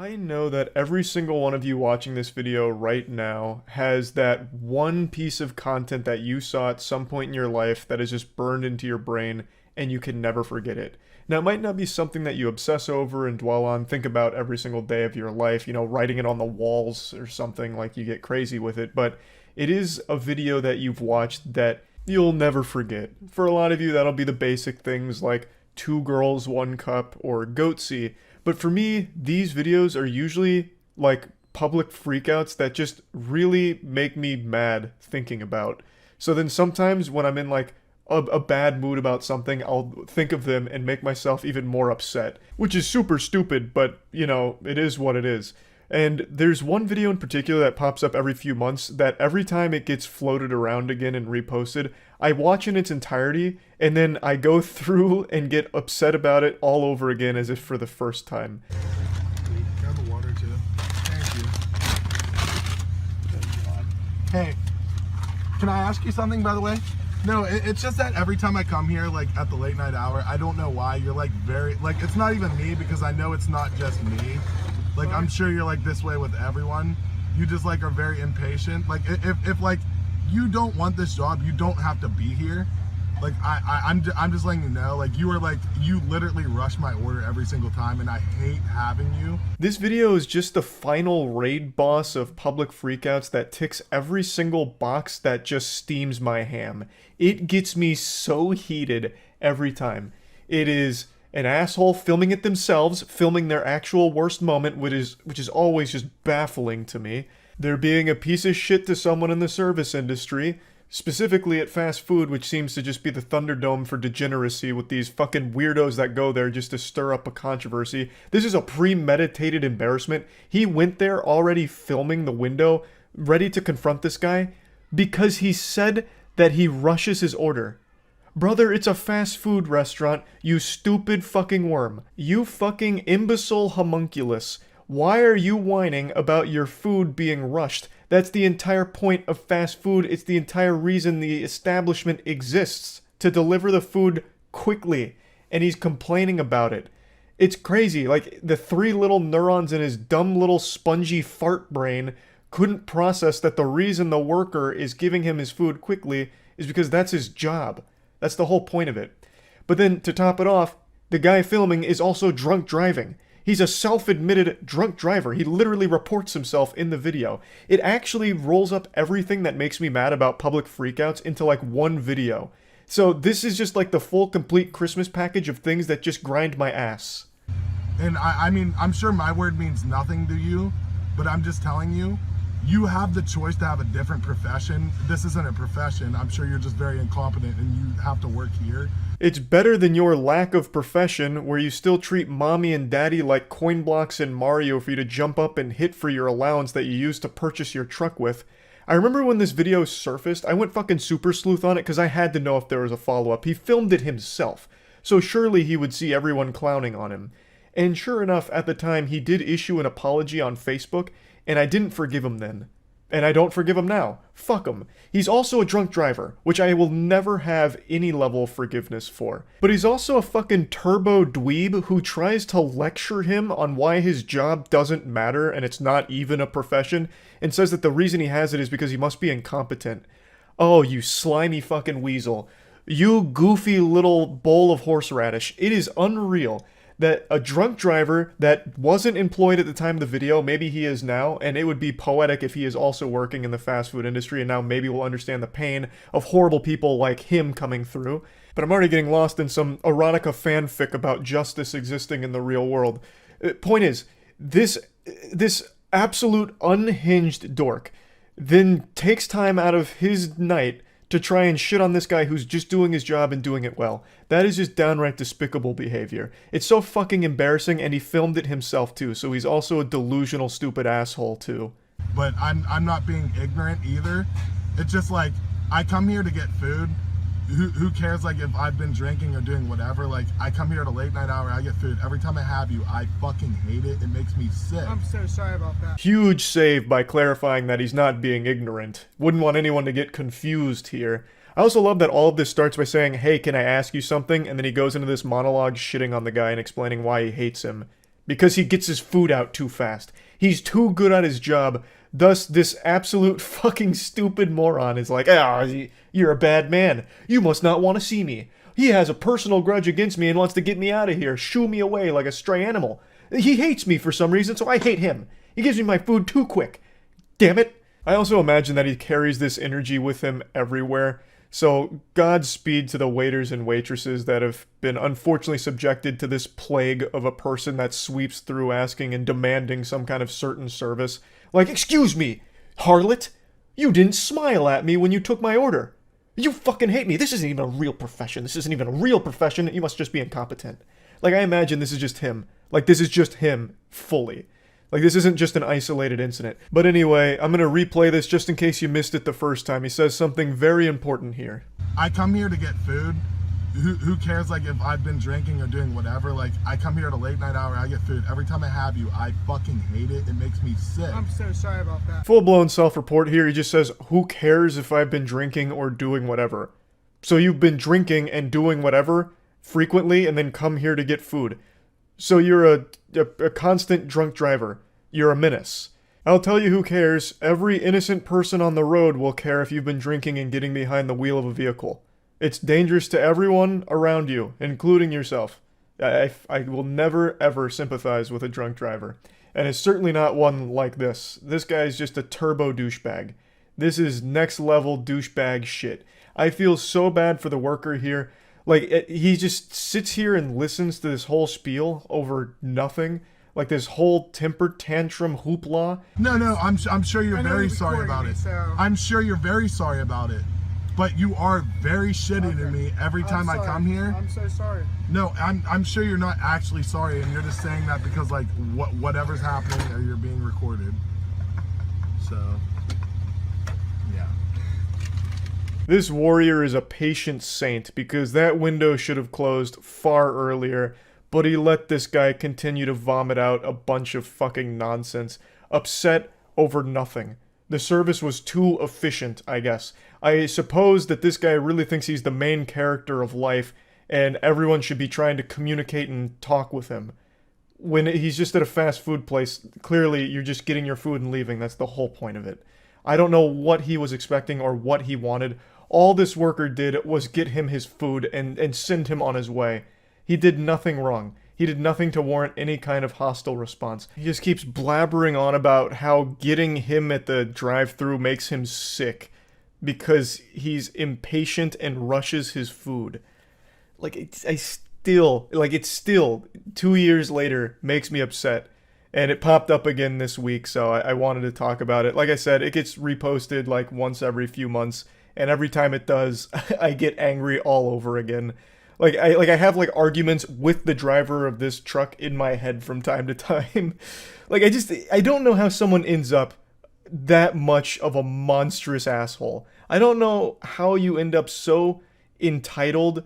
I know that every single one of you watching this video right now has that one piece of content that you saw at some point in your life that is just burned into your brain and you can never forget it. Now, it might not be something that you obsess over and dwell on, think about every single day of your life, you know, writing it on the walls or something like you get crazy with it, but it is a video that you've watched that you'll never forget. For a lot of you, that'll be the basic things like Two Girls, One Cup or Goatsy. But for me, these videos are usually like public freakouts that just really make me mad thinking about. So then sometimes when I'm in like a bad mood about something, I'll think of them and make myself even more upset. Which is super stupid, but you know, it is what it is. And there's one video in particular that pops up every few months that every time it gets floated around again and reposted, I watch in its entirety and then I go through and get upset about it all over again as if for the first time. Grab the water too. Thank you. Hey, can I ask you something by the way? No, it's just that every time I come here, like at the late night hour, I don't know why, you're like very, like it's not even me because I know it's not just me. Like, I'm sure you're like this way with everyone. You just like are very impatient. Like if like you don't want this job, you don't have to be here. Like I'm just letting you know, like you literally rush my order every single time and I hate having you. This video is just the final raid boss of public freakouts that ticks every single box that just steams my ham. It gets me so heated every time. It is an asshole filming it themselves, filming their actual worst moment, which is always just baffling to me. They're being a piece of shit to someone in the service industry, specifically at fast food, which seems to just be the Thunderdome for degeneracy with these fucking weirdos that go there just to stir up a controversy. This is a premeditated embarrassment. He went there already filming the window, ready to confront this guy, because he said that he rushes his order. Brother, it's a fast food restaurant, you stupid fucking worm. You fucking imbecile homunculus. Why are you whining about your food being rushed? That's the entire point of fast food. It's the entire reason the establishment exists, to deliver the food quickly. And he's complaining about it. It's crazy. Like, the 3 little neurons in his dumb little spongy fart brain couldn't process that the reason the worker is giving him his food quickly is because that's his job. That's the whole point of it. But then, to top it off, the guy filming is also drunk driving. He's a self-admitted drunk driver. He literally reports himself in the video. It actually rolls up everything that makes me mad about public freakouts into like one video. So this is just like the full complete Christmas package of things that just grind my ass. And I mean, I'm sure my word means nothing to you, but I'm just telling you, you have the choice to have a different profession. This isn't a profession. I'm sure you're just very incompetent and you have to work here. It's better than your lack of profession, where you still treat mommy and daddy like coin blocks in Mario for you to jump up and hit for your allowance that you use to purchase your truck with. I remember when this video surfaced, I went fucking super sleuth on it because I had to know if there was a follow-up. He filmed it himself, so surely he would see everyone clowning on him. And sure enough, at the time, he did issue an apology on Facebook, and I didn't forgive him then. And I don't forgive him now. Fuck him. He's also a drunk driver, which I will never have any level of forgiveness for. But he's also a fucking turbo dweeb who tries to lecture him on why his job doesn't matter and it's not even a profession, and says that the reason he has it is because he must be incompetent. Oh, you slimy fucking weasel. You goofy little bowl of horseradish. It is unreal that a drunk driver that wasn't employed at the time of the video, maybe he is now, and it would be poetic if he is also working in the fast food industry, and now maybe we'll understand the pain of horrible people like him coming through. But I'm already getting lost in some erotica fanfic about justice existing in the real world. Point is, this absolute unhinged dork then takes time out of his night to try and shit on this guy who's just doing his job and doing it well. That is just downright despicable behavior. It's so fucking embarrassing, and he filmed it himself too, so he's also a delusional, stupid asshole too. But I'm not being ignorant either. It's just like, I come here to get food. Who cares like if I've been drinking or doing whatever? Like, I come here at a late night hour, I get food. Every time I have you, I fucking hate it. It makes me sick. I'm so sorry about that. Huge save by clarifying that he's not being ignorant. Wouldn't want anyone to get confused here. I also love that all of this starts by saying, hey, can I ask you something? And then he goes into this monologue shitting on the guy and explaining why he hates him. because he gets his food out too fast. He's too good at his job. Thus, this absolute fucking stupid moron is like, you're a bad man. You must not want to see me. He has a personal grudge against me and wants to get me out of here, shoo me away like a stray animal. He hates me for some reason, so I hate him. He gives me my food too quick. Damn it. I also imagine that he carries this energy with him everywhere. So, Godspeed to the waiters and waitresses that have been unfortunately subjected to this plague of a person that sweeps through asking and demanding some kind of certain service. Like, excuse me, harlot, you didn't smile at me when you took my order. You fucking hate me. This isn't even a real profession. This isn't even a real profession. You must just be incompetent. Like, I imagine this is just him. Like, this is just him, fully. Like, this isn't just an isolated incident. But anyway, I'm gonna replay this just in case you missed it the first time. He says something very important here. I come here to get food. Who cares, like, if I've been drinking or doing whatever? Like, I come here at a late night hour, I get food. Every time I have you, I fucking hate it. It makes me sick. I'm so sorry about that. Full-blown self-report here. He just says, who cares if I've been drinking or doing whatever? So you've been drinking and doing whatever frequently and then come here to get food. So you're a constant drunk driver. You're a menace. I'll tell you who cares. Every innocent person on the road will care if you've been drinking and getting behind the wheel of a vehicle. It's dangerous to everyone around you, including yourself. I will never, ever sympathize with a drunk driver. And it's certainly not one like this. This guy's just a turbo douchebag. This is next level douchebag shit. I feel so bad for the worker here. Like, he just sits here and listens to this whole spiel over nothing. Like this whole temper tantrum hoopla. No, I'm sure you're very sorry about it. I'm sure you're very sorry about it. But you are very shitty to me every time I come here. I'm so sorry. No, I'm sure you're not actually sorry, and you're just saying that because, like, whatever's happening or you're being recorded. So, yeah. This warrior is a patient saint because that window should have closed far earlier, but he let this guy continue to vomit out a bunch of fucking nonsense, upset over nothing. The service was too efficient, I guess. I suppose that this guy really thinks he's the main character of life, and everyone should be trying to communicate and talk with him. When he's just at a fast food place, clearly you're just getting your food and leaving. That's the whole point of it. I don't know what he was expecting or what he wanted. All this worker did was get him his food and send him on his way. He did nothing wrong. He did nothing to warrant any kind of hostile response. He just keeps blabbering on about how getting him at the drive-thru makes him sick because he's impatient and rushes his food. Like, it's still 2 years later makes me upset. And it popped up again this week, so I wanted to talk about it. Like I said, it gets reposted like once every few months, and every time it does, I get angry all over again. Like I have like arguments with the driver of this truck in my head from time to time. Like I don't know how someone ends up that much of a monstrous asshole. I don't know how you end up so entitled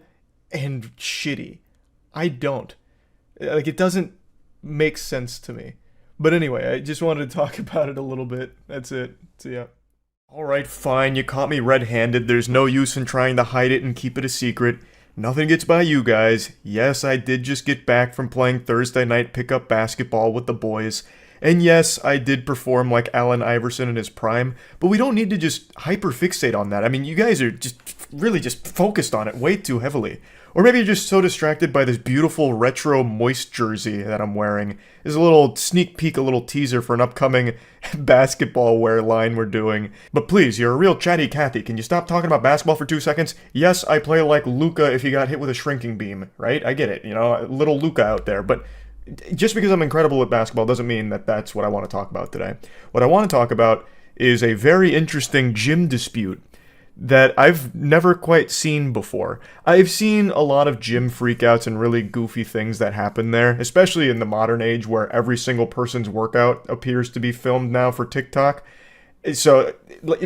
and shitty. I don't. Like, it doesn't make sense to me. But anyway, I just wanted to talk about it a little bit. That's it. So yeah. Alright, fine, you caught me red-handed. There's no use in trying to hide it and keep it a secret. Nothing gets by you guys. Yes, I did just get back from playing Thursday night pickup basketball with the boys. And yes, I did perform like Allen Iverson in his prime, but we don't need to just hyper-fixate on that. I mean, you guys are just really just focused on it way too heavily. Or maybe you're just so distracted by this beautiful retro moist jersey that I'm wearing. There's a little sneak peek, a little teaser for an upcoming basketball wear line we're doing. But please, you're a real chatty Cathy. Can you stop talking about basketball for 2 seconds? Yes, I play like Luka if he got hit with a shrinking beam, right? I get it, you know, little Luka out there. But just because I'm incredible at basketball doesn't mean that that's what I want to talk about today. What I want to talk about is a very interesting gym dispute that I've never quite seen before. I've seen a lot of gym freakouts and really goofy things that happen there, especially in the modern age where every single person's workout appears to be filmed now for TikTok. So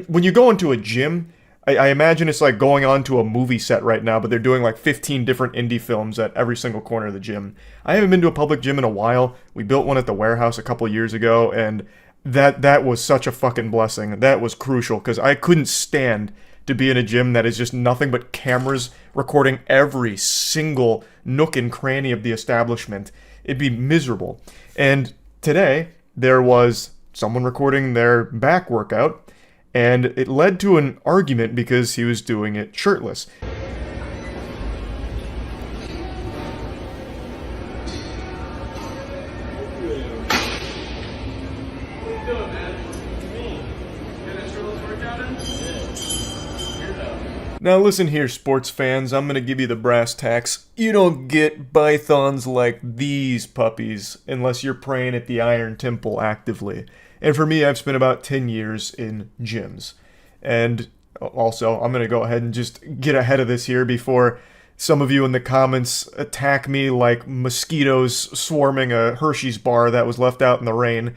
when you go into a gym, I imagine it's like going onto a movie set right now, but they're doing like 15 different indie films at every single corner of the gym. I haven't been to a public gym in a while. We built one at the warehouse a couple years ago, and that was such a fucking blessing. That was crucial, because I couldn't stand to be in a gym that is just nothing but cameras recording every single nook and cranny of the establishment. It'd be miserable. And today, there was someone recording their back workout, and it led to an argument because he was doing it shirtless. Now listen here, sports fans, I'm gonna give you the brass tacks. You don't get pythons like these puppies unless you're praying at the Iron Temple actively. And for me, I've spent about 10 years in gyms. And also, I'm gonna go ahead and just get ahead of this here before some of you in the comments attack me like mosquitoes swarming a Hershey's bar that was left out in the rain.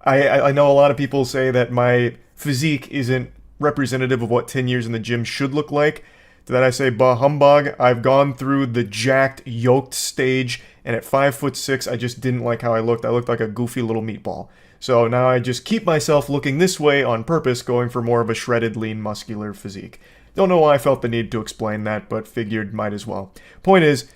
I know a lot of people say that my physique isn't representative of what 10 years in the gym should look like. To that I say, bah humbug. I've gone through the jacked, yoked stage, and at 5'6", I just didn't like how I looked. I looked like a goofy little meatball. So now I just keep myself looking this way on purpose, going for more of a shredded, lean, muscular physique. Don't know why I felt the need to explain that, but figured might as well. Point is,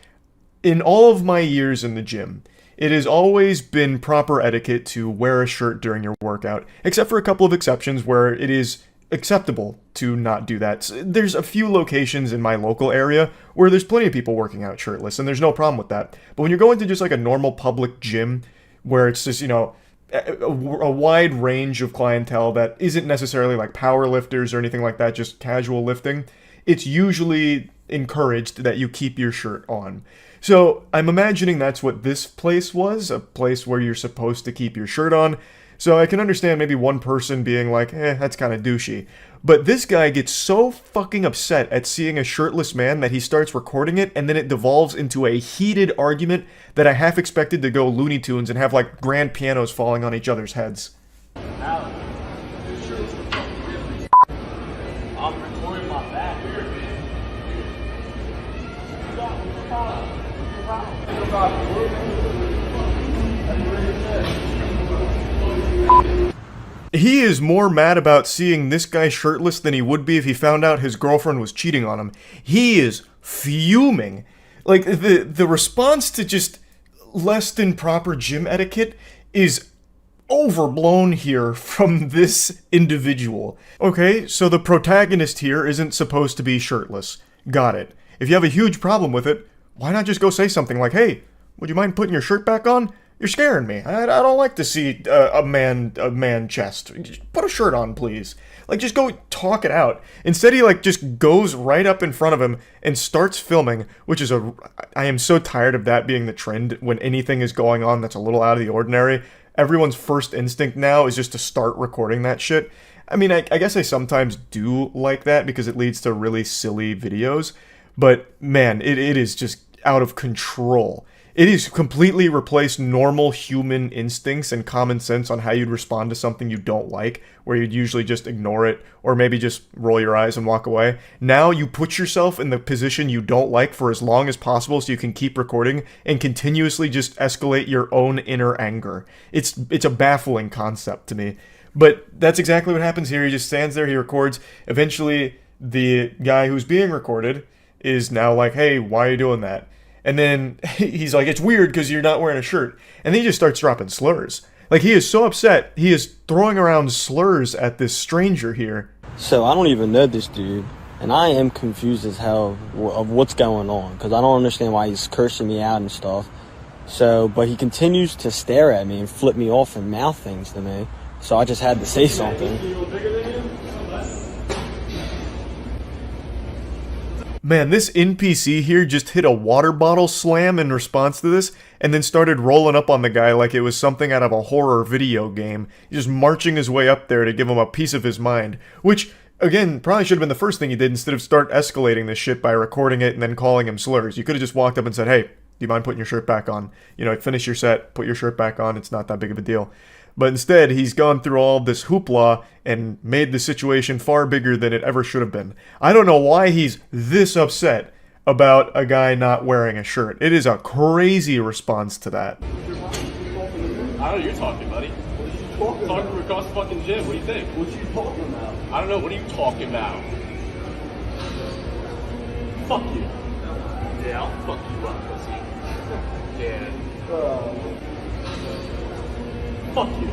in all of my years in the gym, it has always been proper etiquette to wear a shirt during your workout, except for a couple of exceptions where it is acceptable to not do that. There's a few locations in my local area where there's plenty of people working out shirtless, and there's no problem with that. But when you're going to just like a normal public gym where it's just, you know, a wide range of clientele that isn't necessarily like power lifters or anything like that, just casual lifting, it's usually encouraged that you keep your shirt on. So I'm imagining that's what this place was, a place where you're supposed to keep your shirt on. So I can understand maybe one person being like, that's kind of douchey. But this guy gets so fucking upset at seeing a shirtless man that he starts recording it, and then it devolves into a heated argument that I half expected to go Looney Tunes and have like grand pianos falling on each other's heads. I'm recording my back. He is more mad about seeing this guy shirtless than he would be if he found out his girlfriend was cheating on him. He is fuming. Like, the response to just less than proper gym etiquette is overblown here from this individual. Okay, so the protagonist here isn't supposed to be shirtless. Got it. If you have a huge problem with it, why not just go say something like, hey, would you mind putting your shirt back on? You're scaring me. I don't like to see a man chest. Put a shirt on, please. Like, just go talk it out. Instead, he, like, just goes right up in front of him and starts filming, which is I am so tired of that being the trend when anything is going on that's a little out of the ordinary. Everyone's first instinct now is just to start recording that shit. I mean, I guess I sometimes do like that because it leads to really silly videos. But, man, it is just out of control. It has completely replaced normal human instincts and common sense on how you'd respond to something you don't like, where you'd usually just ignore it, or maybe just roll your eyes and walk away. Now you put yourself in the position you don't like for as long as possible so you can keep recording and continuously just escalate your own inner anger. It's a baffling concept to me. But that's exactly what happens here. He just stands there, he records. Eventually, the guy who's being recorded is now like, hey, why are you doing that? And then he's like, it's weird because you're not wearing a shirt. And then he just starts dropping slurs. Like, he is so upset, he is throwing around slurs at this stranger here. So I don't even know this dude, and I am confused as hell of what's going on, because I don't understand why he's cursing me out and stuff. So, but he continues to stare at me and flip me off and mouth things to me. So I just had to say something. Man, this NPC here just hit a water bottle slam in response to this, and then started rolling up on the guy like it was something out of a horror video game. He's just marching his way up there to give him a piece of his mind. Which, again, probably should have been the first thing he did instead of start escalating this shit by recording it and then calling him slurs. You could have just walked up and said, hey, do you mind putting your shirt back on? You know, finish your set, put your shirt back on, it's not that big of a deal. But instead, he's gone through all this hoopla and made the situation far bigger than it ever should have been. I don't know why he's this upset about a guy not wearing a shirt. It is a crazy response to that. I don't know, you're talking, buddy. What are you talking across the fucking gym. What do you think? What you talking about? I don't know, what are you talking about? Fuck you. Yeah, I'll fuck you up, pussy. Yeah. Fuck you.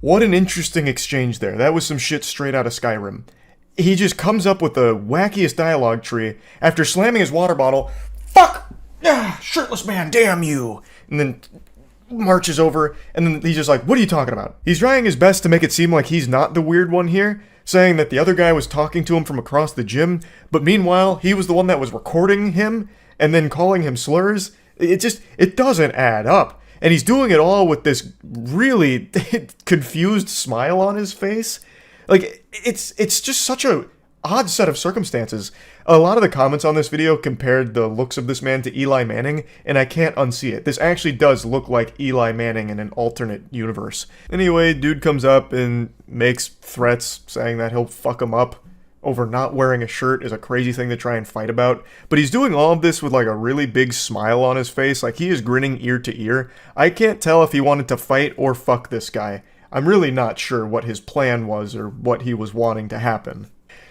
What an interesting exchange there. That was some shit straight out of Skyrim. He just comes up with the wackiest dialogue tree after slamming his water bottle. Fuck! Ah, shirtless man, damn you! And then marches over, and then he's just like, what are you talking about? He's trying his best to make it seem like he's not the weird one here, saying that the other guy was talking to him from across the gym, but meanwhile, he was the one that was recording him, and then calling him slurs. It doesn't add up. And he's doing it all with this really confused smile on his face. Like, it's just such a odd set of circumstances. A lot of the comments on this video compared the looks of this man to Eli Manning, and I can't unsee it. This actually does look like Eli Manning in an alternate universe. Anyway, dude comes up and makes threats saying that he'll fuck him up over not wearing a shirt is a crazy thing to try and fight about. But he's doing all of this with like a really big smile on his face, like he is grinning ear to ear. I can't tell if he wanted to fight or fuck this guy. I'm really not sure what his plan was or what he was wanting to happen.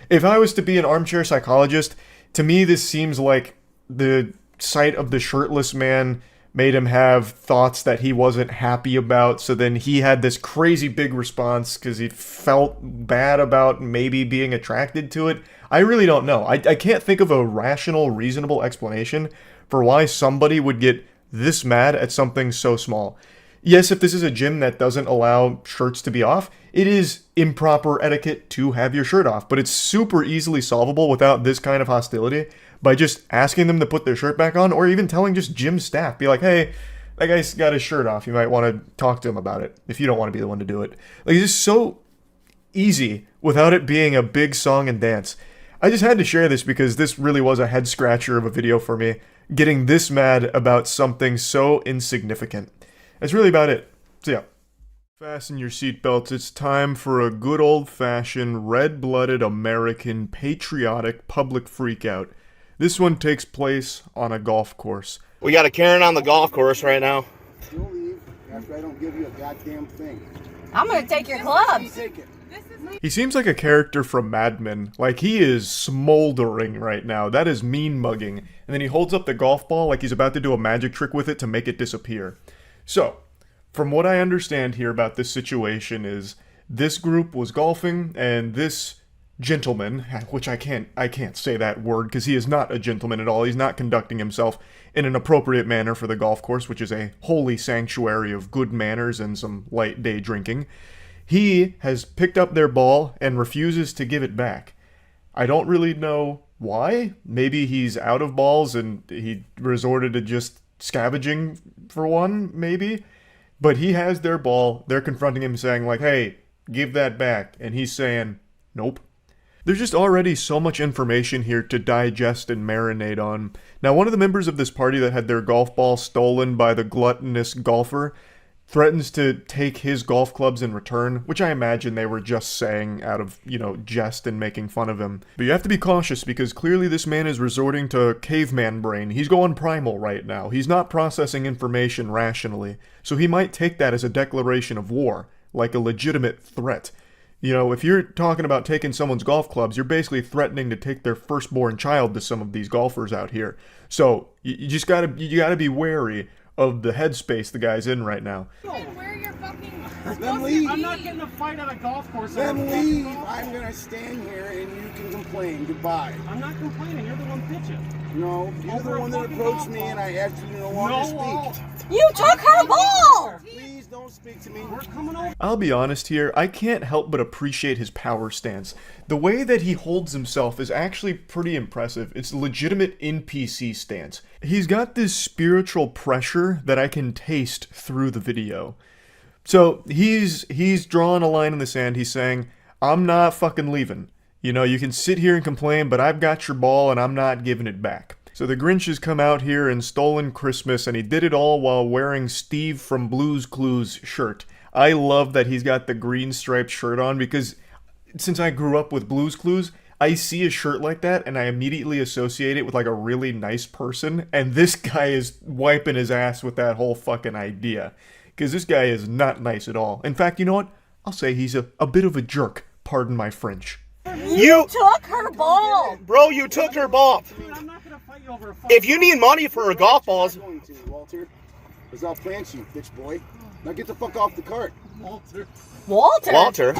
If I was to be an armchair psychologist, to me this seems like the sight of the shirtless man made him have thoughts that he wasn't happy about, so then he had this crazy big response because he felt bad about maybe being attracted to it. I really don't know. I can't think of a rational, reasonable explanation for why somebody would get this mad at something so small. Yes, if this is a gym that doesn't allow shirts to be off, it is improper etiquette to have your shirt off, but it's super easily solvable without this kind of hostility by just asking them to put their shirt back on, or even telling just gym staff, be like, hey, that guy's got his shirt off, you might want to talk to him about it, if you don't want to be the one to do it. Like, it's just so easy without it being a big song and dance. I just had to share this because this really was a head scratcher of a video for me, getting this mad about something so insignificant. That's really about it. So yeah. Fasten your seatbelts. It's time for a good old-fashioned, red-blooded American patriotic public freakout. This one takes place on a golf course. We got a Karen on the golf course right now. You'll leave after I don't give you a goddamn thing. I'm gonna take your clubs. Take it. He seems like a character from Mad Men. Like, he is smoldering right now. That is mean mugging. And then he holds up the golf ball like he's about to do a magic trick with it to make it disappear. So, from what I understand here about this situation is, this group was golfing, and this gentleman, which I can't say that word because he is not a gentleman at all. He's not conducting himself in an appropriate manner for the golf course, which is a holy sanctuary of good manners and some light day drinking. He has picked up their ball and refuses to give it back. I don't really know why. Maybe he's out of balls and he resorted to just scavenging for one, maybe. But he has their ball. They're confronting him saying like, hey, give that back. And he's saying, nope. There's just already so much information here to digest and marinate on. Now, one of the members of this party that had their golf ball stolen by the gluttonous golfer threatens to take his golf clubs in return, which I imagine they were just saying out of, jest and making fun of him. But you have to be cautious because clearly this man is resorting to caveman brain. He's going primal right now. He's not processing information rationally. So he might take that as a declaration of war, like a legitimate threat. If you're talking about taking someone's golf clubs, you're basically threatening to take their firstborn child to some of these golfers out here. So you just gotta be wary of the headspace the guy's in right now. Where your fucking Then leave. I'm not getting a fight at a golf course. Then leave. I'm gonna stand here and you can complain. Goodbye. I'm not complaining. You're the one bitching. No, you're Over the a one that fucking approached golf me ball. and I asked you to no longer No. speak. You took her ball! Please don't speak to me. We're coming over. I'll be honest here, I can't help but appreciate his power stance. The way that he holds himself is actually pretty impressive. It's a legitimate NPC stance. He's got this spiritual pressure that I can taste through the video. So he's drawing a line in the sand. He's saying, I'm not fucking leaving. You can sit here and complain, but I've got your ball and I'm not giving it back. So the Grinch has come out here and stolen Christmas, and he did it all while wearing Steve from Blue's Clues shirt. I love that he's got the green striped shirt on because since I grew up with Blue's Clues, I see a shirt like that and I immediately associate it with like a really nice person, and this guy is wiping his ass with that whole fucking idea. Because this guy is not nice at all. In fact, you know what? I'll say he's a bit of a jerk. Pardon my French. You took her ball! Bro, you took her ball. Dude, I'm not gonna fight you over a fucking If you need money for her golf balls, I'm going to, Walter. Because I'll plant you, bitch boy. Now get the fuck off the cart. Walter? Walter.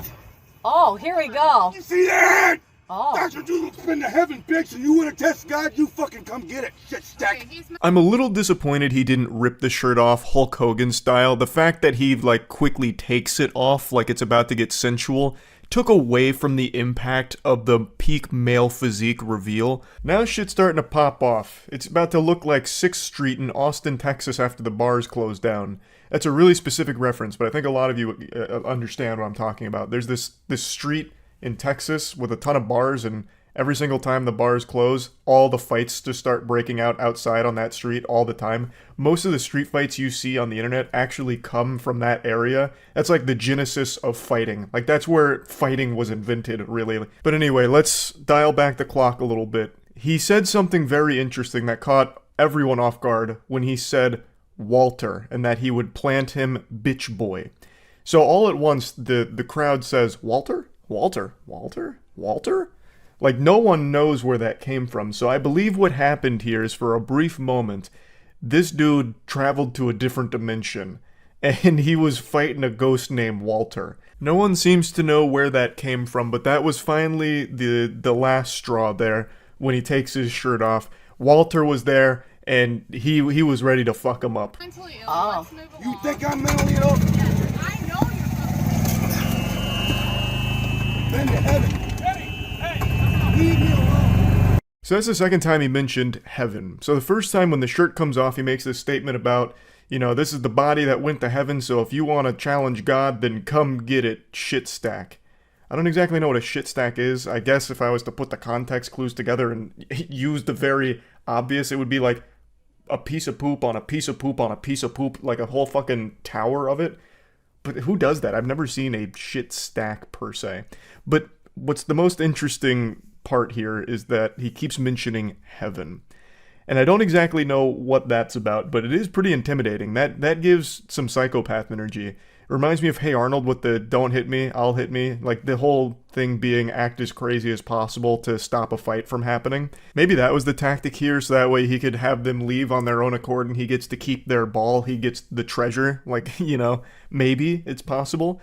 Oh, here we go. You see that? Oh. That's what you been to heaven, bitch, and you wanna test God, you fucking come get it, shit stack. I'm a little disappointed he didn't rip the shirt off Hulk Hogan style. The fact that he, like, quickly takes it off like it's about to get sensual took away from the impact of the peak male physique reveal. Now shit's starting to pop off. It's about to look like 6th Street in Austin, Texas after the bars closed down. That's a really specific reference, but I think a lot of you understand what I'm talking about. There's this street in Texas with a ton of bars, and every single time the bars close, all the fights just start breaking out outside on that street all the time. Most of the street fights you see on the internet actually come from that area. That's like the genesis of fighting. Like, that's where fighting was invented, really. But anyway, let's dial back the clock a little bit. He said something very interesting that caught everyone off guard when he said Walter, and that he would plant him bitch boy. So all at once, the crowd says, Walter? Walter? Walter? Walter? Like, no one knows where that came from, so I believe what happened here is, for a brief moment, this dude traveled to a different dimension, and he was fighting a ghost named Walter. No one seems to know where that came from, but that was finally the last straw there, when he takes his shirt off. Walter was there, and he was ready to fuck him up. Mentally ill. You think I'm mentally ill? I know you're Been to heaven. Leave me alone. So that's the second time he mentioned heaven. So the first time when the shirt comes off, he makes this statement about, you know, this is the body that went to heaven, so if you want to challenge God, then come get it, shit stack. I don't exactly know what a shit stack is. I guess if I was to put the context clues together and use the very obvious, it would be like a piece of poop on a piece of poop on a piece of poop, like a whole fucking tower of it. But who does that? I've never seen a shit stack per se. But what's the most interesting part here is that he keeps mentioning heaven. And I don't exactly know what that's about, but it is pretty intimidating. That gives some psychopath energy. It reminds me of Hey Arnold with the don't hit me, I'll hit me. Like, the whole thing being act as crazy as possible to stop a fight from happening. Maybe that was the tactic here, so that way he could have them leave on their own accord and he gets to keep their ball, he gets the treasure. Like, you know, maybe it's possible.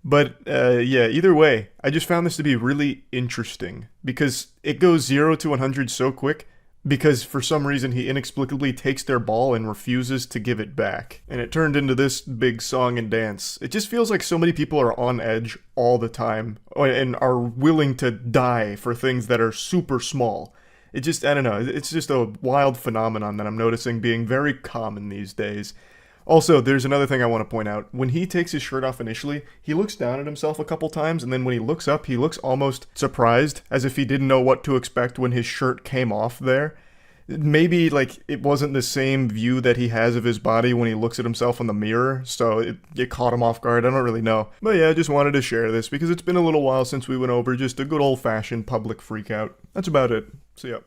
But, yeah, either way, I just found this to be really interesting, because it goes 0 to 100 so quick, because for some reason he inexplicably takes their ball and refuses to give it back. And it turned into this big song and dance. It just feels like so many people are on edge all the time, and are willing to die for things that are super small. It just, I don't know, it's just a wild phenomenon that I'm noticing being very common these days. Also, there's another thing I want to point out. When he takes his shirt off initially, he looks down at himself a couple times, and then when he looks up, he looks almost surprised, as if he didn't know what to expect when his shirt came off there. Maybe, like, it wasn't the same view that he has of his body when he looks at himself in the mirror, so it caught him off guard. I don't really know. But yeah, I just wanted to share this, because it's been a little while since we went over just a good old-fashioned public freakout. That's about it. See ya.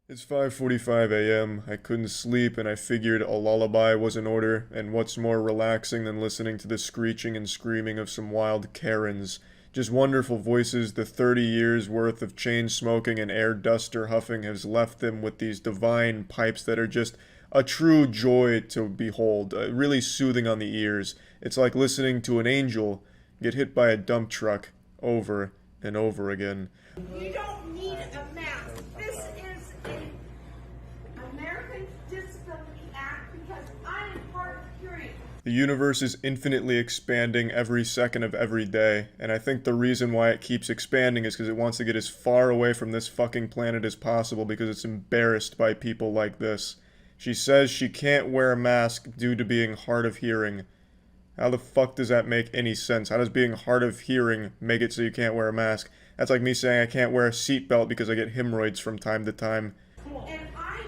It's 5:45 a.m. I couldn't sleep, and I figured a lullaby was in order, and what's more relaxing than listening to the screeching and screaming of some wild Karens. Just wonderful voices. The 30 years worth of chain smoking and air duster huffing has left them with these divine pipes that are just a true joy to behold, really soothing on the ears. It's like listening to an angel get hit by a dump truck over and over again. You don't need a mask. This is an American Disability Act because I am hard of hearing. The universe is infinitely expanding every second of every day, and I think the reason why it keeps expanding is because it wants to get as far away from this fucking planet as possible because it's embarrassed by people like this. She says she can't wear a mask due to being hard of hearing. How the fuck does that make any sense? How does being hard of hearing make it so you can't wear a mask? That's like me saying I can't wear a seatbelt because I get hemorrhoids from time to time. And I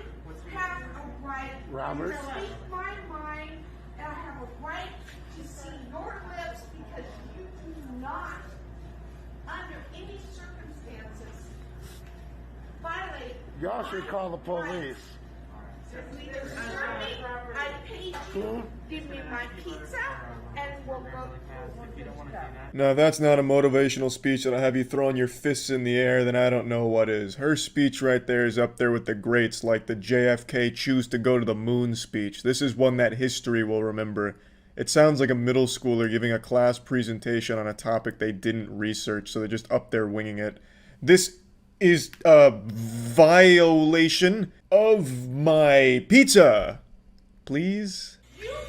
have a right Robert? to speak my mind, and I have a right to see your lips because you do not, under any circumstances, violate. Y'all should call the police. Either serve me, I paid you, give me my pizza, and we'll go Now, if that's not a motivational speech that'll have you throwing your fists in the air, then I don't know what is. Her speech right there is up there with the greats, like the JFK choose to go to the moon speech. This is one that history will remember. It sounds like a middle schooler giving a class presentation on a topic they didn't research, so they're just up there winging it. This is a violation of my pizza. Please?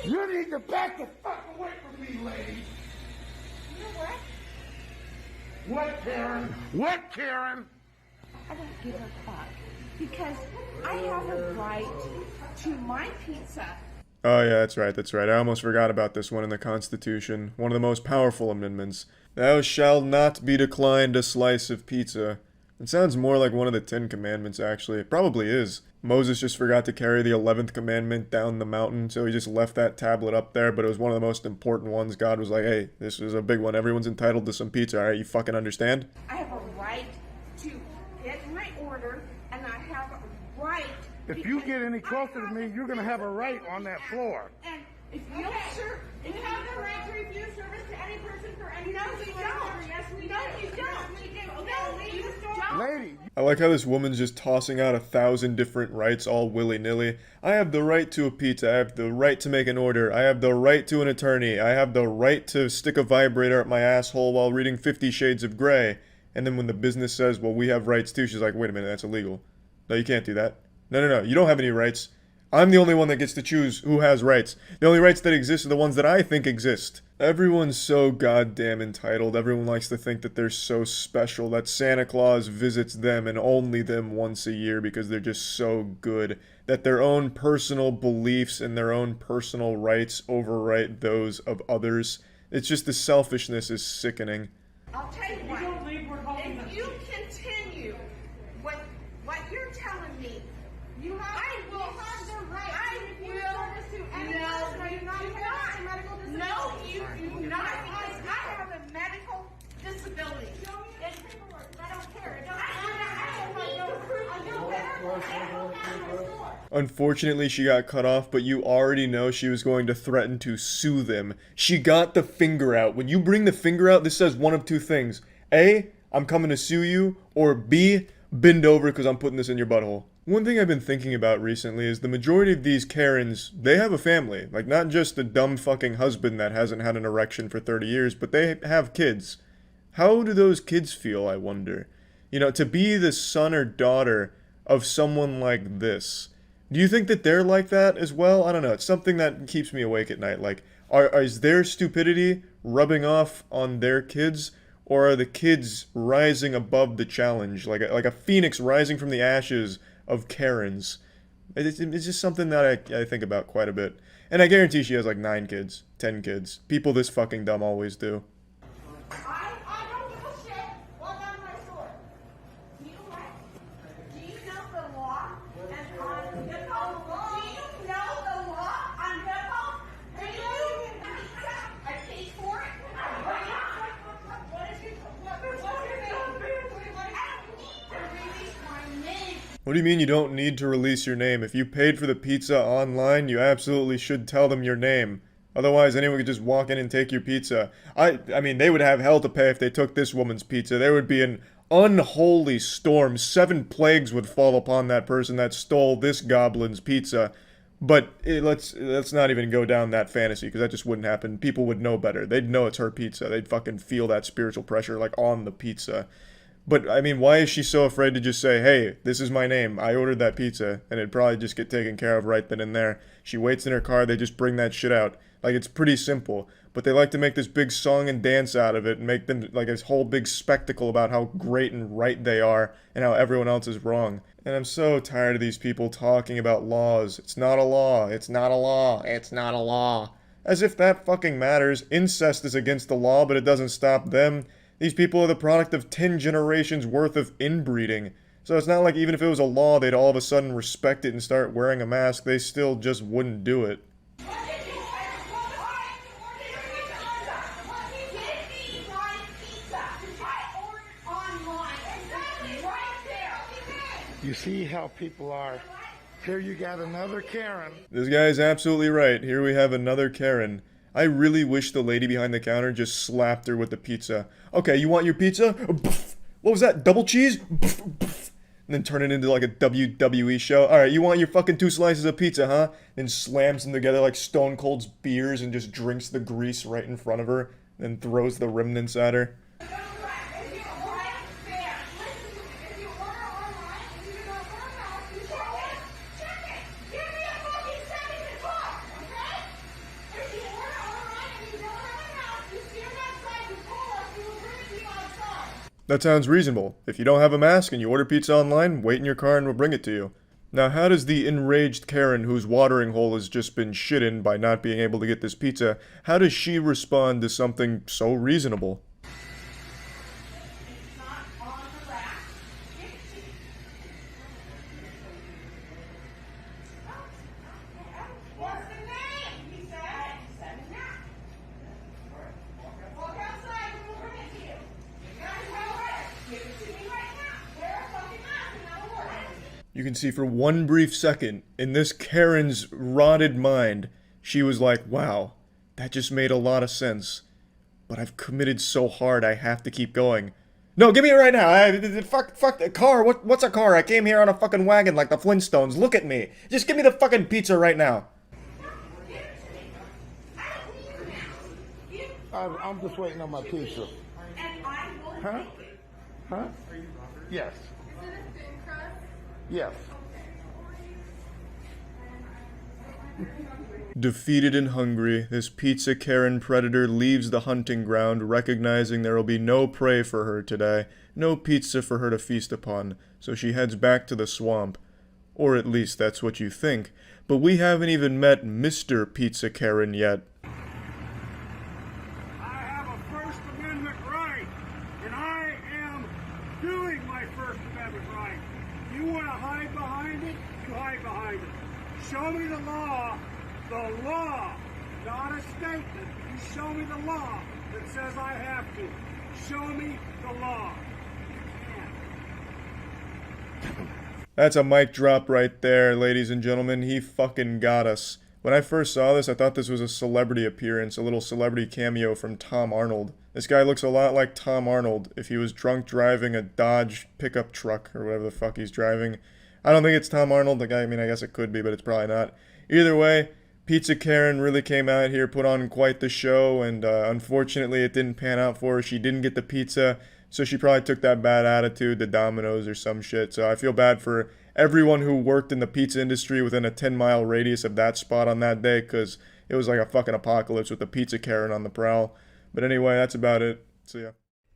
You need to back the fuck away from me, lady. You know what? What, Karen? What, Karen? I don't give a fuck because I have a right to my pizza. Oh yeah, that's right, that's right. I almost forgot about this one in the Constitution. One of the most powerful amendments. Thou shalt not be declined a slice of pizza. It sounds more like one of the 10 Commandments, actually. It probably is. Moses just forgot to carry the 11th commandment down the mountain, so he just left that tablet up there, but it was one of the most important ones. God was like, hey, this is a big one. Everyone's entitled to some pizza, alright? You fucking understand? I have a right to get my order, and I have a right. If you get any closer to me, you're gonna have a right on that floor. And if you don't, sir, if you have the right to refuse service to any person for any reason whatsoever, yes, we do. No, you don't. We do. No, you don't. Lady, I like how this woman's just tossing out 1,000 different rights all willy-nilly. I have the right to a pizza. I have the right to make an order. I have the right to an attorney. I have the right to stick a vibrator up my asshole while reading 50 Shades of Grey. And then when the business says, well, we have rights too, she's like, wait a minute, that's illegal. No, you can't do that. No, you don't have any rights. I'm the only one that gets to choose who has rights. The only rights that exist are the ones that I think exist. Everyone's so goddamn entitled. Everyone likes to think that they're so special, that Santa Claus visits them and only them once a year because they're just so good, that their own personal beliefs and their own personal rights overwrite those of others. It's just the selfishness is sickening. I'll tell you what. If you continue with what you're telling me, I will. No, you do not. Because I have a medical disability. And I don't care. Unfortunately, she got cut off, but you already know she was going to threaten to sue them. She got the finger out. When you bring the finger out, this says one of two things. A, I'm coming to sue you, or B, bend over because I'm putting this in your butthole. One thing I've been thinking about recently is the majority of these Karens, they have a family. Like, not just a dumb fucking husband that hasn't had an erection for 30 years, but they have kids. How do those kids feel, I wonder? You know, to be the son or daughter of someone like this. Do you think that they're like that as well? I don't know. It's something that keeps me awake at night. Like, is their stupidity rubbing off on their kids? Or are the kids rising above the challenge? Like a phoenix rising from the ashes of Karens. It's just something that I think about quite a bit. And I guarantee she has like 9 kids, 10 kids. People this fucking dumb always do. I don't give a shit what's on my sword. You know what? Do you know the law and on nipple? Do you know the law on nipple? Do you? I paid for it. What is your name? What do you mean you don't need to release your name? If you paid for the pizza online, you absolutely should tell them your name. Otherwise, anyone could just walk in and take your pizza. I mean, they would have hell to pay if they took this woman's pizza. There would be an unholy storm. 7 plagues would fall upon that person that stole this goblin's pizza. But let's not even go down that fantasy, because that just wouldn't happen. People would know better. They'd know it's her pizza. They'd fucking feel that spiritual pressure, like, on the pizza. But, I mean, why is she so afraid to just say, hey, this is my name, I ordered that pizza, and it'd probably just get taken care of right then and there. She waits in her car, they just bring that shit out. Like, it's pretty simple. But they like to make this big song and dance out of it, and make them, like, this whole big spectacle about how great and right they are, and how everyone else is wrong. And I'm so tired of these people talking about laws. It's not a law, it's not a law, it's not a law. As if that fucking matters. Incest is against the law, but it doesn't stop them. These people are the product of 10 generations worth of inbreeding. So it's not like even if it was a law, they'd all of a sudden respect it and start wearing a mask. They still just wouldn't do it. you see how people are. Here you got another Karen. This guy is absolutely right. Here we have another Karen. I really wish the lady behind the counter just slapped her with the pizza. Okay, you want your pizza? What was that? Double cheese? And then turn it into like a WWE show. Alright, you want your fucking 2 slices of pizza, huh? Then slams them together like Stone Cold's beers and just drinks the grease right in front of her. Then throws the remnants at her. That sounds reasonable. If you don't have a mask and you order pizza online, wait in your car and we'll bring it to you. Now, how does the enraged Karen whose watering hole has just been shit in by not being able to get this pizza, how does she respond to something so reasonable? You can see for one brief second, in this Karen's rotted mind, she was like, wow, that just made a lot of sense. But I've committed so hard, I have to keep going. No, give me it right now. Fuck the car. What's a car? I came here on a fucking wagon like the Flintstones. Look at me. Just give me the fucking pizza right now. I'm just waiting on my pizza. Huh? Huh? Yes. Yes. Defeated and hungry, this pizza Karen predator leaves the hunting ground, recognizing there will be no prey for her today, no pizza for her to feast upon, so she heads back to the swamp. Or at least that's what you think, but we haven't even met Mr. Pizza Karen yet. I have a First Amendment right, and I am doing my First Amendment right. You want to hide behind it? You hide behind it. Show me the law, not a statement. You show me the law that says I have to. Show me the law. That's a mic drop right there, ladies and gentlemen. He fucking got us. When I first saw this, I thought this was a celebrity appearance, a little celebrity cameo from Tom Arnold. This guy looks a lot like Tom Arnold if he was drunk driving a Dodge pickup truck or whatever the fuck he's driving. I don't think it's Tom Arnold. The guy, I mean, I guess it could be, but it's probably not. Either way, Pizza Karen really came out here, put on quite the show, and unfortunately it didn't pan out for her. She didn't get the pizza, so she probably took that bad attitude to Domino's or some shit. So I feel bad for everyone who worked in the pizza industry within a 10-mile radius of that spot on that day, because it was like a fucking apocalypse with the Pizza Karen on the prowl. But anyway, that's about it. So yeah.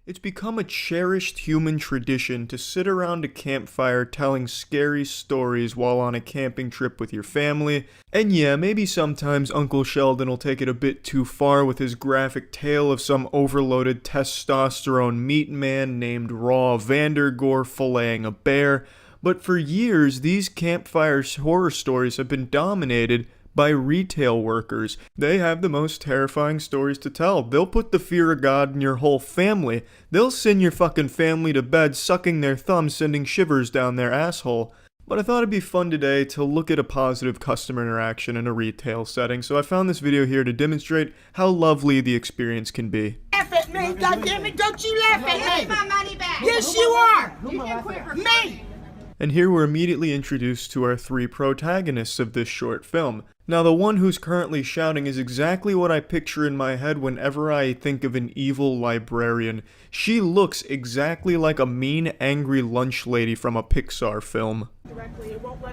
It's become a cherished human tradition to sit around a campfire telling scary stories while on a camping trip with your family. And yeah, maybe sometimes Uncle Sheldon will take it a bit too far with his graphic tale of some overloaded testosterone meat man named Raw Vandergore filleting a bear. But for years, these campfire horror stories have been dominated by retail workers. They have the most terrifying stories to tell. They'll put the fear of God in your whole family. They'll send your fucking family to bed sucking their thumbs, sending shivers down their asshole. But I thought it'd be fun today to look at a positive customer interaction in a retail setting, so I found this video here to demonstrate how lovely the experience can be. Laugh at me, goddammit, don't you laugh at me! My money back! Yes, you are! Me! And here we're immediately introduced to our 3 protagonists of this short film. Now, the one who's currently shouting is exactly what I picture in my head whenever I think of an evil librarian. She looks exactly like a mean, angry lunch lady from a Pixar film.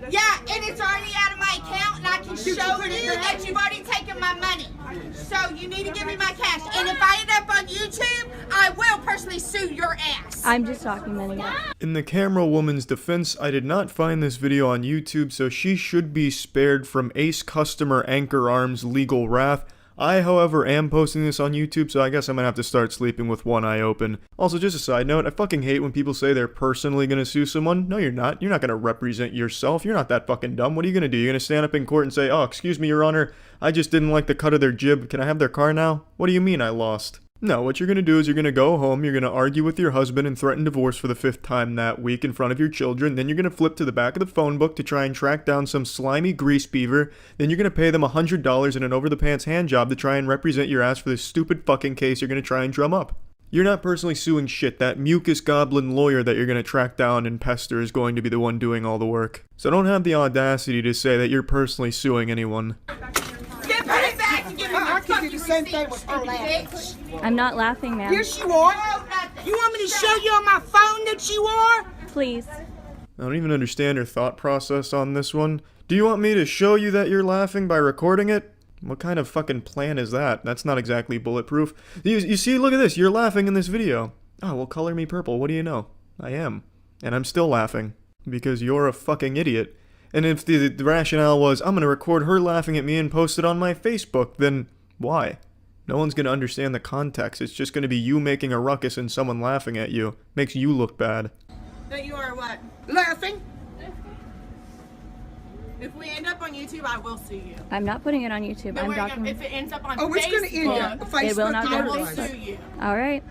Yeah, and it's already out of my account, and I can show you that you've already taken my money. So you need to give me my cash. And if I end up on YouTube, I will personally sue your ass. I'm just documenting it. In the camera woman's defense, I did not find this video on YouTube, so she should be spared from Ace Customer Anchor Arms legal wrath. I, however, am posting this on YouTube, so I guess I'm gonna have to start sleeping with one eye open. Also, just a side note, I fucking hate when people say they're personally gonna sue someone. No, you're not. You're not gonna represent yourself. You're not that fucking dumb. What are you gonna do? You're gonna stand up in court and say, oh, excuse me, Your Honor, I just didn't like the cut of their jib. Can I have their car now? What do you mean I lost? No, what you're going to do is you're going to go home, you're going to argue with your husband and threaten divorce for the 5th time that week in front of your children, then you're going to flip to the back of the phone book to try and track down some slimy grease beaver, then you're going to pay them $100 in an over-the-pants hand job to try and represent your ass for this stupid fucking case you're going to try and drum up. You're not personally suing shit. That mucus goblin lawyer that you're going to track down and pester is going to be the one doing all the work. So don't have the audacity to say that you're personally suing anyone. Get it back and give me my fucking receipt. I'm not laughing, ma'am. Yes, you are. You want me to show you on my phone that you are? Please. I don't even understand your thought process on this one. Do you want me to show you that you're laughing by recording it? What kind of fucking plan is that? That's not exactly bulletproof. You see, look at this. You're laughing in this video. Oh, well, color me purple. What do you know? I am. And I'm still laughing. Because you're a fucking idiot. And if the rationale was, I'm gonna record her laughing at me and post it on my Facebook, then why? No one's gonna understand the context. It's just gonna be you making a ruckus and someone laughing at you. Makes you look bad. That you are what? Laughing? If we end up on YouTube, I will sue you. I'm not putting it on YouTube. No, I'm we're gonna, documenting. if it ends up on Oh, Facebook, it's going to end up. Facebook, It will not go I to will Facebook. sue you. All right.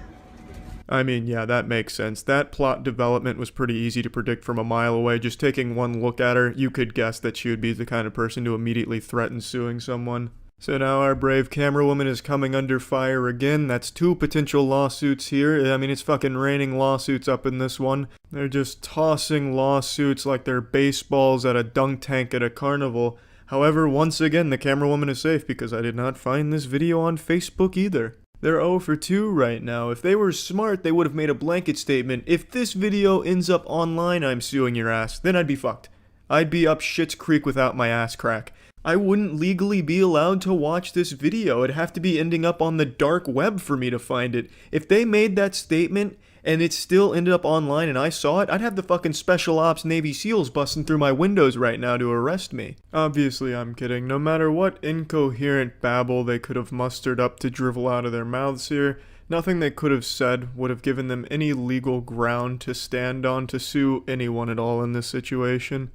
I mean, yeah, that makes sense. That plot development was pretty easy to predict from a mile away. Just taking one look at her, you could guess that she would be the kind of person to immediately threaten suing someone. So now our brave camera woman is coming under fire again. That's 2 potential lawsuits here. I mean, it's fucking raining lawsuits up in this one. They're just tossing lawsuits like they're baseballs at a dunk tank at a carnival. However, once again, the camera woman is safe because I did not find this video on Facebook either. They're 0 for 2 right now. If they were smart, they would have made a blanket statement. If this video ends up online, I'm suing your ass. Then I'd be fucked. I'd be up Schitt's Creek without my ass crack. I wouldn't legally be allowed to watch this video. It'd have to be ending up on the dark web for me to find it. If they made that statement and it still ended up online and I saw it, I'd have the fucking Special Ops Navy SEALs busting through my windows right now to arrest me. Obviously, I'm kidding. No matter what incoherent babble they could have mustered up to drivel out of their mouths here, nothing they could have said would have given them any legal ground to stand on to sue anyone at all in this situation.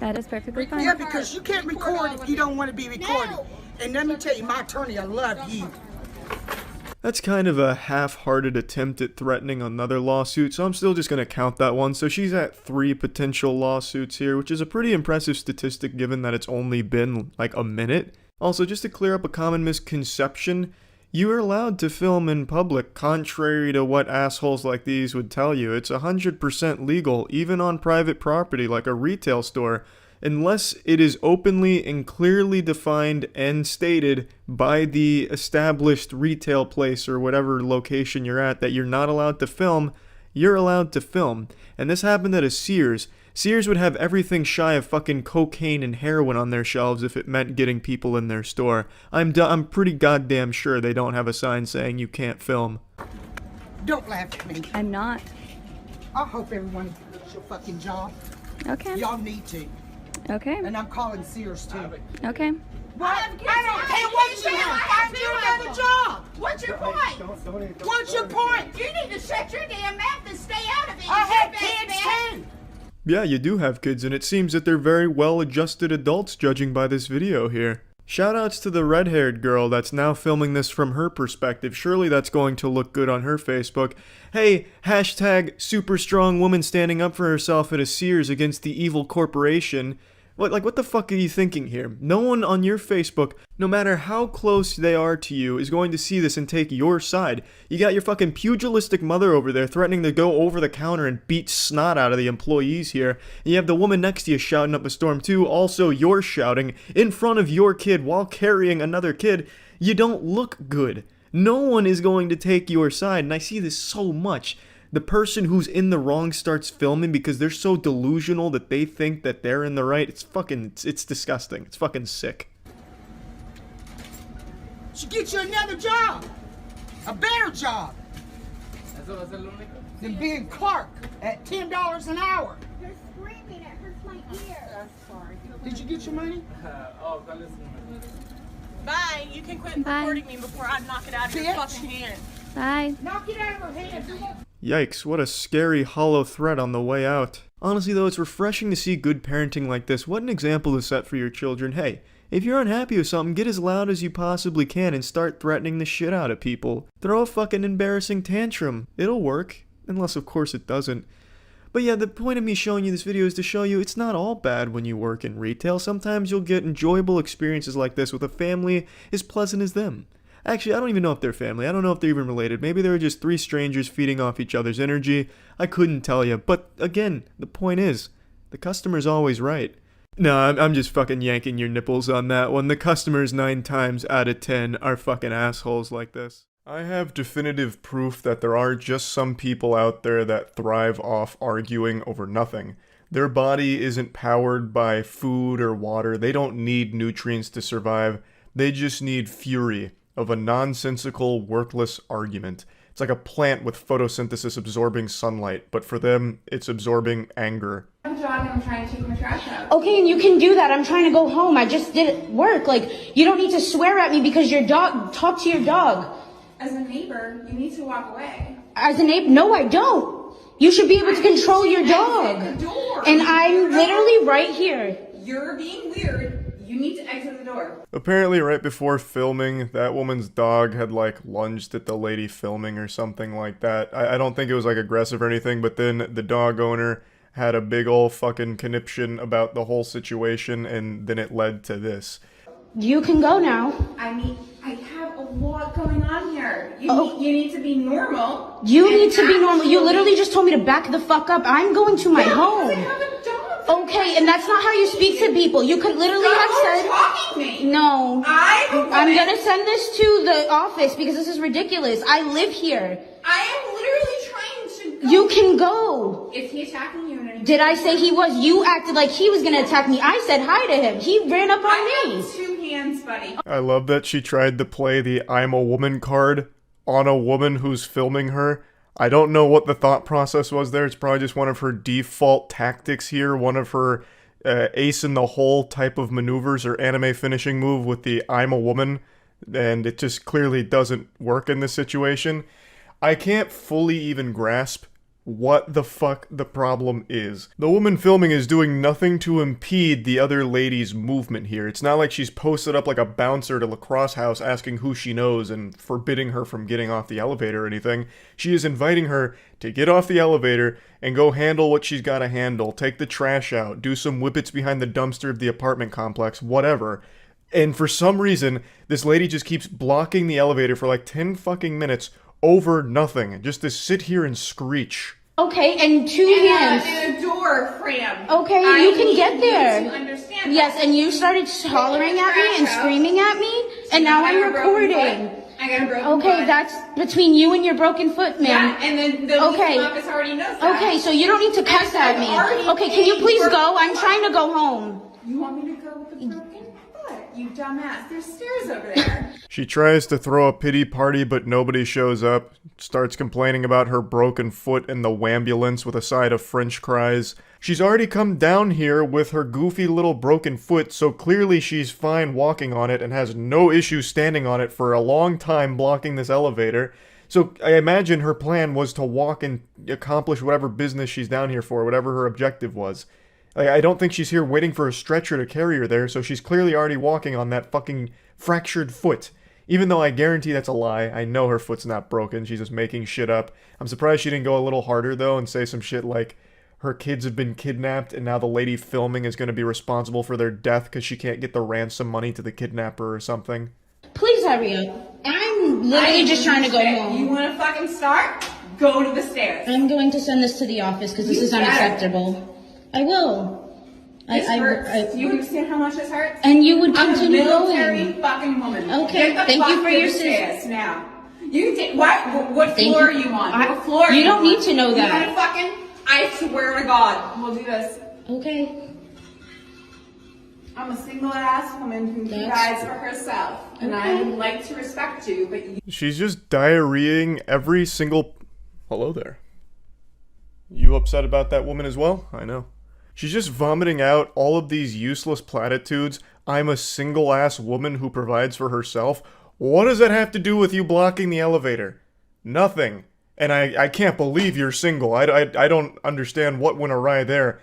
That is perfectly fine. Yeah, because you can't record if you don't want to be recorded. And let me tell you, my attorney, I love you. That's kind of a half-hearted attempt at threatening another lawsuit, so I'm still just going to count that one. So she's at 3 potential lawsuits here, which is a pretty impressive statistic given that it's only been like a minute. Also, just to clear up a common misconception, you are allowed to film in public, contrary to what assholes like these would tell you. It's 100% legal, even on private property like a retail store, unless it is openly and clearly defined and stated by the established retail place or whatever location you're at that you're not allowed to film. You're allowed to film. And this happened at a Sears. Sears would have everything shy of fucking cocaine and heroin on their shelves if it meant getting people in their store. I'm pretty goddamn sure they don't have a sign saying you can't film. Don't laugh at me. I'm not. I hope everyone does your fucking job. Okay. Y'all need to. Okay. And I'm calling Sears too. Okay. What? I don't care what you have. Find you another job. What's your point? What's your point? You need to shut your damn mouth and stay out of it. I you have big kids man. too. Yeah, you do have kids, and it seems that they're very well-adjusted adults judging by this video here. Shoutouts to the red-haired girl that's now filming this from her perspective. Surely that's going to look good on her Facebook. Hey, hashtag super strong woman standing up for herself at a Sears against the evil corporation. What the fuck are you thinking here? No one on your Facebook, no matter how close they are to you, is going to see this and take your side. You got your fucking pugilistic mother over there threatening to go over the counter and beat snot out of the employees here. And you have the woman next to you shouting up a storm too. Also, you're shouting in front of your kid while carrying another kid. You don't look good. No one is going to take your side, and I see this so much. The person who's in the wrong starts filming because they're so delusional that they think that they're in the right. It's disgusting. It's fucking sick. Should get you another job. A better job. Than being clerk at $10 an hour. You're screaming. It hurts my ear. I'm sorry. Did you get your money? Bye. You can quit Bye. recording me before I knock it out of your Bitch. fucking hand. Bye. Knock it out of her hand. Yikes, what a scary hollow threat on the way out. Honestly though, it's refreshing to see good parenting like this. What an example to set for your children. Hey, If you're unhappy with something, get as loud as you possibly can and start threatening the shit out of people. Throw a fucking embarrassing tantrum. It'll work. Unless, of course, it doesn't. But yeah, the point of me showing you this video is to show you it's not all bad when you work in retail. Sometimes you'll get enjoyable experiences like this with a family as pleasant as them. Actually, I don't even know if they're family. I don't know if they're even related. Maybe they were just three strangers feeding off each other's energy. I couldn't tell you. But again, the point is, the customer's always right. No, I'm just fucking yanking your nipples on that one. The customers 9 times out of 10 are fucking assholes like this. I have definitive proof that there are just some people out there that thrive off arguing over nothing. Their body isn't powered by food or water. They don't need nutrients to survive. They just need fury of a nonsensical, worthless argument. It's like a plant with photosynthesis absorbing sunlight, but for them, it's absorbing anger. I'm jogging, I'm trying to take my trash out. Okay, and you can do that. I'm trying to go home. I just did work. Like, you don't need to swear at me because your dog, talk to your dog. As a neighbor, you need to walk away. As a neighbor, no, I don't. You should be able to control your dog. The door. And I'm literally right here. You're being weird. You need to exit the door. Apparently right before filming, that woman's dog had like lunged at the lady filming or something like that. I don't think it was like aggressive or anything, but then the dog owner had a big ol' fucking conniption about the whole situation, and then it led to this. You can go now. I have a lot going on here. You need to be normal. You need to be normal. You literally just told me to back the fuck up. I'm going to my home. I have a dog. Okay, and that's not how you speak to people. You could literally have said... talking me. No. I'm gonna gonna send this to the office because this is ridiculous. I live here. I am literally trying to go. You can go. Is he attacking you in any way? Did I say he was? You acted like he was gonna attack me. I said hi to him. He ran up on I me. have 2 hands, buddy. I love that she tried to play the I'm a woman card on a woman who's filming her. I don't know what the thought process was there. It's probably just one of her default tactics here, one of her ace in the hole type of maneuvers or anime finishing move with the I'm a woman, and it just clearly doesn't work in this situation. I can't fully even grasp what the fuck the problem is. The woman filming is doing nothing to impede the other lady's movement here. It's not like she's posted up like a bouncer to Lacrosse House asking who she knows and forbidding her from getting off the elevator or anything. She is inviting her to get off the elevator and go handle what she's gotta handle, take the trash out, do some whippets behind the dumpster of the apartment complex, whatever. And for some reason, this lady just keeps blocking the elevator for like 10 fucking minutes over nothing, just to sit here and screech. Okay, and 2 hands. And a door frame. Okay, you can get there. To understand yes, and you started hollering at me and screaming at me, and now I'm recording. I got a broken Okay, foot. that's between you and your broken foot, ma'am. Yeah, and then the leasing office already knows that. Okay, so you don't need to cuss at me. Okay, can you please go? I'm trying to go home. You want me to go with the broken foot? You dumbass. There's stairs over there. She tries to throw a pity party, but nobody shows up. Starts complaining about her broken foot in the wambulance with a side of French fries. She's already come down here with her goofy little broken foot, so clearly she's fine walking on it and has no issue standing on it for a long time blocking this elevator. So I imagine her plan was to walk and accomplish whatever business she's down here for, whatever her objective was. I don't think she's here waiting for a stretcher to carry her there, so she's clearly already walking on that fucking fractured foot. Even though I guarantee that's a lie. I know her foot's not broken. She's just making shit up. I'm surprised she didn't go a little harder, though, and say some shit like her kids have been kidnapped and now the lady filming is going to be responsible for their death because she can't get the ransom money to the kidnapper or something. Please hurry up. I'm literally just trying to go home. You want to fucking start? Go to the stairs. I'm going to send this to the office because this is unacceptable. I will. This hurts. You understand how much this hurts? And you would I'm continue a military going. fucking woman. Okay, Get the thank fuck you for to your the stairs assistance. now. You take what floor are you on? What floor? You are don't on? need to know that. You want to fucking? I swear to God, we'll do this. Okay. I'm a single ass woman who provides for herself, and I would like to respect you, but you... She's just diarrheaing every single... Hello there. You upset about that woman as well? I know. She's just vomiting out all of these useless platitudes. I'm a single-ass woman who provides for herself. What does that have to do with you blocking the elevator? Nothing. And I can't believe you're single. I don't understand what went awry there.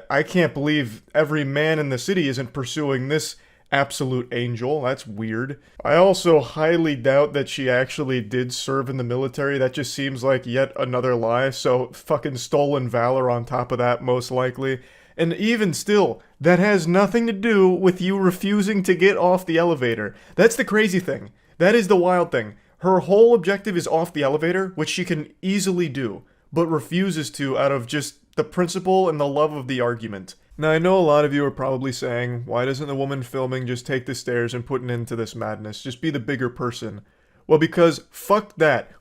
I can't believe every man in the city isn't pursuing this absolute angel. That's weird. I also highly doubt that she actually did serve in the military. That just seems like yet another lie. So fucking stolen valor on top of that, most likely. And even still, that has nothing to do with you refusing to get off the elevator. That's the crazy thing. That is the wild thing. Her whole objective is off the elevator, which she can easily do, but refuses to out of just the principle and the love of the argument. Now, I know a lot of you are probably saying, why doesn't the woman filming just take the stairs and put an end to this madness? Just be the bigger person. Well, because fuck that.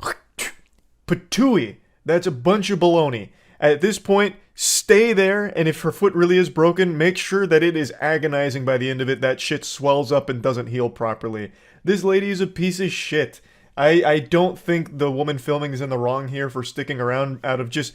Patooey. That's a bunch of baloney. At this point, stay there, and if her foot really is broken, make sure that it is agonizing by the end of it, that shit swells up and doesn't heal properly. This lady is a piece of shit. I don't think the woman filming is in the wrong here for sticking around out of just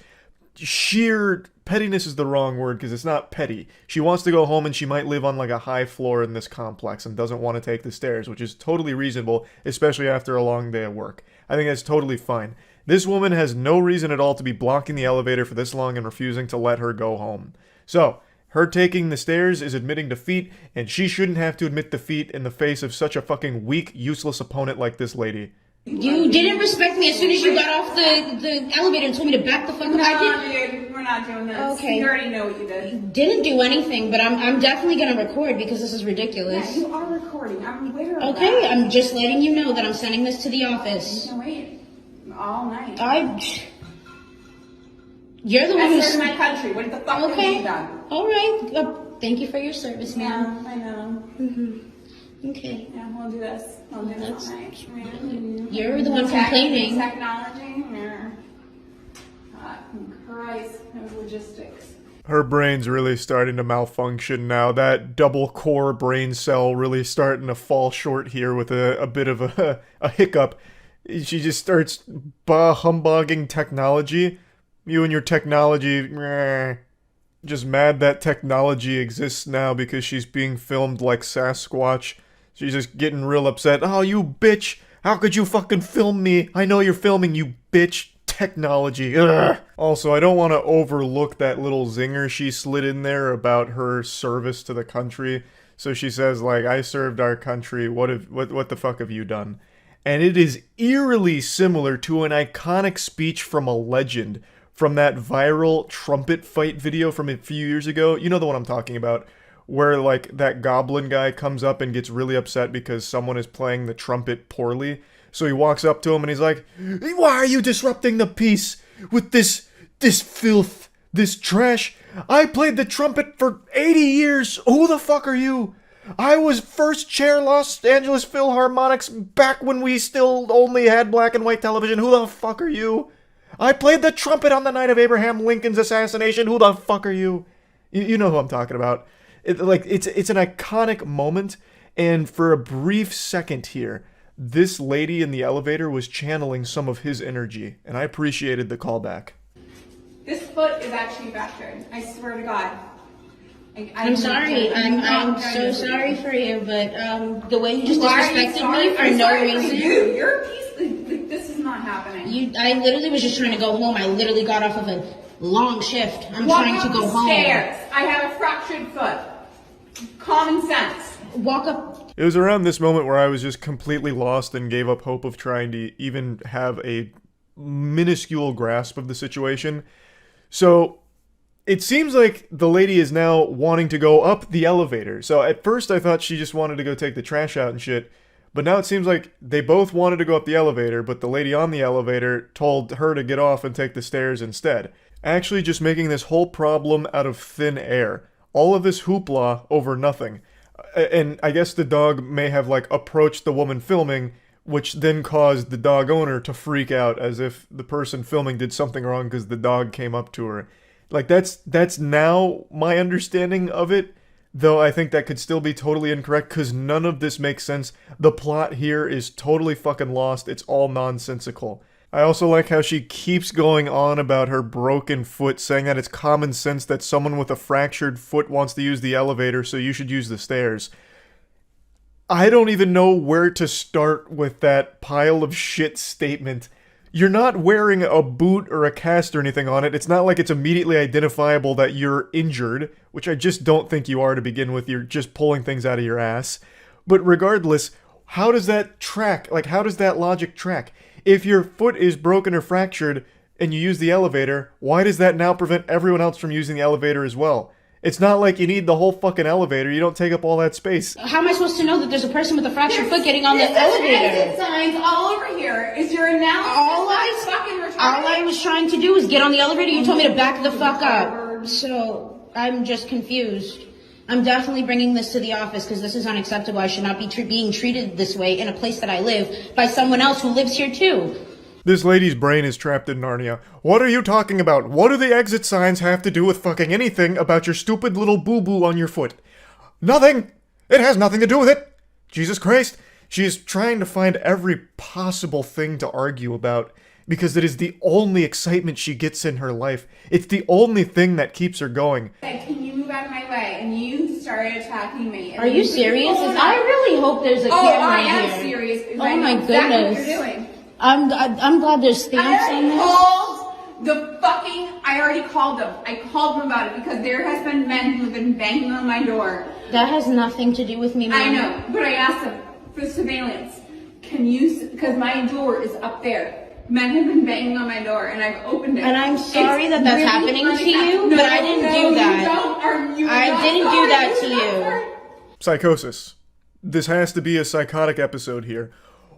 sheer pettiness is the wrong word because it's not petty. She wants to go home and she might live on like a high floor in this complex and doesn't want to take the stairs, which is totally reasonable, especially after a long day of work. I think that's totally fine. This woman has no reason at all to be blocking the elevator for this long and refusing to let her go home. So, her taking the stairs is admitting defeat, and she shouldn't have to admit defeat in the face of such a fucking weak, useless opponent like this lady. You didn't respect me as soon as you got off the elevator and told me to back the fuck up. Dude, we're not doing this. Okay. You already know what you did. You didn't do anything, but I'm definitely gonna record because this is ridiculous. Yeah, you are recording. I'm aware of Okay, that. I'm just letting you know that I'm sending this to the office. You can wait all night. You're the one I who's... served my country. What the fuck have you done? All right. Thank you for your service, ma'am. Yeah, I know. Okay. Yeah, we'll do this. We'll do this all night. You're the one complaining. Technology. Yeah. Christ, no logistics. Her brain's really starting to malfunction now. That double core brain cell really starting to fall short here with a bit of a hiccup. She just starts humbugging technology. You and your technology, just mad that technology exists now because she's being filmed like Sasquatch. She's just getting real upset. Oh, you bitch! How could you fucking film me? I know you're filming, you bitch. Technology. Ugh. Also, I don't want to overlook that little zinger she slid in there about her service to the country. So she says, like, I served our country. What the fuck have you done? And it is eerily similar to an iconic speech from a legend from that viral trumpet fight video from a few years ago. You know the one I'm talking about, where like that goblin guy comes up and gets really upset because someone is playing the trumpet poorly. So he walks up to him and he's like, why are you disrupting the peace with this filth, this trash? I played the trumpet for 80 years. Who the fuck are you? I was first chair Los Angeles Philharmonics back when we still only had black and white television. Who the fuck are you? I played the trumpet on the night of Abraham Lincoln's assassination. Who the fuck are you? You know who I'm talking about. It's an iconic moment, and for a brief second here, this lady in the elevator was channeling some of his energy, and I appreciated the callback. This foot is actually fractured. I swear to God. I'm sorry. I'm so sorry for you, but the way you just disrespected me for no reason. You're a piece. This is not happening. I literally was just trying to go home. I literally got off of a long shift. I'm Walk trying to up go the home. Stairs. I have a fractured foot. Common sense. Walk up. It was around this moment where I was just completely lost and gave up hope of trying to even have a minuscule grasp of the situation. So it seems like the lady is now wanting to go up the elevator. So at first I thought she just wanted to go take the trash out and shit. But now it seems like they both wanted to go up the elevator, but the lady on the elevator told her to get off and take the stairs instead. Actually just making this whole problem out of thin air. All of this hoopla over nothing. And I guess the dog may have like approached the woman filming, which then caused the dog owner to freak out as if the person filming did something wrong because the dog came up to her. Like that's now my understanding of it, though I think that could still be totally incorrect because none of this makes sense. The plot here is totally fucking lost. It's all nonsensical. I also like how she keeps going on about her broken foot, saying that it's common sense that someone with a fractured foot wants to use the elevator, so you should use the stairs. I don't even know where to start with that pile of shit statement. You're not wearing a boot or a cast or anything on it. It's not like it's immediately identifiable that you're injured, which I just don't think you are to begin with. You're just pulling things out of your ass. But regardless, how does that track? Like, how does that logic track? If your foot is broken or fractured and you use the elevator, why does that now prevent everyone else from using the elevator as well? It's not like you need the whole fucking elevator. You don't take up all that space. How am I supposed to know that there's a person with a fractured foot getting on the elevator? Exit signs all over here. Is your analysis fucking retarded? All I was trying to do was get on the elevator. You told me to back the fuck up. So I'm just confused. I'm definitely bringing this to the office because this is unacceptable. I should not be being treated this way in a place that I live by someone else who lives here too. This lady's brain is trapped in Narnia. What are you talking about? What do the exit signs have to do with fucking anything about your stupid little boo-boo on your foot? Nothing! It has nothing to do with it! Jesus Christ! She is trying to find every possible thing to argue about because it is the only excitement she gets in her life. It's the only thing that keeps her going. Can you move out of my way? And you started attacking me. Are you serious? I really hope there's a camera here. Oh, I am serious. Oh my goodness. Exactly what you're doing. I'm glad there's stamps on this. I already called them. I called them about it because there has been men who have been banging on my door. That has nothing to do with me, Mom. I know, but I asked them for surveillance. Can you, because my door is up there. Men have been banging on my door and I've opened it. And I'm sorry that that's happening to you, but I didn't do that. I didn't do that to you. Psychosis. This has to be a psychotic episode here.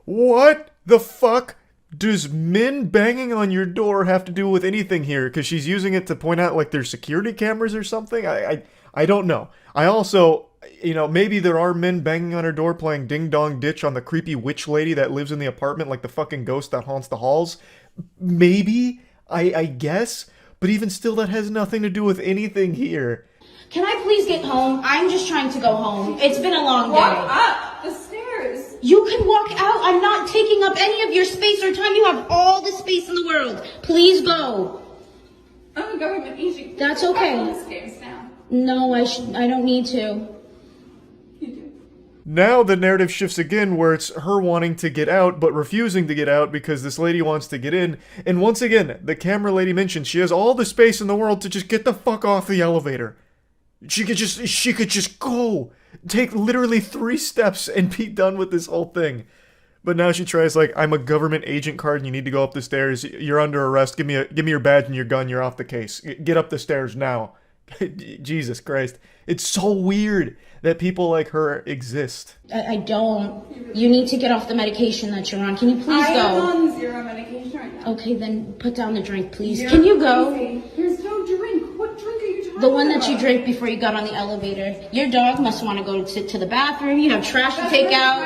What the fuck does men banging on your door have to do with anything here? Because she's using it to point out like there's security cameras or something? I don't know. I also, maybe there are men banging on her door playing Ding Dong Ditch on the creepy witch lady that lives in the apartment like the fucking ghost that haunts the halls. Maybe, I guess. But even still, that has nothing to do with anything here. Can I please get home? I'm just trying to go home. It's been a long day. Walk up the stairs. You can walk out. I'm not taking up any of your space or time. You have all the space in the world. Please go. I'm a government agent. That's okay. Walk up the stairs now. No, I don't need to. You do. Now the narrative shifts again where it's her wanting to get out but refusing to get out because this lady wants to get in. And once again, the camera lady mentions she has all the space in the world to just get the fuck off the elevator. She could just go. Take literally 3 steps and be done with this whole thing. But now she tries like, I'm a government agent card and you need to go up the stairs. You're under arrest. Give me your badge and your gun. You're off the case. Get up the stairs now. Jesus Christ. It's so weird that people like her exist. I don't. You need to get off the medication that you're on. Can you please go? I'm on 0 medication right now. Okay, then put down the drink, please. Zero Can you go? There's no drink. What drink are you talking about? The one that you drank before you got on the elevator. Your dog must want to go to the bathroom. You have trash to take out.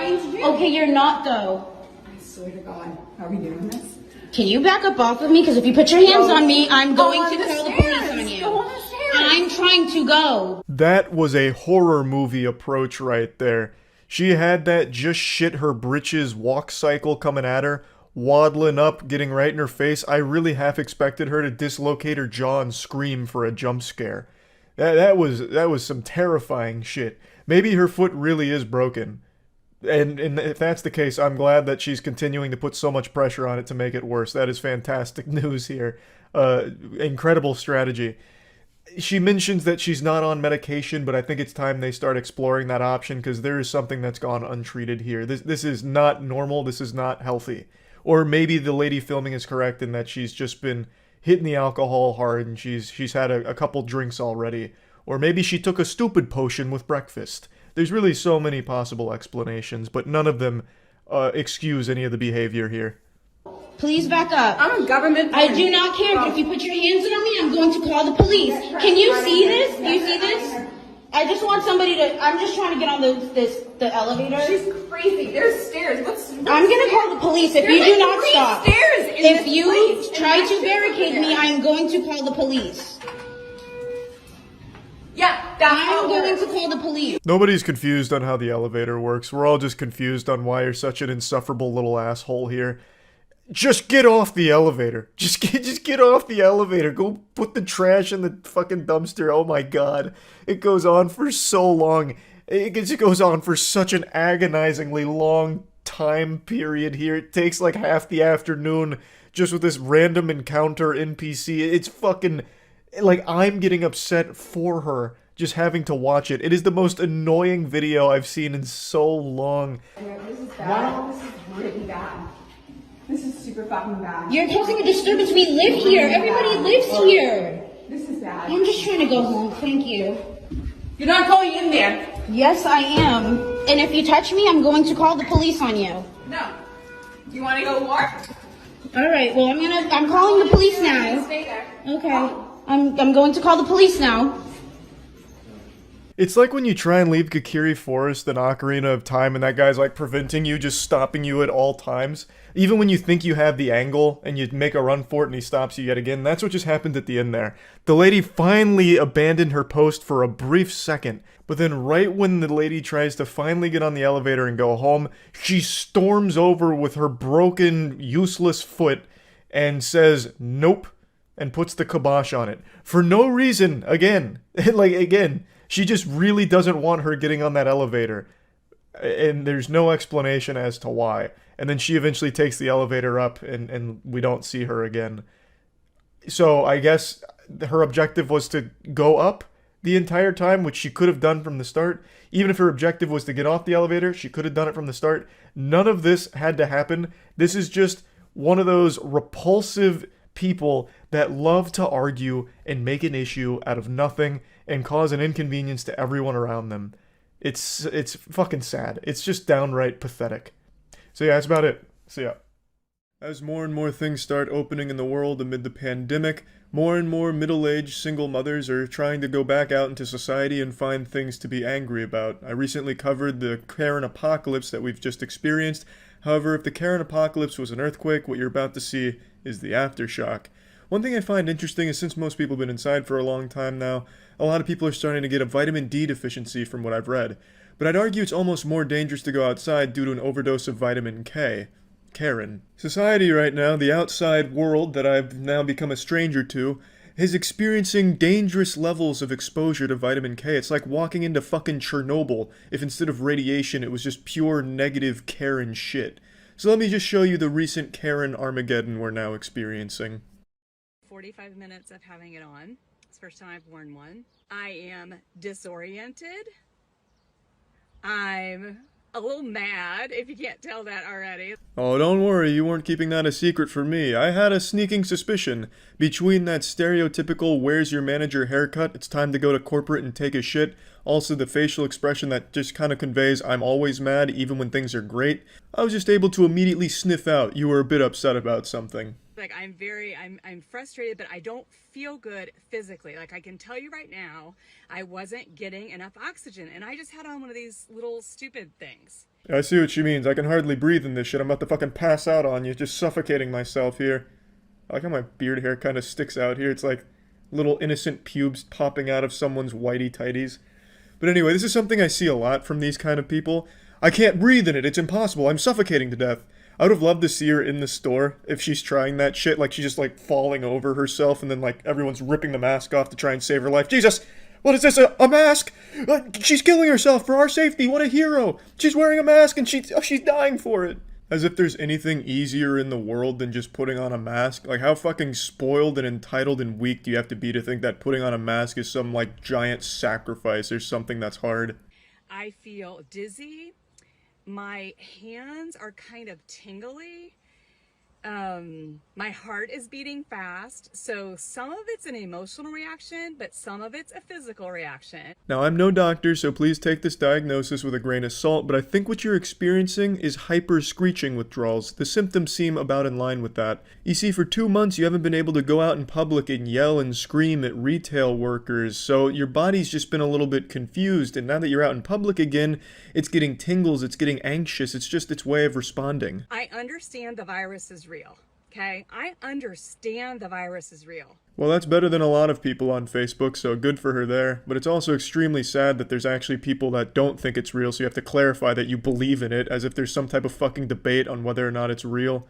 Okay, you're not though. I swear to God. Are we doing this? Can you back up off of me? Because if you put your hands on me, I'm going to call the police on you. Go on the stairs. I'm trying to go. That was a horror movie approach right there. She had that just shit her britches walk cycle coming at her, waddling up, getting right in her face. I really half expected her to dislocate her jaw and scream for a jump scare. That was some terrifying shit. Maybe her foot really is broken. And if that's the case, I'm glad that she's continuing to put so much pressure on it to make it worse. That is fantastic news here. Incredible strategy. She mentions that she's not on medication, but I think it's time they start exploring that option because there is something that's gone untreated here. This is not normal. This is not healthy. Or maybe the lady filming is correct in that she's just been hitting the alcohol hard and she's had a couple drinks already. Or maybe she took a stupid potion with breakfast. There's really so many possible explanations, but none of them excuse any of the behavior here. Please back up. I'm a government. I do not care, but if you put your hands on me, I'm going to call the police. Can you see this? Do you see this? I just want somebody to. I'm just trying to get on the elevator. She's crazy. There's stairs. I'm gonna call the police if you do not stop. Stairs if you try to barricade me, I'm going to call the police. Yeah, I'm going to call the police. Nobody's confused on how the elevator works. We're all just confused on why you're such an insufferable little asshole here. Just get off the elevator. Just get off the elevator. Go put the trash in the fucking dumpster. Oh my god. It goes on for so long. It just goes on for such an agonizingly long time period here. It takes like half the afternoon just with this random encounter NPC. It's fucking, like, I'm getting upset for her just having to watch it. It is the most annoying video I've seen in so long. This is bad. This is really bad. This is super fucking bad. You're causing a disturbance. We live here. Everybody lives here. This is bad. I'm just trying to go home. Thank you. You're not going in there. Yes, I am. And if you touch me, I'm going to call the police on you. No. Do you want to go war? All right. Well, I'm calling the police now. Stay there. Okay. I'm going to call the police now. It's like when you try and leave Kakiri Forest in Ocarina of Time and that guy's like preventing you, just stopping you at all times. Even when you think you have the angle and you make a run for it and he stops you yet again. That's what just happened at the end there. The lady finally abandoned her post for a brief second, but then right when the lady tries to finally get on the elevator and go home, she storms over with her broken, useless foot and says, nope, and puts the kibosh on it. For no reason, again. She just really doesn't want her getting on that elevator. And there's no explanation as to why. And then she eventually takes the elevator up and we don't see her again. So I guess her objective was to go up the entire time, which she could have done from the start. Even if her objective was to get off the elevator, she could have done it from the start. None of this had to happen. This is just one of those repulsive people that love to argue and make an issue out of nothing and cause an inconvenience to everyone around them. It's fucking sad. It's just downright pathetic. So yeah, that's about it. See ya. As more and more things start opening in the world amid the pandemic, more and more middle-aged single mothers are trying to go back out into society and find things to be angry about. I recently covered the Karen apocalypse that we've just experienced. However, if the Karen apocalypse was an earthquake, what you're about to see is the aftershock. One thing I find interesting is since most people have been inside for a long time now, a lot of people are starting to get a vitamin D deficiency from what I've read. But I'd argue it's almost more dangerous to go outside due to an overdose of vitamin K. Karen. Society right now, the outside world that I've now become a stranger to, is experiencing dangerous levels of exposure to vitamin K. It's like walking into fucking Chernobyl if instead of radiation it was just pure negative Karen shit. So let me just show you the recent Karen Armageddon we're now experiencing. 45 minutes of having it on. It's the first time I've worn one. I am disoriented. I'm a little mad, if you can't tell that already. Oh, don't worry, you weren't keeping that a secret from me. I had a sneaking suspicion. Between that stereotypical where's your manager haircut, it's time to go to corporate and take a shit, also the facial expression that just kind of conveys I'm always mad even when things are great, I was just able to immediately sniff out you were a bit upset about something. Like, I'm frustrated, but I don't feel good physically. Like, I can tell you right now, I wasn't getting enough oxygen, and I just had on one of these little stupid things. I see what she means. I can hardly breathe in this shit. I'm about to fucking pass out on you, just suffocating myself here. I like how my beard hair kind of sticks out here. It's like little innocent pubes popping out of someone's whitey tighties. But anyway, this is something I see a lot from these kind of people. I can't breathe in it. It's impossible. I'm suffocating to death. I would have loved to see her in the store if she's trying that shit, like she's just like falling over herself and then like everyone's ripping the mask off to try and save her life. Jesus! What is this? A mask? She's killing herself for our safety. What a hero! She's wearing a mask and she's dying for it. As if there's anything easier in the world than just putting on a mask. Like, how fucking spoiled and entitled and weak do you have to be to think that putting on a mask is some like giant sacrifice or something that's hard? I feel dizzy. My hands are kind of tingly. My heart is beating fast. So some of it's an emotional reaction, but some of it's a physical reaction. Now, I'm no doctor, so please take this diagnosis with a grain of salt, but I think what you're experiencing is hyper-screeching withdrawals. The symptoms seem about in line with that. You see, for 2 months, you haven't been able to go out in public and yell and scream at retail workers, so your body's just been a little bit confused, and now that you're out in public again, it's getting tingles, it's getting anxious, it's just its way of responding. I understand the virus is real. Okay, I understand the virus is real. Well, that's better than a lot of people on Facebook, so good for her there. But it's also extremely sad that there's actually people that don't think it's real, so you have to clarify that you believe in it, as if there's some type of fucking debate on whether or not it's real.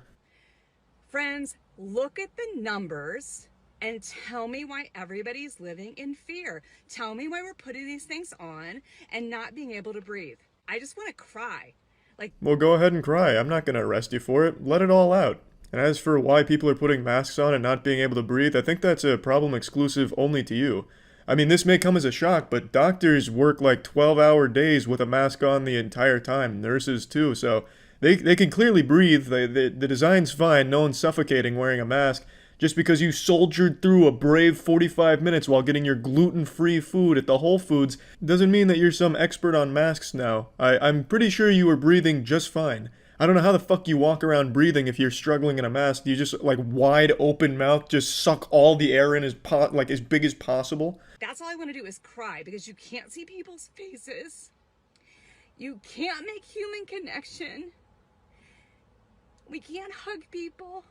Friends, look at the numbers and tell me why everybody's living in fear. Tell me why we're putting these things on and not being able to breathe. I just want to cry. Like, Well, go ahead and cry. I'm not gonna arrest you for it. Let it all out. And as for why people are putting masks on and not being able to breathe, I think that's a problem exclusive only to you. I mean, this may come as a shock, but doctors work like 12-hour days with a mask on the entire time. Nurses too, so they can clearly breathe. The design's fine. No one's suffocating wearing a mask. Just because you soldiered through a brave 45 minutes while getting your gluten-free food at the Whole Foods doesn't mean that you're some expert on masks now. I'm pretty sure you were breathing just fine. I don't know how the fuck you walk around breathing if you're struggling in a mask. Do you just, like, wide open mouth, just suck all the air in as big as possible? that's all I want to do is cry, because you can't see people's faces. You can't make human connection. We can't hug people.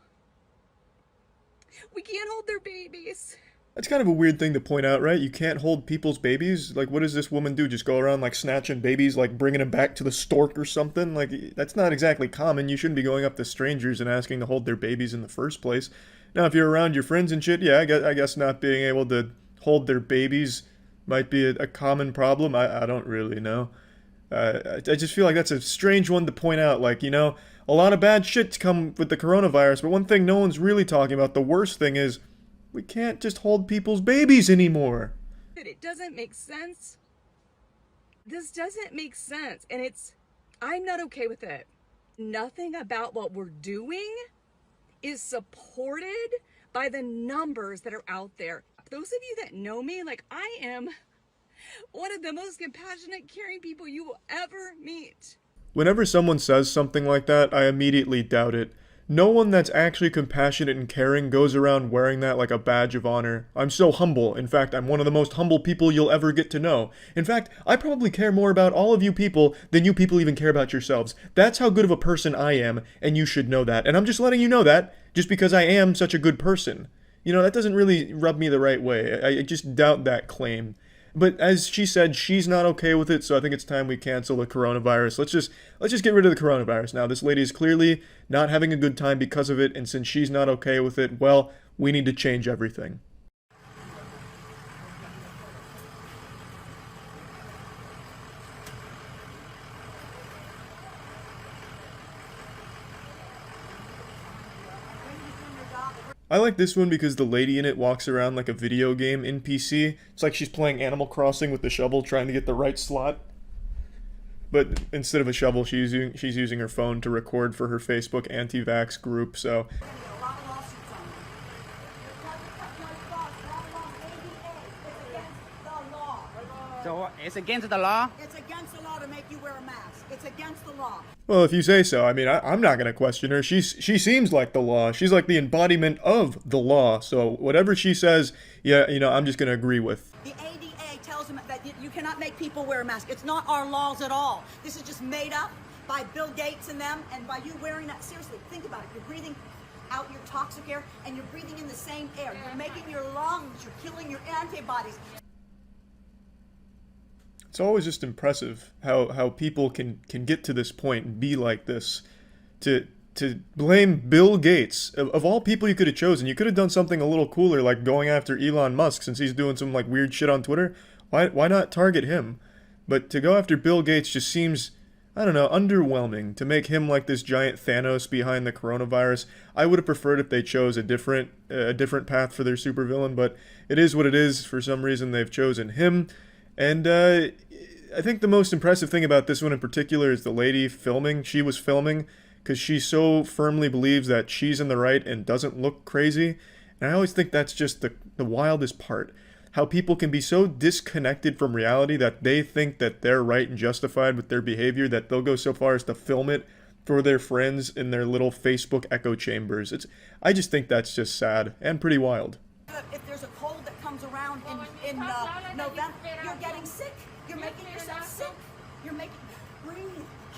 We can't hold their babies. That's kind of a weird thing to point out, right? You can't hold people's babies? Like, what does this woman do? Just go around, like, snatching babies, like, bringing them back to the stork or something? Like, that's not exactly common. You shouldn't be going up to strangers and asking to hold their babies in the first place. Now, if you're around your friends and shit, yeah, I guess not being able to hold their babies might be a common problem. I don't really know. I just feel like that's a strange one to point out. Like, you know, a lot of bad shit's come with the coronavirus, but one thing no one's really talking about, the worst thing is, we can't just hold people's babies anymore. It doesn't make sense. This doesn't make sense, and I'm not okay with it. Nothing about what we're doing is supported by the numbers that are out there. Those of you that know me, like, I am one of the most compassionate, caring people you will ever meet. Whenever someone says something like that, I immediately doubt it. No one that's actually compassionate and caring goes around wearing that like a badge of honor. I'm so humble. In fact, I'm one of the most humble people you'll ever get to know. In fact, I probably care more about all of you people than you people even care about yourselves. That's how good of a person I am, and you should know that. And I'm just letting you know that, just because I am such a good person. You know, that doesn't really rub me the right way. I just doubt that claim. But as she said, she's not okay with it, so I think it's time we cancel the coronavirus. Let's just get rid of the coronavirus now. This lady is clearly not having a good time because of it, and since she's not okay with it, well, we need to change everything. I like this one because the lady in it walks around like a video game NPC. It's like she's playing Animal Crossing with the shovel, trying to get the right slot. But instead of a shovel, she's using her phone to record for her Facebook anti-vax group, so... So it's against the law? It's against the law to make you wear a mask. It's against the law. Well, if you say so. I mean, I'm not going to question her. She seems like the law. She's like the embodiment of the law. So whatever she says, yeah, you know, I'm just going to agree with. The ADA tells them that you cannot make people wear a mask. It's not our laws at all. This is just made up by Bill Gates and them, and by you wearing that. Seriously, think about it. You're breathing out your toxic air, and you're breathing in the same air. You're making your lungs, you're killing your antibodies. It's always just impressive how people can get to this point and be like this. To blame Bill Gates, of all people you could have chosen. You could have done something a little cooler, like going after Elon Musk, since he's doing some like weird shit on Twitter. Why not target him? But to go after Bill Gates just seems, I don't know, underwhelming. To make him like this giant Thanos behind the coronavirus. I would have preferred if they chose a different path for their supervillain, but it is what it is. For some reason they've chosen him. And I think the most impressive thing about this one in particular is the lady filming. She was filming because she so firmly believes that she's in the right and doesn't look crazy. And I always think that's just the wildest part. How people can be so disconnected from reality that they think that they're right and justified with their behavior that they'll go so far as to film it for their friends in their little Facebook echo chambers. I just think that's just sad and pretty wild. If there's a cold that comes around in November, you're getting sick. You're making yourself sick. You're making... Breathe.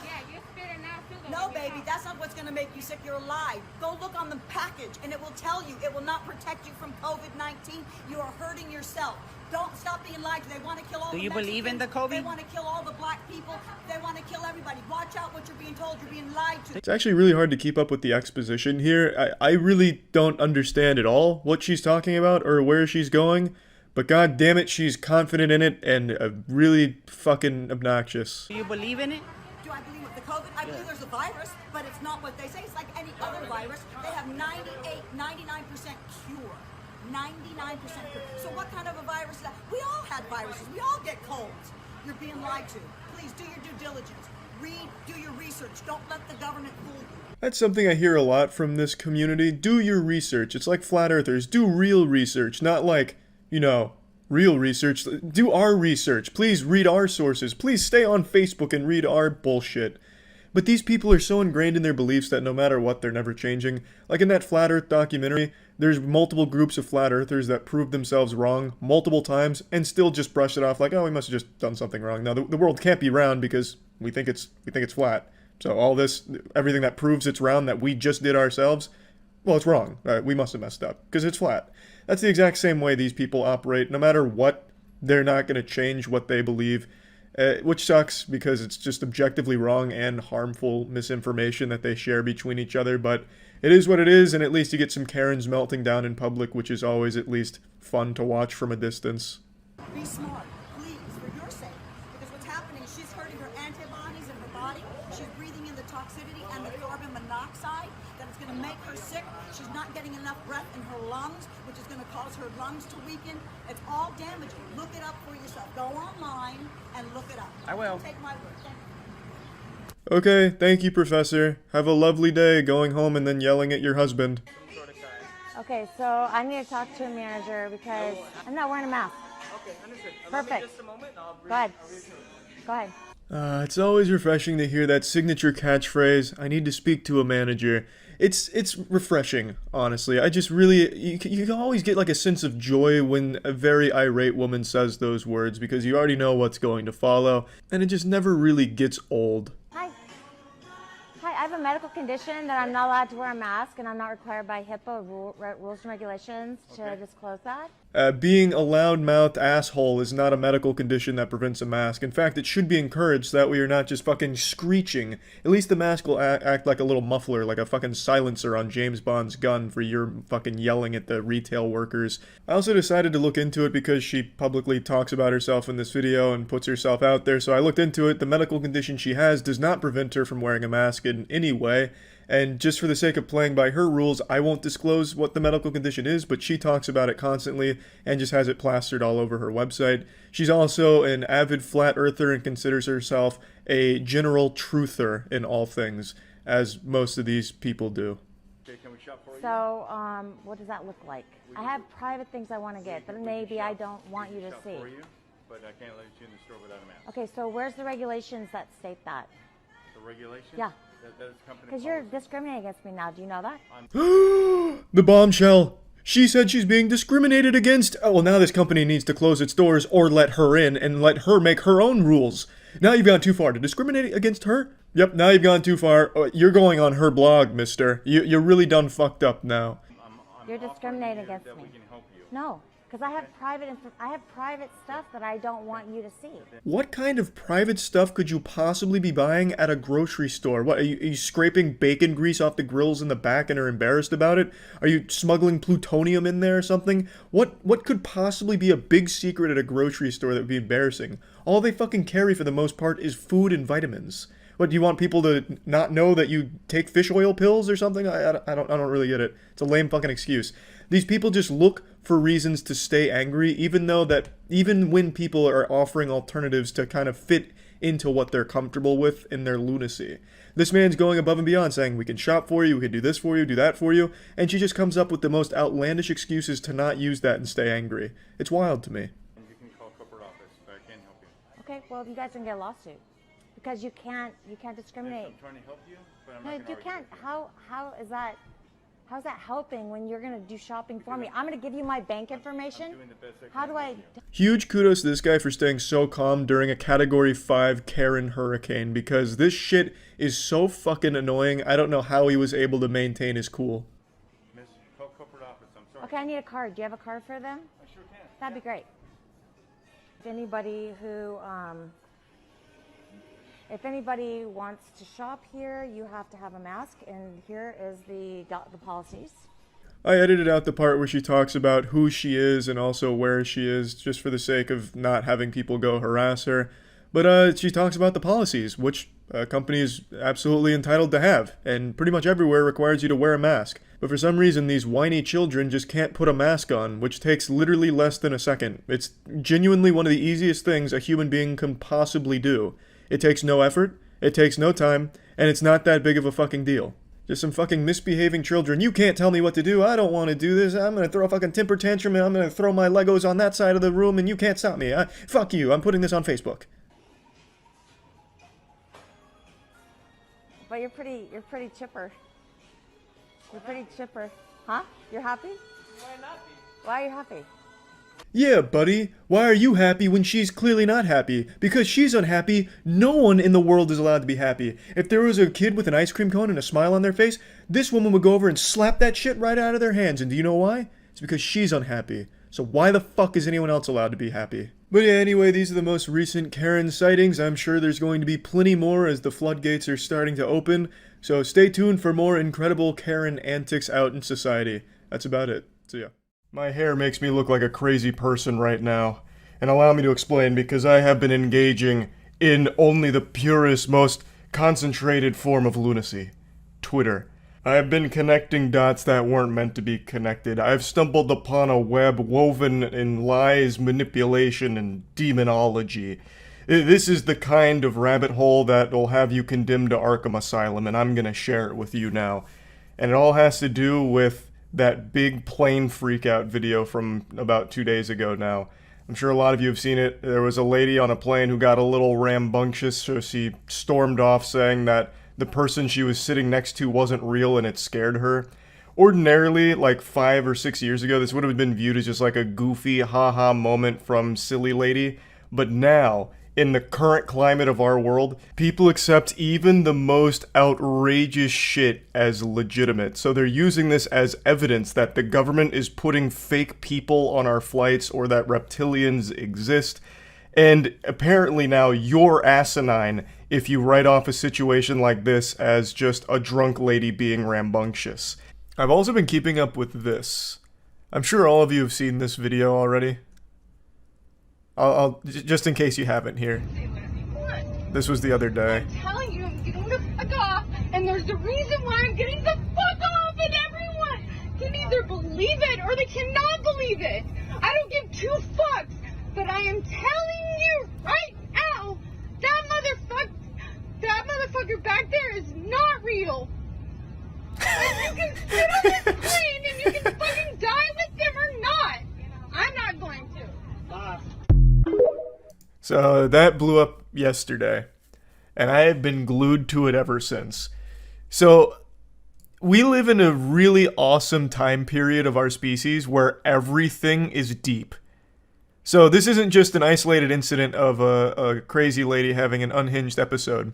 Yeah, you're spitting out too. No, baby, that's not what's going to make you sick. You're alive. Go look on the package, and it will tell you. It will not protect you from COVID-19. You are hurting yourself. Don't stop being lied to. They want to kill all the Mexicans. Do you believe in the COVID? They want to kill all the black people. They want to kill everybody. Watch out what you're being told. You're being lied to. It's actually really hard to keep up with the exposition here. I really don't understand at all what she's talking about or where she's going. But god damn it, she's confident in it and really fucking obnoxious. Do you believe in it? Do I believe with the COVID? I technically there's a virus, but it's not what they say. It's like any other virus. They have 99% cure. 99% cure. So what kind of a virus is that? We all had viruses. We all get colds. You're being lied to. Please do your due diligence. Read, do your research. Don't let the government fool you. That's something I hear a lot from this community. Do your research. It's like flat earthers. Do real research, not like, you know, real research. Do our research. Please read our sources. Please stay on Facebook and read our bullshit. But these people are so ingrained in their beliefs that no matter what, they're never changing. Like in that Flat Earth documentary, there's multiple groups of flat earthers that prove themselves wrong multiple times and still just brush it off like, oh, we must have just done something wrong. Now, the world can't be round because we think it's flat. So all this, everything that proves it's round that we just did ourselves, well, it's wrong. We must have messed up because it's flat. That's the exact same way these people operate. No matter what, they're not going to change what they believe, which sucks because it's just objectively wrong and harmful misinformation that they share between each other. But it is what it is, and at least you get some Karens melting down in public, which is always at least fun to watch from a distance. Be smart, please, for your sake. Because what's happening is she's hurting her antibodies in her body. She's breathing in the toxicity and the carbon monoxide that is going to make her sick. She's not getting enough breath in her lungs, which is going to cause her lungs to weaken. It's all damaging. Look it up for yourself. Go online and look it up. I will. Take my word. Thank you. Okay, thank you, Professor. Have a lovely day going home and then yelling at your husband. Okay, so I need to talk to a manager because I'm not wearing a mask. Okay, understood. Perfect. Just a moment. Go ahead. Go ahead. It's always refreshing to hear that signature catchphrase, I need to speak to a manager. It's refreshing, honestly. I just really, you can always get like a sense of joy when a very irate woman says those words because you already know what's going to follow, and it just never really gets old. Hi, I have a medical condition that I'm not allowed to wear a mask, and I'm not required by HIPAA rules and regulations to disclose that. Being a loudmouthed asshole is not a medical condition that prevents a mask. In fact, it should be encouraged so that way you're not just fucking screeching. At least the mask will act like a little muffler, like a fucking silencer on James Bond's gun for your fucking yelling at the retail workers. I also decided to look into it because she publicly talks about herself in this video and puts herself out there, so I looked into it. The medical condition she has does not prevent her from wearing a mask in any way. And just for the sake of playing by her rules, I won't disclose what the medical condition is, but she talks about it constantly and just has it plastered all over her website. She's also an avid flat earther and considers herself a general truther in all things, as most of these people do. Okay, can we shop for you? So, what does that look like? I have private things I want to get that maybe I don't want you to see. For you, but I can't let you in the store without a mask. Okay, so where's the regulations that state that? The regulations? Yeah. That is company Because you're discriminating against me now. Do you know that? The bombshell! She said she's being discriminated against. Oh, well, now this company needs to close its doors or let her in and let her make her own rules. Now you've gone too far. To discriminate against her? Yep, now you've gone too far. You're going on her blog, mister. You're really done fucked up now. You're discriminating against me. No, because I have private stuff that I don't want you to see. What kind of private stuff could you possibly be buying at a grocery store? What, are you scraping bacon grease off the grills in the back and are embarrassed about it? Are you smuggling plutonium in there or something? What could possibly be a big secret at a grocery store that would be embarrassing? All they fucking carry for the most part is food and vitamins. What, do you want people to not know that you take fish oil pills or something? I don't really get it. It's a lame fucking excuse. These people just look for reasons to stay angry, even when people are offering alternatives to kind of fit into what they're comfortable with in their lunacy. This man's going above and beyond, saying, we can shop for you, we can do this for you, do that for you, and she just comes up with the most outlandish excuses to not use that and stay angry. It's wild to me. You can call corporate office, but I can't help you. Okay, well, you guys can get a lawsuit. Because you can't discriminate. I'm trying to help you, but I'm No, not you can't. How's that helping when you're going to do shopping for me? I'm going to give you my bank information. How do I... Huge kudos to this guy for staying so calm during a Category 5 Karen hurricane, because this shit is so fucking annoying. I don't know how he was able to maintain his cool. Miss, call corporate office. I'm sorry. Okay, I need a card. Do you have a card for them? I sure can. That'd be great. If anybody wants to shop here, you have to have a mask, and here is the policies. I edited out the part where she talks about who she is and also where she is, just for the sake of not having people go harass her. But she talks about the policies, which a company is absolutely entitled to have, and pretty much everywhere requires you to wear a mask. But for some reason, these whiny children just can't put a mask on, which takes literally less than a second. It's genuinely one of the easiest things a human being can possibly do. It takes no effort, it takes no time, and it's not that big of a fucking deal. Just some fucking misbehaving children. You can't tell me what to do. I don't want to do this. I'm gonna throw a fucking temper tantrum and I'm gonna throw my Legos on that side of the room and you can't stop me. Fuck you. I'm putting this on Facebook. But you're pretty chipper. You're pretty chipper. Huh? You're happy? Why not be? Why are you happy? Yeah, buddy. Why are you happy when she's clearly not happy? Because she's unhappy, no one in the world is allowed to be happy. If there was a kid with an ice cream cone and a smile on their face, this woman would go over and slap that shit right out of their hands. And do you know why? It's because she's unhappy. So why the fuck is anyone else allowed to be happy? But yeah, anyway, these are the most recent Karen sightings. I'm sure there's going to be plenty more as the floodgates are starting to open. So stay tuned for more incredible Karen antics out in society. That's about it. See ya. My hair makes me look like a crazy person right now. And allow me to explain, because I have been engaging in only the purest, most concentrated form of lunacy. Twitter. I've been connecting dots that weren't meant to be connected. I've stumbled upon a web woven in lies, manipulation, and demonology. This is the kind of rabbit hole that will have you condemned to Arkham Asylum, and I'm gonna share it with you now. And it all has to do with that big plane freakout video from about 2 days ago now. I'm sure a lot of you have seen it. There was a lady on a plane who got a little rambunctious, so she stormed off saying that the person she was sitting next to wasn't real and it scared her. Ordinarily, like 5 or 6 years ago, this would have been viewed as just like a goofy haha moment from silly lady. But now, in the current climate of our world, people accept even the most outrageous shit as legitimate. So they're using this as evidence that the government is putting fake people on our flights or that reptilians exist. And apparently now you're asinine if you write off a situation like this as just a drunk lady being rambunctious. I've also been keeping up with this. I'm sure all of you have seen this video already. I'll just in case you haven't here. This was the other day. I'm telling you, I'm getting the fuck off, and there's a reason why I'm getting the fuck off, and everyone can either believe it or they cannot believe it. I don't give two fucks, but I am telling you right now, that motherfucker back there is not real. And you can sit on this plane and you can fucking die with them or not. I'm not going to. So that blew up yesterday, and I have been glued to it ever since. So we live in a really awesome time period of our species where everything is deep. So this isn't just an isolated incident of a crazy lady having an unhinged episode.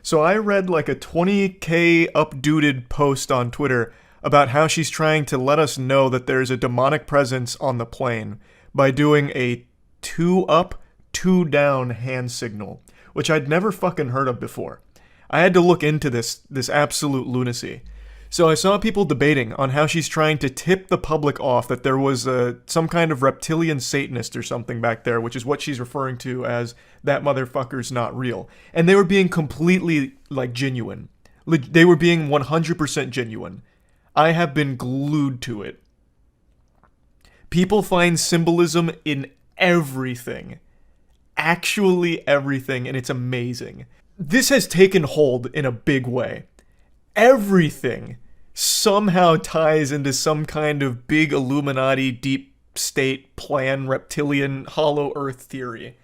So I read like a 20K updated post on Twitter about how she's trying to let us know that there's a demonic presence on the plane by doing a 2 up, 2 down hand signal, which I'd never fucking heard of before. I had to look into this absolute lunacy. So I saw people debating on how she's trying to tip the public off that there was some kind of reptilian Satanist or something back there, which is what she's referring to as that motherfucker's not real. And they were being completely, like, genuine. They were being 100% genuine. I have been glued to it. People find symbolism in everything. Actually everything, and it's amazing. This has taken hold in a big way. Everything somehow ties into some kind of big Illuminati, deep state plan, reptilian, hollow earth theory.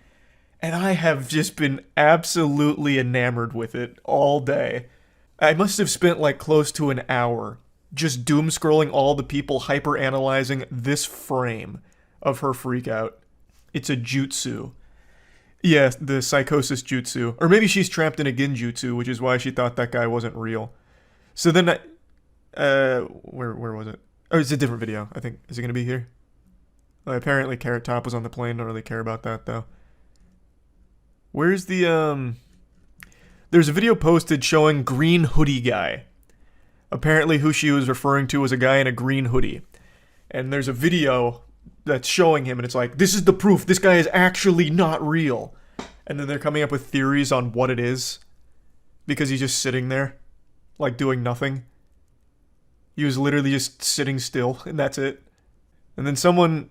And I have just been absolutely enamored with it all day. I must have spent like close to an hour just doom scrolling all the people hyper-analyzing this frame of her freakout. It's a jutsu. Yeah, the psychosis jutsu. Or maybe she's trapped in a genjutsu, which is why she thought that guy wasn't real. So then where was it? Oh, it's a different video, I think. Is it going to be here? Apparently Carrot Top was on the plane. Don't really care about that, though. Where's the, There's a video posted showing green hoodie guy. Apparently who she was referring to was a guy in a green hoodie. And there's a video that's showing him, and it's like, this is the proof. This guy is actually not real. And then they're coming up with theories on what it is. Because he's just sitting there. Like doing nothing. He was literally just sitting still, and that's it. And then someone,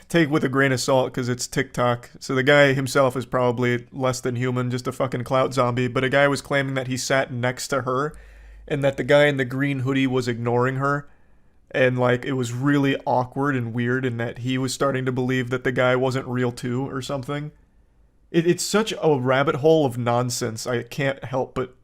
take with a grain of salt because it's TikTok. So the guy himself is probably less than human, just a fucking clout zombie. But a guy was claiming that he sat next to her and that the guy in the green hoodie was ignoring her. And like it was really awkward and weird and that he was starting to believe that the guy wasn't real too or something. It's such a rabbit hole of nonsense I can't help but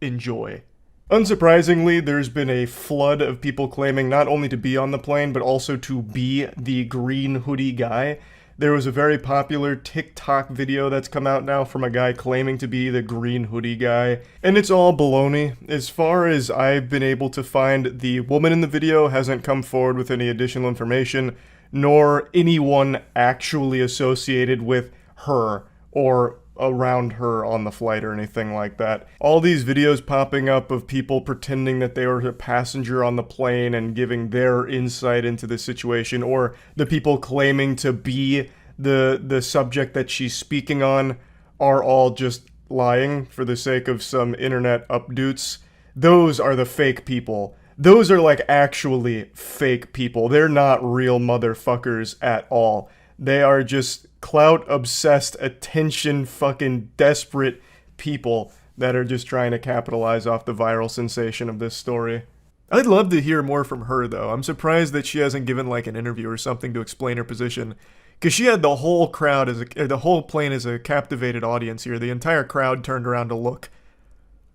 enjoy. Unsurprisingly, there's been a flood of people claiming not only to be on the plane, but also to be the green hoodie guy. There was a very popular TikTok video that's come out now from a guy claiming to be the green hoodie guy. And it's all baloney. As far as I've been able to find, the woman in the video hasn't come forward with any additional information, nor anyone actually associated with her or around her on the flight or anything like that. All these videos popping up of people pretending that they were a passenger on the plane and giving their insight into the situation, or the people claiming to be the subject that she's speaking on, are all just lying for the sake of some internet updoots. Those are the fake people. Those are like actually fake people. They're not real motherfuckers at all. They are just clout-obsessed, attention-fucking desperate people that are just trying to capitalize off the viral sensation of this story. I'd love to hear more from her, though. I'm surprised that she hasn't given, like, an interview or something to explain her position. Because she had the whole crowd, the whole plane as a captivated audience here. The entire crowd turned around to look.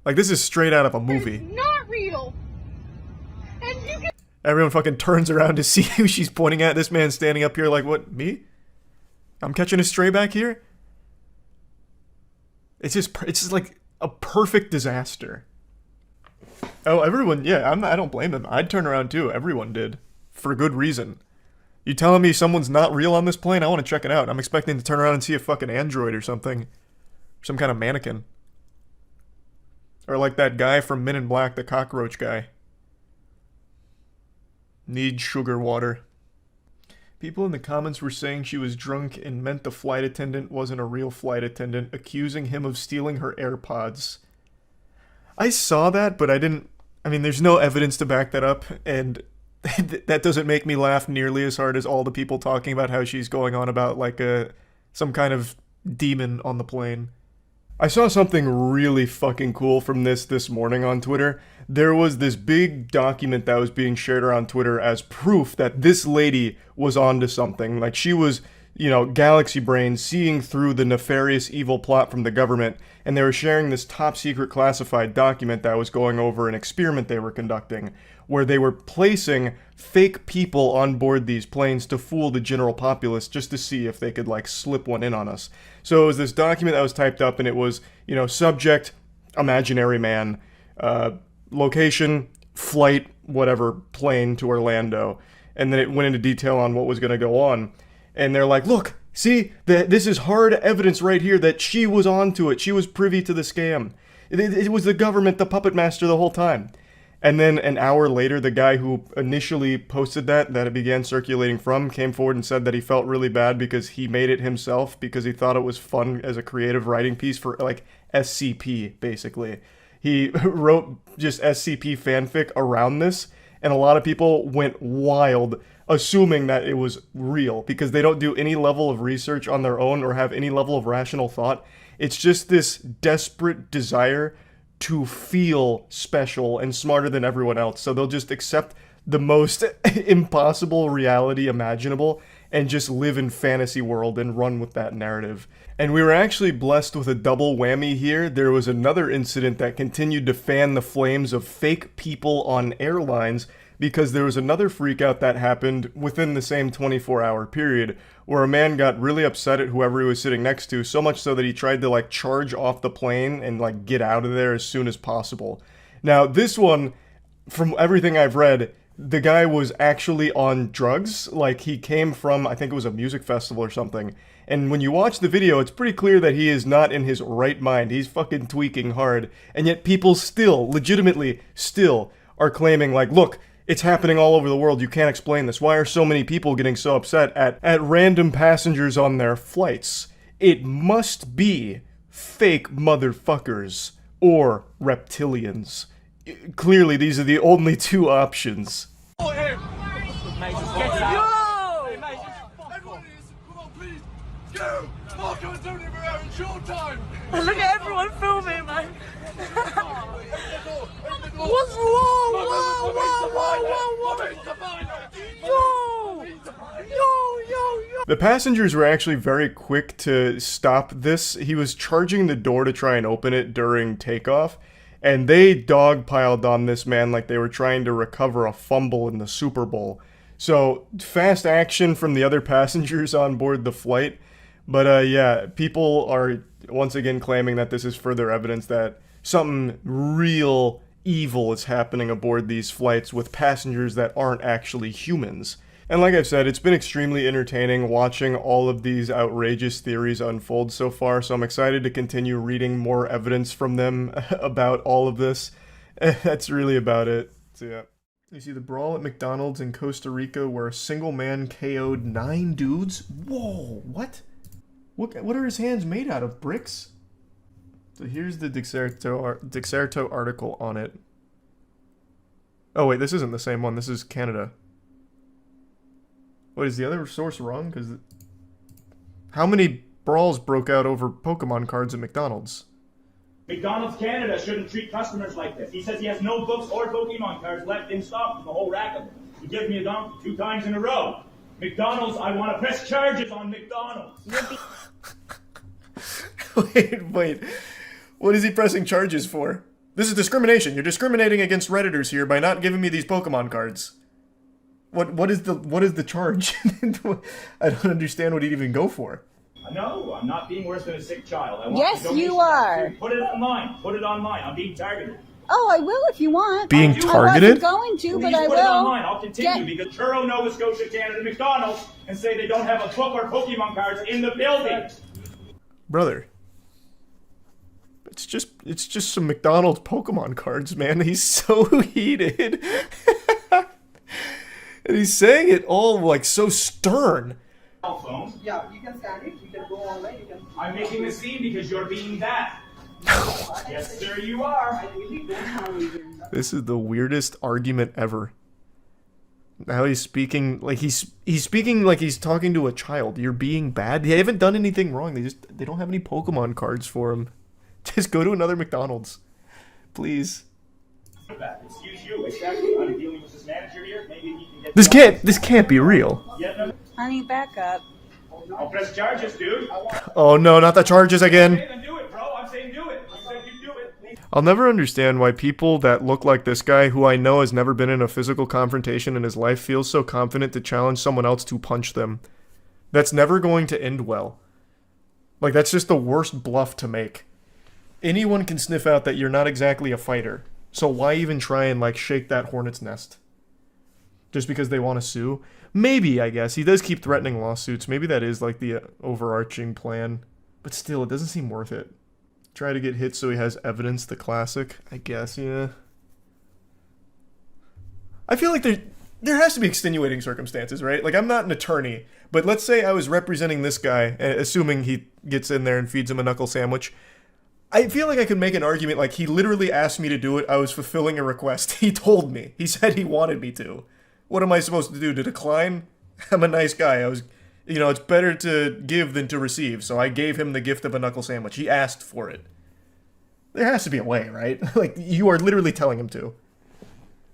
Like, this is straight out of a movie. It's not real. And you can... Everyone fucking turns around to see who she's pointing at. This man's standing up here like, what, me? I'm catching a stray back here? It's just like a perfect disaster. Oh, everyone, yeah, I don't blame him. I'd turn around too. Everyone did. For good reason. You telling me someone's not real on this plane? I want to check it out. I'm expecting to turn around and see a fucking android or something. Some kind of mannequin. Or like that guy from Men in Black, the cockroach guy. Need sugar water. People in the comments were saying she was drunk and meant the flight attendant wasn't a real flight attendant, accusing him of stealing her AirPods. I saw that, but I mean, there's no evidence to back that up, and that doesn't make me laugh nearly as hard as all the people talking about how she's going on about, like, some kind of demon on the plane. I saw something really fucking cool from this morning on Twitter. There was this big document that was being shared around Twitter as proof that this lady was onto something. Like, she was, you know, galaxy brain, seeing through the nefarious evil plot from the government, and they were sharing this top secret classified document that was going over an experiment they were conducting, where they were placing fake people on board these planes to fool the general populace just to see if they could, like, slip one in on us. So it was this document that was typed up, and it was, you know, subject, imaginary man, location, flight, whatever, plane to Orlando. And then it went into detail on what was going to go on. And they're like, look, see, this is hard evidence right here that she was onto it. She was privy to the scam. It was the government, the puppet master the whole time. And then an hour later, the guy who initially posted that it began circulating from, came forward and said that he felt really bad because he made it himself, because he thought it was fun as a creative writing piece for, like, SCP, basically. He wrote just SCP fanfic around this, and a lot of people went wild, assuming that it was real, because they don't do any level of research on their own or have any level of rational thought. It's just this desperate desire to feel special and smarter than everyone else, so they'll just accept the most impossible reality imaginable and just live in fantasy world and run with that narrative. And we were actually blessed with a double whammy here. There was another incident that continued to fan the flames of fake people on airlines, because there was another freakout that happened within the same 24-hour period, where a man got really upset at whoever he was sitting next to, so much so that he tried to, like, charge off the plane and, like, get out of there as soon as possible. Now, this one, from everything I've read, the guy was actually on drugs. Like, he came from, I think it was a music festival or something. And when you watch the video, it's pretty clear that he is not in his right mind. He's fucking tweaking hard. And yet people still, legitimately, still are claiming, like, look, it's happening all over the world. You can't explain this. Why are so many people getting so upset at random passengers on their flights? It must be fake motherfuckers or reptilians. Clearly, these are the only two options. Yo! Hey, mate, everyone is, come on, please. Go! Marco and Tony, we're out in short time. Look at everyone filming, man. What's wrong? Yo! The passengers were actually very quick to stop this. He was charging the door to try and open it during takeoff, and they dogpiled on this man like they were trying to recover a fumble in the Super Bowl. So, fast action from the other passengers on board the flight. But yeah, people are once again claiming that this is further evidence that something real evil is happening aboard these flights with passengers that aren't actually humans. And like I've said, it's been extremely entertaining watching all of these outrageous theories unfold so far, so I'm excited to continue reading more evidence from them about all of this. That's really about it. So yeah. You see the brawl at McDonald's in Costa Rica where a single man KO'd 9 dudes? Whoa, what? What are his hands made out of? Bricks? So here's the Dexerto article on it. Oh wait, this isn't the same one. This is Canada. Wait, is the other source wrong? Because how many brawls broke out over Pokemon cards at McDonald's? McDonald's Canada shouldn't treat customers like this. He says he has no books or Pokemon cards left in stock from the whole rack of them. He gave me a donkey 2 times in a row. McDonald's, I want to press charges on McDonald's. Wait. What is he pressing charges for? This is discrimination. You're discriminating against Redditors here by not giving me these Pokemon cards. What is the charge? I don't understand what he'd even go for. No, I'm not being worse than a sick child. I want Yes, you are. Put it online. Put it online. I'm being targeted. Oh, I will if you want. Being targeted? I wasn't going to, but Please I put it will. online. I'll continue because Churro, Nova Scotia, Canada, McDonald's, and say they don't have a book or Pokemon cards in the building. Brother. It's just some McDonald's Pokemon cards, man. He's so heated. And he's saying it all like so stern. Cell phone. Yeah, you can stand it. You can go all the way. I'm making a scene because you're being that. Yes, sir, you are. This is the weirdest argument ever. Now he's speaking like he's speaking like he's talking to a child. You're being bad. They haven't done anything wrong. They don't have any Pokemon cards for him. Just go to another McDonald's, please. Excuse you. Exactly. I'm dealing with this manager here. Maybe he can get. This can't be real. Honey, back up. I'll press charges, dude. Oh no, not the charges again. Okay, then do it, bro. I'm saying do it. You said you do it. Please. I'll never understand why people that look like this guy, who I know has never been in a physical confrontation in his life, feels so confident to challenge someone else to punch them. That's never going to end well. Like, that's just the worst bluff to make. Anyone can sniff out that you're not exactly a fighter. So why even try and, like, shake that hornet's nest? Just because they want to sue? Maybe, I guess. He does keep threatening lawsuits. Maybe that is, like, the overarching plan. But still, it doesn't seem worth it. Try to get hit so he has evidence, the classic. I guess, yeah. I feel like there has to be extenuating circumstances, right? Like, I'm not an attorney, but let's say I was representing this guy, assuming he gets in there and feeds him a knuckle sandwich. I feel like I could make an argument like he literally asked me to do it. I was fulfilling a request. He told me. He said he wanted me to. What am I supposed to do? To decline? I'm a nice guy. It's better to give than to receive. So I gave him the gift of a knuckle sandwich. He asked for it. There has to be a way, right? Like, you are literally telling him to.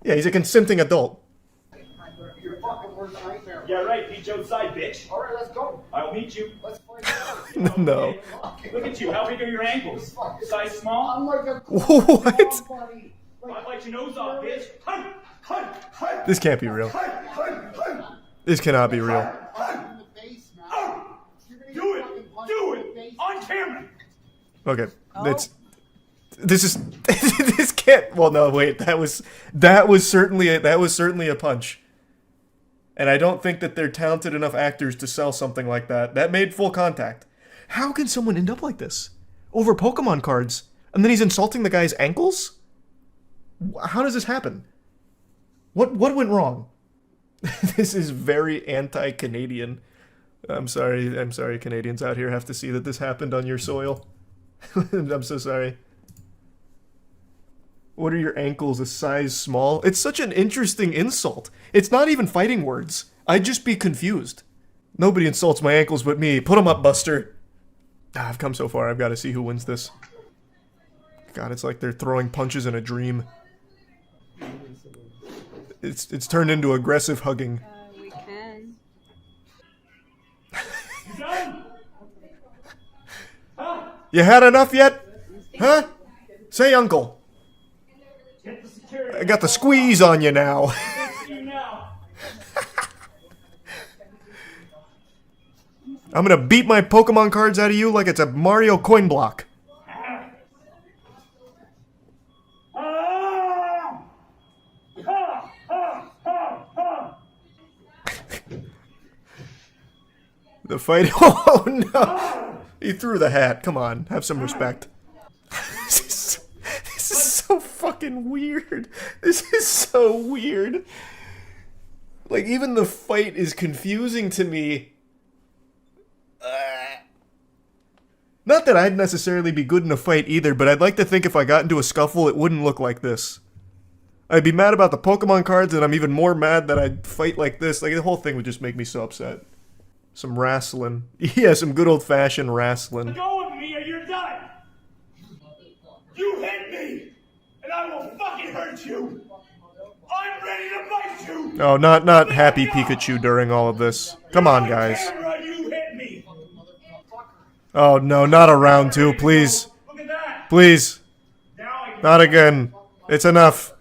Yeah, he's a consenting adult. You're fucking worst nightmare. Yeah, right. Meet you outside, bitch. All right, let's go. I'll meet you. Let's find out. No. Look at you. How big are your ankles? Size small? I'm like a What? I'd bite your nose off, bitch. This can't be real. This cannot be real. Do it. Do it. On camera. Okay, this can't. Well, no, wait. That was certainly a punch. And I don't think that they're talented enough actors to sell something like that. That made full contact. How can someone end up like this over Pokemon cards? And then he's insulting the guy's ankles? How does this happen? What went wrong? This is very anti-Canadian. I'm sorry Canadians out here have to see that this happened on your soil. I'm so sorry. What are your ankles, a size small? It's such an interesting insult. It's not even fighting words. I'd just be confused. Nobody insults my ankles but me. Put 'em up, Buster. I've come so far, I've got to see who wins this. God, it's like they're throwing punches in a dream. It's turned into aggressive hugging. We can. You had enough yet? Huh? Say uncle. I got the squeeze on you now. I'm gonna beat my Pokemon cards out of you like it's a Mario coin block. The fight. Oh no! He threw the hat. Come on, have some respect. This is so fucking weird. This is so weird. Like, even the fight is confusing to me. Not that I'd necessarily be good in a fight either, but I'd like to think if I got into a scuffle, it wouldn't look like this. I'd be mad about the Pokemon cards, and I'm even more mad that I'd fight like this. Like, the whole thing would just make me so upset. Some wrestling. Yeah, some good old-fashioned wrestling. Go with me or you're done! You hit me! And I will fucking hurt you! I'm ready to fight you! Oh, not happy Pikachu during all of this. Come on, guys. You hit me! Oh no, not a round two, please. Please. Not again. It's enough.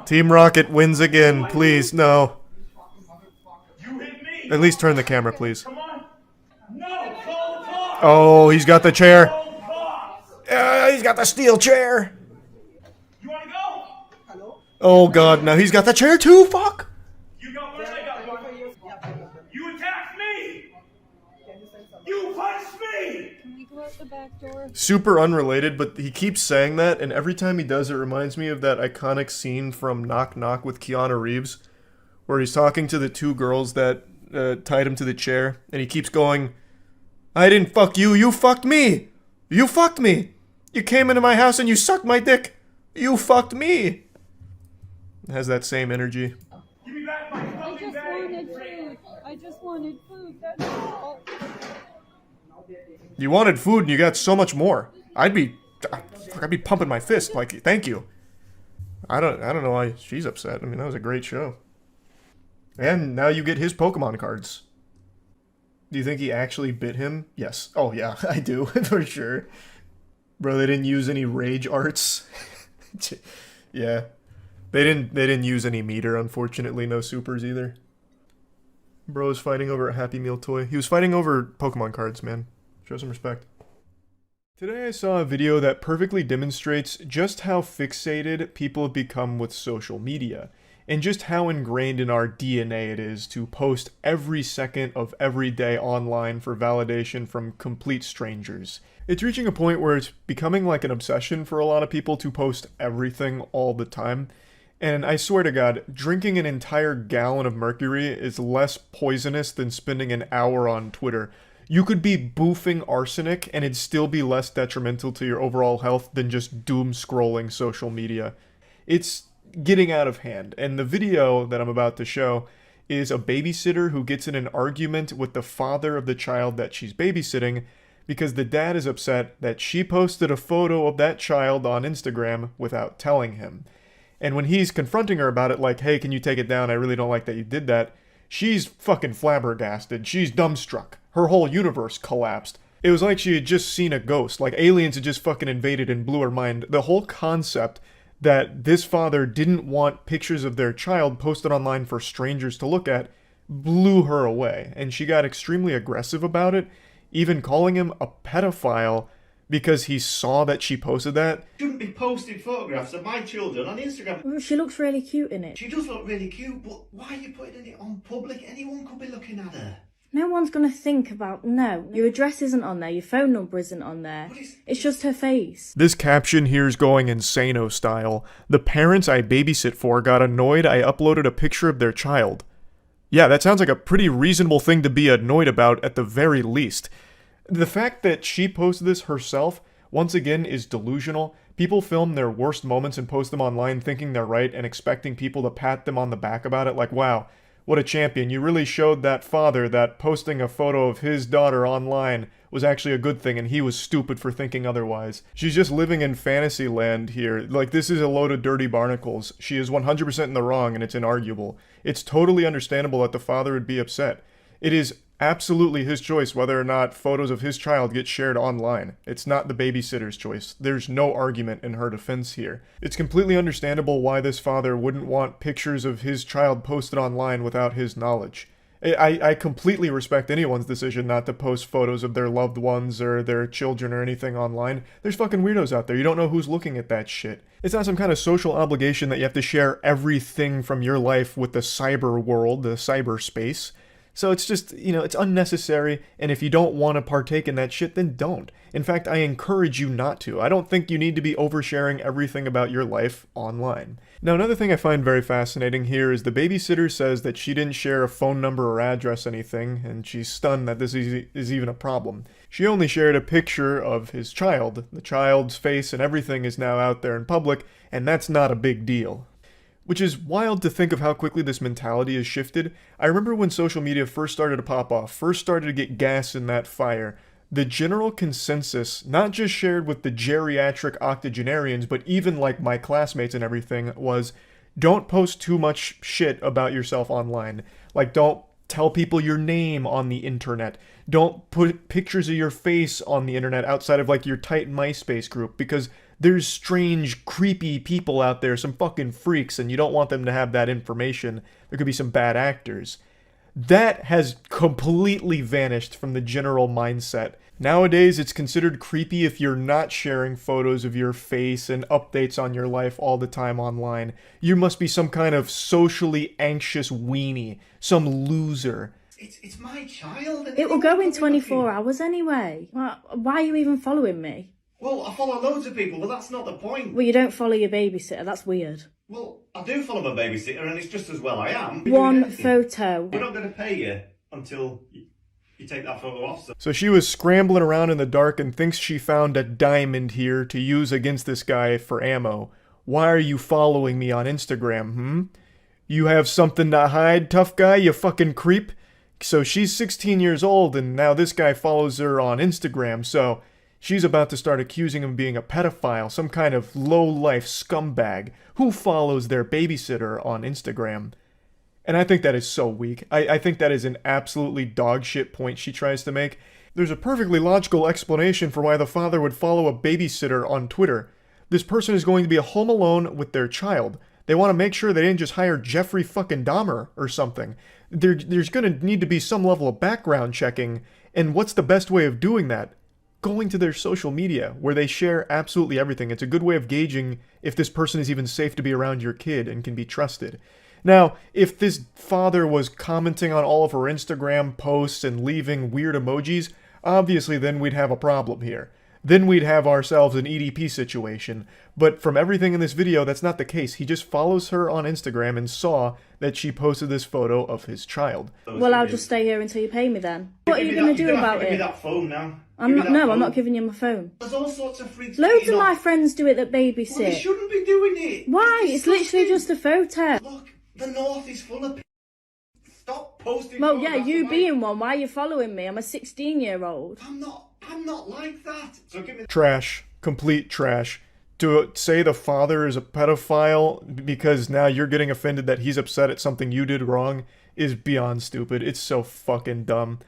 Team Rocket wins again, please, no. At least turn the camera, please. Oh, he's got the chair. He's got the steel chair. Oh god, now he's got the chair too, fuck! You attacked me! You punched me! Can we go out the back door? Super unrelated, but he keeps saying that, and every time he does, it reminds me of that iconic scene from Knock Knock with Keanu Reeves, where he's talking to the two girls that tied him to the chair, and he keeps going, I didn't fuck you, you fucked me! You fucked me! You came into my house and you sucked my dick! You fucked me! It has that same energy. I just wanted food, that's all. You wanted food and you got so much more. I'd be pumping my fist like, thank you. I don't know why she's upset. I mean, that was a great show. And now you get his Pokemon cards. Do you think he actually bit him? Yes. Oh yeah, I do, for sure. Bro, they didn't use any rage arts. Yeah. They didn't use any meter, unfortunately, no supers either. Bro's fighting over a Happy Meal toy. He was fighting over Pokemon cards, man. Show some respect. Today I saw a video that perfectly demonstrates just how fixated people have become with social media, and just how ingrained in our DNA it is to post every second of every day online for validation from complete strangers. It's reaching a point where it's becoming like an obsession for a lot of people to post everything all the time. And I swear to God, drinking an entire gallon of mercury is less poisonous than spending an hour on Twitter. You could be boofing arsenic and it'd still be less detrimental to your overall health than just doom scrolling social media. It's getting out of hand, and the video that I'm about to show is a babysitter who gets in an argument with the father of the child that she's babysitting because the dad is upset that she posted a photo of that child on Instagram without telling him. And when he's confronting her about it, like, hey, can you take it down? I really don't like that you did that. She's fucking flabbergasted. She's dumbstruck. Her whole universe collapsed. It was like she had just seen a ghost. Like aliens had just fucking invaded and blew her mind. The whole concept that this father didn't want pictures of their child posted online for strangers to look at blew her away. And she got extremely aggressive about it, even calling him a pedophile because he saw that she posted that. Shouldn't be posting photographs of my children on Instagram. She looks really cute in it. She does look really cute, but why are you putting it on public? Anyone could be looking at her. No one's gonna think about, no, your address isn't on there, your phone number isn't on there. It's just her face. This caption here is going insano style. The parents I babysit for got annoyed I uploaded a picture of their child. Yeah, that sounds like a pretty reasonable thing to be annoyed about at the very least. The fact that she posted this herself, once again, is delusional. People film their worst moments and post them online thinking they're right and expecting people to pat them on the back about it like, wow, what a champion. You really showed that father that posting a photo of his daughter online was actually a good thing and he was stupid for thinking otherwise. She's just living in fantasy land here. Like, this is a load of dirty barnacles. She is 100% in the wrong and it's inarguable. It's totally understandable that the father would be upset. It is absolutely his choice whether or not photos of his child get shared online. It's not the babysitter's choice. There's no argument in her defense here. It's completely understandable why this father wouldn't want pictures of his child posted online without his knowledge. I completely respect anyone's decision not to post photos of their loved ones or their children or anything online. There's fucking weirdos out there. You don't know who's looking at that shit. It's not some kind of social obligation that you have to share everything from your life with the cyber world, the cyberspace. So it's just, it's unnecessary, and if you don't want to partake in that shit, then don't. In fact, I encourage you not to. I don't think you need to be oversharing everything about your life online. Now, another thing I find very fascinating here is the babysitter says that she didn't share a phone number or address anything, and she's stunned that this is even a problem. She only shared a picture of his child. The child's face and everything is now out there in public, and that's not a big deal. Which is wild to think of how quickly this mentality has shifted. I remember when social media first started to pop off, first started to get gas in that fire, the general consensus, not just shared with the geriatric octogenarians, but even like my classmates and everything, was don't post too much shit about yourself online. Like, don't tell people your name on the internet. Don't put pictures of your face on the internet outside of like your tight MySpace group, because there's strange, creepy people out there, some fucking freaks, and you don't want them to have that information. There could be some bad actors. That has completely vanished from the general mindset. Nowadays, it's considered creepy if you're not sharing photos of your face and updates on your life all the time online. You must be some kind of socially anxious weenie, some loser. It's my child. It will go in 24 hours anyway. Why are you even following me? Well, I follow loads of people, but that's not the point. Well, you don't follow your babysitter. That's weird. Well, I do follow my babysitter, and it's just as well I am. One photo. We're not going to pay you until you take that photo off. So she was scrambling around in the dark and thinks she found a diamond here to use against this guy for ammo. Why are you following me on Instagram, You have something to hide, tough guy, you fucking creep? So she's 16 years old, and now this guy follows her on Instagram, so she's about to start accusing him of being a pedophile, some kind of low-life scumbag who follows their babysitter on Instagram. And I think that is so weak. I think that is an absolutely dog shit point she tries to make. There's a perfectly logical explanation for why the father would follow a babysitter on Twitter. This person is going to be home alone with their child. They want to make sure they didn't just hire Jeffrey fucking Dahmer or something. There's going to need to be some level of background checking, and what's the best way of doing that? Going to their social media, where they share absolutely everything. It's a good way of gauging if this person is even safe to be around your kid and can be trusted. Now, if this father was commenting on all of her Instagram posts and leaving weird emojis, obviously then we'd have a problem here. Then we'd have ourselves an EDP situation. But from everything in this video, that's not the case. He just follows her on Instagram and saw that she posted this photo of his child. Well, I'll just stay here until you pay me then. What are you going to do about it? Give me that phone now. I'm not giving you my phone. There's all sorts of freaks. Loads of my friends do it that babysit. Well, they shouldn't be doing it. Why? It's literally just a photo. Look, the north is full of Stop posting. Well, yeah, you being one. Why are you following me? I'm a 16-year-old. I'm not like that. So give me trash. Complete trash. To say the father is a pedophile because now you're getting offended that he's upset at something you did wrong is beyond stupid. It's so fucking dumb.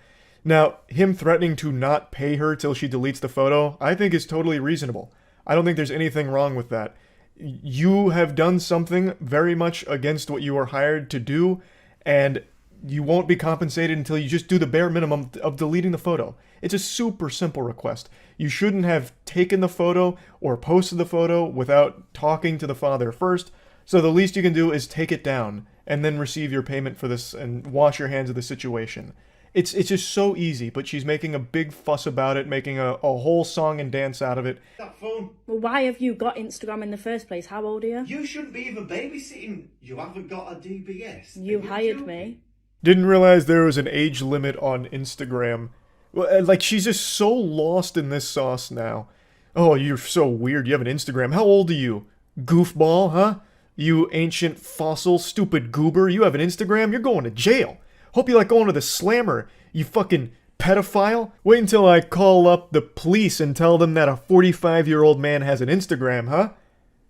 Now, him threatening to not pay her till she deletes the photo, I think is totally reasonable. I don't think there's anything wrong with that. You have done something very much against what you were hired to do, and you won't be compensated until you just do the bare minimum of deleting the photo. It's a super simple request. You shouldn't have taken the photo or posted the photo without talking to the father first, so the least you can do is take it down and then receive your payment for this and wash your hands of the situation. It's just so easy, but she's making a big fuss about it, making a whole song and dance out of it. that phone. Well, why have you got Instagram in the first place? How old are you? You shouldn't be even babysitting. You haven't got a DBS. You hired me. Didn't realize there was an age limit on Instagram. Well, like, she's just so lost in this sauce now. Oh, you're so weird. You have an Instagram. How old are you? Goofball, huh? You ancient fossil, stupid goober. You have an Instagram? You're going to jail. Hope you like going to the slammer, you fucking pedophile. Wait until I call up the police and tell them that a 45-year-old man has an Instagram, huh?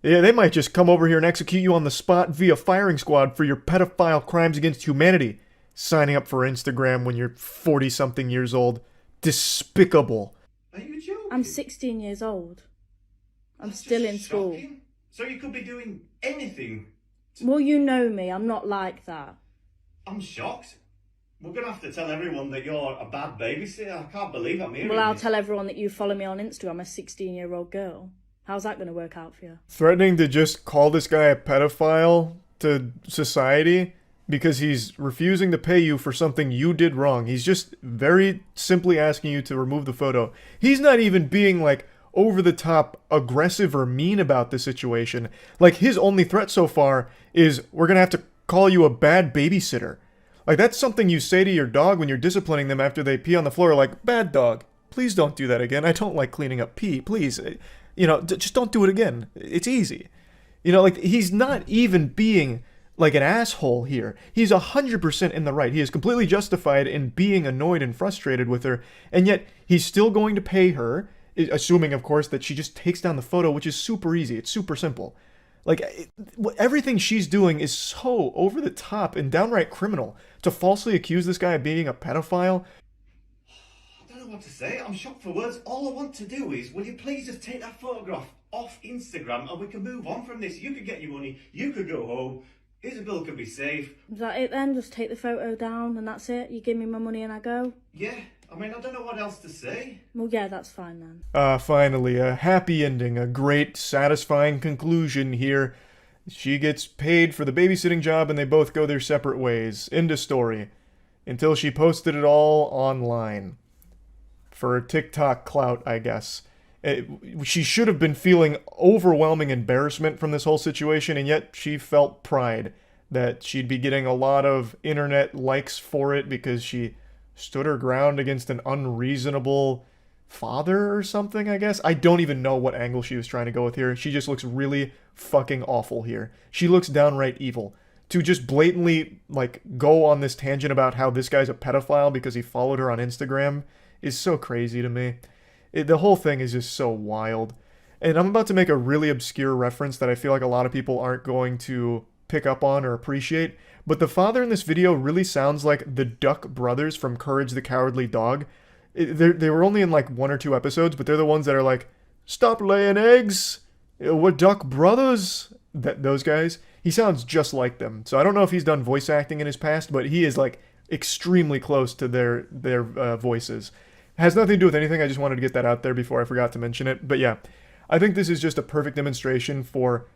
Yeah, they might just come over here and execute you on the spot via firing squad for your pedophile crimes against humanity. Signing up for Instagram when you're 40-something years old. Despicable. Are you joking? I'm 16 years old. I'm still in school. Shocking. So you could be doing anything. Well, you know me. I'm not like that. I'm shocked. We're going to have to tell everyone that you're a bad babysitter. I can't believe I'm hearing Well, I'll this. tell everyone that you follow me on Insta. I'm a 16-year-old girl. How's that going to work out for you? Threatening to just call this guy a pedophile to society because he's refusing to pay you for something you did wrong. He's just very simply asking you to remove the photo. He's not even being, like, over-the-top aggressive or mean about the situation. Like, his only threat so far is, we're gonna have to call you a bad babysitter. Like, that's something you say to your dog when you're disciplining them after they pee on the floor, like, bad dog, please don't do that again. I don't like cleaning up pee, please. You know, just don't do it again. It's easy. You know, like, he's not even being like an asshole here. He's 100% in the right. He is completely justified in being annoyed and frustrated with her, and yet he's still going to pay her, assuming, of course, that she just takes down the photo, which is super easy. It's super simple. Like, everything she's doing is so over the top and downright criminal. To falsely accuse this guy of being a pedophile. I don't know what to say. I'm shocked for words. All I want to do is, will you please just take that photograph off Instagram and we can move on from this. You could get your money. You could go home. Isabel can be safe. Is that it then? Just take the photo down and that's it? You give me my money and I go? Yeah. I mean, I don't know what else to say. Well, yeah, that's fine then. Finally, a happy ending, a great, satisfying conclusion here. She gets paid for the babysitting job and they both go their separate ways. End of story. Until she posted it all online. For TikTok clout, I guess. She should have been feeling overwhelming embarrassment from this whole situation, and yet she felt pride that she'd be getting a lot of internet likes for it because she stood her ground against an unreasonable father or something, I guess. I don't even know what angle she was trying to go with here. She just looks really fucking awful here. She looks downright evil. To just blatantly, like, go on this tangent about how this guy's a pedophile because he followed her on Instagram is so crazy to me. The whole thing is just so wild. And I'm about to make a really obscure reference that I feel like a lot of people aren't going to pick up on or appreciate, but the father in this video really sounds like the Duck brothers from Courage the Cowardly Dog. They were only in like 1 or 2 episodes, but they're the ones that are like, stop laying eggs, we're Duck brothers. Those guys. He sounds just like them. So I don't know if he's done voice acting in his past, but he is like extremely close to their voices. Has nothing to do with anything, I just wanted to get that out there before I forgot to mention it. But yeah, I think this is just a perfect demonstration for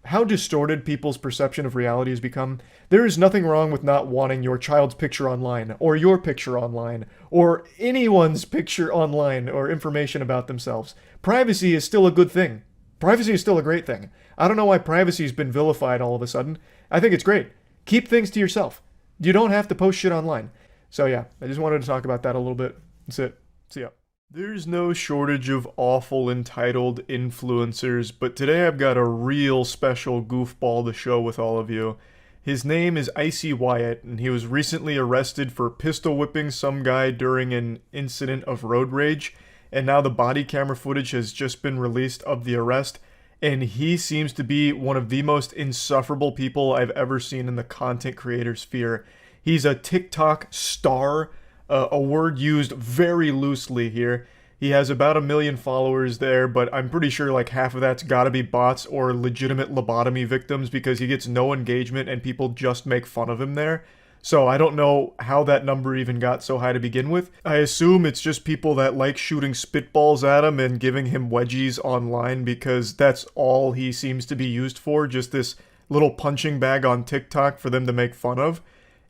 how distorted people's perception of reality has become. There is nothing wrong with not wanting your child's picture online, or your picture online, or anyone's picture online, or information about themselves. Privacy is still a good thing. Privacy is still a great thing. I don't know why privacy has been vilified all of a sudden. I think it's great. Keep things to yourself. You don't have to post shit online. So yeah, I just wanted to talk about that a little bit. That's it. See ya. There's no shortage of awful entitled influencers, but today I've got a real special goofball to show with all of you. His name is Icy Wyatt, and he was recently arrested for pistol whipping some guy during an incident of road rage, and now the body camera footage has just been released of the arrest, and he seems to be one of the most insufferable people I've ever seen in the content creator sphere. He's a TikTok star, a word used very loosely here. He has about 1 million followers there, but I'm pretty sure like half of that's gotta be bots or legitimate lobotomy victims because he gets no engagement and people just make fun of him there. So I don't know how that number even got so high to begin with. I assume it's just people that like shooting spitballs at him and giving him wedgies online because that's all he seems to be used for, just this little punching bag on TikTok for them to make fun of.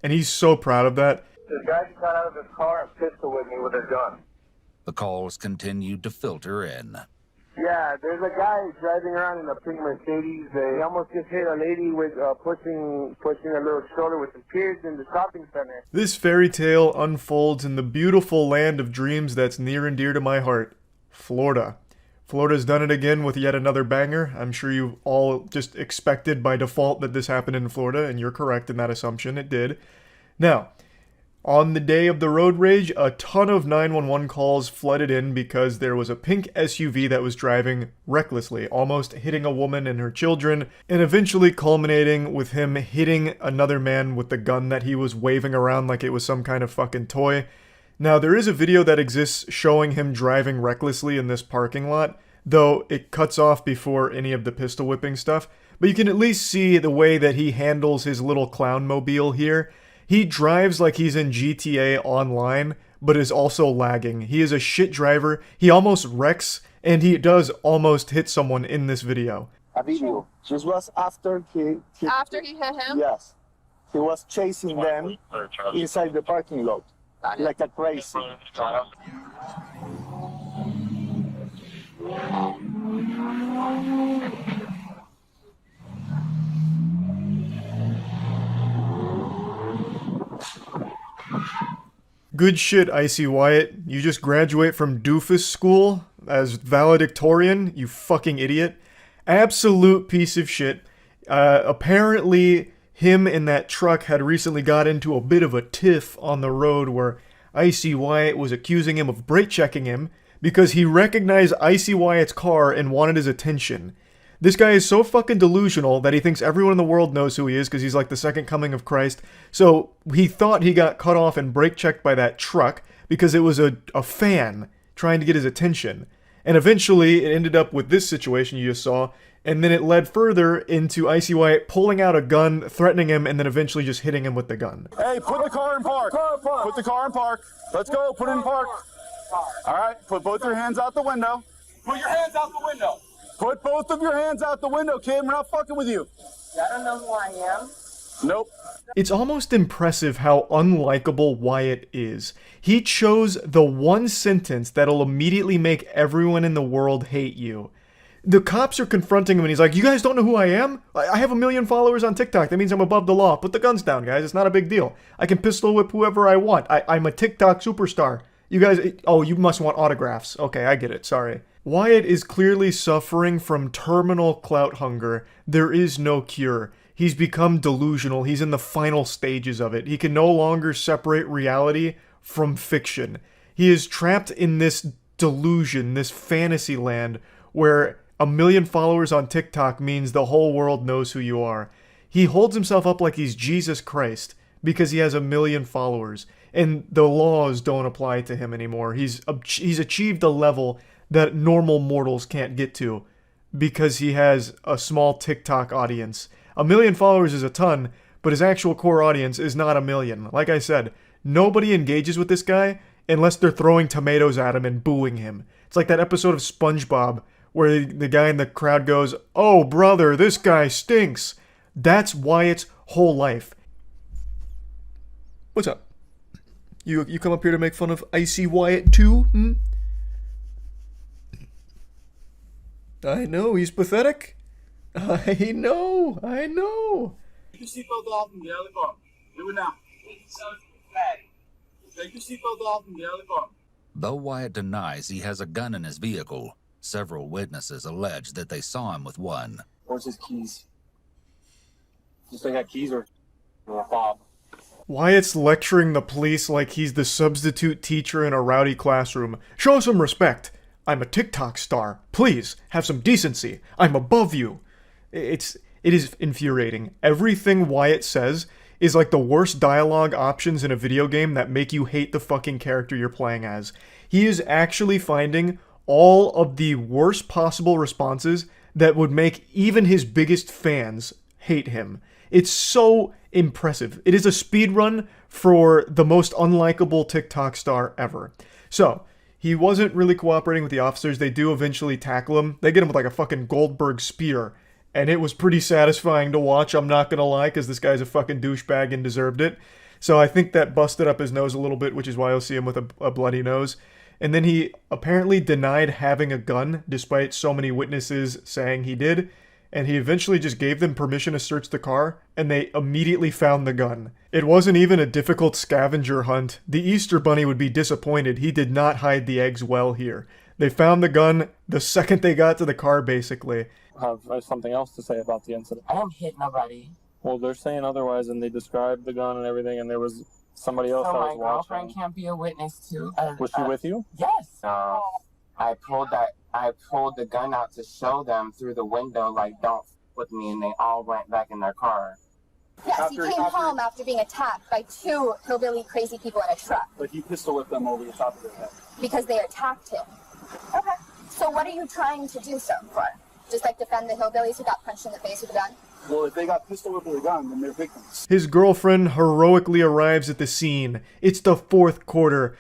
And he's so proud of that. This guy got out of his car and pistol with me with a gun. The calls continued to filter in. Yeah, there's a guy driving around in a pink Mercedes. He almost just hit a lady with pushing a little stroller with some kids in the shopping center. This fairy tale unfolds in the beautiful land of dreams that's near and dear to my heart, Florida. Florida's done it again with yet another banger. I'm sure you all just expected by default that this happened in Florida, and you're correct in that assumption. It did. Now, on the day of the road rage, a ton of 911 calls flooded in because there was a pink SUV that was driving recklessly, almost hitting a woman and her children, and eventually culminating with him hitting another man with the gun that he was waving around like it was some kind of fucking toy. Now, there is a video that exists showing him driving recklessly in this parking lot, though it cuts off before any of the pistol whipping stuff, but you can at least see the way that he handles his little clown mobile here. He drives like he's in GTA Online, but is also lagging. He is a shit driver. He almost wrecks, and he does almost hit someone in this video. A video. This was after he After he hit him? Yes. He was chasing them inside the parking lot, like a crazy. Good shit, Icy Wyatt. You just graduate from doofus school as valedictorian, you fucking idiot. Absolute piece of shit. Apparently, him and that truck had recently got into a bit of a tiff on the road where Icy Wyatt was accusing him of brake checking him because he recognized Icy Wyatt's car and wanted his attention. This guy is so fucking delusional that he thinks everyone in the world knows who he is because he's like the second coming of Christ. So he thought he got cut off and brake checked by that truck because it was a fan trying to get his attention. And eventually it ended up with this situation you just saw, and then it led further into Icy Wyatt pulling out a gun, threatening him, and then eventually just hitting him with the gun. Hey, put the car in park. Put the car in park. Let's go, put it in park. All right, put both your hands out the window. Put your hands out the window. Put both of your hands out the window, kid. We're not fucking with you. I don't know who I am. Nope. It's almost impressive how unlikable Wyatt is. He chose the one sentence that'll immediately make everyone in the world hate you. The cops are confronting him and he's like, you guys don't know who I am? I have 1 million followers on TikTok. That means I'm above the law. Put the guns down, guys. It's not a big deal. I can pistol whip whoever I want. I'm a TikTok superstar. You guys, oh, you must want autographs. Okay, I get it. Sorry. Wyatt is clearly suffering from terminal clout hunger. There is no cure. He's become delusional. He's in the final stages of it. He can no longer separate reality from fiction. He is trapped in this delusion, this fantasy land, where 1 million followers on TikTok means the whole world knows who you are. He holds himself up like he's Jesus Christ because he has 1 million followers, and the laws don't apply to him anymore. He's achieved a level that normal mortals can't get to because he has a small TikTok audience. 1 million followers is a ton, but his actual core audience is not 1 million. Like I said, nobody engages with this guy unless they're throwing tomatoes at him and booing him. It's like that episode of SpongeBob where the guy in the crowd goes, "Oh, brother, this guy stinks." That's Wyatt's whole life. What's up? You come up here to make fun of Icy Wyatt too? I know, he's pathetic. I know. Take your seatbelt off and get out of the car. Do it now. Take your seatbelt off and get out of the car. Though Wyatt denies he has a gun in his vehicle, several witnesses allege that they saw him with one. Where's his keys? Just they got keys or a fob. Wyatt's lecturing the police like he's the substitute teacher in a rowdy classroom. Show some respect. I'm a TikTok star. Please, have some decency. I'm above you. It is infuriating. Everything Wyatt says is like the worst dialogue options in a video game that make you hate the fucking character you're playing as. He is actually finding all of the worst possible responses that would make even his biggest fans hate him. It's so impressive. It is a speed run for the most unlikable TikTok star ever. So, he wasn't really cooperating with the officers. They do eventually tackle him. They get him with like a fucking Goldberg spear. And it was pretty satisfying to watch, I'm not gonna lie, because this guy's a fucking douchebag and deserved it. So I think that busted up his nose a little bit, which is why you'll see him with a bloody nose. and then he apparently denied having a gun despite so many witnesses saying he did, and he eventually just gave them permission to search the car, and they immediately found the gun. It wasn't even a difficult scavenger hunt. The Easter Bunny would be disappointed. He did not hide the eggs well here. They found the gun the second they got to the car, basically. I have something else to say about the incident. I don't hit nobody. Well, they're saying otherwise, and they described the gun and everything, and there was somebody else that was watching. So my girlfriend can't be a witness too. Was she with you? Yes. I pulled the gun out to show them through the window, like, don't f with me, and they all went back in their car. Yes, he came home after being attacked by two hillbilly crazy people in a truck. But he pistol whipped them over the top of their head. Because they attacked him. Okay. So what are you trying to do so for? Just like defend the hillbillies who got punched in the face with a gun? Well, if they got pistol whipped with a gun, then they're victims. His girlfriend heroically arrives at the scene. It's the fourth quarter.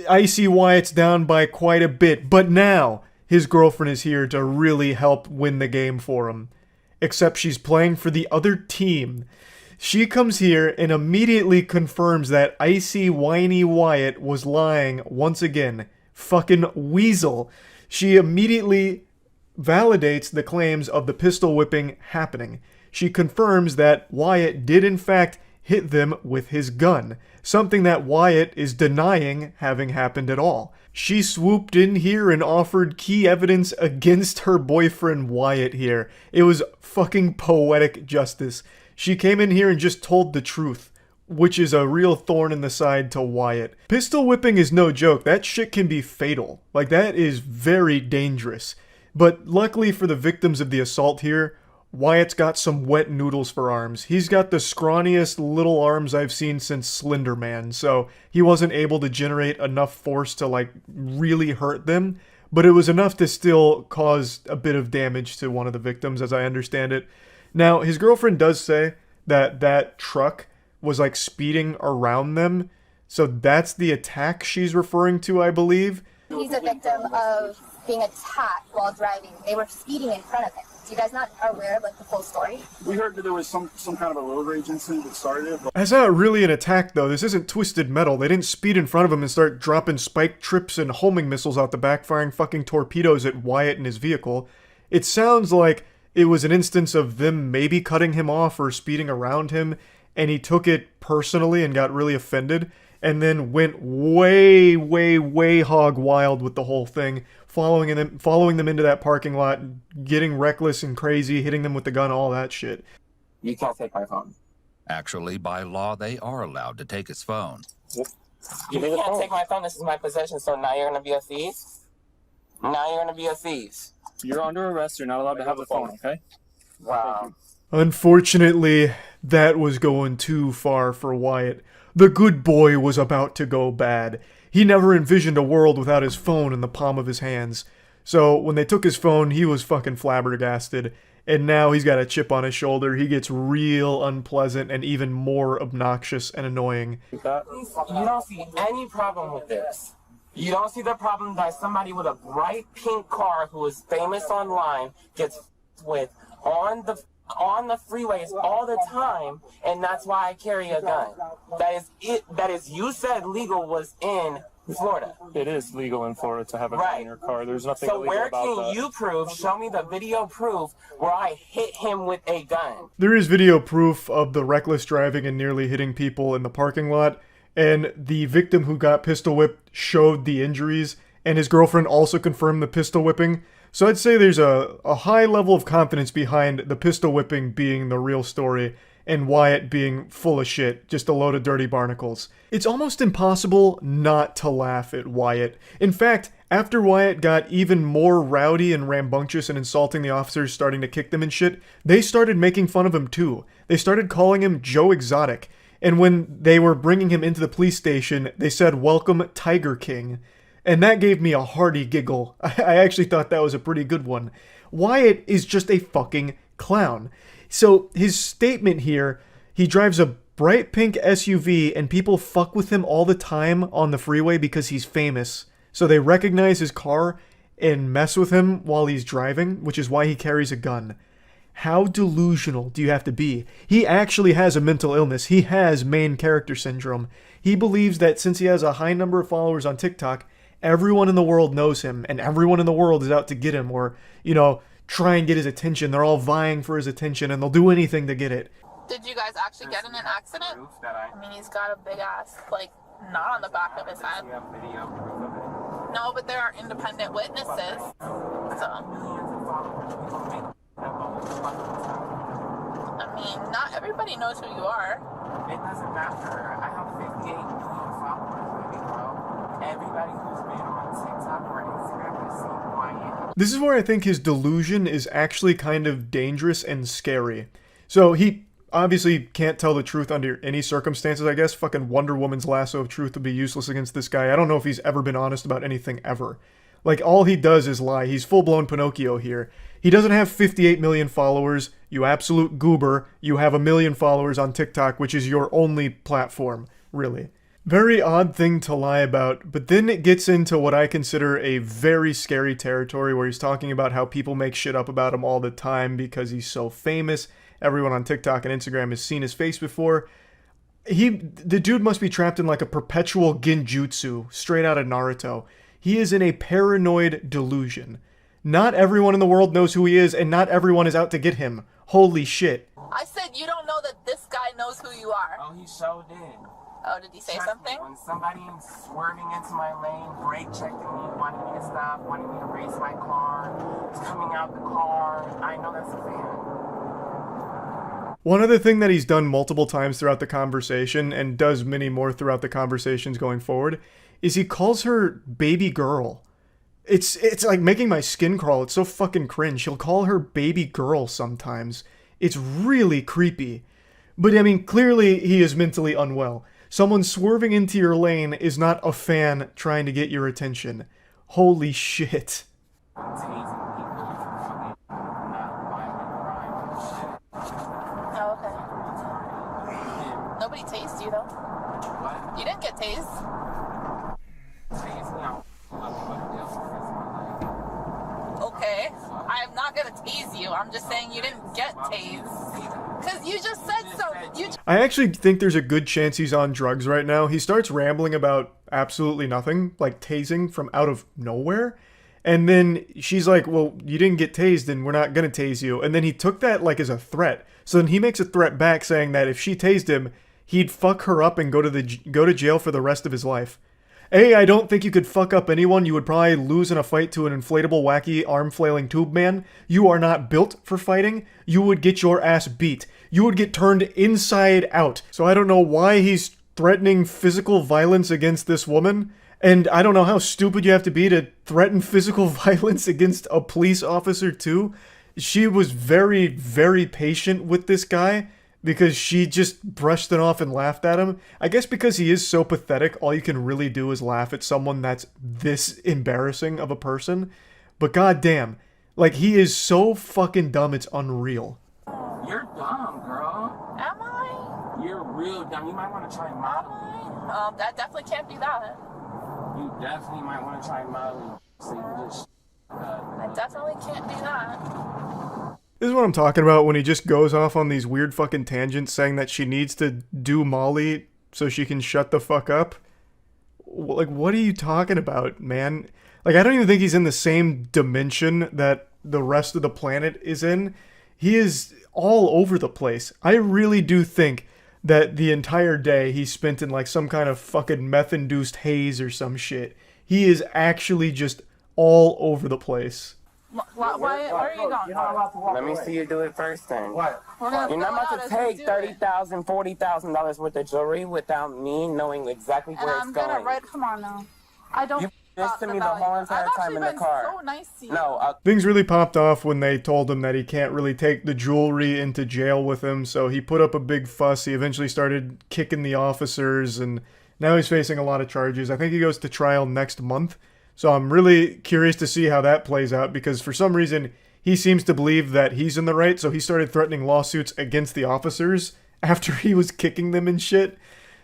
Icy Wyatt's down by quite a bit, but now his girlfriend is here to really help win the game for him. Except she's playing for the other team. She comes here and immediately confirms that Icy Whiny Wyatt was lying once again. Fucking weasel. She immediately validates the claims of the pistol whipping happening. She confirms that Wyatt did in fact hit them with his gun, something that Wyatt is denying having happened at all. She swooped in here and offered key evidence against her boyfriend Wyatt here. It was fucking poetic justice. She came in here and just told the truth, which is a real thorn in the side to Wyatt. Pistol whipping is no joke. That shit can be fatal. Like, that is very dangerous. But luckily for the victims of the assault here, Wyatt's got some wet noodles for arms. He's got the scrawniest little arms I've seen since Slender Man, so he wasn't able to generate enough force to, like, really hurt them, but it was enough to still cause a bit of damage to one of the victims, as I understand it. Now, his girlfriend does say that that truck was, like, speeding around them, so that's the attack she's referring to, I believe. He's a victim of being attacked while driving. They were speeding in front of him. So you guys not aware of, like, the full story? We heard that there was some kind of a road rage incident that started it. But that's not really an attack, though. This isn't Twisted Metal. They didn't speed in front of him and start dropping spike trips and homing missiles out the back, firing fucking torpedoes at Wyatt and his vehicle. It sounds like it was an instance of them maybe cutting him off or speeding around him, and he took it personally and got really offended, and then went way, way, way hog wild with the whole thing, following them into that parking lot, getting reckless and crazy, hitting them with the gun, all that shit. You can't take my phone. Actually, by law, they are allowed to take his phone. You can't take my phone. This is my possession, so now you're going to be a thief? Now you're going to be a thief. You're under arrest. You're not allowed to have the phone, okay? Wow. Unfortunately, that was going too far for Wyatt. The good boy was about to go bad. He never envisioned a world without his phone in the palm of his hands. So when they took his phone, he was fucking flabbergasted. And now he's got a chip on his shoulder. He gets real unpleasant and even more obnoxious and annoying. You don't see any problem with this. You don't see the problem that somebody with a bright pink car who is famous online gets with on the freeways all the time, and that's why I carry a gun. That is it. That is, you said legal was in Florida. It is legal in Florida to have a gun in your car. There's nothing illegal about that. So where can you prove, show me the video proof where I hit him with a gun? There is video proof of the reckless driving and nearly hitting people in the parking lot, and the victim who got pistol whipped showed the injuries, and his girlfriend also confirmed the pistol whipping. So I'd say there's a high level of confidence behind the pistol whipping being the real story and Wyatt being full of shit, just a load of dirty barnacles. It's almost impossible not to laugh at Wyatt. In fact, after Wyatt got even more rowdy and rambunctious and insulting the officers, starting to kick them and shit, they started making fun of him too. They started calling him Joe Exotic. And when they were bringing him into the police station, they said, "Welcome, Tiger King." And that gave me a hearty giggle. I actually thought that was a pretty good one. Wyatt is just a fucking clown. So his statement here, he drives a bright pink SUV and people fuck with him all the time on the freeway because he's famous. So they recognize his car and mess with him while he's driving, which is why he carries a gun. How delusional do you have to be? He actually has a mental illness. He has main character syndrome. He believes that since he has a high number of followers on TikTok, everyone in the world knows him, and everyone in the world is out to get him, or, you know, try and get his attention. They're all vying for his attention, and they'll do anything to get it. Did you guys actually get in an accident? I mean, he's got a big ass, like, knot on the back of his head. No, but there are independent witnesses. So, I mean, not everybody knows who you are. It doesn't matter. I have 58 million followers, baby girl. Everybody who's been on TikTok or Instagram has seen who I am. This is where I think his delusion is actually kind of dangerous and scary. So he obviously can't tell the truth under any circumstances, I guess. Fucking Wonder Woman's lasso of truth would be useless against this guy. I don't know if he's ever been honest about anything ever. Like, all he does is lie. He's full-blown Pinocchio here. He doesn't have 58 million followers. You absolute goober. You have 1 million followers on TikTok, which is your only platform, really. Very odd thing to lie about, but then it gets into what I consider a very scary territory where he's talking about how people make shit up about him all the time because he's so famous. Everyone on TikTok and Instagram has seen his face before. The dude must be trapped in like a perpetual genjutsu, straight out of Naruto. He is in a paranoid delusion. Not everyone in the world knows who he is, and not everyone is out to get him. Holy shit. I said you don't know that this guy knows who you are. Oh, he so did. Oh, did he say something? When somebody swerving into my lane, brake checking me, wanting me to stop, wanting me to race my car, coming out the car, I know that's a fan. One other thing that he's done multiple times throughout the conversation, and does many more throughout the conversations going forward, is he calls her baby girl. It's like making my skin crawl. It's so fucking cringe. He'll call her baby girl sometimes. It's really creepy. But I mean, clearly he is mentally unwell. Someone swerving into your lane is not a fan trying to get your attention. Holy shit. Nobody tased you, though. What? You didn't get tased. Okay, I'm not gonna tase you. I'm just saying you didn't get tased. Because you just said so. I actually think there's a good chance he's on drugs right now. He starts rambling about absolutely nothing, like tasing from out of nowhere. And then she's like, well, you didn't get tased and we're not gonna tase you. And then he took that like as a threat. So then he makes a threat back saying that if she tased him, he'd fuck her up and go to jail for the rest of his life. I don't think you could fuck up anyone. You would probably lose in a fight to an inflatable, wacky, arm-flailing tube man. You are not built for fighting. You would get your ass beat. You would get turned inside out. So I don't know why he's threatening physical violence against this woman. And I don't know how stupid you have to be to threaten physical violence against a police officer too. She was very, very patient with this guy because she just brushed it off and laughed at him. I guess because he is so pathetic, all you can really do is laugh at someone that's this embarrassing of a person. But goddamn, like, he is so fucking dumb, it's unreal. You're dumb, girl. Am I? You're real dumb. You might want to try modeling. That definitely can't be that. You definitely might want to try modeling. So you just... I definitely can't do that. This is what I'm talking about when he just goes off on these weird fucking tangents saying that she needs to do Molly so she can shut the fuck up. Like, what are you talking about, man? Like, I don't even think he's in the same dimension that the rest of the planet is in. He is all over the place. I really do think that the entire day he spent in like some kind of fucking meth-induced haze or some shit. He is actually just all over the place. Why are you going? Let me see you do it first then. What? You're not about to take $30,000, $40,000 worth of jewelry without me knowing exactly where it's going. I'm gonna come on now. I don't. You this to me the whole entire time in the car. So nice to you. No. Things really popped off when they told him that he can't really take the jewelry into jail with him, so he put up a big fuss. He eventually started kicking the officers, and now he's facing a lot of charges. I think he goes to trial next month. So I'm really curious to see how that plays out, because for some reason he seems to believe that he's in the right, so he started threatening lawsuits against the officers after he was kicking them and shit.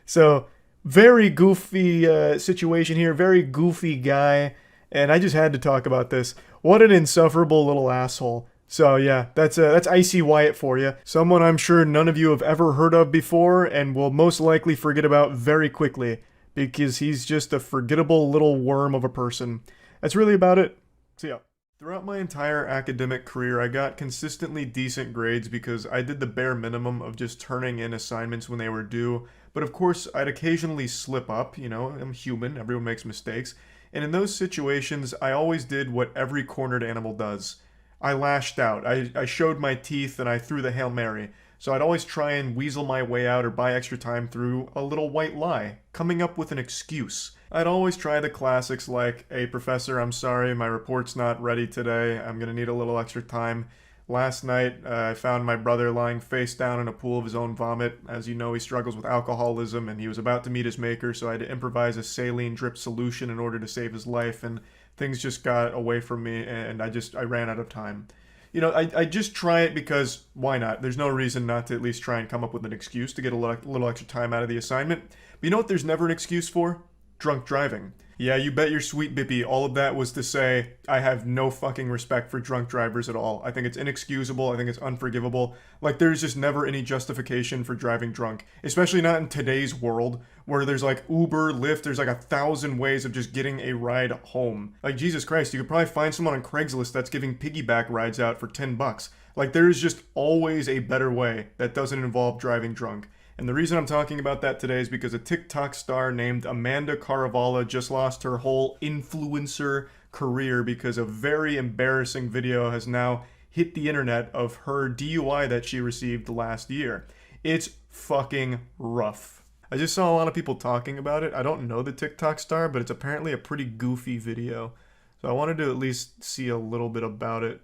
So very goofy situation here, very goofy guy, and I just had to talk about this. What an insufferable little asshole. So yeah, that's Icy Wyatt for you. Someone I'm sure none of you have ever heard of before and will most likely forget about very quickly, because he's just a forgettable little worm of a person. That's really about it. See ya. Throughout my entire academic career, I got consistently decent grades because I did the bare minimum of just turning in assignments when they were due. But of course, I'd occasionally slip up, you know, I'm human, everyone makes mistakes. And in those situations, I always did what every cornered animal does. I lashed out, I showed my teeth, and I threw the Hail Mary. So I'd always try and weasel my way out or buy extra time through a little white lie, coming up with an excuse. I'd always try the classics like, "Hey professor, I'm sorry, my report's not ready today, I'm gonna need a little extra time. Last night, I found my brother lying face down in a pool of his own vomit. As you know, he struggles with alcoholism, and he was about to meet his maker, so I had to improvise a saline drip solution in order to save his life, and things just got away from me, and I ran out of time." You know, I just try it because, why not? There's no reason not to at least try and come up with an excuse to get a little extra time out of the assignment. But you know what there's never an excuse for? Drunk driving. Yeah, you bet your sweet bippy, all of that was to say, I have no fucking respect for drunk drivers at all. I think it's inexcusable, I think it's unforgivable. Like, there's just never any justification for driving drunk. Especially not in today's world, where there's like Uber, Lyft, there's like 1,000 ways of just getting a ride home. Like, Jesus Christ, you could probably find someone on Craigslist that's giving piggyback rides out for $10. Like, there's just always a better way that doesn't involve driving drunk. And the reason I'm talking about that today is because a TikTok star named Amanda Caravala just lost her whole influencer career because a very embarrassing video has now hit the internet of her DUI that she received last year. It's fucking rough. I just saw a lot of people talking about it. I don't know the TikTok star, but it's apparently a pretty goofy video. So I wanted to at least see a little bit about it.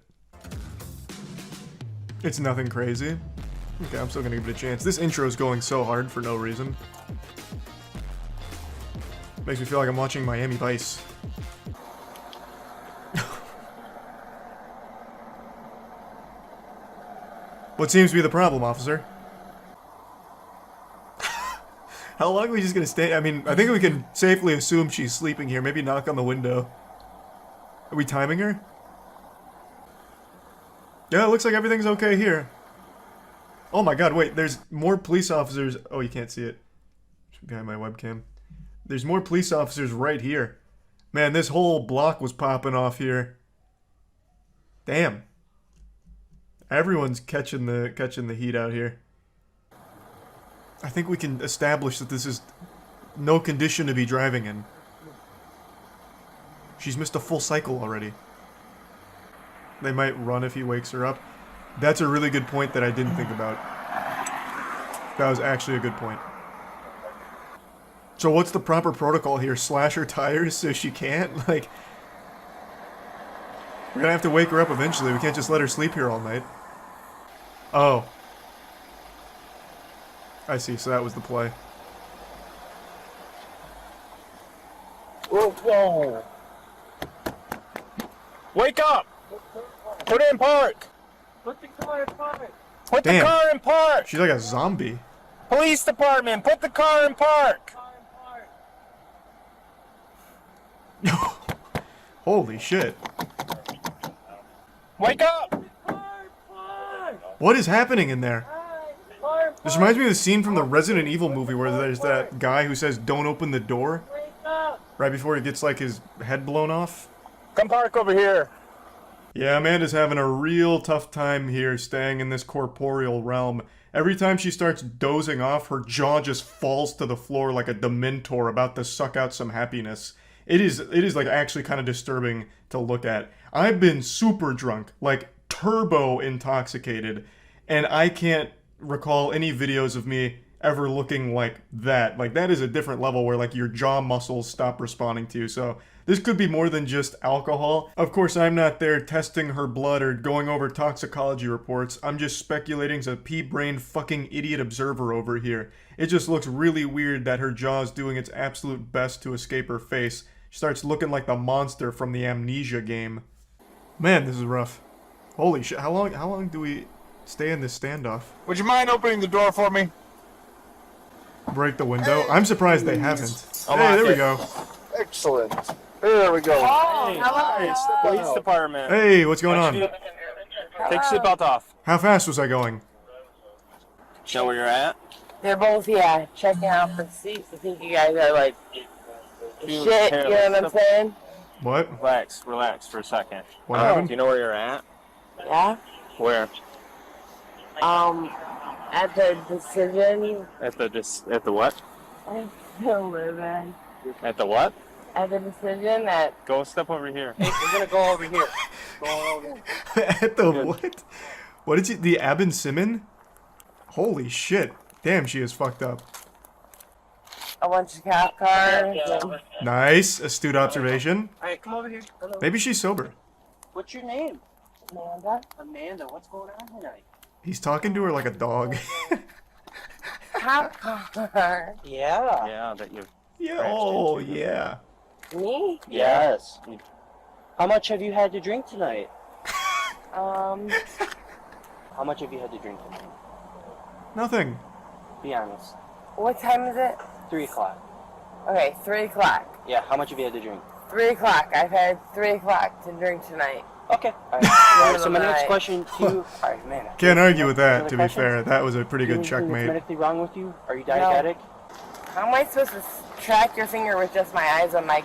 It's nothing crazy. Okay, I'm still gonna give it a chance. This intro is going so hard for no reason. Makes me feel like I'm watching Miami Vice. What seems to be the problem, officer? How long are we just gonna stay? I mean, I think we can safely assume she's sleeping here. Maybe knock on the window. Are we timing her? Yeah, it looks like everything's okay here. Oh my god, wait, there's more police officers. Oh, you can't see it. It's behind my webcam. There's more police officers right here. Man, this whole block was popping off here. Damn. Everyone's catching the heat out here. I think we can establish that this is no condition to be driving in. She's missed a full cycle already. They might run if he wakes her up. That's a really good point that I didn't think about. That was actually a good point. So what's the proper protocol here? Slash her tires so she can't? Like, we're gonna have to wake her up eventually. We can't just let her sleep here all night. Oh. I see, so that was the play. Whoa, whoa. Wake up! Put it in park! Put the car in park! Put the car in park! She's like a zombie. Police department, put the car in park! Holy shit. Wake up! What is happening in there? This reminds me of the scene from the Resident Evil movie where there's that guy who says, "Don't open the door," right before he gets like his head blown off. Come park over here. Yeah, Amanda's having a real tough time here staying in this corporeal realm. Every time she starts dozing off, her jaw just falls to the floor like a dementor about to suck out some happiness. It is like actually kind of disturbing to look at. I've been super drunk, like turbo intoxicated, and I can't recall any videos of me ever looking like that. Like, that is a different level where like your jaw muscles stop responding to you. So this could be more than just alcohol. Of course, I'm not there testing her blood or going over toxicology reports. I'm just speculating as a pea-brained fucking idiot observer over here. It just looks really weird that her jaw is doing its absolute best to escape her face. She starts looking like the monster from the Amnesia game. Man, this is rough. Holy shit, how long do we stay in this standoff? Would you mind opening the door for me? Break the window? I'm surprised they haven't. Hey, there we go. Excellent. There we go. Oh, Hey, police department. Hey, what's going on? Take your seatbelt off. How fast was I going? Know where you're at? They're both, yeah, checking out the seats. I think you guys are like shit, you know what I'm saying? What? Relax for a second. What happened? Do you know where you're at? Yeah? Where? At the decision. At the what? I still live in. At the what? At the decision that. Go step over here. Hey, we're gonna go over here. Go over here. At the what? What did you? The Abin Simon? Holy shit! Damn, she is fucked up. A bunch of cop cars. Nice, astute observation. Alright, come over here. Hello. Maybe she's sober. What's your name? Amanda. Amanda, what's going on tonight? He's talking to her like a dog. Cop car. Yeah. Yeah, that you. Yeah. Oh, yeah. Me? Yes. How much have you had to drink tonight? How much have you had to drink tonight? Nothing. Be honest. What time is it? 3 o'clock. Okay, 3 o'clock. Yeah, how much have you had to drink? 3 o'clock. I've had 3 o'clock to drink tonight. Okay. Alright, so my next question to you... Alright, man. Can't argue with that, to be fair. That was a pretty good checkmate. Anything medically wrong with you? Are you diabetic? How am I supposed to track your finger with just my eyes when my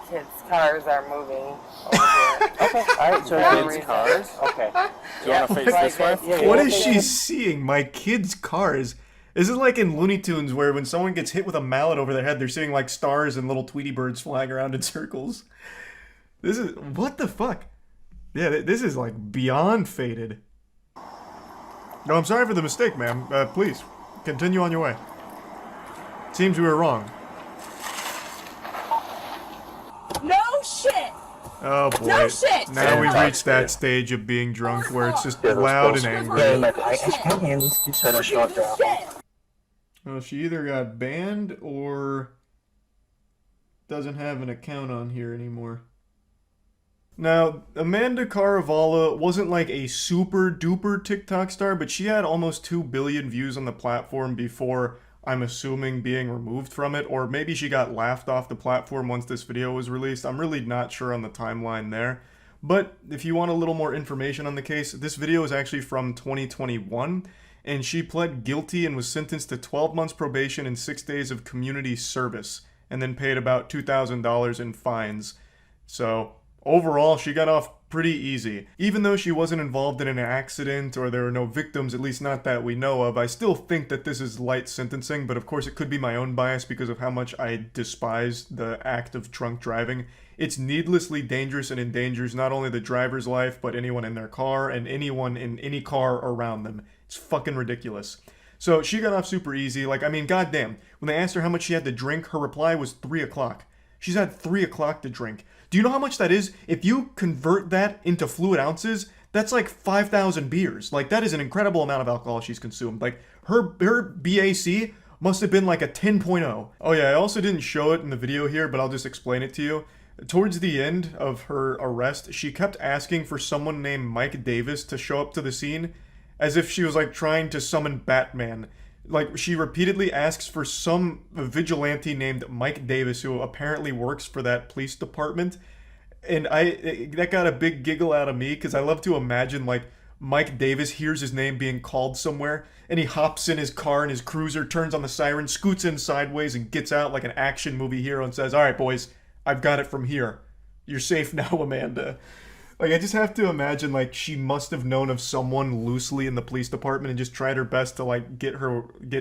kids' cars are moving over here? Okay, alright, so kids' cars? Okay. Do you want to face this way? What is she seeing? My kids' cars? This is like in Looney Tunes where when someone gets hit with a mallet over their head, they're seeing like stars and little Tweety birds flying around in circles. This is... What the fuck? Yeah, this is like beyond faded. No, I'm sorry for the mistake, ma'am. Please, continue on your way. Seems we were wrong. No shit! Oh boy. No shit! Now we've reached that stage of being drunk where it's just loud and angry. Well, she either got banned or doesn't have an account on here anymore. Now, Amanda Caravala wasn't like a super duper TikTok star, but she had almost 2 billion views on the platform before, I'm assuming, being removed from it, or maybe she got laughed off the platform once this video was released. I'm really not sure on the timeline there. But if you want a little more information on the case, this video is actually from 2021, and she pled guilty and was sentenced to 12 months probation and 6 days of community service, and then paid about $2,000 in fines. So... overall, she got off pretty easy. Even though she wasn't involved in an accident or there were no victims, at least not that we know of, I still think that this is light sentencing, but of course it could be my own bias because of how much I despise the act of drunk driving. It's needlessly dangerous and endangers not only the driver's life, but anyone in their car and anyone in any car around them. It's fucking ridiculous. So she got off super easy. Like, I mean, goddamn. When they asked her how much she had to drink, her reply was 3 o'clock. She's had 3 o'clock to drink. Do you know how much that is? If you convert that into fluid ounces, that's like 5,000 beers. Like, that is an incredible amount of alcohol she's consumed. Like, her BAC must have been like a 10.0. Oh yeah, I also didn't show it in the video here, but I'll just explain it to you. Towards the end of her arrest, she kept asking for someone named Mike Davis to show up to the scene, as if she was like trying to summon Batman. Like, she repeatedly asks for some vigilante named Mike Davis, who apparently works for that police department. And that got a big giggle out of me, because I love to imagine, like, Mike Davis hears his name being called somewhere, and he hops in his car and his cruiser, turns on the siren, scoots in sideways, and gets out like an action movie hero and says, "Alright, boys, I've got it from here. You're safe now, Amanda." Like, I just have to imagine, like, she must have known of someone loosely in the police department and just tried her best to, like, get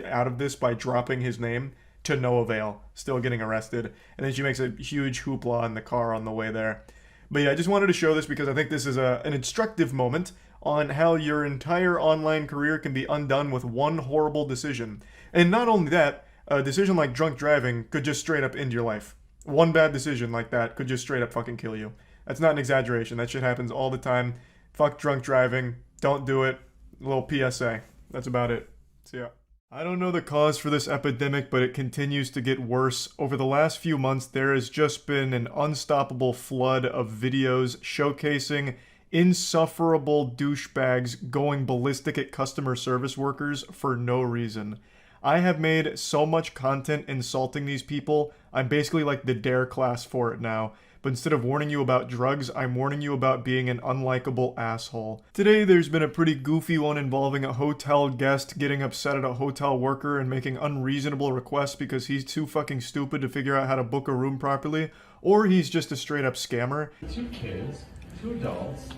out of this by dropping his name, to no avail. Still getting arrested. And then she makes a huge hoopla in the car on the way there. But yeah, I just wanted to show this because I think this is an instructive moment on how your entire online career can be undone with one horrible decision. And not only that, a decision like drunk driving could just straight up end your life. One bad decision like that could just straight up fucking kill you. That's not an exaggeration. That shit happens all the time. Fuck drunk driving. Don't do it. A little PSA. That's about it. See ya. I don't know the cause for this epidemic, but it continues to get worse. Over the last few months, there has just been an unstoppable flood of videos showcasing insufferable douchebags going ballistic at customer service workers for no reason. I have made so much content insulting these people, I'm basically like the dare class for it now. But instead of warning you about drugs, I'm warning you about being an unlikable asshole. Today, there's been a pretty goofy one involving a hotel guest getting upset at a hotel worker and making unreasonable requests because he's too fucking stupid to figure out how to book a room properly, or he's just a straight up scammer. 2 kids, 2 adults.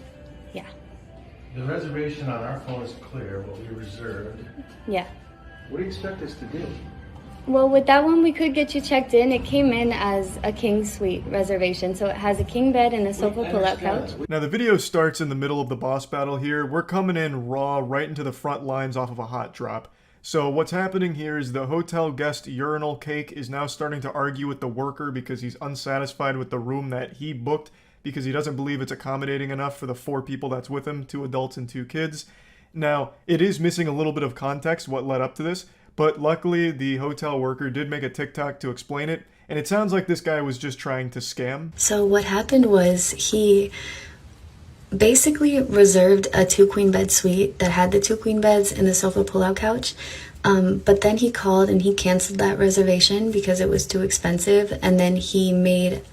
Yeah. The reservation on our phone is clear, what we reserved. Yeah. What do you expect us to do? Well, with that one, we could get you checked in. It came in as a king suite reservation, so it has a king bed and a sofa pull-out couch. Now, the video starts in the middle of the boss battle here. We're coming in raw right into the front lines off of a hot drop. So what's happening here is the hotel guest urinal cake is now starting to argue with the worker because he's unsatisfied with the room that he booked because he doesn't believe it's accommodating enough for the 4 people that's with him, 2 adults and 2 kids. Now, it is missing a little bit of context what led up to this, but luckily the hotel worker did make a TikTok to explain it, and it sounds like this guy was just trying to scam. So what happened was he basically reserved a 2 queen bed suite that had the 2 queen beds and the sofa pull-out couch. But then he called and he canceled that reservation because it was too expensive. And then he made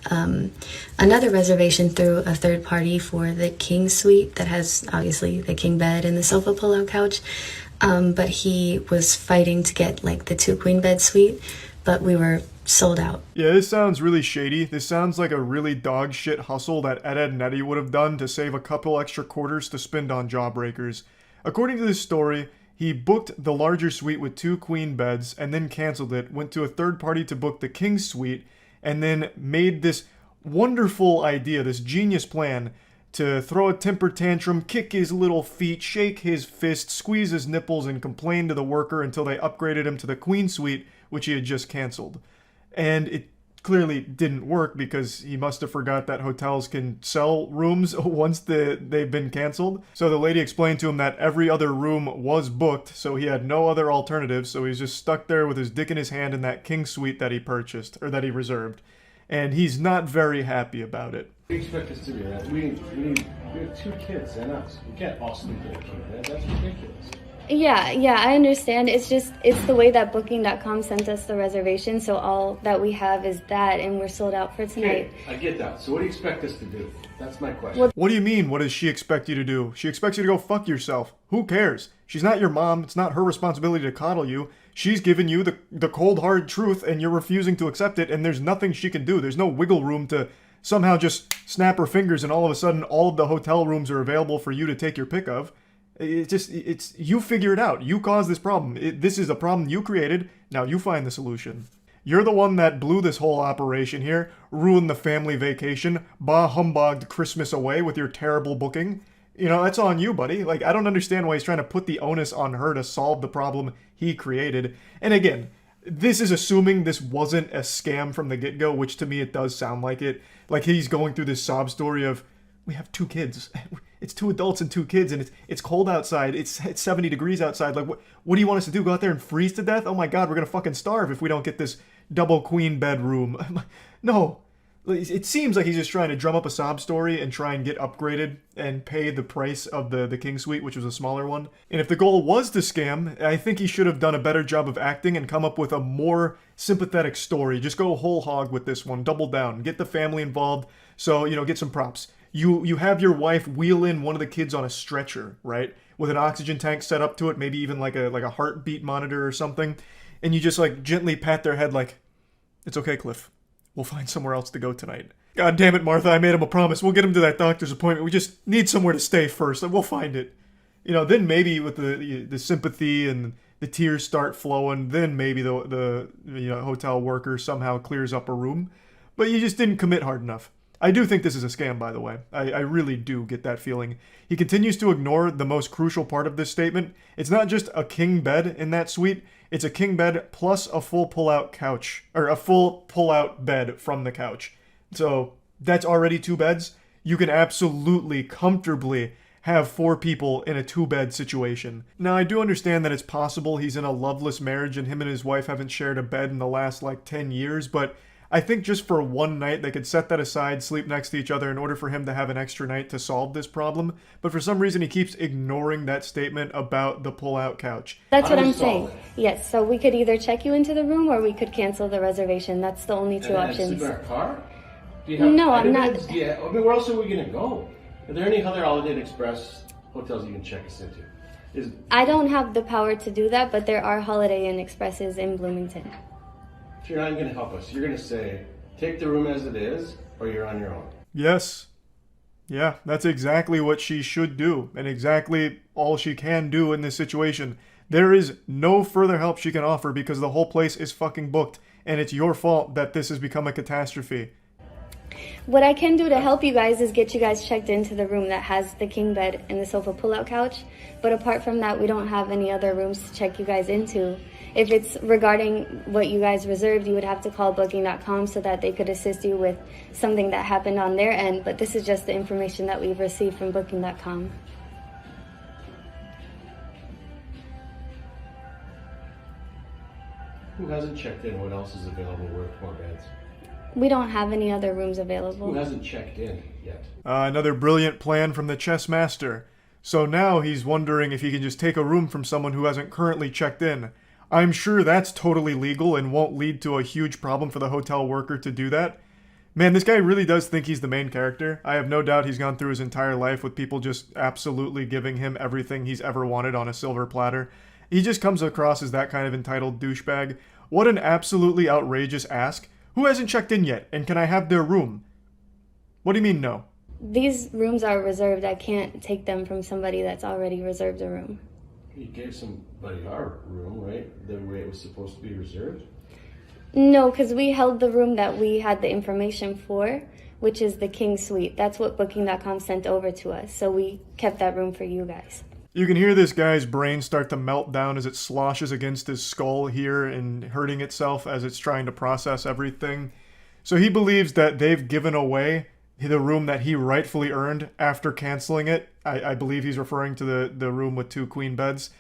another reservation through a third party for the king suite that has obviously the king bed and the sofa pull-out couch. But he was fighting to get like the 2 queen bed suite, but we were sold out. Yeah, this sounds really shady. This sounds like a really dog shit hustle that Ed and Eddie would have done to save a couple extra quarters to spend on jawbreakers. According to this story, he booked the larger suite with 2 queen beds and then canceled it, went to a third party to book the king suite, and then made this wonderful idea, this genius plan to throw a temper tantrum, kick his little feet, shake his fist, squeeze his nipples, and complain to the worker until they upgraded him to the queen suite, which he had just canceled. And it clearly didn't work because he must have forgot that hotels can sell rooms once they've been canceled. So the lady explained to him that every other room was booked, so he had no other alternatives, so he's just stuck there with his dick in his hand in that king suite that he purchased, or that he reserved. And he's not very happy about it. What do you expect us to do? We have 2 kids and us. We can't all sleep in a king bed. That's ridiculous. Yeah, I understand. It's the way that Booking.com sent us the reservation, so all that we have is that, and we're sold out for tonight. Okay, I get that. So what do you expect us to do? That's my question. What do you mean, what does she expect you to do? She expects you to go fuck yourself. Who cares? She's not your mom. It's not her responsibility to coddle you. She's given you the cold hard truth, and you're refusing to accept it, and there's nothing she can do. There's no wiggle room to somehow just snap her fingers and all of a sudden all of the hotel rooms are available for you to take your pick of. It's you figure it out. You caused this problem. This is a problem you created. Now you find the solution. You're the one that blew this whole operation here, ruined the family vacation, bah humbugged Christmas away with your terrible booking. You know, that's on you, buddy. Like, I don't understand why he's trying to put the onus on her to solve the problem he created. And again, this is assuming this wasn't a scam from the get-go, which to me it does sound like it. Like he's going through this sob story of, we have 2 kids. It's 2 adults and 2 kids, and it's cold outside. It's 70 degrees outside. Like, what do you want us to do? Go out there and freeze to death? Oh my God, we're gonna fucking starve if we don't get this double queen bedroom. No, it seems like he's just trying to drum up a sob story and try and get upgraded and pay the price of the king suite, which was a smaller one. And if the goal was to scam, I think he should have done a better job of acting and come up with a more sympathetic story. Just go whole hog with this one. Double down. Get the family involved. So, you know, get some props. You have your wife wheel in one of the kids on a stretcher, right? With an oxygen tank set up to it, maybe even like a heartbeat monitor or something. And you just like gently pat their head like, it's okay, Cliff. We'll find somewhere else to go tonight. God damn it, Martha, I made him a promise. We'll get him to that doctor's appointment. We just need somewhere to stay first. We'll find it. You know, then maybe with the sympathy and the tears start flowing, then maybe the hotel worker somehow clears up a room. But you just didn't commit hard enough. I do think this is a scam, by the way. I really do get that feeling. He continues to ignore the most crucial part of this statement. It's not just a king bed in that suite. It's a king bed plus a full pull-out couch, or a full pull-out bed from the couch. So that's already 2 beds. You can absolutely, comfortably have 4 people in a 2-bed situation. Now, I do understand that it's possible he's in a loveless marriage and him and his wife haven't shared a bed in the last, 10 years, but I think just for one night they could set that aside, sleep next to each other in order for him to have an extra night to solve this problem. But for some reason he keeps ignoring that statement about the pull-out couch. That's what I'm saying. Yes, so we could either check you into the room or we could cancel the reservation. That's the only two options. Sleep in our car? No, I'm not. Yeah, I mean, where else are we going to go? Are there any other Holiday Inn Express hotels you can check us into? I don't have the power to do that, but there are Holiday Inn Expresses in Bloomington. If you're not going to help us, you're going to say, take the room as it is, or you're on your own. Yes. Yeah, that's exactly what she should do, and exactly all she can do in this situation. There is no further help she can offer because the whole place is fucking booked, and it's your fault that this has become a catastrophe. What I can do to help you guys is get you guys checked into the room that has the king bed and the sofa pull-out couch. But apart from that, we don't have any other rooms to check you guys into. If it's regarding what you guys reserved, you would have to call booking.com so that they could assist you with something that happened on their end. But this is just the information that we've received from booking.com. Who hasn't checked in? What else is available worth more beds? We don't have any other rooms available. Who hasn't checked in yet? Another brilliant plan from the chess master. So now he's wondering if he can just take a room from someone who hasn't currently checked in. I'm sure that's totally legal and won't lead to a huge problem for the hotel worker to do that. Man, this guy really does think he's the main character. I have no doubt he's gone through his entire life with people just absolutely giving him everything he's ever wanted on a silver platter. He just comes across as that kind of entitled douchebag. What an absolutely outrageous ask. Who hasn't checked in yet, and can I have their room? What do you mean no? These rooms are reserved. I can't take them from somebody that's already reserved a room. You gave somebody our room, right? The way it was supposed to be reserved? No, because we held the room that we had the information for, which is the king suite. That's what booking.com sent over to us, so we kept that room for you guys. You can hear this guy's brain start to melt down as it sloshes against his skull here and hurting itself as it's trying to process everything. So he believes that they've given away the room that he rightfully earned after canceling it. I believe he's referring to the room with 2 queen beds.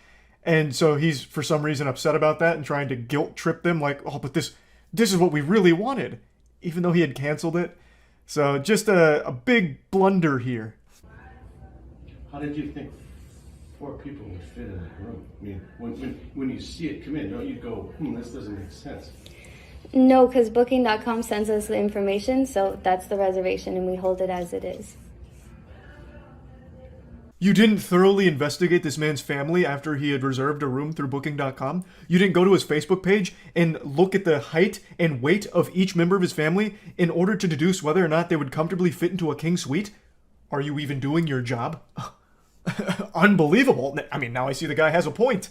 And so he's for some reason upset about that and trying to guilt trip them like, oh, but this is what we really wanted, even though he had canceled it. So just a big blunder here. How did you think 4 people would fit in that room? I mean, when you see it come in, don't you go, this doesn't make sense? No, because booking.com sends us the information, so that's the reservation, and we hold it as it is. You didn't thoroughly investigate this man's family after he had reserved a room through booking.com? You didn't go to his Facebook page and look at the height and weight of each member of his family in order to deduce whether or not they would comfortably fit into a king suite? Are you even doing your job? Unbelievable. I mean, now I see the guy has a point.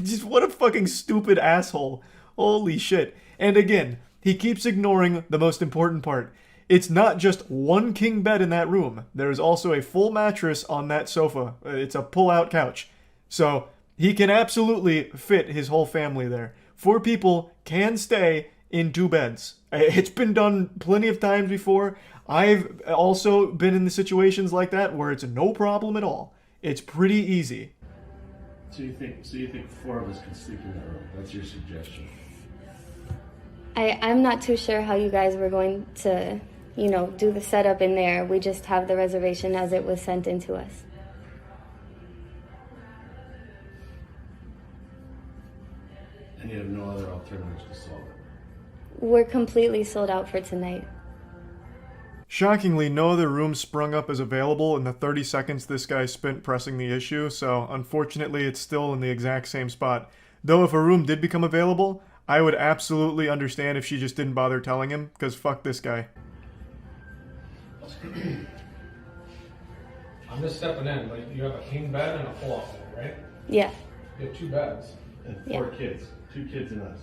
Just what a fucking stupid asshole. Holy shit. And again, he keeps ignoring the most important part. It's not just one king bed in that room. There's also a full mattress on that sofa. It's a pull-out couch. So he can absolutely fit his whole family there. 4 people can stay in 2 beds. It's been done plenty of times before. I've also been in the situations like that where it's no problem at all. It's pretty easy. So you think 4 of us can sleep in that room? That's your suggestion? I'm not too sure how you guys were going to, do the setup in there. We just have the reservation as it was sent in to us. And you have no other alternatives to solve it? We're completely sold out for tonight. Shockingly, no other room sprung up as available in the 30 seconds this guy spent pressing the issue, so unfortunately it's still in the exact same spot. Though if a room did become available, I would absolutely understand if she just didn't bother telling him, because fuck this guy. I'm just stepping in, but you have a king bed and a pull-out bed, right? Yeah. You have 2 beds. And 4 kids. 2 kids and us.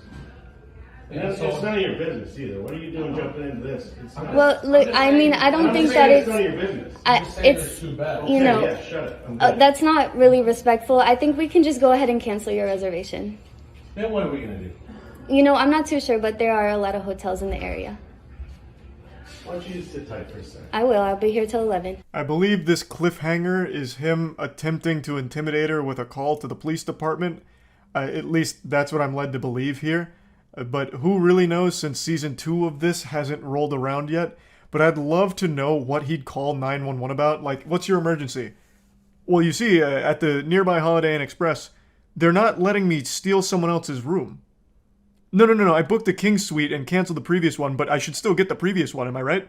And Yeah, it's none of your business either. What are you doing jumping into this? Well, look, I mean, I don't think that it's none of your business. It's, Yeah, shut it. that's not really respectful. I think we can just go ahead and cancel your reservation. Then what are we going to do? I'm not too sure, but there are a lot of hotels in the area. Why don't you just sit tight for a second? I will. I'll be here till 11. I believe this cliffhanger is him attempting to intimidate her with a call to the police department. At least that's what I'm led to believe here. But who really knows since season 2 of this hasn't rolled around yet. But I'd love to know what he'd call 911 about. Like, what's your emergency? Well, you see, at the nearby Holiday Inn Express, they're not letting me steal someone else's room. No. I booked the King Suite and canceled the previous one, but I should still get the previous one, am I right?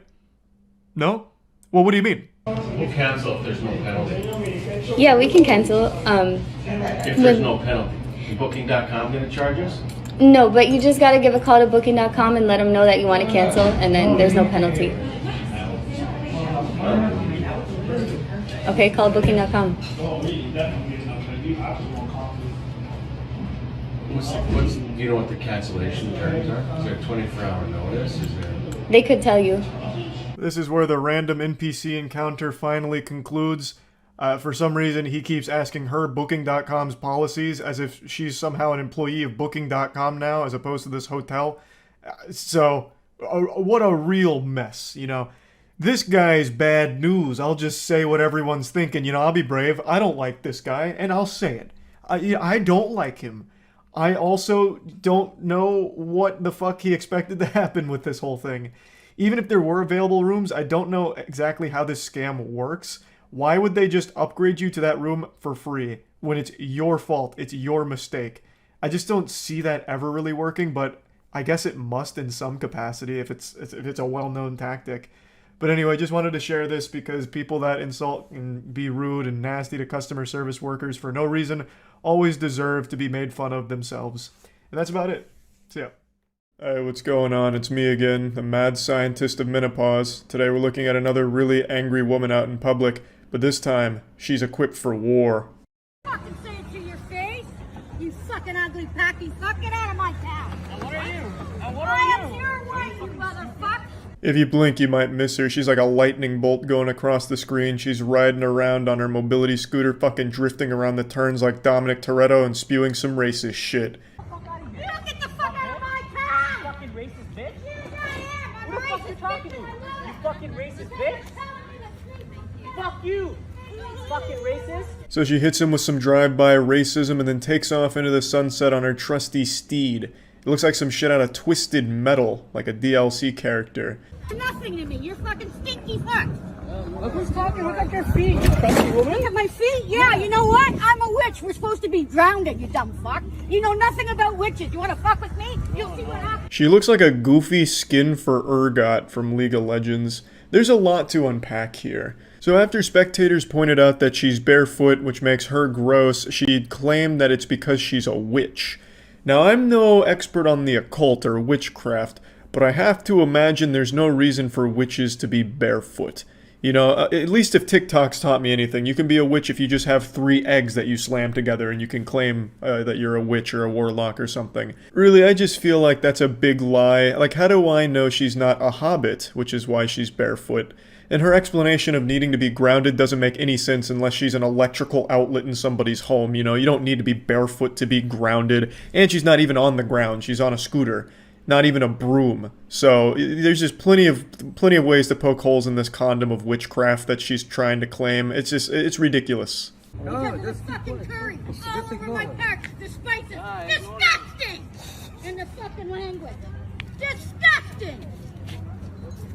No? Well, what do you mean? We'll cancel if there's no penalty. Yeah, we can cancel. If there's no penalty. Booking.com gonna charge us? No, but you just gotta give a call to booking.com and let them know that you want to cancel, and then there's no penalty. Okay, call booking.com. Do you know what the cancellation terms are? Is there a 24-hour notice? Is there... They could tell you. This is where the random NPC encounter finally concludes. For some reason, he keeps asking her Booking.com's policies as if she's somehow an employee of Booking.com now, as opposed to this hotel. So, what a real mess, you know. This guy's bad news. I'll just say what everyone's thinking. You know, I'll be brave. I don't like this guy, and I'll say it. I don't like him. I also don't know what the fuck he expected to happen with this whole thing. Even if there were available rooms, I don't know exactly how this scam works. Why would they just upgrade you to that room for free when it's your fault, it's your mistake? I just don't see that ever really working, but I guess it must in some capacity if it's a well-known tactic. But anyway, just wanted to share this because people that insult and be rude and nasty to customer service workers for no reason always deserve to be made fun of themselves. And that's about it. So yeah. Hey, what's going on? It's me again, the mad scientist of menopause. Today we're looking at another really angry woman out in public, but this time, she's equipped for war. Fucking say it to your face, you fucking ugly packy. Fuck, get out of my town. Now what are you? Now what I are am you? your wife, you motherfucker. If you blink, you might miss her. She's like a lightning bolt going across the screen. She's riding around on her mobility scooter, fucking drifting around the turns like Dominic Toretto and spewing some racist shit. You get the fuck out of my town. Fucking racist bitch? Yes, I am. I'm Who the fuck you talking to? You fucking racist bitch? Fuck you! Fucking racist! So she hits him with some drive-by racism and then takes off into the sunset on her trusty steed. It looks like some shit out of Twisted Metal, like a DLC character. You're nothing to me. You're fucking stinky fuck. Look who's talking. Look at your feet. You crusty woman. Look at my feet. Yeah, you know what? I'm a witch. We're supposed to be drowned, you dumb fuck. You know nothing about witches. You want to fuck with me? You'll see what happens. She looks like a goofy skin for Urgot from League of Legends. There's a lot to unpack here. So after spectators pointed out that she's barefoot, which makes her gross, she claimed that it's because she's a witch. Now, I'm no expert on the occult or witchcraft, but I have to imagine there's no reason for witches to be barefoot. You know, at least if TikTok's taught me anything, you can be a witch if you just have 3 eggs that you slam together and you can claim that you're a witch or a warlock or something. Really, I just feel like that's a big lie. Like, how do I know she's not a hobbit, which is why she's barefoot? And her explanation of needing to be grounded doesn't make any sense unless she's an electrical outlet in somebody's home. You know, you don't need to be barefoot to be grounded. And she's not even on the ground. She's on a scooter. Not even a broom. So there's just plenty of ways to poke holes in this condom of witchcraft that she's trying to claim. It's ridiculous. Because of the fucking curry all over my parts, the spices. Disgusting! In the fucking language. Disgusting!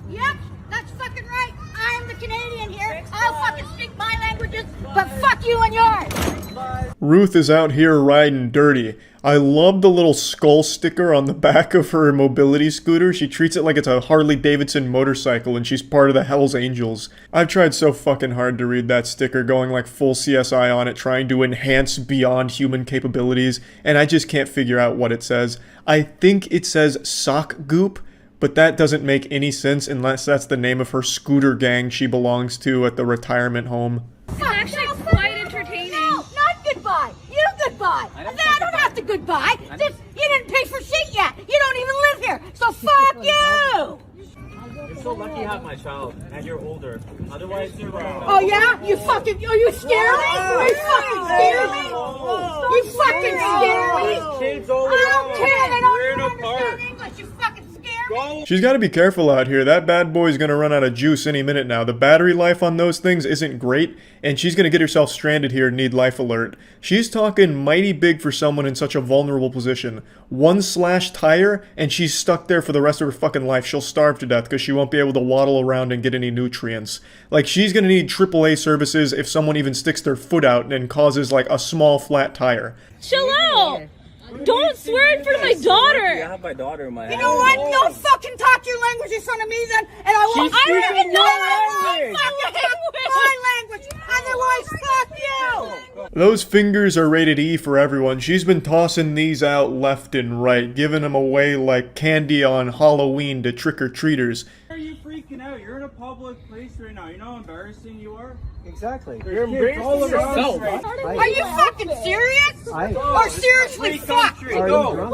Yep, that's fucking right. I'm the Canadian here. I'll fucking speak my languages, but fuck you and yours. Ruth is out here riding dirty. I love the little skull sticker on the back of her mobility scooter. She treats it like it's a Harley Davidson motorcycle and she's part of the Hells Angels. I've tried so fucking hard to read that sticker, going like full CSI on it, trying to enhance beyond human capabilities, and I just can't figure out what it says. I think it says sock goop, but that doesn't make any sense unless that's the name of her scooter gang she belongs to at the retirement home. It's actually quite entertaining. No, not goodbye. You goodbye. I don't have to goodbye. You didn't pay for shit yet. You don't even live here. So fuck you. You're so lucky you have my child, and you're older. Otherwise, you're Oh yeah? You fucking, are you scared me? You fucking scared me? You fucking scared me? Kids all I don't care. They don't We're in a even park. understand English. You fucking scared She's got to be careful out here. That bad boy's going to run out of juice any minute now. The battery life on those things isn't great, and she's going to get herself stranded here and need life alert. She's talking mighty big for someone in such a vulnerable position. One slash tire, and she's stuck there for the rest of her fucking life. She'll starve to death because she won't be able to waddle around and get any nutrients. Like, she's going to need AAA services if someone even sticks their foot out and causes, like, a small flat tire. Chill out! Don't swear in front of my daughter! I have my daughter in my house. You know what? Don't fucking talk your language in front of me then, and I won't. She's I speaking don't your language. fucking have my language. Otherwise, fuck you. Those fingers are rated E for everyone. She's been tossing these out left and right, giving them away like candy on Halloween to trick-or-treaters. Why are you freaking out? You're in a public place right now. You know how embarrassing you are? Exactly. You're embarrassing yourself. Are you fucking serious? Or seriously fuck? Go.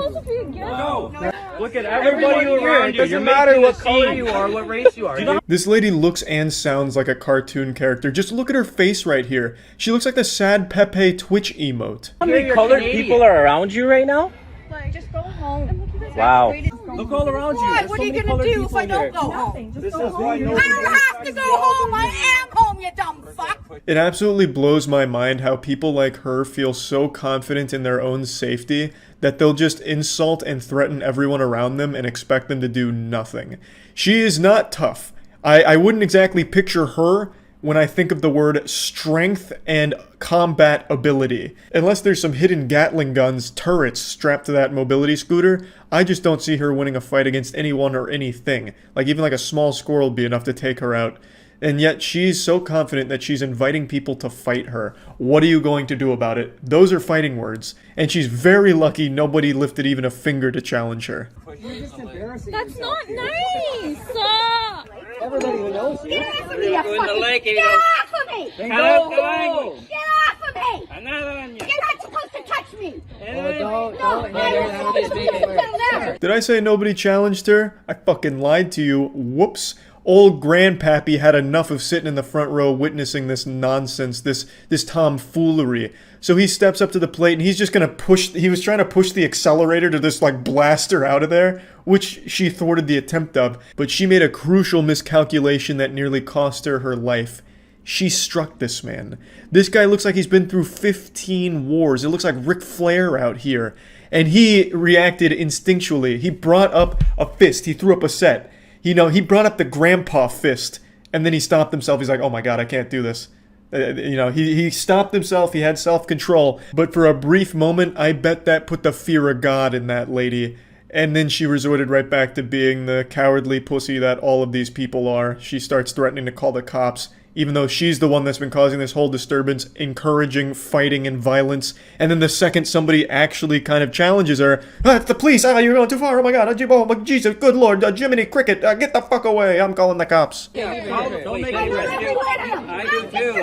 Look at everybody around you. It doesn't matter what color you are, what race you are. This lady looks and sounds like a cartoon character. Just look at her face right here. She looks like the sad Pepe Twitch emote. How many colored people are around you right now? Just go home. Wow. Look all around you. What are you gonna do if I don't go home? This is why I don't have to go home. I am home, you dumb fuck. It absolutely blows my mind how people like her feel so confident in their own safety that they'll just insult and threaten everyone around them and expect them to do nothing. She is not tough. I wouldn't exactly picture her when I think of the word strength and combat ability. Unless there's some hidden Gatling guns turrets strapped to that mobility scooter, I just don't see her winning a fight against anyone or anything. Like, even like a small squirrel would be enough to take her out. And yet she's so confident that she's inviting people to fight her. What are you going to do about it? Those are fighting words. And she's very lucky nobody lifted even a finger to challenge her. That's not nice! Everybody who knows you. Get off of me, you fucking... Get off of me! Then go. Get off of me! You're not supposed to touch me! No, Did I say nobody challenged her? I fucking lied to you. Whoops. Old Grandpappy had enough of sitting in the front row witnessing this nonsense, this tomfoolery. So he steps up to the plate and he's just gonna he was trying to push the accelerator to just like blast her out of there, which she thwarted the attempt of, but she made a crucial miscalculation that nearly cost her her life. She struck this man. This guy looks like he's been through 15 wars. It looks like Ric Flair out here. And he reacted instinctually. He brought up a fist. He threw up a set. You know, he brought up the grandpa fist, and then he stopped himself. He's like, oh my god, I can't do this. You know, he stopped himself. He had self-control. But for a brief moment, I bet that put the fear of God in that lady. And then she resorted right back to being the cowardly pussy that all of these people are. She starts threatening to call the cops, even though she's the one that's been causing this whole disturbance, encouraging fighting and violence. And then the second somebody actually kind of challenges her, it's the police, you're going too far, oh my god, oh Jesus, good lord, Jiminy Cricket, get the fuck away, I'm calling the cops. Yeah, don't make any risk. I do too.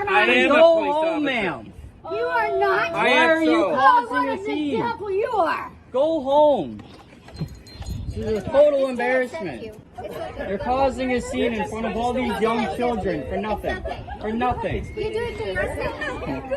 I am go home, ma'am. You are not. Why are you causing a scene? Example, you are. Go home. This is a total embarrassment. You're causing a scene in front of all these young children for nothing. For nothing. You do it to yourself.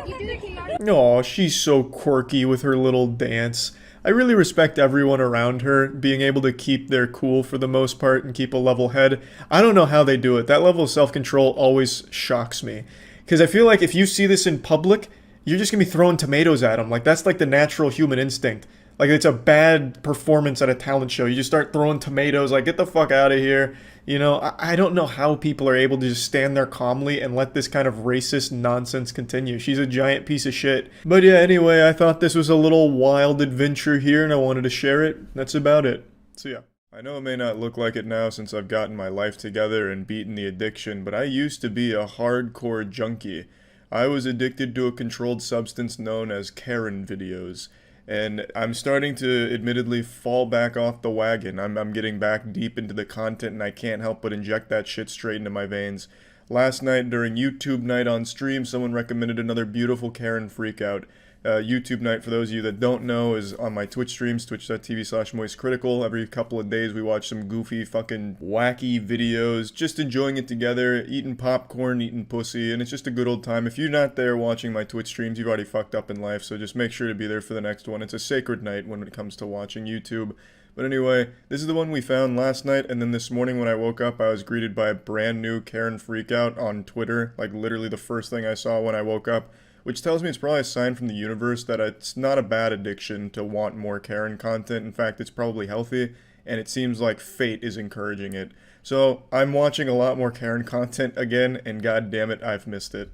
You do it to yourself. Aw, she's so quirky with her little dance. I really respect everyone around her being able to keep their cool for the most part and keep a level head. I don't know how they do it. That level of self-control always shocks me. Because I feel like if you see this in public, you're just going to be throwing tomatoes at them. Like, that's like the natural human instinct. Like, it's a bad performance at a talent show. You just start throwing tomatoes, like, get the fuck out of here. You know, I don't know how people are able to just stand there calmly and let this kind of racist nonsense continue. She's a giant piece of shit. But yeah, anyway, I thought this was a little wild adventure here, and I wanted to share it. That's about it. So yeah. I know it may not look like it now since I've gotten my life together and beaten the addiction, but I used to be a hardcore junkie. I was addicted to a controlled substance known as Karen videos. And I'm starting to admittedly fall back off the wagon. I'm getting back deep into the content and I can't help but inject that shit straight into my veins. Last night during YouTube night on stream, someone recommended another beautiful Karen freakout. YouTube night, for those of you that don't know, is on my Twitch streams, twitch.tv/moistcritical. Every couple of days we watch some goofy, fucking wacky videos, just enjoying it together, eating popcorn, eating pussy, and it's just a good old time. If you're not there watching my Twitch streams, you've already fucked up in life, so just make sure to be there for the next one. It's a sacred night when it comes to watching YouTube. But anyway, this is the one we found last night, and then this morning when I woke up, I was greeted by a brand new Karen freakout on Twitter, like literally the first thing I saw when I woke up, which tells me it's probably a sign from the universe that it's not a bad addiction to want more Karen content. In fact, it's probably healthy, and it seems like fate is encouraging it. So, I'm watching a lot more Karen content again, and god damn it, I've missed it.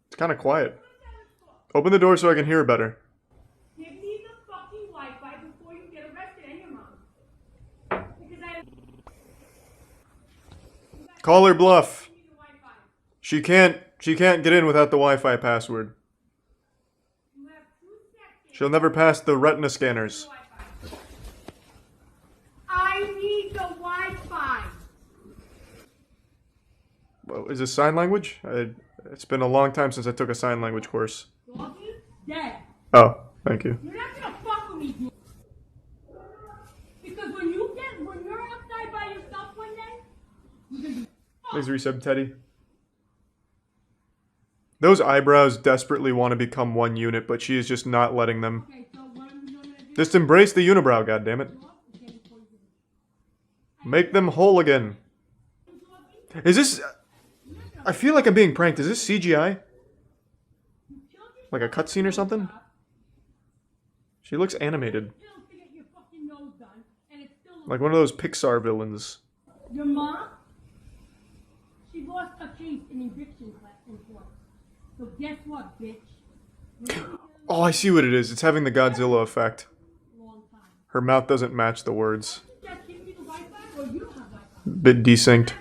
It's kind of quiet. Open the door so I can hear better. Give me the fucking Wi-Fi before you get arrested and your mom. Because Call her bluff. She can't get in without the Wi-Fi password. She'll never pass the retina scanners. I need the Wi-Fi. Well, is this sign language? It's been a long time since I took a sign language course. Dead. Oh, thank you. You're not gonna fuck with me, dude. Because when you're outside by yourself one day, you're gonna be Please resub, Teddy. Those eyebrows desperately want to become one unit, but she is just not letting them. Just embrace the unibrow, goddammit. Make them whole again. Is this... I feel like I'm being pranked. Is this CGI? Like a cutscene or something? She looks animated. Like one of those Pixar villains. Your mom, she lost a case in eviction class in court. So guess what, bitch? Oh, I see what it is. It's having the Godzilla effect. Her mouth doesn't match the words. Bit desynced.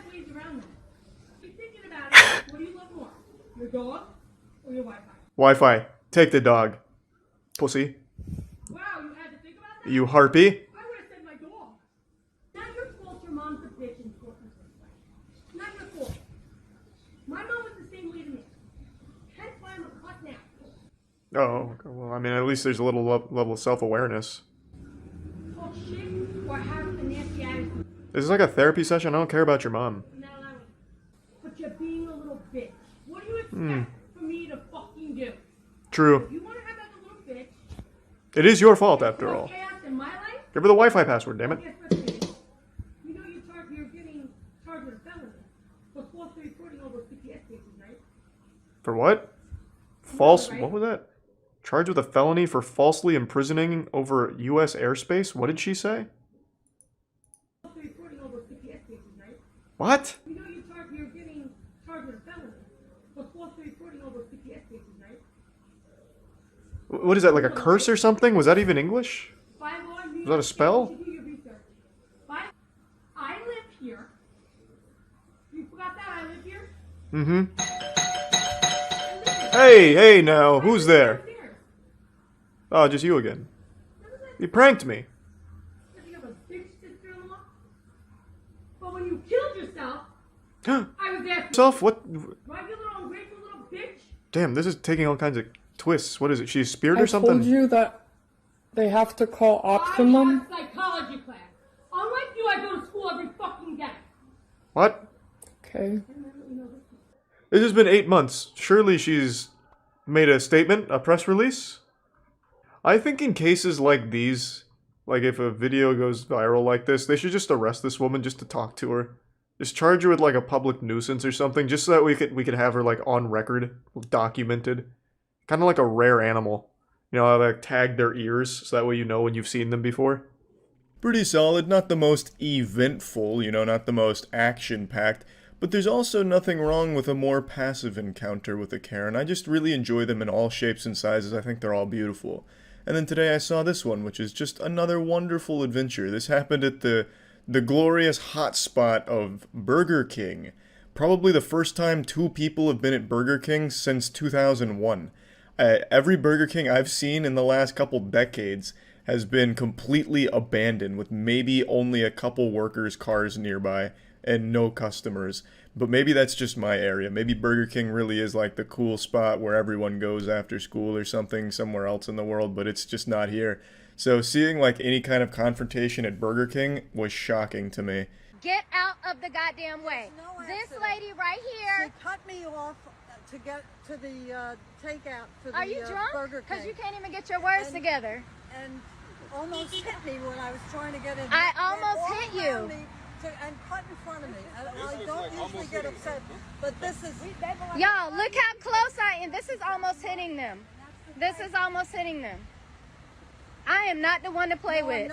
Your dog or your Wi-Fi? Wi-Fi. Take the dog. Pussy. Wow, you had to think about that? You harpy. I would have said my dog. Not your fault your mom's a bitch in court. Not your fault. My mom was the same way to me. Hence why I'm a cut now. Oh, well, I mean, at least there's a little level of self-awareness. Talk shit or have a nasty attitude. This is like a therapy session. I don't care about your mom. Not allowing it. But you're being a little bitch. What do you expect for me to fucking do? True. If you want to have like a little bitch, It is your fault, after all. chaos in my life, Give her the Wi-Fi password, damn it. guess what, bitch? You know you're getting charged with a felony for falsely reporting over PTS cases, right? For what? False... What was that? Charged with a felony for falsely imprisoning over U.S. airspace? What did she say? Falsely reporting over PTS cases, right? What? You know you're getting charged with a felony for falsely reporting over PTS cases, right? What is that, like a curse or something? Was that even English? By law, you Was that a spell? should do your research. I live here. You forgot that I live here? Mm-hmm. Hey now, who's there? Oh, just you again. You pranked me. You have a bitch sister-in-law? But when you killed yourself, I was there. Self, what? Right, you little ungrateful little bitch? Damn, this is taking all kinds of twists. What is it? She's speared or something? I told you that they have to call ops on them. I have psychology class. Unlike you, I go to school every fucking day. What? Okay. It has been 8 months. Surely she's made a statement, a press release? I think in cases like these, like if a video goes viral like this, they should just arrest this woman just to talk to her. Just charge her with like a public nuisance or something, just so that we could have her like on record, documented. Kind of like a rare animal. You know, how they like, tag their ears, so that way you know when you've seen them before. Pretty solid, not the most eventful, you know, not the most action-packed, but there's also nothing wrong with a more passive encounter with a Karen. I just really enjoy them in all shapes and sizes. I think they're all beautiful. And then today I saw this one, which is just another wonderful adventure. This happened at the glorious hotspot of Burger King. Probably the first time 2 people have been at Burger King since 2001. Every Burger King I've seen in the last couple decades has been completely abandoned, with maybe only a couple workers' cars nearby and no customers. But maybe that's just my area. Maybe Burger King really is like the cool spot where everyone goes after school or something somewhere else in the world, but it's just not here. So seeing like any kind of confrontation at Burger King was shocking to me. Get out of the goddamn way. This lady right here. She cut me off to get to the takeout for the Are you drunk? Burger King. Because you can't even get your words together. And almost hit me when I was trying to get in. I almost hit you. And cut in front of me. I don't usually get upset, but this is... Y'all, look how close I am. This is almost hitting them. This is almost hitting them. I am not the one to play with.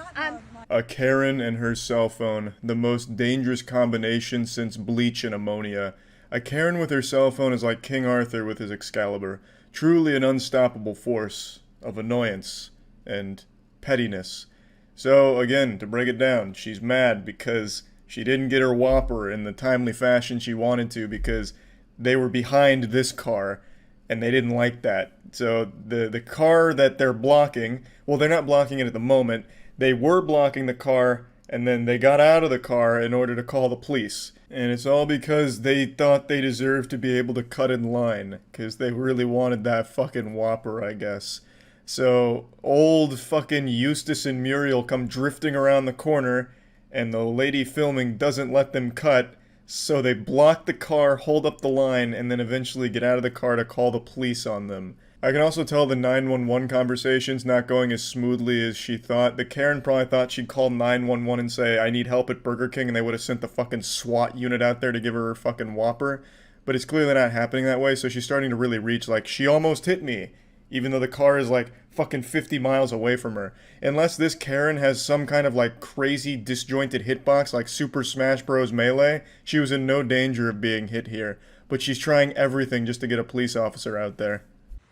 A Karen and her cell phone, the most dangerous combination since bleach and ammonia. A Karen with her cell phone is like King Arthur with his Excalibur. Truly an unstoppable force of annoyance and pettiness. So, again, to break it down, she's mad because she didn't get her Whopper in the timely fashion she wanted to because they were behind this car, and they didn't like that. So the car that they're blocking, well, they're not blocking it at the moment. They were blocking the car, and then they got out of the car in order to call the police. And it's all because they thought they deserved to be able to cut in line, because they really wanted that fucking Whopper, I guess. So old fucking Eustace and Muriel come drifting around the corner, and the lady filming doesn't let them cut, so they block the car, hold up the line, and then eventually get out of the car to call the police on them. I can also tell the 911 conversation's not going as smoothly as she thought. The Karen probably thought she'd call 911 and say, I need help at Burger King, and they would have sent the fucking SWAT unit out there to give her fucking Whopper. But it's clearly not happening that way, so she's starting to really reach, like, she almost hit me, even though the car is, like, fucking 50 miles away from her. Unless this Karen has some kind of, like, crazy disjointed hitbox like Super Smash Bros. Melee, she was in no danger of being hit here. But she's trying everything just to get a police officer out there.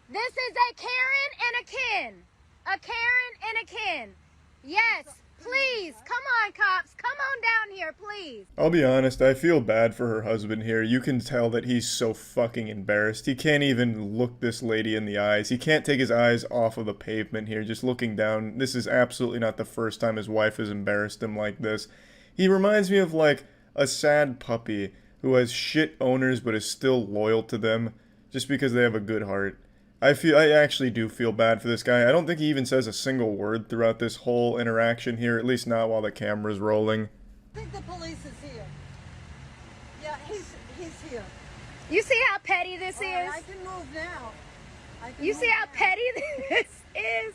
This is a Karen and a Ken. A Karen and a Ken. Yes, please. Come on, cops. Come on down here, please. I'll be honest, I feel bad for her husband here. You can tell that he's so fucking embarrassed. He can't even look this lady in the eyes. He can't take his eyes off of the pavement here, just looking down. This is absolutely not the first time his wife has embarrassed him like this. He reminds me of, like, a sad puppy who has shit owners but is still loyal to them just because they have a good heart. I actually do feel bad for this guy. I don't think he even says a single word throughout this whole interaction here, at least not while the camera's rolling. I think the police is here. Yeah, he's here. You see how petty this is? I can move now. You see how petty this is?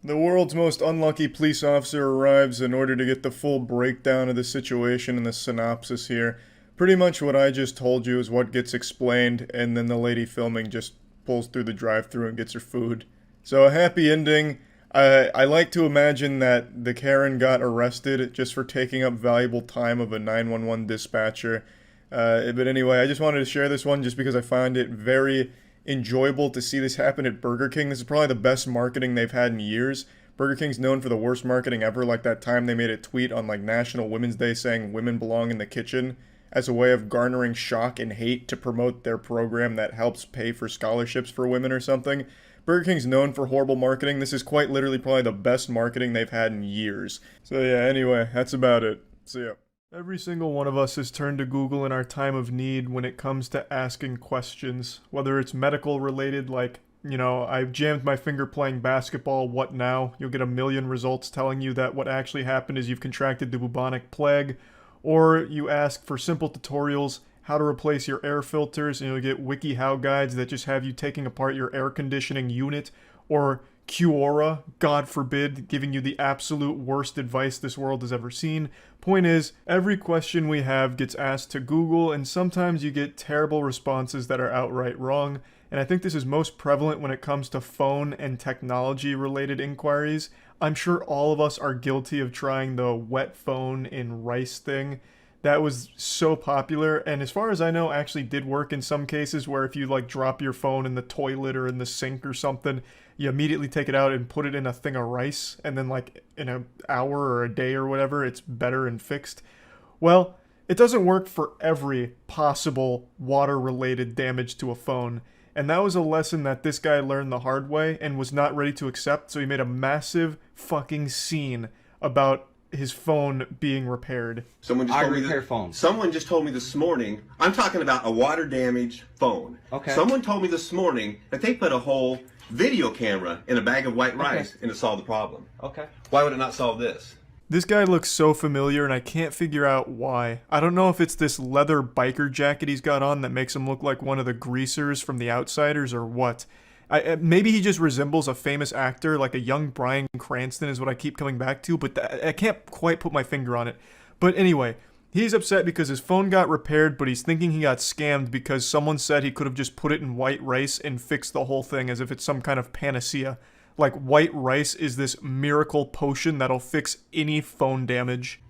The world's most unlucky police officer arrives in order to get the full breakdown of the situation and the synopsis here. Pretty much what I just told you is what gets explained, and then the lady filming just pulls through the drive-thru and gets her food. So a happy ending. I like to imagine that the Karen got arrested just for taking up valuable time of a 911 dispatcher. But anyway, I just wanted to share this one just because I find it very enjoyable to see this happen at Burger King. This is probably the best marketing they've had in years. Burger King's known for the worst marketing ever, like that time they made a tweet on like National Women's Day saying women belong in the kitchen, as a way of garnering shock and hate to promote their program that helps pay for scholarships for women or something. Burger King's known for horrible marketing. This is quite literally probably the best marketing they've had in years. So yeah, anyway, that's about it. See ya. Every single one of us has turned to Google in our time of need when it comes to asking questions. Whether it's medical related, like, you know, I jammed my finger playing basketball, what now? You'll get a million results telling you that what actually happened is you've contracted the bubonic plague. Or you ask for simple tutorials, how to replace your air filters, and you'll get WikiHow guides that just have you taking apart your air conditioning unit. Or Quora, God forbid, giving you the absolute worst advice this world has ever seen. Point is, every question we have gets asked to Google, and sometimes you get terrible responses that are outright wrong. And I think this is most prevalent when it comes to phone and technology-related inquiries. I'm sure all of us are guilty of trying the wet phone in rice thing. That was so popular, and as far as I know, actually did work in some cases where if you like drop your phone in the toilet or in the sink or something, you immediately take it out and put it in a thing of rice, and then like in an hour or a day or whatever, it's better and fixed. Well, it doesn't work for every possible water-related damage to a phone. And that was a lesson that this guy learned the hard way and was not ready to accept, so he made a massive fucking scene about his phone being repaired. Someone just told me repair phones. Someone just told me this morning, I'm talking about a water damaged phone. Okay. Someone told me this morning that they put a whole video camera in a bag of white rice and it solved the problem. Okay. Why would it not solve this? This guy looks so familiar and I can't figure out why. I don't know if it's this leather biker jacket he's got on that makes him look like one of the greasers from The Outsiders or what. Maybe he just resembles a famous actor, like a young Bryan Cranston is what I keep coming back to, but I can't quite put my finger on it. But anyway, he's upset because his phone got repaired, but he's thinking he got scammed because someone said he could have just put it in white rice and fixed the whole thing as if it's some kind of panacea. Like white rice is this miracle potion that'll fix any phone damage.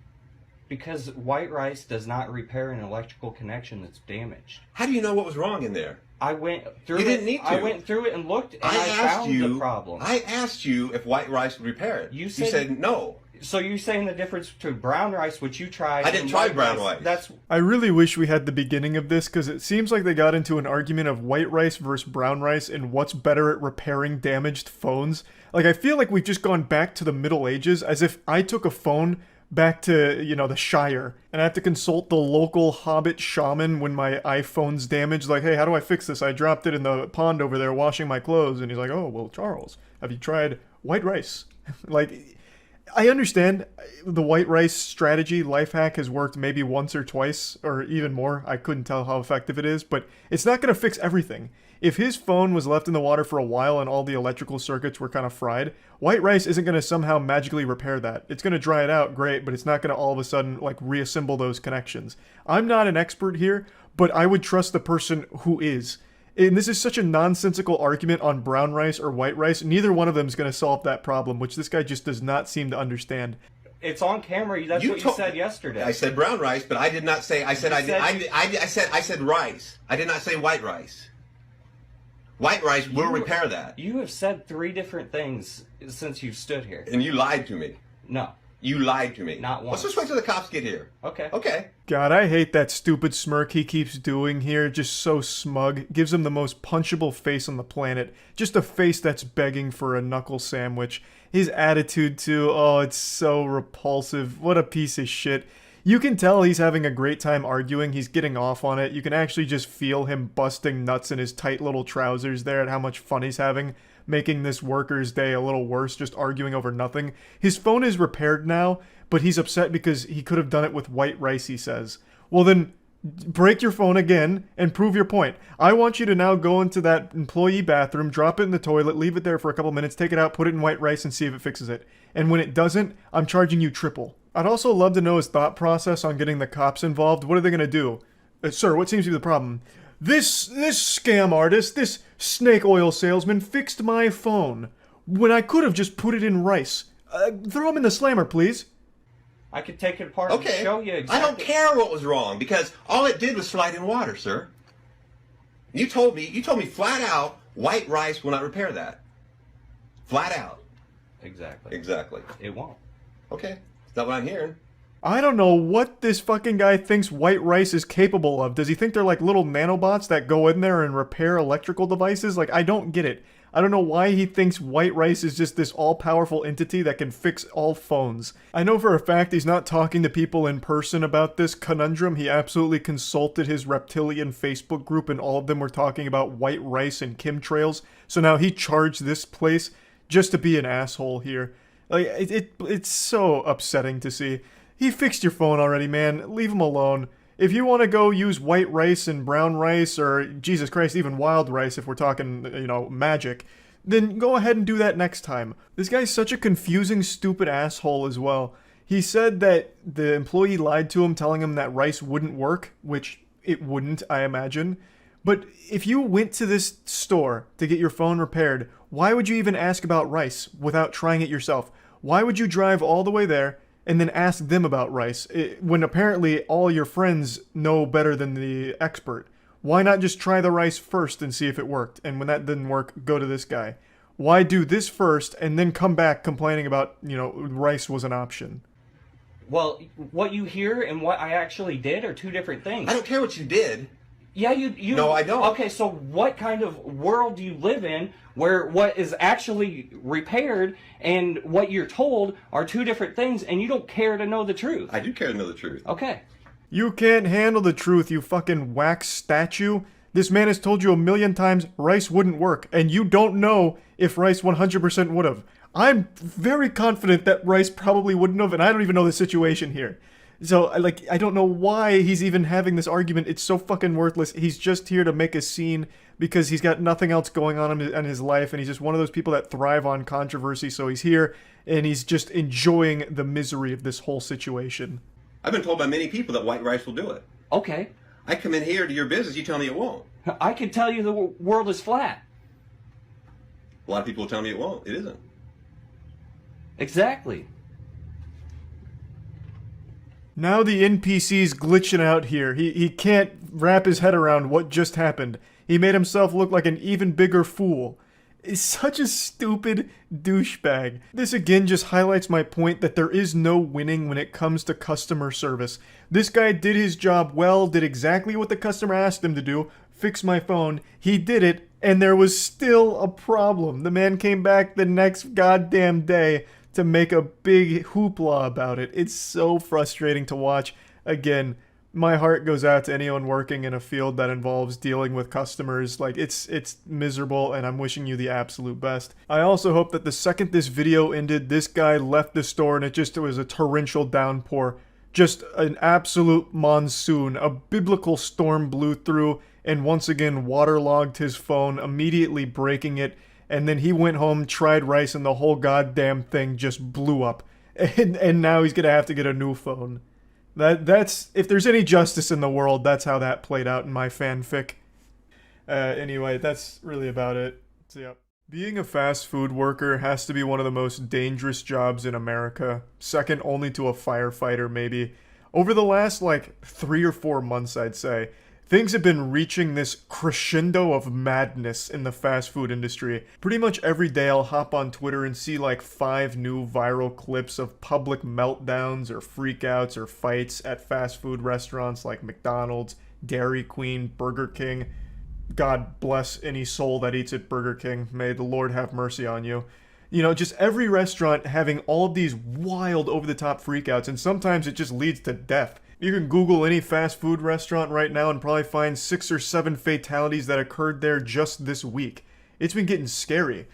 Because white rice does not repair an electrical connection that's damaged. How do you know what was wrong in there? I went through You didn't need to. I went through it and looked, and I found the problem. I asked you if white rice would repair it. You said no. So you're saying the difference between brown rice, which you tried, I didn't try brown rice. I really wish we had the beginning of this, because it seems like they got into an argument of white rice versus brown rice and what's better at repairing damaged phones. Like, I feel like we've just gone back to the Middle Ages, as if I took a phone back to, you know, the Shire, and I have to consult the local hobbit shaman when my iPhone's damaged. Like, hey, how do I fix this? I dropped it in the pond over there washing my clothes. And he's like, oh, well, Charles, have you tried white rice? Like, I understand the white rice strategy, life hack, has worked maybe once or twice, or even more. I couldn't tell how effective it is, but it's not going to fix everything. If his phone was left in the water for a while and all the electrical circuits were kind of fried, white rice isn't going to somehow magically repair that. It's going to dry it out, great, but it's not going to all of a sudden, like, reassemble those connections. I'm not an expert here, but I would trust the person who is. And this is such a nonsensical argument on brown rice or white rice. Neither one of them is going to solve that problem, which this guy just does not seem to understand. It's on camera. That's what you said yesterday. I said brown rice, but I did not say. I said I said rice. I did not say white rice. White rice will repair that. You have said 3 different things since you've stood here. And you lied to me. No. You lied to me. Not once. Let's just wait till the cops get here. Okay. Okay. God, I hate that stupid smirk he keeps doing here. Just so smug. Gives him the most punchable face on the planet. Just a face that's begging for a knuckle sandwich. His attitude, too. Oh, it's so repulsive. What a piece of shit. You can tell he's having a great time arguing. He's getting off on it. You can actually just feel him busting nuts in his tight little trousers there at how much fun he's having, making this worker's day a little worse, just arguing over nothing. His phone is repaired now, but he's upset because he could have done it with white rice, he says. Well then, break your phone again and prove your point. I want you to now go into that employee bathroom, drop it in the toilet, leave it there for a couple minutes, take it out, put it in white rice, and see if it fixes it. And when it doesn't, I'm charging you triple. I'd also love to know his thought process on getting the cops involved. What are they going to do? Sir, what seems to be the problem? This scam artist, this snake oil salesman fixed my phone when I could have just put it in rice. Throw him in the slammer, please. I could take it apart and show you exactly. I don't care what was wrong because all it did was slide in water, sir. You told me flat out white rice will not repair that. Flat out. Exactly. Exactly. It won't. Okay. That's not what I'm hearing. I don't know what this fucking guy thinks white rice is capable of. Does he think they're like little nanobots that go in there and repair electrical devices? Like, I don't get it. I don't know why he thinks white rice is just this all-powerful entity that can fix all phones. I know for a fact he's not talking to people in person about this conundrum. He absolutely consulted his reptilian Facebook group and all of them were talking about white rice and chemtrails. So now he charged this place just to be an asshole here. Like, it's so upsetting to see. He fixed your phone already, man. Leave him alone. If you want to go use white rice and brown rice, or, Jesus Christ, even wild rice if we're talking, you know, magic, then go ahead and do that next time. This guy's such a confusing, stupid asshole as well. He said that the employee lied to him, telling him that rice wouldn't work, which it wouldn't, I imagine. But if you went to this store to get your phone repaired, why would you even ask about rice without trying it yourself? Why would you drive all the way there and then ask them about rice when apparently all your friends know better than the expert? Why not just try the rice first and see if it worked? And when that didn't work, go to this guy. Why do this first and then come back complaining about, you know, rice was an option? Well, what you hear and what I actually did are 2 different things. I don't care what you did. Yeah, you. No, I don't. Okay, so what kind of world do you live in where what is actually repaired and what you're told are 2 different things, and you don't care to know the truth? I do care to know the truth. Okay. You can't handle the truth, you fucking wax statue. This man has told you a million times rice wouldn't work, and you don't know if rice 100% would have. I'm very confident that rice probably wouldn't have, and I don't even know the situation here. So, I don't know why he's even having this argument. It's so fucking worthless. He's just here to make a scene because he's got nothing else going on in his life, and he's just one of those people that thrive on controversy, so he's here, and he's just enjoying the misery of this whole situation. I've been told by many people that white rice will do it. Okay. I come in here to your business, you tell me it won't. I can tell you the world is flat. A lot of people tell me it won't. It isn't. Exactly. Now the NPC's glitching out here. He can't wrap his head around what just happened. He made himself look like an even bigger fool. He's such a stupid douchebag. This again just highlights my point that there is no winning when it comes to customer service. This guy did his job well, did exactly what the customer asked him to do, fix my phone. He did it, and there was still a problem. The man came back the next goddamn day to make a big hoopla about it. It's so frustrating to watch. Again, my heart goes out to anyone working in a field that involves dealing with customers. Like, it's miserable, and I'm wishing you the absolute best. I also hope that the second this video ended, this guy left the store and it was a torrential downpour. Just an absolute monsoon. A biblical storm blew through and once again waterlogged his phone, immediately breaking it. And then he went home, tried rice, and the whole goddamn thing just blew up. And now he's gonna have to get a new phone. That's if there's any justice in the world, that's how that played out in my fanfic. Anyway, that's really about it. So yeah. Being a fast food worker has to be one of the most dangerous jobs in America, second only to a firefighter maybe. Over the last 3 or 4 months, I'd say, things have been reaching this crescendo of madness in the fast food industry. Pretty much every day I'll hop on Twitter and see 5 new viral clips of public meltdowns or freakouts or fights at fast food restaurants like McDonald's, Dairy Queen, Burger King. God bless any soul that eats at Burger King. May the Lord have mercy on you. You know, just every restaurant having all of these wild over-the-top freakouts, and sometimes it just leads to death. You can Google any fast food restaurant right now and probably find 6 or 7 fatalities that occurred there just this week. It's been getting scary.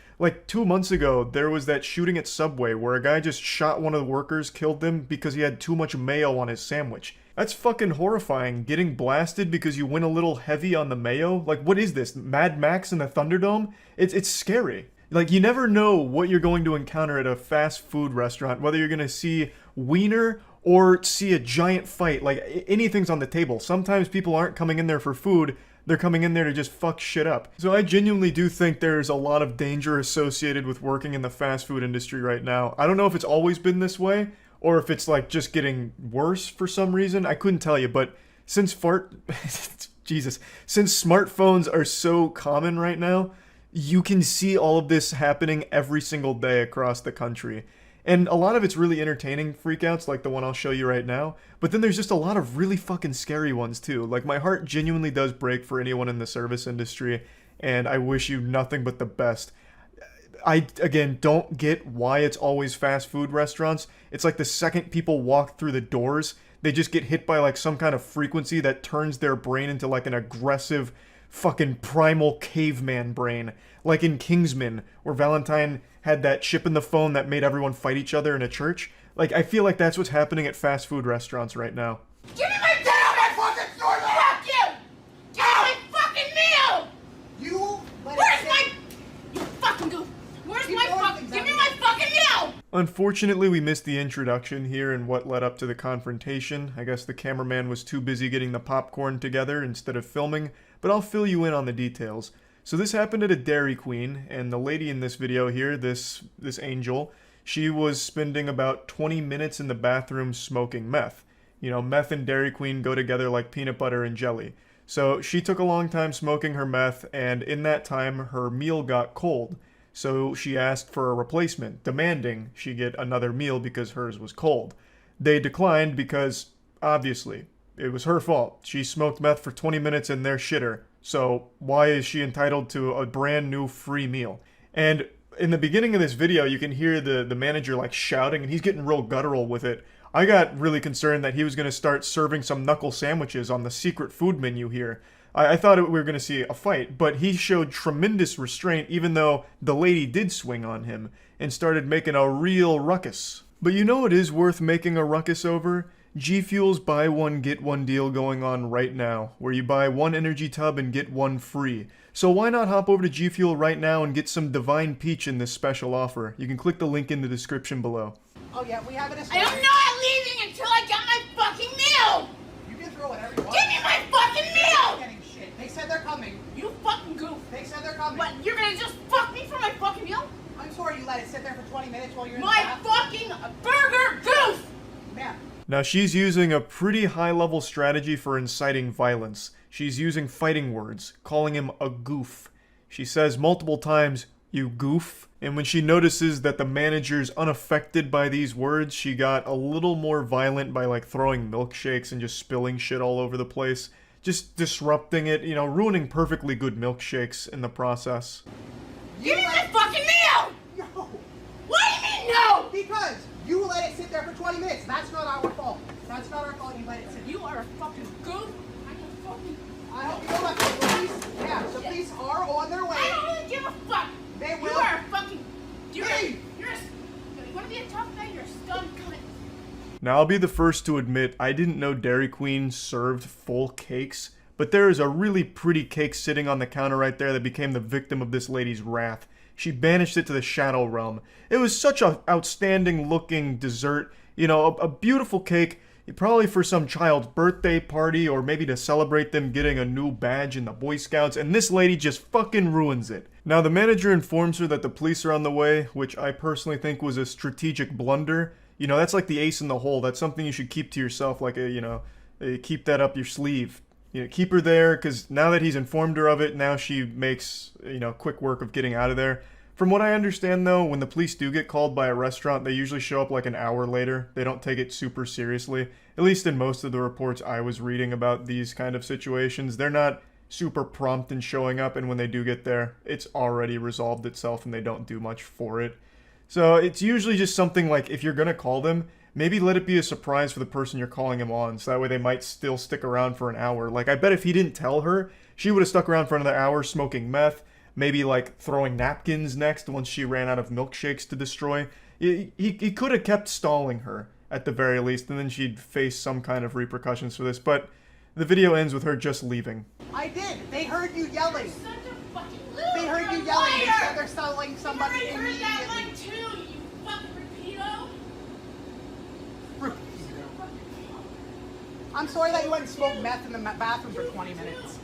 2 months ago, there was that shooting at Subway where a guy just shot one of the workers, killed them because he had too much mayo on his sandwich. That's fucking horrifying, getting blasted because you went a little heavy on the mayo. What is this, Mad Max in the Thunderdome? It's scary. You never know what you're going to encounter at a fast food restaurant, whether you're going to see wiener or see a giant fight. Anything's on the table. Sometimes people aren't coming in there for food, they're coming in there to just fuck shit up. So I genuinely do think there's a lot of danger associated with working in the fast food industry right now. I don't know if it's always been this way, or if it's just getting worse for some reason. I couldn't tell you, but since since smartphones are so common right now, you can see all of this happening every single day across the country. And a lot of it's really entertaining freakouts, like the one I'll show you right now. But then there's just a lot of really fucking scary ones too. My heart genuinely does break for anyone in the service industry, and I wish you nothing but the best. I, again, don't get why it's always fast food restaurants. It's the second people walk through the doors, they just get hit by some kind of frequency that turns their brain into an aggressive fucking primal caveman brain. Like in Kingsman, where Valentine had that chip in the phone that made everyone fight each other in a church. I feel like that's what's happening at fast food restaurants right now. Give me my get out my fucking store! Fuck you! Give me my fucking meal! Where's my... You fucking goof! Where's my fucking... Give me my fucking meal! Unfortunately, we missed the introduction here and what led up to the confrontation. I guess the cameraman was too busy getting the popcorn together instead of filming, but I'll fill you in on the details. So this happened at a Dairy Queen, and the lady in this video here, this angel, she was spending about 20 minutes in the bathroom smoking meth. You know, meth and Dairy Queen go together like peanut butter and jelly. So she took a long time smoking her meth, and in that time, her meal got cold. So she asked for a replacement, demanding she get another meal because hers was cold. They declined because, obviously, it was her fault. She smoked meth for 20 minutes in their shitter. So why is she entitled to a brand new free meal? And in the beginning of this video, you can hear the manager shouting, and he's getting real guttural with it. I got really concerned that he was going to start serving some knuckle sandwiches on the secret food menu here. I thought we were going to see a fight, but he showed tremendous restraint even though the lady did swing on him and started making a real ruckus. But you know it is worth making a ruckus over? G Fuel's buy one get one deal going on right now, where you buy one energy tub and get one free. So why not hop over to G Fuel right now and get some Divine Peach in this special offer? You can click the link in the description below. Oh yeah, we have it. I am not leaving until I get my fucking meal! You can throw whatever you want. Give me my fucking meal! Getting shit. They said they're coming. You fucking goof. They said they're coming. What, you're gonna just fuck me for my fucking meal? I'm sorry you let it sit there for 20 minutes while you're in My the fucking burger goof! Man. Now she's using a pretty high-level strategy for inciting violence. She's using fighting words, calling him a goof. She says multiple times, "You goof." And when she notices that the manager's unaffected by these words, she got a little more violent by like throwing milkshakes and just spilling shit all over the place. Just disrupting it, you know, ruining perfectly good milkshakes in the process. Give me my fucking meal! No. What do you mean no? Because you let it sit there for 20 minutes. That's not our fault. That's not our fault you let it sit. You are a fucking goof. I can fucking... I hope you know that the police, yeah, the police are on their way. I don't really give a fuck. They will. You are a fucking... You want to be a tough guy? You're a scum cunt. Now I'll be the first to admit I didn't know Dairy Queen served full cakes, but there is a really pretty cake sitting on the counter right there that became the victim of this lady's wrath. She banished it to the shadow realm. It was such an outstanding looking dessert, you know, a beautiful cake, probably for some child's birthday party or maybe to celebrate them getting a new badge in the Boy Scouts, and this lady just fucking ruins it. Now the manager informs her that the police are on the way, which I personally think was a strategic blunder. You know, that's like the ace in the hole. That's something you should keep to yourself, like keep that up your sleeve. You know, keep her there, because now that he's informed her of it, now she makes, you know, quick work of getting out of there. From what I understand, though, when the police do get called by a restaurant, they usually show up like an hour later. They don't take it super seriously. At least in most of the reports I was reading about these kind of situations. They're not super prompt in showing up, and when they do get there, it's already resolved itself and they don't do much for it. So it's usually just something like, if you're gonna call them, maybe let it be a surprise for the person you're calling him on, so that way they might still stick around for an hour. Like, I bet if he didn't tell her, she would have stuck around for another hour smoking meth, maybe like throwing napkins next once she ran out of milkshakes to destroy. He could have kept stalling her, at the very least, and then she'd face some kind of repercussions for this, but the video ends with her just leaving. I did. They heard you yelling. You're such a fucking loser. They heard you yelling. They said they're selling somebody You already heard that immediately. one too, you fucking repeato. I'm sorry that you went and smoked meth in the bathroom for 20 minutes.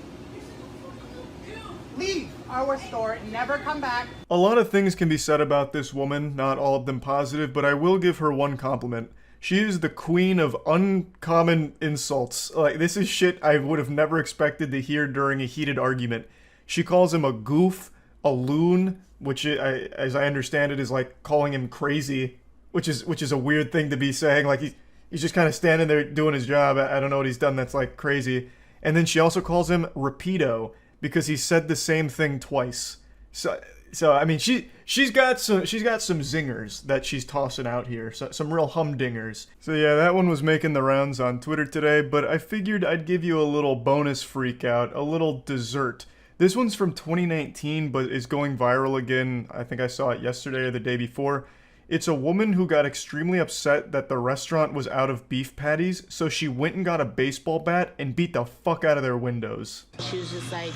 Leave our store and never come back. A lot of things can be said about this woman, not all of them positive, but I will give her one compliment. She is the queen of uncommon insults. Like, this is shit I would have never expected to hear during a heated argument. She calls him a goof, a loon, which, as I understand it, is like calling him crazy, which is a weird thing to be saying. Like, he's just kind of standing there doing his job. I don't know what he's done that's like crazy. And then she also calls him repeato, because he said the same thing twice. So I mean, she's got some zingers that she's tossing out here, so some real humdingers. So yeah, that one was making the rounds on Twitter today, but I figured I'd give you a little bonus freak out, a little dessert. This one's from 2019, but is going viral again. I think I saw it yesterday or the day before. It's a woman who got extremely upset that the restaurant was out of beef patties, so she went and got a baseball bat and beat the fuck out of their windows. She was just like,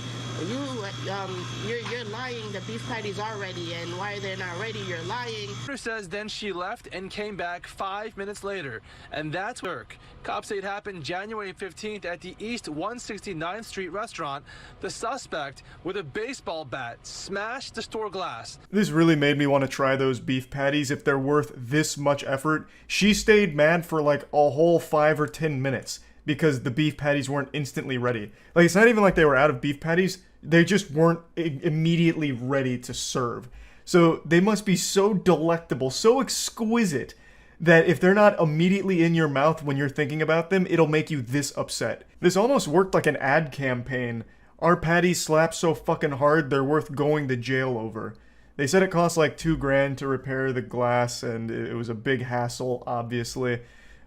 you're lying, the beef patties are ready, and why they're not ready, you're lying. Says then she left and came back 5 minutes later, and that's work. Cops say it happened January 15th at the East 169th Street restaurant. The suspect, with a baseball bat, smashed the store glass. This really made me want to try those beef patties if they're worth this much effort. She stayed mad for like a whole 5 or 10 minutes because the beef patties weren't instantly ready. Like, it's not even like they were out of beef patties, they just weren't immediately ready to serve. So they must be so delectable, so exquisite, that if they're not immediately in your mouth when you're thinking about them, it'll make you this upset. This almost worked like an ad campaign. Our patties slap so fucking hard, they're worth going to jail over. They said it cost like $2,000 to repair the glass, and it was a big hassle, obviously.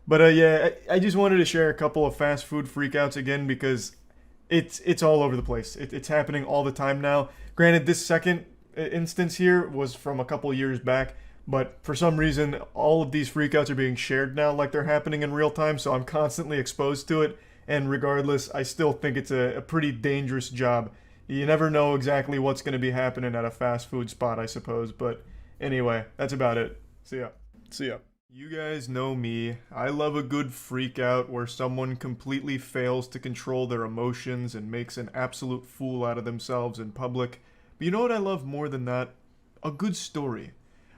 But yeah, I just wanted to share a couple of fast food freakouts again because it's all over the place. It's happening all the time now. Granted, this second instance here was from a couple years back, But for some reason, all of these freakouts are being shared now like they're happening in real time, so I'm constantly exposed to it. And regardless, I still think it's a pretty dangerous job. You never know exactly what's going to be happening at a fast food spot, I suppose. But anyway, that's about it. See ya. See ya. You guys know me. I love a good freakout where someone completely fails to control their emotions and makes an absolute fool out of themselves in public. But you know what I love more than that? A good story.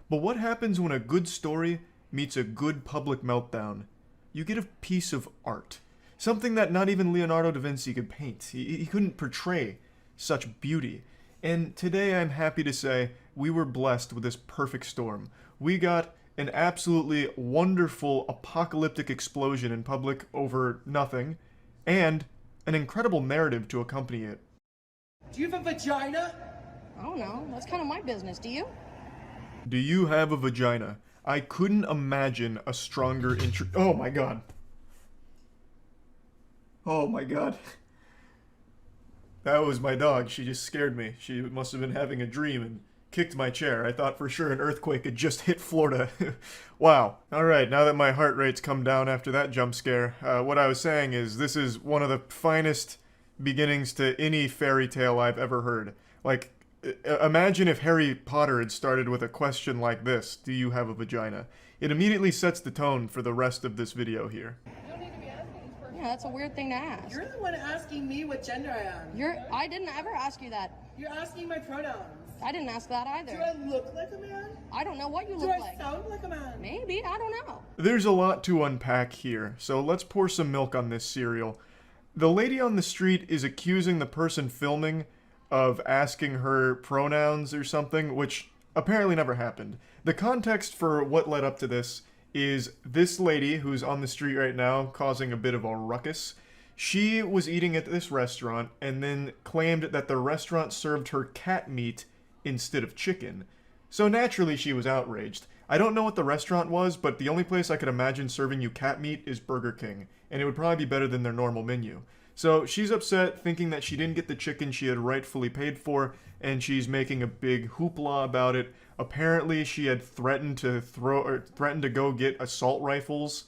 But what happens when a good story meets a good public meltdown? You get a piece of art. Something that not even Leonardo da Vinci could paint. He couldn't portray such beauty. And today I'm happy to say we were blessed with this perfect storm. We got an absolutely wonderful apocalyptic explosion in public over nothing, and an incredible narrative to accompany it. Do you have a vagina? I don't know. That's kind of my business. Do you? Do you have a vagina? I couldn't imagine a stronger intro- Oh my god. Oh my god. That was my dog. She just scared me. She must have been having a dream and kicked my chair. I thought for sure an earthquake had just hit Florida. Wow. Alright, now that my heart rate's come down after that jump scare, what I was saying is this is one of the finest beginnings to any fairy tale I've ever heard. Like, imagine if Harry Potter had started with a question like this: do you have a vagina? It immediately sets the tone for the rest of this video here. Yeah, that's a weird thing to ask. You're the one asking me what gender I am. I didn't ever ask you that. You're asking my pronouns. I didn't ask that either. Do I look like a man? I don't know what you Do look I like. sound like a man? Maybe, I don't know. There's a lot to unpack here, so let's pour some milk on this cereal. The lady on the street is accusing the person filming of asking her pronouns or something, which apparently never happened. The context for what led up to this is this lady who's on the street right now causing a bit of a ruckus. She was eating at this restaurant and then claimed that the restaurant served her cat meat instead of chicken. So naturally she was outraged. I don't know what the restaurant was, but the only place I could imagine serving you cat meat is Burger King, and it would probably be better than their normal menu. So she's upset, thinking that she didn't get the chicken she had rightfully paid for, and she's making a big hoopla about it. Apparently she had threatened to go get assault rifles,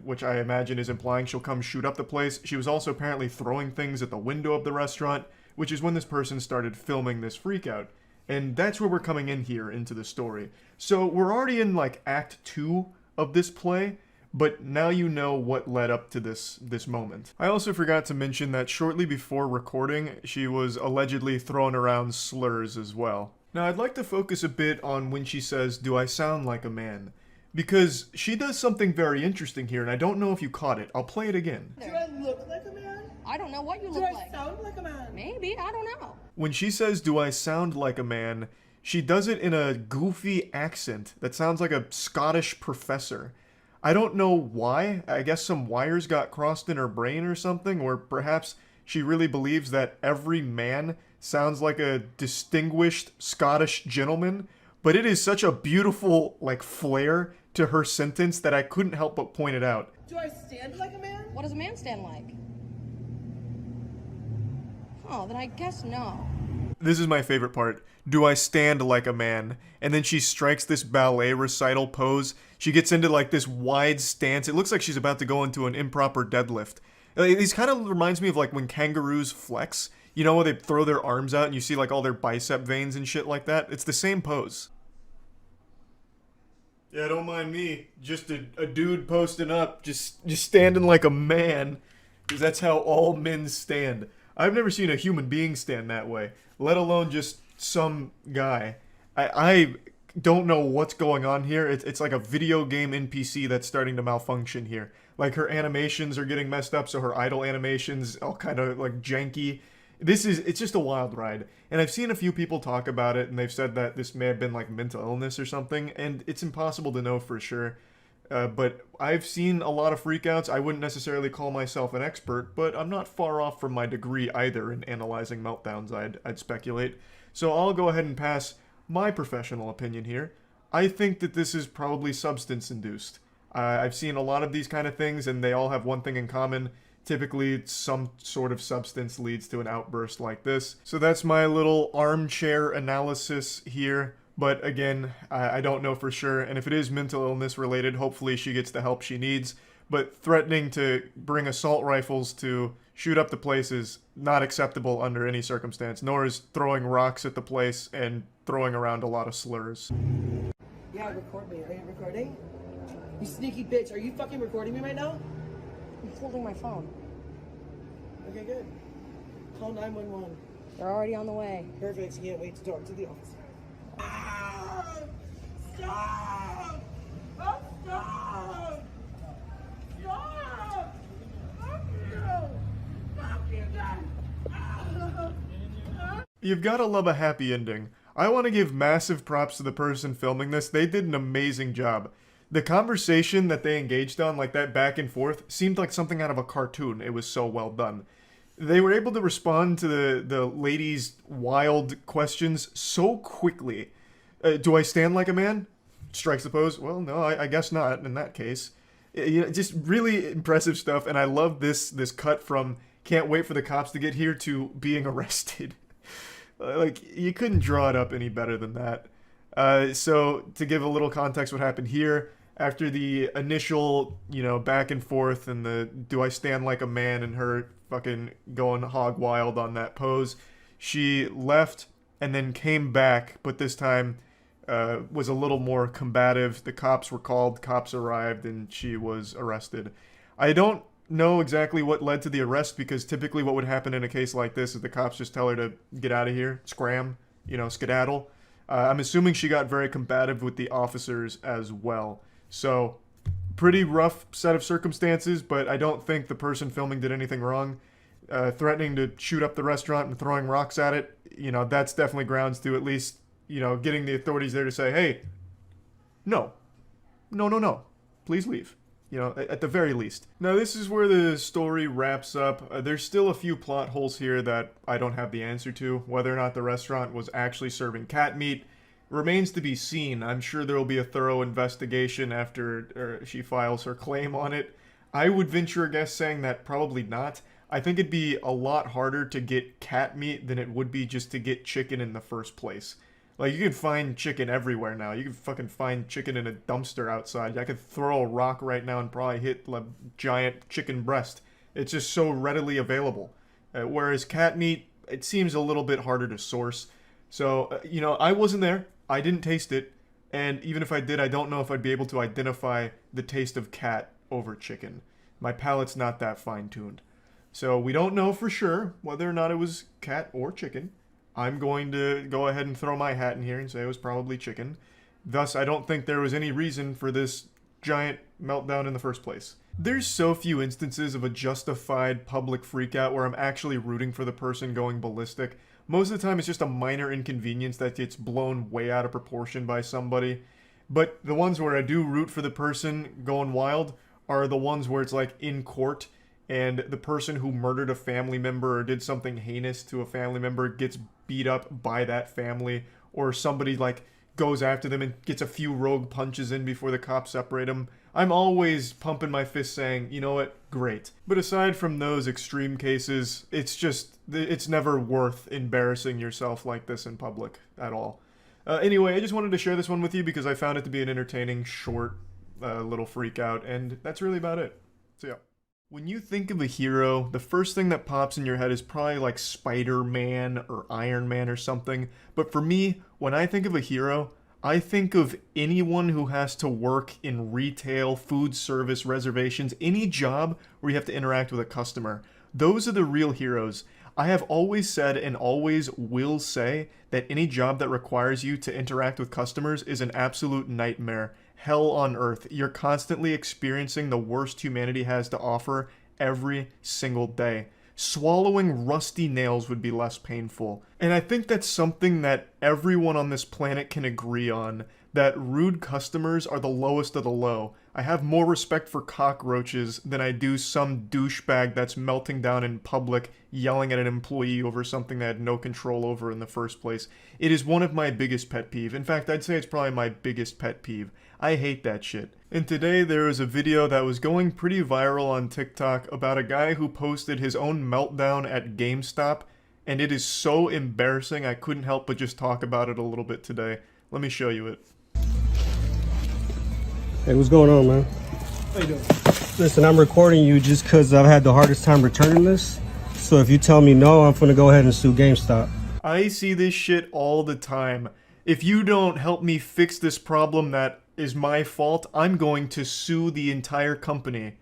which I imagine is implying she'll come shoot up the place. She was also apparently throwing things at the window of the restaurant, which is when this person started filming this freakout. And that's where we're coming in here into the story. So we're already in like Act 2 of this play, but now you know what led up to this moment. I also forgot to mention that shortly before recording, she was allegedly throwing around slurs as well. Now I'd like to focus a bit on when she says, "Do I sound like a man?" Because she does something very interesting here, and I don't know if you caught it. I'll play it again. Do I look like a man? I don't know what you Do look I like. sound like a man? Maybe, I don't know. When she says, "Do I sound like a man?" she does it in a goofy accent that sounds like a Scottish professor. I don't know why. I guess some wires got crossed in her brain or something, or perhaps she really believes that every man sounds like a distinguished Scottish gentleman, but it is such a beautiful, like, flair to her sentence that I couldn't help but point it out. Do I stand like a man? What does a man stand like? Oh, then I guess no. This is my favorite part. Do I stand like a man? And then she strikes this ballet recital pose. She gets into like this wide stance. It looks like she's about to go into an improper deadlift. These kind of reminds me of like when kangaroos flex. You know, where they throw their arms out and you see like all their bicep veins and shit like that? It's the same pose. Yeah, don't mind me. Just a dude posting up, just standing like a man. Because that's how all men stand. I've never seen a human being stand that way, let alone just some guy. I don't know what's going on here. It's like a video game NPC that's starting to malfunction here. Like her animations are getting messed up, so her idle animations all kind of like janky. It's just a wild ride. And I've seen a few people talk about it, and they've said that this may have been like mental illness or something, and it's impossible to know for sure. But I've seen a lot of freakouts. I wouldn't necessarily call myself an expert, but I'm not far off from my degree either in analyzing meltdowns, I'd speculate. So I'll go ahead and pass my professional opinion here. I think that this is probably substance-induced. I've seen a lot of these kind of things, and they all have one thing in common. Typically, some sort of substance leads to an outburst like this. So that's my little armchair analysis here. But again, I don't know for sure, and if it is mental illness related, hopefully she gets the help she needs. But threatening to bring assault rifles to shoot up the place is not acceptable under any circumstance, nor is throwing rocks at the place and throwing around a lot of slurs. Yeah, record me. Are you recording? You sneaky bitch. Are you fucking recording me right now? I'm holding my phone. Okay, good. Call 911. They're already on the way. Perfect. Can't wait to talk to the officer. Ah! Stop! Oh, stop! Stop! Fuck you! Fuck you guys! You've gotta love a happy ending. I want to give massive props to the person filming this. They did an amazing job. The conversation that they engaged on, like that back and forth, seemed like something out of a cartoon. It was so well done. They were able to respond to the lady's wild questions so quickly. Do I stand like a man? Strikes the pose. Well, no, I guess not in that case. You know, just really impressive stuff, and I love this cut from can't wait for the cops to get here to being arrested. Like, you couldn't draw it up any better than that. So, to give a little context what happened here, after the initial, you know, back and forth and the do I stand like a man and her fucking going hog wild on that pose, she left and then came back, but this time was a little more combative. The cops were called, cops arrived, and she was arrested. I don't know exactly what led to the arrest, because typically what would happen in a case like this is the cops just tell her to get out of here, scram, you know, skedaddle. I'm assuming she got very combative with the officers as well. So, pretty rough set of circumstances, but I don't think the person filming did anything wrong. Threatening to shoot up the restaurant and throwing rocks at it, you know, that's definitely grounds to at least, you know, getting the authorities there to say, hey, no, please leave. You know, at the very least. Now, this is where the story wraps up. There's still a few plot holes here that I don't have the answer to. Whether or not the restaurant was actually serving cat meat remains to be seen. I'm sure there will be a thorough investigation after she files her claim on it. I would venture a guess saying that probably not. I think it'd be a lot harder to get cat meat than it would be just to get chicken in the first place. Like, you can find chicken everywhere now. You can fucking find chicken in a dumpster outside. I could throw a rock right now and probably hit a giant chicken breast. It's just so readily available. Whereas cat meat, it seems a little bit harder to source. So, you know, I wasn't there. I didn't taste it. And even if I did, I don't know if I'd be able to identify the taste of cat over chicken. My palate's not that fine-tuned. So we don't know for sure whether or not it was cat or chicken. I'm going to go ahead and throw my hat in here and say it was probably chicken. Thus, I don't think there was any reason for this giant meltdown in the first place. There's so few instances of a justified public freakout where I'm actually rooting for the person going ballistic. Most of the time, it's just a minor inconvenience that gets blown way out of proportion by somebody. But the ones where I do root for the person going wild are the ones where it's like in court, and the person who murdered a family member or did something heinous to a family member gets beat up by that family, or somebody like goes after them and gets a few rogue punches in before the cops separate them. I'm always pumping my fist saying, you know what, great. But aside from those extreme cases, it's never worth embarrassing yourself like this in public at all. Anyway, I just wanted to share this one with you because I found it to be an entertaining, short little freak out, and that's really about it. So yeah. When you think of a hero, the first thing that pops in your head is probably like Spider-Man or Iron Man or something. But for me, when I think of a hero, I think of anyone who has to work in retail, food service, reservations, any job where you have to interact with a customer. Those are the real heroes. I have always said and always will say that any job that requires you to interact with customers is an absolute nightmare. Hell on earth. You're constantly experiencing the worst humanity has to offer every single day. Swallowing rusty nails would be less painful. And I think that's something that everyone on this planet can agree on, that rude customers are the lowest of the low. I have more respect for cockroaches than I do some douchebag that's melting down in public, yelling at an employee over something they had no control over in the first place. It is one of my biggest pet peeves. In fact, I'd say it's probably my biggest pet peeve. I hate that shit. And today there was a video that was going pretty viral on TikTok about a guy who posted his own meltdown at GameStop, and it is so embarrassing I couldn't help but just talk about it a little bit today. Let me show you it. Hey, what's going on, man? How you doing? Listen, I'm recording you just because I've had the hardest time returning this. So if you tell me no, I'm gonna go ahead and sue GameStop. I see this shit all the time. If you don't help me fix this problem that is my fault, I'm going to sue the entire company.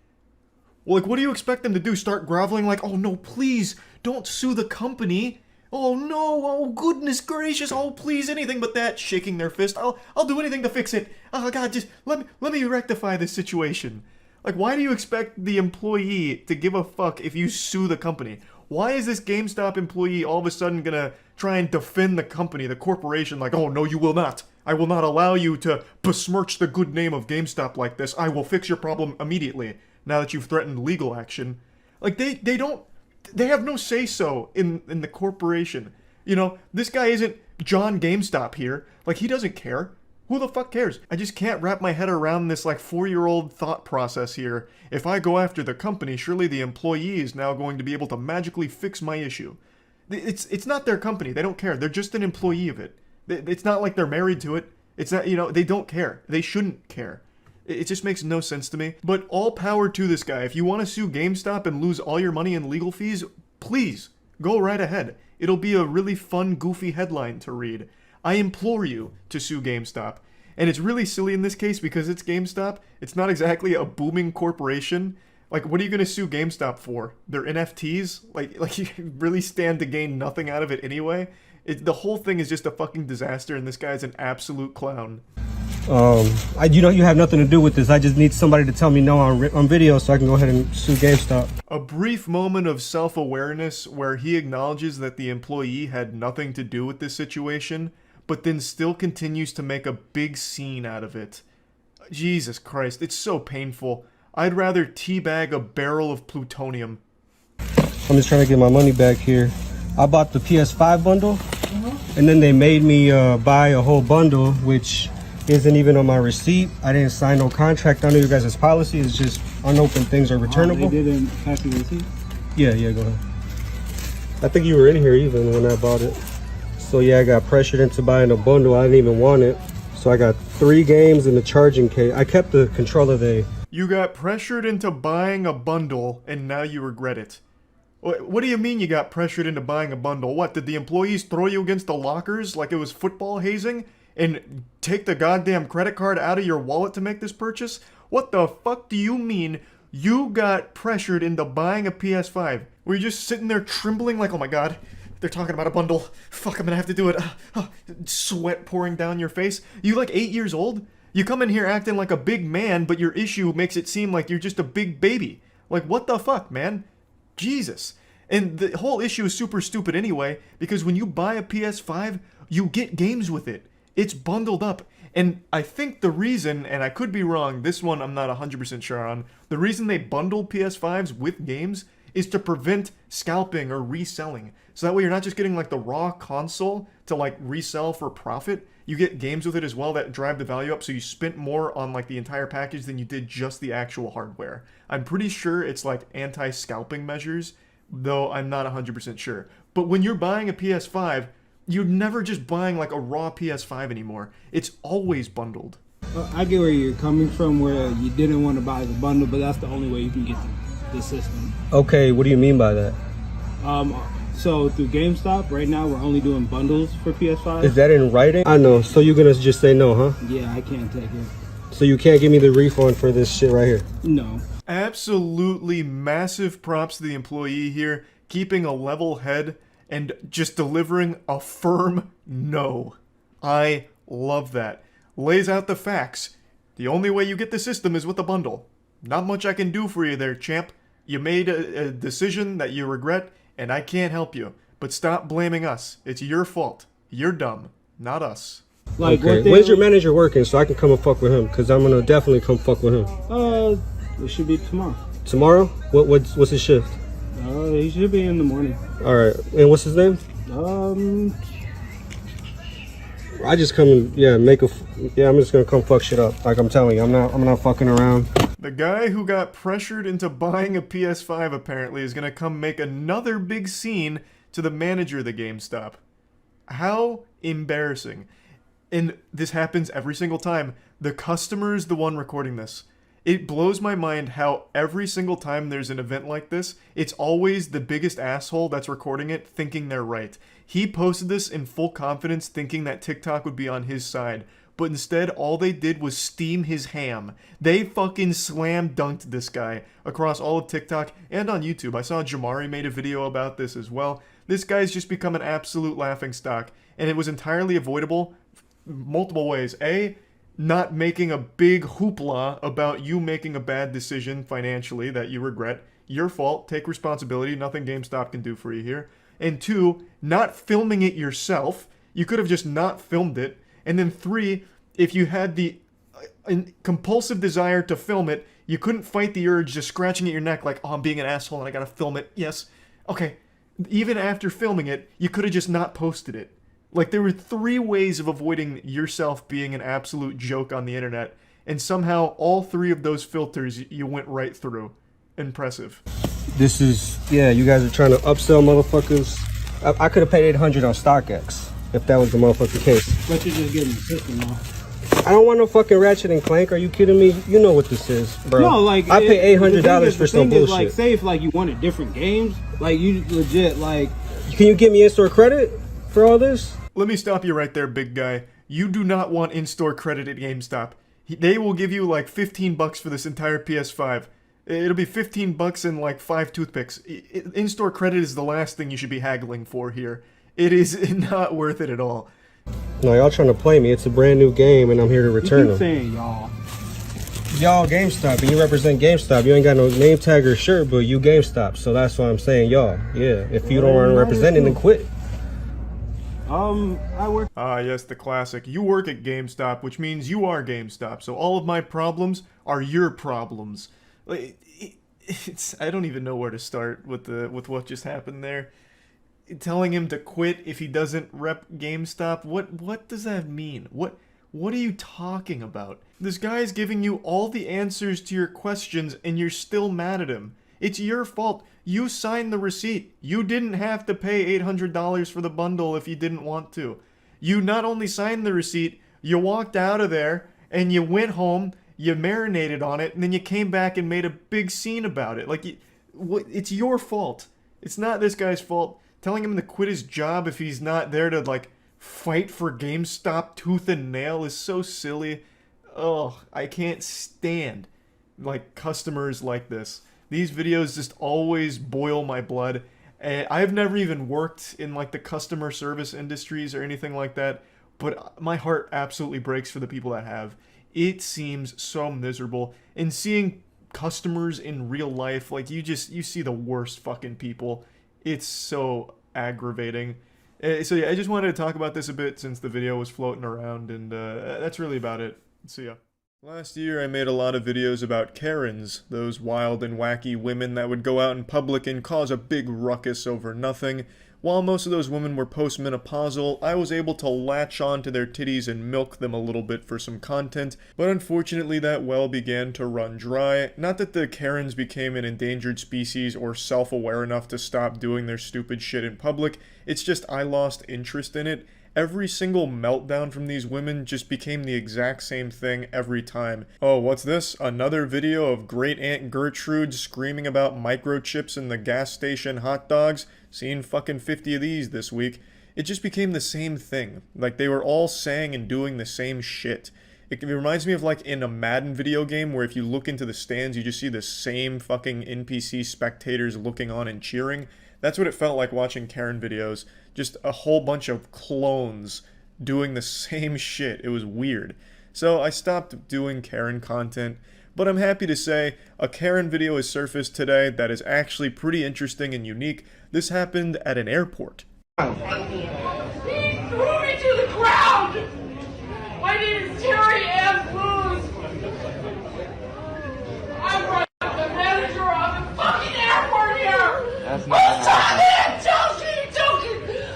Well, like, what do you expect them to do? Start groveling like, oh no, please, don't sue the company. Oh no, oh goodness gracious, oh please, anything but that, shaking their fist. I'll do anything to fix it. Oh god, just let me rectify this situation. Like, why do you expect the employee to give a fuck if you sue the company? Why is this GameStop employee all of a sudden gonna try and defend the company, the corporation, like, oh no, you will not. I will not allow you to besmirch the good name of GameStop like this. I will fix your problem immediately, now that you've threatened legal action. Like, they have no say-so in the corporation. You know, this guy isn't John GameStop here. Like, he doesn't care. Who the fuck cares? I just can't wrap my head around this, like, 4-year-old thought process here. If I go after the company, surely the employee is now going to be able to magically fix my issue. It's not their company. They don't care. They're just an employee of it. It's not like they're married to it. It's not, you know, they don't care. They shouldn't care. It just makes no sense to me. But all power to this guy. If you want to sue GameStop and lose all your money in legal fees, please, go right ahead. It'll be a really fun, goofy headline to read. I implore you to sue GameStop. And it's really silly in this case because it's GameStop. It's not exactly a booming corporation. Like, what are you going to sue GameStop for? Their NFTs? Like you really stand to gain nothing out of it anyway? The whole thing is just a fucking disaster, and this guy's an absolute clown. You know, you have nothing to do with this. I just need somebody to tell me no on video so I can go ahead and sue GameStop. A brief moment of self-awareness where he acknowledges that the employee had nothing to do with this situation, but then still continues to make a big scene out of it. Jesus Christ, it's so painful. I'd rather teabag a barrel of plutonium. I'm just trying to get my money back here. I bought the PS5 bundle, and then they made me buy a whole bundle, which isn't even on my receipt. I didn't sign no contract. I know your guys' policy is just unopened things are returnable. They didn't pass the receipt? Yeah, go ahead. I think you were in here even when I bought it. So yeah, I got pressured into buying a bundle. I didn't even want it. So I got 3 games and the charging case. I kept the controller there. You got pressured into buying a bundle, and now you regret it. What do you mean you got pressured into buying a bundle? What, did the employees throw you against the lockers like it was football hazing? And take the goddamn credit card out of your wallet to make this purchase? What the fuck do you mean you got pressured into buying a PS5? Were you just sitting there trembling like, oh my god, they're talking about a bundle. Fuck, I'm gonna have to do it. Sweat pouring down your face. You like 8 years old? You come in here acting like a big man, but your issue makes it seem like you're just a big baby. Like, what the fuck, man? Jesus. And the whole issue is super stupid anyway, because when you buy a PS5, you get games with it. It's bundled up. And I think the reason, and I could be wrong, this one I'm not 100% sure on, the reason they bundle PS5s with games is to prevent scalping or reselling. So that way you're not just getting like the raw console to like resell for profit. You get games with it as well that drive the value up, so you spent more on like the entire package than you did just the actual hardware. I'm pretty sure it's like anti-scalping measures, though I'm not 100% sure. But when you're buying a PS5, you're never just buying like a raw PS5 anymore. It's always bundled. I get where you're coming from, where you didn't want to buy the bundle, but that's the only way you can get the system. Okay, what do you mean by that? So through GameStop, right now we're only doing bundles for PS5. Is that in writing? I know, so you're gonna just say no, huh? Yeah, I can't take it. So you can't give me the refund for this shit right here? No. Absolutely massive props to the employee here, keeping a level head and just delivering a firm no. I love that. Lays out the facts. The only way you get the system is with a bundle. Not much I can do for you there, champ. You made a decision that you regret, and I can't help you. But stop blaming us. It's your fault. You're dumb, not us. Like, okay, when's your manager working so I can come and fuck with him? Because I'm going to definitely come fuck with him. It should be tomorrow. Tomorrow? What's his shift? He should be in the morning. Alright, and what's his name? I just come and, I'm just going to come fuck shit up. Like I'm telling you, I'm not fucking around. The guy who got pressured into buying a PS5 apparently is going to come make another big scene to the manager of the GameStop. How embarrassing. And this happens every single time. The customer is the one recording this. It blows my mind how every single time there's an event like this, it's always the biggest asshole that's recording it thinking they're right. He posted this in full confidence thinking that TikTok would be on his side, but instead all they did was steam his ham. They fucking slam dunked this guy across all of TikTok and on YouTube. I saw Jamari made a video about this as well. This guy's just become an absolute laughingstock, and it was entirely avoidable multiple ways. A, not making a big hoopla about you making a bad decision financially that you regret. Your fault. Take responsibility. Nothing GameStop can do for you here. And 2, not filming it yourself. You could have just not filmed it. And then 3, if you had the compulsive desire to film it, you couldn't fight the urge just scratching at your neck like, oh, I'm being an asshole and I gotta film it. Yes. Okay. Even after filming it, you could have just not posted it. Like, there were 3 ways of avoiding yourself being an absolute joke on the internet, and somehow all 3 of those filters you went right through. Impressive. This is, yeah, you guys are trying to upsell motherfuckers. I could have paid 800 on StockX if that was the motherfucking case. But you're just getting the system off. I don't want no fucking Ratchet and Clank. Are you kidding me? You know what this is, bro. No, like, I pay $800 for some bullshit. Like, say if like you wanted different games, like you legit like. Can you give me in-store credit for all this? Let me stop you right there, big guy. You do not want in-store credit at GameStop. They will give you like $15 for this entire PS5. It'll be $15 and like 5 toothpicks. In-store credit is the last thing you should be haggling for here. It is not worth it at all. No, y'all trying to play me. It's a brand new game and I'm here to return them. Saying y'all. Y'all GameStop and you represent GameStop. You ain't got no name tag or shirt, but you GameStop. So that's why I'm saying y'all. Yeah, if you don't want to represent it, then quit. I work. Ah, yes, the classic. You work at GameStop, which means you are GameStop. So all of my problems are your problems. I don't even know where to start with what just happened there. Telling him to quit if he doesn't rep GameStop. What does that mean? What are you talking about? This guy's giving you all the answers to your questions and you're still mad at him. It's your fault. You signed the receipt. You didn't have to pay $800 for the bundle if you didn't want to. You not only signed the receipt, you walked out of there and you went home, you marinated on it, and then you came back and made a big scene about it. Like, it's your fault. It's not this guy's fault. Telling him to quit his job if he's not there to, like, fight for GameStop tooth and nail is so silly. Oh, I can't stand, like, customers like this. These videos just always boil my blood. I've never even worked in like the customer service industries or anything like that, but my heart absolutely breaks for the people that have. It seems so miserable. And seeing customers in real life, like you see the worst fucking people. It's so aggravating. So yeah, I just wanted to talk about this a bit since the video was floating around, and that's really about it. See ya. Last year I made a lot of videos about Karens, those wild and wacky women that would go out in public and cause a big ruckus over nothing. While most of those women were postmenopausal, I was able to latch on to their titties and milk them a little bit for some content, but unfortunately that well began to run dry. Not that the Karens became an endangered species or self-aware enough to stop doing their stupid shit in public, it's just I lost interest in it. Every single meltdown from these women just became the exact same thing every time. Oh, what's this? Another video of Great Aunt Gertrude screaming about microchips in the gas station hot dogs? Seen fucking 50 of these this week. It just became the same thing. Like, they were all saying and doing the same shit. It reminds me of like in a Madden video game where if you look into the stands, you just see the same fucking NPC spectators looking on and cheering. That's what it felt like watching Karen videos. Just a whole bunch of clones doing the same shit. It was weird. So I stopped doing Karen content, but I'm happy to say a Karen video has surfaced today that is actually pretty interesting and unique. This happened at an airport. He threw me to the ground! My name is Terry M. Booz! I'm running the manager of the fucking airport here! That's not gonna happen.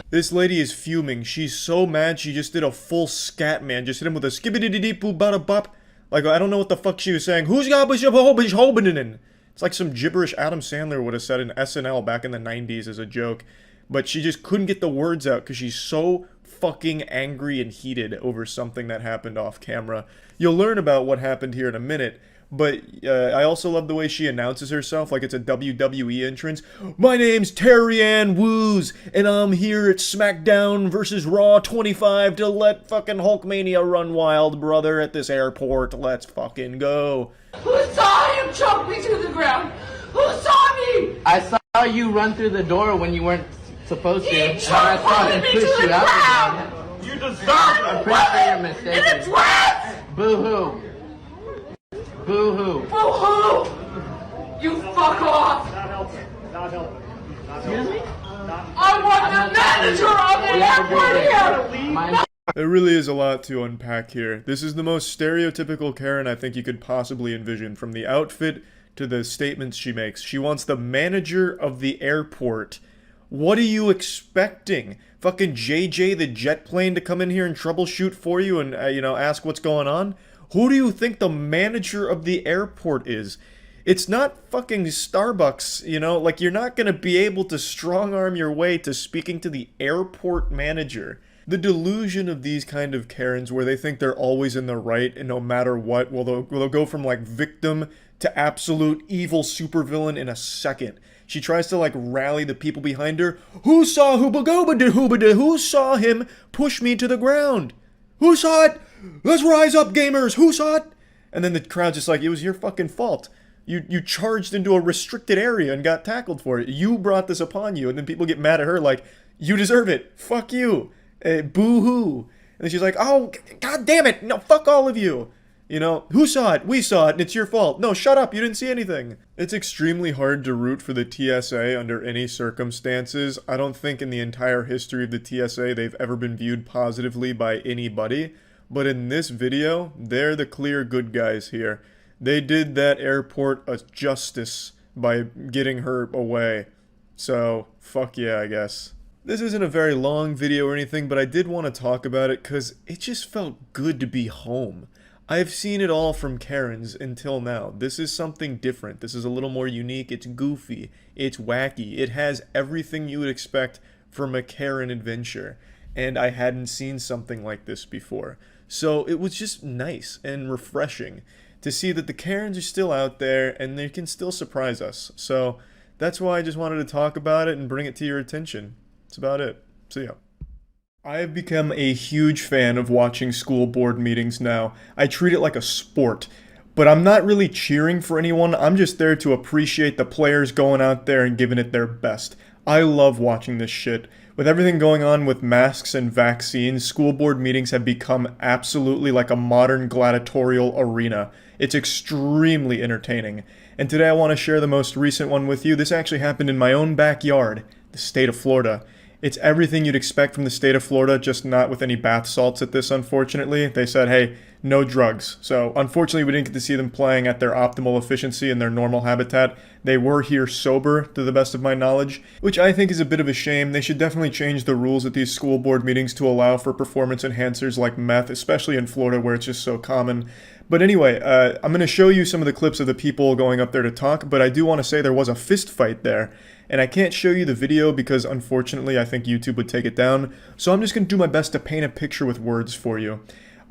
This lady is fuming. She's so mad she just did a full scat man. Just hit him with a skibbity-dee-dee-boo-bada-bop. Like, I don't know what the fuck she was saying. Who's got It's like some gibberish Adam Sandler would have said in SNL back in the 90s as a joke. But she just couldn't get the words out because she's so fucking angry and heated over something that happened off camera. You'll learn about what happened here in a minute, but I also love the way she announces herself like it's a WWE entrance. My name's Terry Ann Woos, and I'm here at SmackDown vs. Raw 25 to let fucking Hulkmania run wild, brother, at this airport. Let's fucking go. Who saw him choke me to the ground? Who saw me? I saw you run through the door when you weren't supposed to. He And I saw him me push to you the out ground. again. You deserve it. I'm pretty sure you're mistaken. And it's wet. Boo-hoo. Boo-hoo. Boo-hoo. You fuck off. Not helping. Not helping. Not Excuse me? I want the manager of the airport here. There really is a lot to unpack here. This is the most stereotypical Karen I think you could possibly envision, from the outfit to the statements she makes. She wants the manager of the airport. What are you expecting? Fucking JJ the jet plane to come in here and troubleshoot for you and, ask what's going on? Who do you think the manager of the airport is? It's not fucking Starbucks, like you're not gonna be able to strong-arm your way to speaking to the airport manager. The delusion of these kind of Karens where they think they're always in the right and no matter what, they'll go from like victim to absolute evil supervillain in a second. She tries to like rally the people behind her. Who saw Hoobagobada? Who saw him push me to the ground? Who saw it? Let's rise up, gamers! Who saw it? And then the crowd's just like, it was your fucking fault. You charged into a restricted area and got tackled for it. You brought this upon you. And then people get mad at her like, you deserve it. Fuck you. Boo-hoo. And then she's like, oh, god damn it. No, fuck all of you. Who saw it? We saw it, and it's your fault. No, shut up, you didn't see anything. It's extremely hard to root for the TSA under any circumstances. I don't think in the entire history of the TSA they've ever been viewed positively by anybody. But in this video, they're the clear good guys here. They did that airport a justice by getting her away. So, fuck yeah, I guess. This isn't a very long video or anything, but I did want to talk about it because it just felt good to be home. I've seen it all from Karens until now. This is something different. This is a little more unique. It's goofy. It's wacky. It has everything you would expect from a Karen adventure. And I hadn't seen something like this before. So it was just nice and refreshing to see that the Karens are still out there and they can still surprise us. So that's why I just wanted to talk about it and bring it to your attention. That's about it. See ya. I have become a huge fan of watching school board meetings now. I treat it like a sport. But I'm not really cheering for anyone, I'm just there to appreciate the players going out there and giving it their best. I love watching this shit. With everything going on with masks and vaccines, school board meetings have become absolutely like a modern gladiatorial arena. It's extremely entertaining. And today I want to share the most recent one with you. This actually happened in my own backyard, the state of Florida. It's everything you'd expect from the state of Florida, just not with any bath salts at this, unfortunately. They said, hey, no drugs. So, unfortunately, we didn't get to see them playing at their optimal efficiency in their normal habitat. They were here sober, to the best of my knowledge, which I think is a bit of a shame. They should definitely change the rules at these school board meetings to allow for performance enhancers like meth, especially in Florida where it's just so common. But anyway, I'm going to show you some of the clips of the people going up there to talk, but I do want to say there was a fist fight there. And I can't show you the video because, unfortunately, I think YouTube would take it down. So I'm just going to do my best to paint a picture with words for you.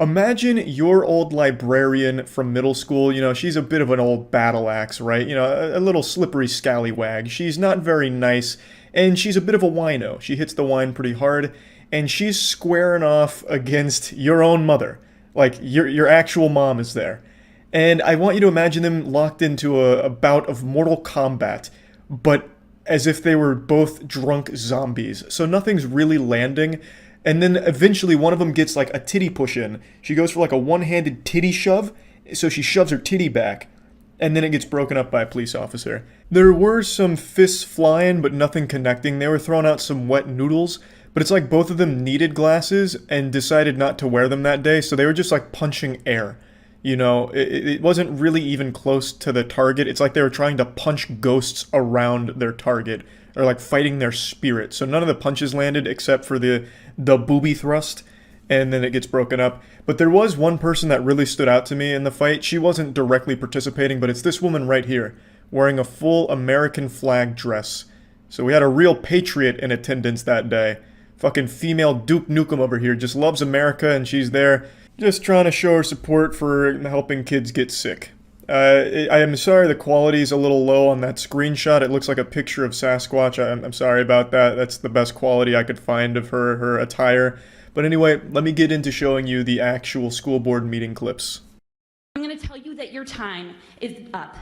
Imagine your old librarian from middle school. She's a bit of an old battle axe, right? A little slippery scallywag. She's not very nice, and she's a bit of a wino. She hits the wine pretty hard, and she's squaring off against your own mother. Like, your actual mom is there. And I want you to imagine them locked into a bout of Mortal Kombat, but as if they were both drunk zombies. So nothing's really landing. And then eventually one of them gets like a titty push in. She goes for like a one-handed titty shove. So she shoves her titty back. And then it gets broken up by a police officer. There were some fists flying, but nothing connecting. They were throwing out some wet noodles. But it's like both of them needed glasses and decided not to wear them that day. So they were just like punching air. It wasn't really even close to the target. It's like they were trying to punch ghosts around their target, or like fighting their spirit. So none of the punches landed except for the booby thrust, and then it gets broken up. But there was one person that really stood out to me in the fight. She wasn't directly participating, but it's this woman right here, wearing a full American flag dress. So we had a real patriot in attendance that day. Fucking female Duke Nukem over here just loves America, and she's there just trying to show her support for helping kids get sick. I am sorry the quality is a little low on that screenshot. It looks like a picture of Sasquatch. I'm sorry about that. That's the best quality I could find of her attire. But anyway, let me get into showing you the actual school board meeting clips. I'm going to tell you that your time is up.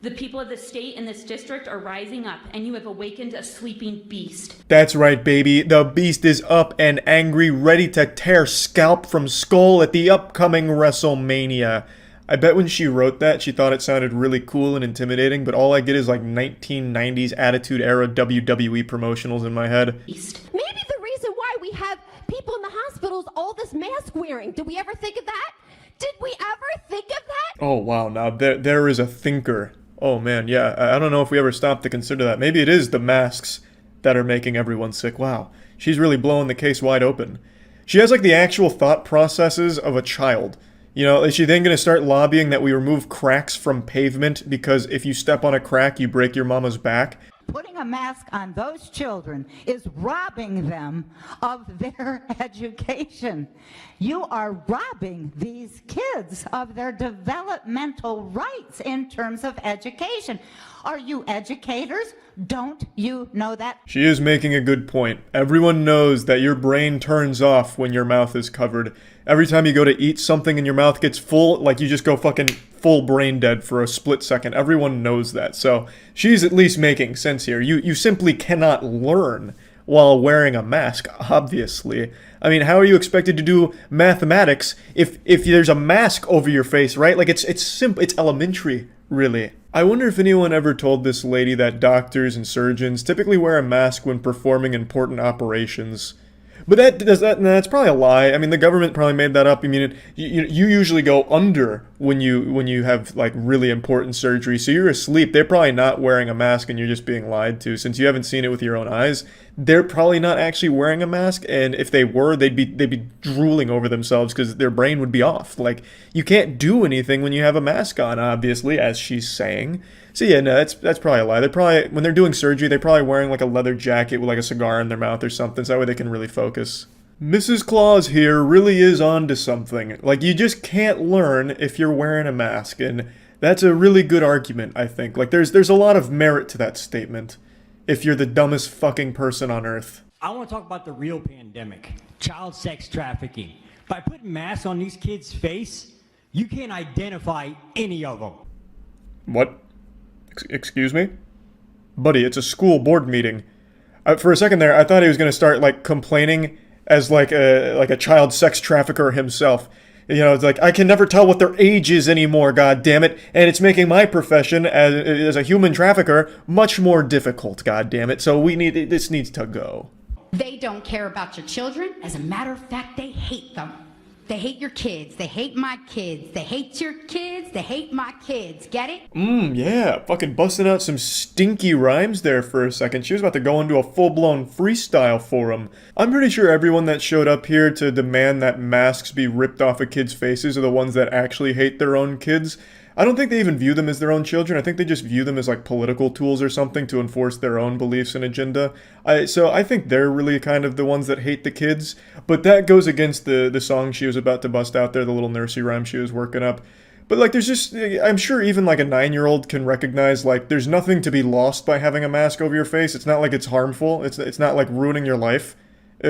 The people of the state and this district are rising up, and you have awakened a sleeping beast. That's right, baby. The beast is up and angry, ready to tear scalp from skull at the upcoming WrestleMania. I bet when she wrote that, she thought it sounded really cool and intimidating, but all I get is like 1990s Attitude Era WWE promotionals in my head. Maybe the reason why we have people in the hospitals all this mask wearing. Did we ever think of that? Did we ever think of that? Oh wow, now there is a thinker. Oh man, yeah, I don't know if we ever stopped to consider that. Maybe it is the masks that are making everyone sick. Wow, she's really blowing the case wide open. She has like the actual thought processes of a child. You know, is she then going to start lobbying that we remove cracks from pavement because if you step on a crack, you break your mama's back? Putting a mask on those children is robbing them of their education. You are robbing these kids of their developmental rights in terms of education. Are you educators? Don't you know that? She is making a good point. Everyone knows that your brain turns off when your mouth is covered. Every time you go to eat something and your mouth gets full, like you just go fucking full brain dead for a split second. Everyone knows that. So she's at least making sense here. You simply cannot learn while wearing a mask, obviously. I mean, how are you expected to do mathematics if there's a mask over your face, right? Like it's simple, it's elementary, really. I wonder if anyone ever told this lady that doctors and surgeons typically wear a mask when performing important operations. But that's probably a lie. I mean, the government probably made that up. I mean, you usually go under when you have like really important surgery, so you're asleep. They're probably not wearing a mask, and you're just being lied to. Since you haven't seen it with your own eyes, they're probably not actually wearing a mask. And if they were, they'd be drooling over themselves because their brain would be off. Like you can't do anything when you have a mask on, obviously, as she's saying. So yeah, no, that's probably a lie. They're probably, when they're doing surgery, they're probably wearing like a leather jacket with like a cigar in their mouth or something, so that way they can really focus. Mrs. Claus here really is onto something. Like, you just can't learn if you're wearing a mask, and that's a really good argument, I think. Like, there's a lot of merit to that statement, if you're the dumbest fucking person on earth. I want to talk about the real pandemic, child sex trafficking. By putting masks on these kids' face, you can't identify any of them. What? Excuse me? Buddy, it's a school board meeting. For a second there, I thought he was going to start, like, complaining as, like a child sex trafficker himself. You know, it's like, I can never tell what their age is anymore, god damn it, and it's making my profession as a human trafficker much more difficult, god damn it, so this needs to go. They don't care about your children. As a matter of fact, they hate them. They hate your kids. They hate my kids. They hate your kids. They hate my kids. Get it? Yeah. Fucking busting out some stinky rhymes there for a second. She was about to go into a full-blown freestyle for him. I'm pretty sure everyone that showed up here to demand that masks be ripped off of kids' faces are the ones that actually hate their own kids. I don't think they even view them as their own children. I think they just view them as like political tools or something to enforce their own beliefs and agenda. So I think they're really kind of the ones that hate the kids. But that goes against the song she was about to bust out there, the little nursery rhyme she was working up. But like, there's just, I'm sure even like a 9-year-old can recognize like there's nothing to be lost by having a mask over your face. It's not like it's harmful. It's not like ruining your life.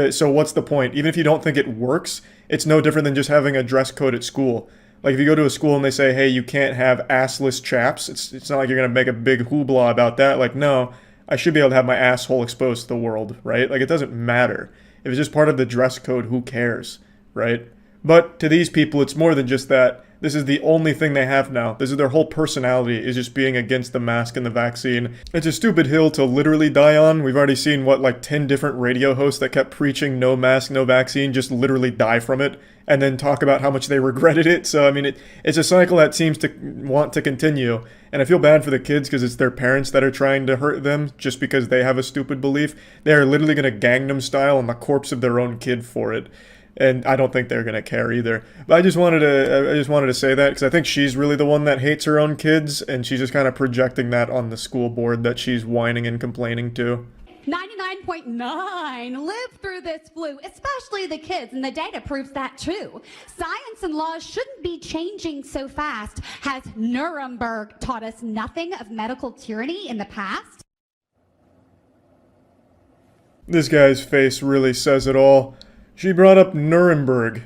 So what's the point? Even if you don't think it works, it's no different than just having a dress code at school. Like, if you go to a school and they say, hey, you can't have assless chaps, it's not like you're going to make a big hoopla about that. Like, no, I should be able to have my asshole exposed to the world, right? Like, it doesn't matter. If it's just part of the dress code, who cares, right? But to these people, it's more than just that. This is the only thing they have now. This is their whole personality, is just being against the mask and the vaccine. It's a stupid hill to literally die on. We've already seen, what, like 10 different radio hosts that kept preaching no mask, no vaccine, just literally die from it, and then talk about how much they regretted it. So, I mean, it's a cycle that seems to want to continue. And I feel bad for the kids because it's their parents that are trying to hurt them just because they have a stupid belief. They are literally going to Gangnam Style on the corpse of their own kid for it. And I don't think they're going to care either. But I just wanted to say that because I think she's really the one that hates her own kids, and she's just kind of projecting that on the school board that she's whining and complaining to. 99 99.9 live through this flu, especially the kids, and the data proves that too. Science and laws shouldn't be changing so fast. Has Nuremberg taught us nothing of medical tyranny in the past? This guy's face really says it all. She brought up Nuremberg.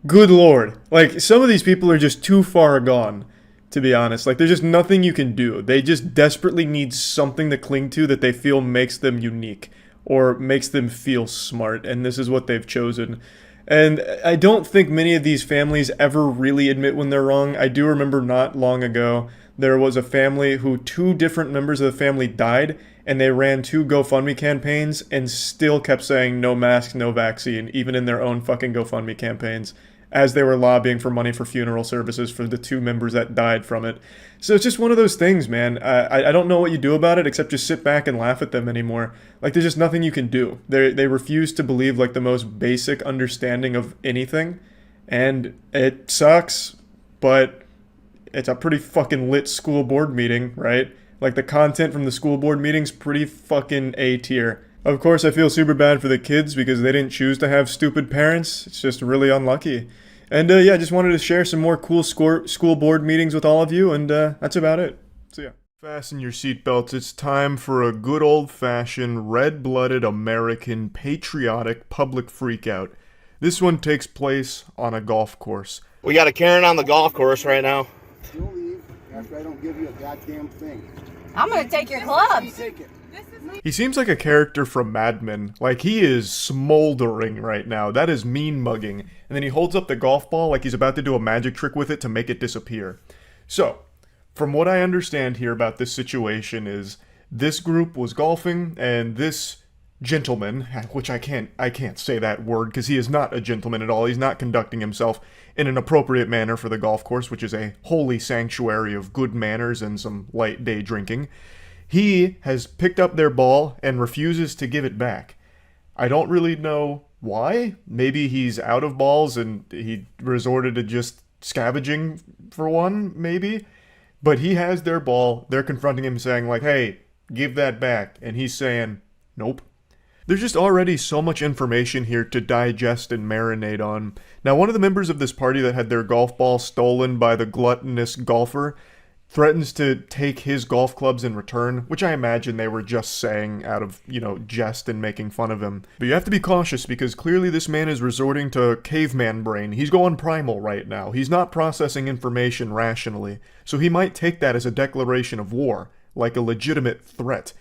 Good lord. Like, some of these people are just too far gone, to be honest. Like, there's just nothing you can do. They just desperately need something to cling to that they feel makes them unique, or makes them feel smart, and this is what they've chosen. And I don't think many of these families ever really admit when they're wrong. I do remember not long ago, there was a family who 2 different members of the family died, and they ran 2 GoFundMe campaigns and still kept saying no mask, no vaccine, even in their own fucking GoFundMe campaigns, as they were lobbying for money for funeral services for the 2 members that died from it. So it's just one of those things, man. I don't know what you do about it except just sit back and laugh at them anymore. Like, there's just nothing you can do. They refuse to believe, like, the most basic understanding of anything, and it sucks, but it's a pretty fucking lit school board meeting, right? Like, the content from the school board meeting's pretty fucking A tier. Of course, I feel super bad for the kids because they didn't choose to have stupid parents. It's just really unlucky. And yeah, I just wanted to share some more cool school board meetings with all of you, and that's about it. So yeah. Fasten your seatbelts. It's time for a good old-fashioned, red-blooded, American, patriotic public freakout. This one takes place on a golf course. We got a Karen on the golf course right now. You'll leave after I don't give you a goddamn thing. I'm gonna take your clubs. Take it. He seems like a character from Mad Men. Like, he is smoldering right now. That is mean mugging. And then he holds up the golf ball like he's about to do a magic trick with it to make it disappear. So, from what I understand here about this situation is, this group was golfing, and this gentleman, which I can't say that word because he is not a gentleman at all. He's not conducting himself in an appropriate manner for the golf course, which is a holy sanctuary of good manners and some light day drinking. He has picked up their ball and refuses to give it back. I don't really know why. Maybe he's out of balls and he resorted to just scavenging for one, maybe. But he has their ball. They're confronting him saying like, hey, give that back. And he's saying, nope. There's just already so much information here to digest and marinate on. Now, one of the members of this party that had their golf ball stolen by the gluttonous golfer threatens to take his golf clubs in return, which I imagine they were just saying out of, jest and making fun of him. But you have to be cautious because clearly this man is resorting to caveman brain. He's going primal right now. He's not processing information rationally. So he might take that as a declaration of war, like a legitimate threat.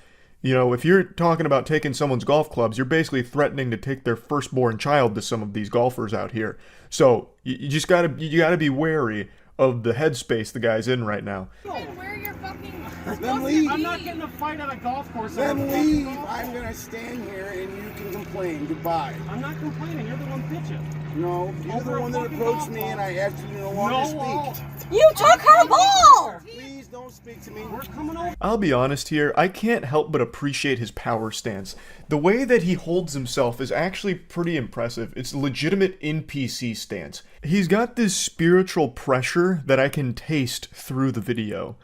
If you're talking about taking someone's golf clubs, you're basically threatening to take their firstborn child to some of these golfers out here. So you just gotta be wary of the headspace the guy's in right now. Then leave. I'm not getting a fight at a golf course. Then leave. I'm gonna stand here and you can complain. Goodbye. I'm not complaining. You're the one bitching. No, you're the one that approached me and I asked you to no longer speak. You took her ball! Please don't speak to me. We're coming over. I'll be honest here, I can't help but appreciate his power stance. The way that he holds himself is actually pretty impressive. It's a legitimate NPC stance. He's got this spiritual pressure that I can taste through the video.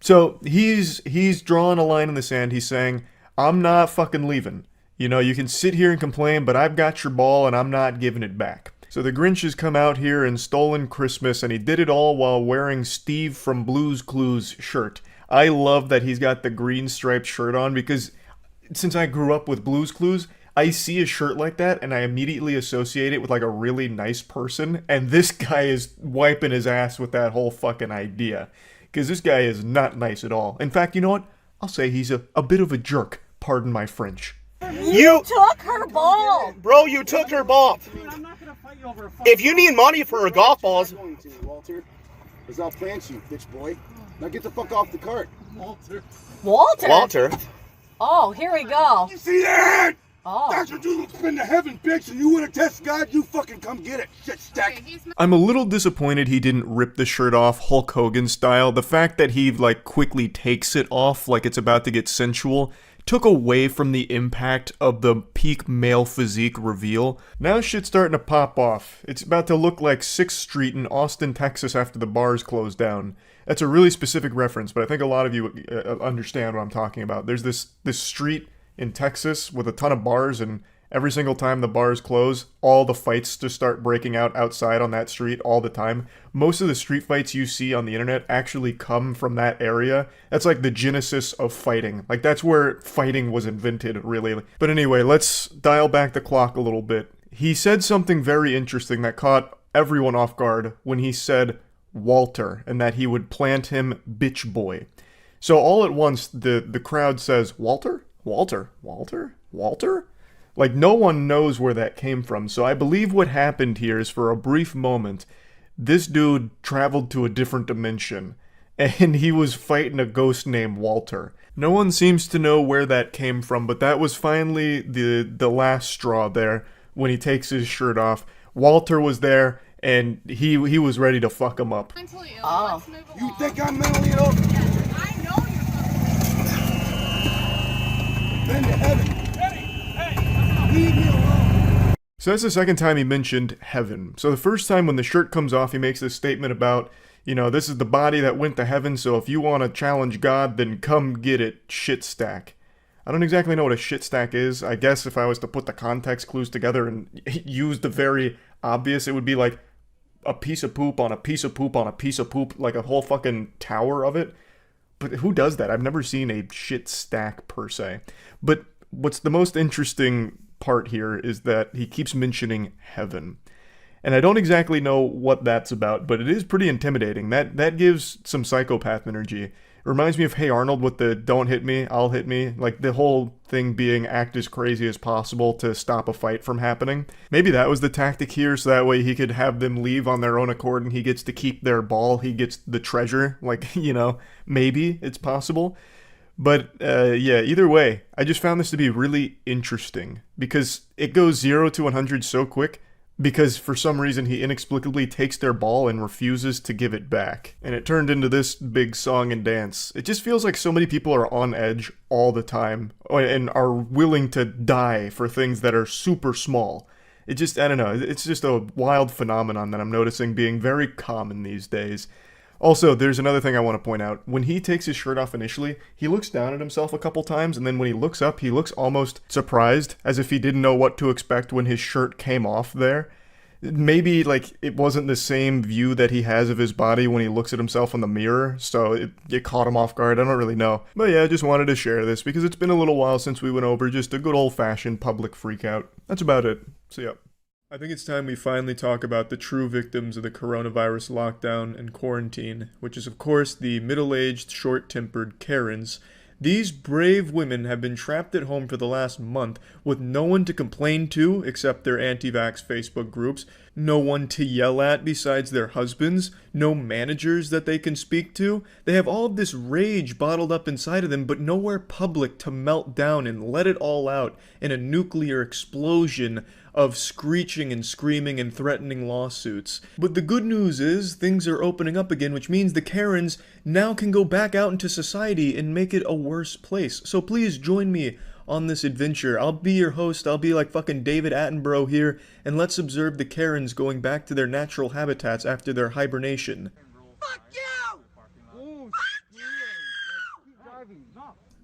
So he's drawing a line in the sand. He's saying, I'm not fucking leaving. You can sit here and complain, but I've got your ball and I'm not giving it back. So the Grinch has come out here and stolen Christmas, and he did it all while wearing Steve from Blue's Clues shirt. I love that he's got the green striped shirt on because since I grew up with Blue's Clues, I see a shirt like that and I immediately associate it with like a really nice person, and this guy is wiping his ass with that whole fucking idea. Because this guy is not nice at all. In fact, you know what? I'll say he's a bit of a jerk. Pardon my French. You took her ball! Bro, you took her ball. I'm not gonna fight you over a If you need money for her golf balls... I'm going to, Walter. Because I'll plant you, bitch boy. Now get the fuck off the cart. Walter. Walter? Oh, here we go. You see that? Oh. That's what you spin to heaven, bitch, and you want to test God? You fucking come get it, shit stack. I'm a little disappointed he didn't rip the shirt off Hulk Hogan style. The fact that he, quickly takes it off like it's about to get sensual took away from the impact of the peak male physique reveal. Now shit's starting to pop off. It's about to look like 6th Street in Austin, Texas after the bars closed down. That's a really specific reference, but I think a lot of you understand what I'm talking about. There's this street in Texas with a ton of bars, and every single time the bars close, all the fights just start breaking out outside on that street all the time. Most of the street fights you see on the internet actually come from that area. That's like the genesis of fighting. Like, that's where fighting was invented, really. But anyway, let's dial back the clock a little bit. He said something very interesting that caught everyone off guard when he said Walter, and that he would plant him bitch boy. So all at once, the crowd says, Walter? Walter? Walter? Walter? Like, no one knows where that came from. So I believe what happened here is, for a brief moment, this dude traveled to a different dimension, and he was fighting a ghost named Walter. No one seems to know where that came from, but that was finally the last straw there. When he takes his shirt off, Walter was there, and he was ready to fuck him up. Oh. You think I'm mentally ill? I know you're Been to heaven. Leave me alone. So that's the second time he mentioned heaven. So the first time when the shirt comes off, he makes this statement about, you know, this is the body that went to heaven, so if you want to challenge God, then come get it, shit stack. I don't exactly know what a shit stack is. I guess if I was to put the context clues together and use the very obvious, it would be like a piece of poop on a piece of poop on a piece of poop, like a whole fucking tower of it. But who does that? I've never seen a shit stack per se. But what's the most interesting part here is that he keeps mentioning heaven. And I don't exactly know what that's about, but it is pretty intimidating. That gives some psychopath energy. It reminds me of Hey Arnold with the don't hit me, I'll hit me. Like, the whole thing being act as crazy as possible to stop a fight from happening. Maybe that was the tactic here, so that way he could have them leave on their own accord and he gets to keep their ball, he gets the treasure. Like, you know, maybe it's possible. But, yeah, either way, I just found this to be really interesting because it goes 0 to 100 so quick. Because for some reason he inexplicably takes their ball and refuses to give it back. And it turned into this big song and dance. It just feels like so many people are on edge all the time and are willing to die for things that are super small. It just, I don't know, it's just a wild phenomenon that I'm noticing being very common these days. Also, there's another thing I want to point out. When he takes his shirt off initially, he looks down at himself a couple times, and then when he looks up, he looks almost surprised, as if he didn't know what to expect when his shirt came off there. Maybe, like, it wasn't the same view that he has of his body when he looks at himself in the mirror, so it caught him off guard. I don't really know. But yeah, I just wanted to share this, because it's been a little while since we went over just a good old-fashioned public freakout. That's about it. So yeah. I think it's time we finally talk about the true victims of the coronavirus lockdown and quarantine, which is of course the middle-aged, short-tempered Karens. These brave women have been trapped at home for the last month with no one to complain to except their anti-vax Facebook groups, no one to yell at besides their husbands, no managers that they can speak to. They have all of this rage bottled up inside of them, but nowhere public to melt down and let it all out in a nuclear explosion of screeching and screaming and threatening lawsuits. But the good news is, things are opening up again, which means the Karens now can go back out into society and make it a worse place. So please join me on this adventure. I'll be your host, I'll be like fucking David Attenborough here, and let's observe the Karens going back to their natural habitats after their hibernation. Fuck you!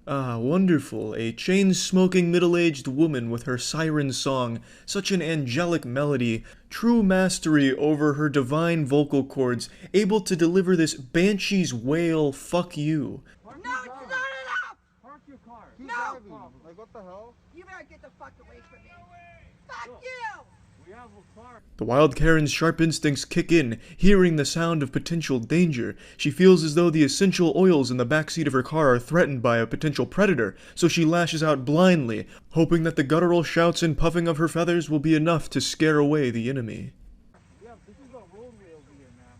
Ah, wonderful. A chain-smoking middle-aged woman with her siren song, such an angelic melody, true mastery over her divine vocal cords, able to deliver this banshee's wail, fuck you. No, it's not enough! Park your car. No! Like, what the hell? You better get the fuck away from me. Fuck you! We have a car. The wild Karen's sharp instincts kick in, hearing the sound of potential danger. She feels as though the essential oils in the backseat of her car are threatened by a potential predator, so she lashes out blindly, hoping that the guttural shouts and puffing of her feathers will be enough to scare away the enemy. Yeah, this is a roadway over here, ma'am.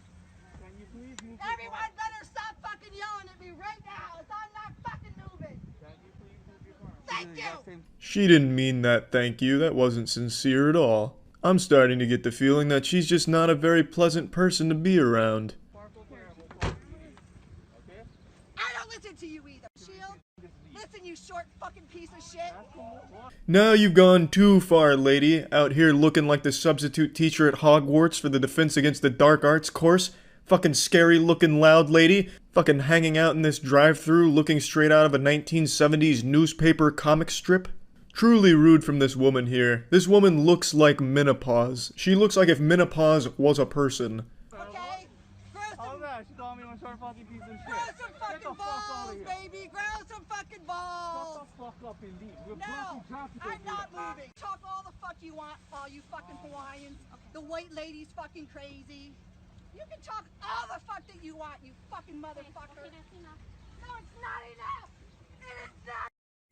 Can you please move? Everyone better stop fucking yelling at me right now. It's I'm not fucking moving. Can you please move your car? Thank you. She didn't mean that thank you, that wasn't sincere at all. I'm starting to get the feeling that she's just not a very pleasant person to be around. I don't listen to you either, Shield. Listen, you short fucking piece of shit. Now you've gone too far, lady, out here looking like the substitute teacher at Hogwarts for the Defense Against the Dark Arts course. Fucking scary looking loud lady. Fucking hanging out in this drive-thru looking straight out of a 1970s newspaper comic strip. Truly rude from this woman here. This woman looks like menopause. She looks like if menopause was a person. Okay? She told me I'm a fucking piece of shit. Grow some fucking balls, baby! Grow some fucking balls! Shut the fuck up and leave. No, I'm not moving. Talk all the fuck you want, all you fucking Hawaiians. The white lady's fucking crazy. You can talk all the fuck that you want, you fucking motherfucker. No, it's not enough! It is not!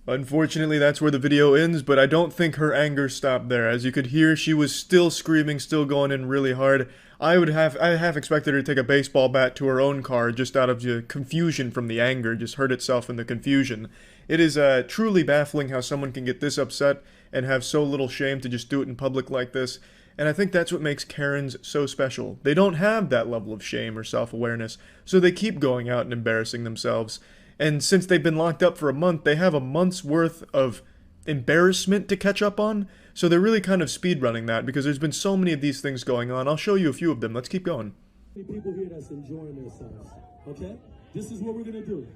Unfortunately, that's where the video ends, but I don't think her anger stopped there. As you could hear, she was still screaming, still going in really hard. I half expected her to take a baseball bat to her own car just out of the confusion from the anger, just hurt itself in the confusion. It is truly baffling how someone can get this upset and have so little shame to just do it in public like this. And I think that's what makes Karens so special. They don't have that level of shame or self-awareness, so they keep going out and embarrassing themselves. And since they've been locked up for a month, they have a month's worth of embarrassment to catch up on. So they're really kind of speedrunning that because there's been so many of these things going on. I'll show you a few of them. Let's keep going. People here that's enjoying themselves, okay? This is what we're gonna do.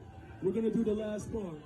We're gonna do the last part.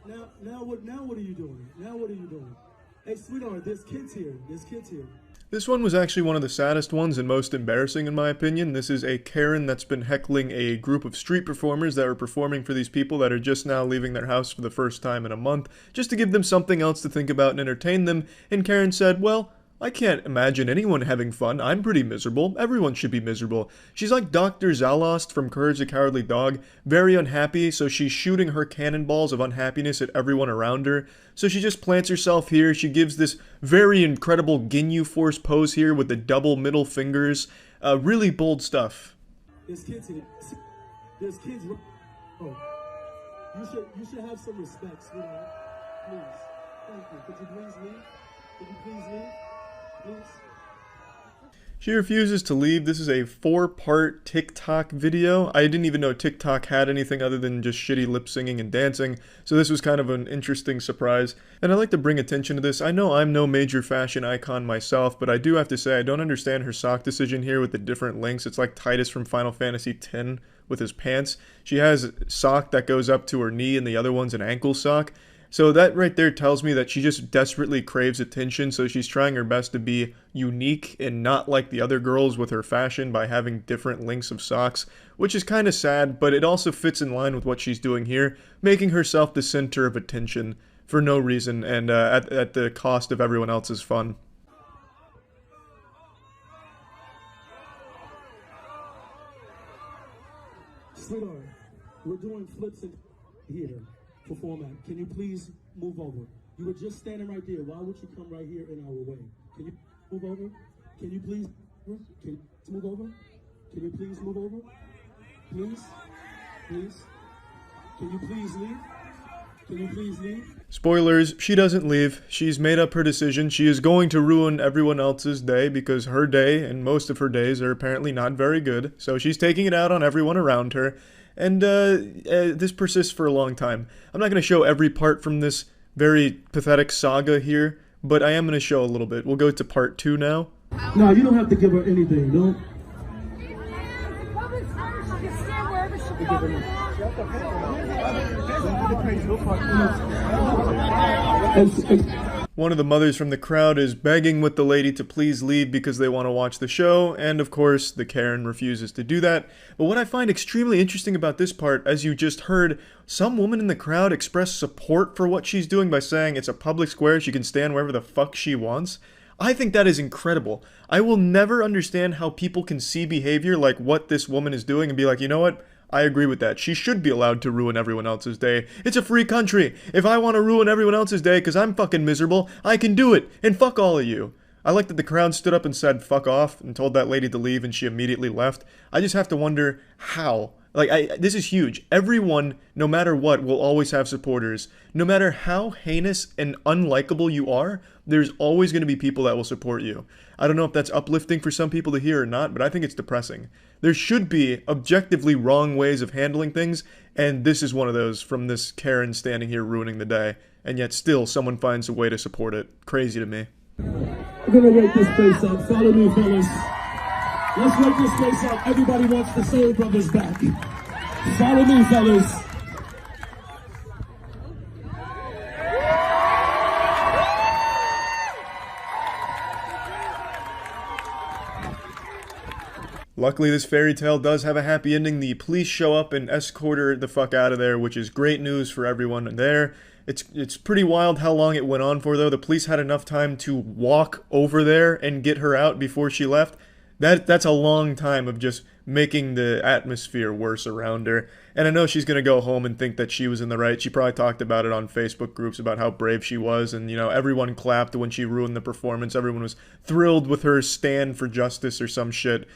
Now what are you doing? Now what are you doing? Hey, sweetheart, there's kids here. There's kids here. This one was actually one of the saddest ones and most embarrassing in my opinion. This is a Karen that's been heckling a group of street performers that are performing for these people that are just now leaving their house for the first time in a month, just to give them something else to think about and entertain them. And Karen said, well, I can't imagine anyone having fun. I'm pretty miserable. Everyone should be miserable. She's like Dr. Zalost from Courage the Cowardly Dog, very unhappy, so she's shooting her cannonballs of unhappiness at everyone around her. So she just plants herself here. She gives this very incredible Ginyu Force pose here with the double middle fingers. Really bold stuff. There's kids here. There's kids. Oh, you should have some respect, sweetheart. Please. Thank you. Could you please leave? Could you please leave? Please. She refuses to leave. This is a 4-part TikTok video. I didn't even know TikTok had anything other than just shitty lip singing and dancing, so this was kind of an interesting surprise. And I like to bring attention to this. I know I'm no major fashion icon myself, but I do have to say I don't understand her sock decision here with the different lengths. It's like Titus from Final Fantasy X with his pants. She has a sock that goes up to her knee and the other one's an ankle sock. So that right there tells me that she just desperately craves attention, so she's trying her best to be unique and not like the other girls with her fashion by having different lengths of socks, which is kind of sad, but it also fits in line with what she's doing here, making herself the center of attention for no reason and at the cost of everyone else's fun. Sweetheart, we're doing flips in here. For format. Can you please move over? You were just standing right there. Why would you come right here in our way? Can you move over? Can you please move over? Can you please move over? Please? Please? Can you please leave? Can you please leave? Spoilers, she doesn't leave. She's made up her decision. She is going to ruin everyone else's day because her day and most of her days are apparently not very good. So she's taking it out on everyone around her. And this persists for a long time. I'm not going to show every part from this very pathetic saga here, but I am going to show a little bit. We'll go to part 2 now. No, you don't have to give her anything, no? One of the mothers from the crowd is begging with the lady to please leave because they want to watch the show, and of course the Karen refuses to do that. But what I find extremely interesting about this part, as you just heard, some woman in the crowd express support for what she's doing by saying it's a public square, she can stand wherever the fuck she wants. I think that is incredible. I will never understand how people can see behavior like what this woman is doing and be like, you know what? I agree with that. She should be allowed to ruin everyone else's day. It's a free country. If I want to ruin everyone else's day because I'm fucking miserable, I can do it. And fuck all of you. I like that the crowd stood up and said fuck off and told that lady to leave and she immediately left. I just have to wonder how. This is huge. Everyone, no matter what, will always have supporters. No matter how heinous and unlikable you are, there's always going to be people that will support you. I don't know if that's uplifting for some people to hear or not, but I think it's depressing. There should be objectively wrong ways of handling things, and this is one of those from this Karen standing here ruining the day, and yet still someone finds a way to support it. Crazy to me. We're going to wake this place up. Follow me, fellas. Let's wake this place up. Everybody wants the Soul Brothers back. Follow me, fellas. Luckily, this fairy tale does have a happy ending. The police show up and escort her the fuck out of there, which is great news for everyone there. It's pretty wild how long it went on for, though. The police had enough time to walk over there and get her out before she left. That's a long time of just making the atmosphere worse around her. And I know she's going to go home and think that she was in the right. She probably talked about it on Facebook groups about how brave she was. And, you know, everyone clapped when she ruined the performance. Everyone was thrilled with her stand for justice or some shit.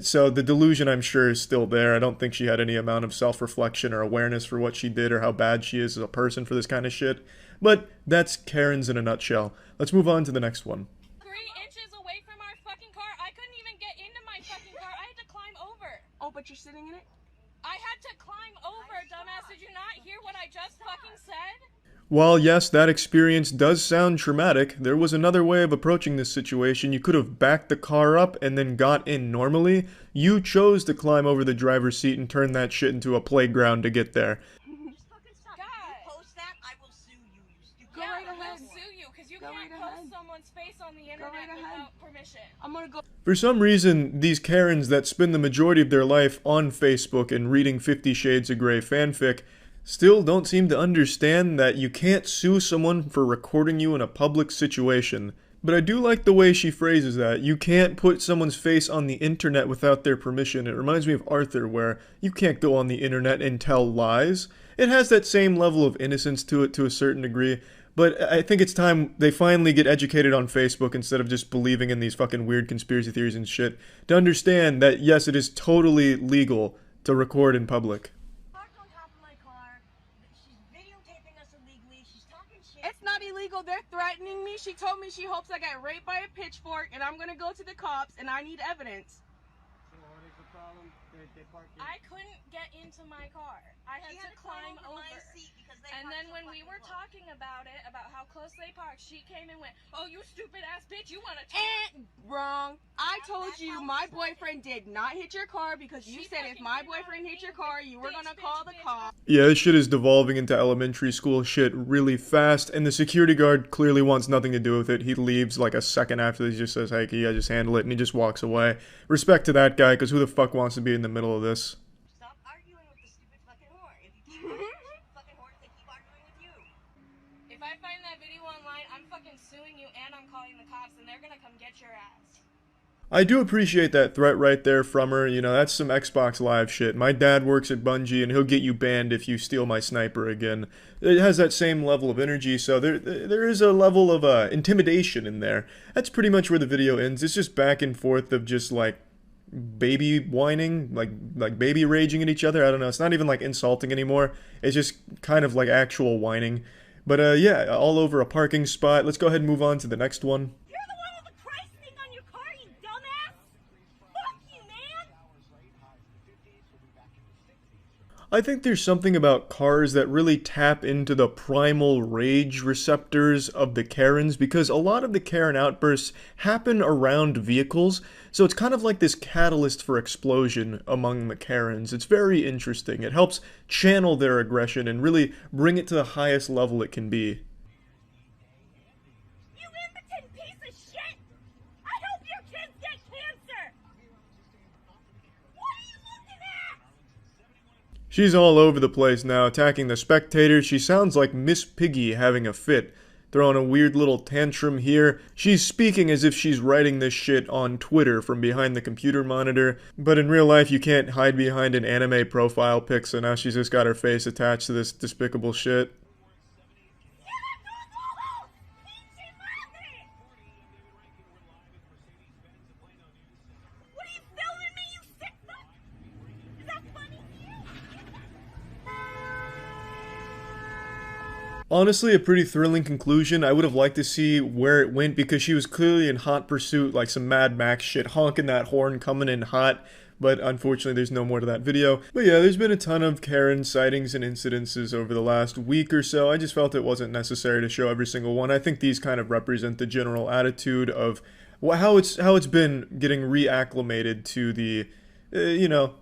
So the delusion, I'm sure, is still there. I don't think she had any amount of self-reflection or awareness for what she did or how bad she is as a person for this kind of shit. But that's Karen's in a nutshell. Let's move on to the next one. 3 inches away from our fucking car. I couldn't even get into my fucking car. I had to climb over. Oh, but you're sitting in it? I had to climb over, dumbass. Did you not hear what I just fucking said? While yes, that experience does sound traumatic, there was another way of approaching this situation. You could have backed the car up and then got in normally. You chose to climb over the driver's seat and turn that shit into a playground to get there. Go right ahead. I'll sue you because you can't post someone's face on the internet without permission. I'm gonna go. For some reason, these Karens that spend the majority of their life on Facebook and reading 50 Shades of Grey fanfic still don't seem to understand that you can't sue someone for recording you in a public situation. But I do like the way she phrases that. You can't put someone's face on the internet without their permission. It reminds me of Arthur, where you can't go on the internet and tell lies. It has that same level of innocence to it to a certain degree. But I think it's time they finally get educated on Facebook instead of just believing in these fucking weird conspiracy theories and shit. To understand that, yes, it is totally legal to record in public. It's not illegal. They're threatening me. She told me she hopes I get raped by a pitchfork, and I'm gonna go to the cops, and I need evidence. So what is the problem? I couldn't get into my car. I had to climb over. And then when we were talking about it, about how close they parked, she came and went, "Oh, you stupid ass bitch, you want to talk?" And wrong. I told you my boyfriend did not hit your car because you said if my boyfriend hit your car, you were gonna call the cops. Yeah, this shit is devolving into elementary school shit really fast, and the security guard clearly wants nothing to do with it. He leaves like a second after this, just says, "Hey, can you guys just handle it?" And he just walks away. Respect to that guy, because who the fuck wants to be in the middle of this? If I find that video online, I'm fucking suing you and I'm calling the cops and they're gonna come get your ass. I do appreciate that threat right there from her. You know, that's some Xbox Live shit. My dad works at Bungie and he'll get you banned if you steal my sniper again. It has that same level of energy, so there is a level of intimidation in there. That's pretty much where the video ends. It's just back and forth of just like baby whining, like baby raging at each other. I don't know. It's not even like insulting anymore. It's just kind of like actual whining. But yeah, all over a parking spot. Let's go ahead and move on to the next one. You're the one with the price thing on your car, you dumbass! Fuck you, man! I think there's something about cars that really tap into the primal rage receptors of the Karens, because a lot of the Karen outbursts happen around vehicles, so it's kind of like this catalyst for explosion among the Karens. It's very interesting. It helps channel their aggression and really bring it to the highest level it can be. You impotent piece of shit! I hope your kids get cancer! What are you looking at? She's all over the place now, attacking the spectators. She sounds like Miss Piggy having a fit. Throwing a weird little tantrum here. She's speaking as if she's writing this shit on Twitter from behind the computer monitor. But in real life, you can't hide behind an anime profile pic, so now she's just got her face attached to this despicable shit. What are you filming me, you sick fuck? Is that funny to you? Honestly, a pretty thrilling conclusion. I would have liked to see where it went, because she was clearly in hot pursuit, like some Mad Max shit, honking that horn, coming in hot. But unfortunately, there's no more to that video. But yeah, there's been a ton of Karen sightings and incidences over the last week or so. I just felt it wasn't necessary to show every single one. I think these kind of represent the general attitude of how it's been getting reacclimated to the, you know,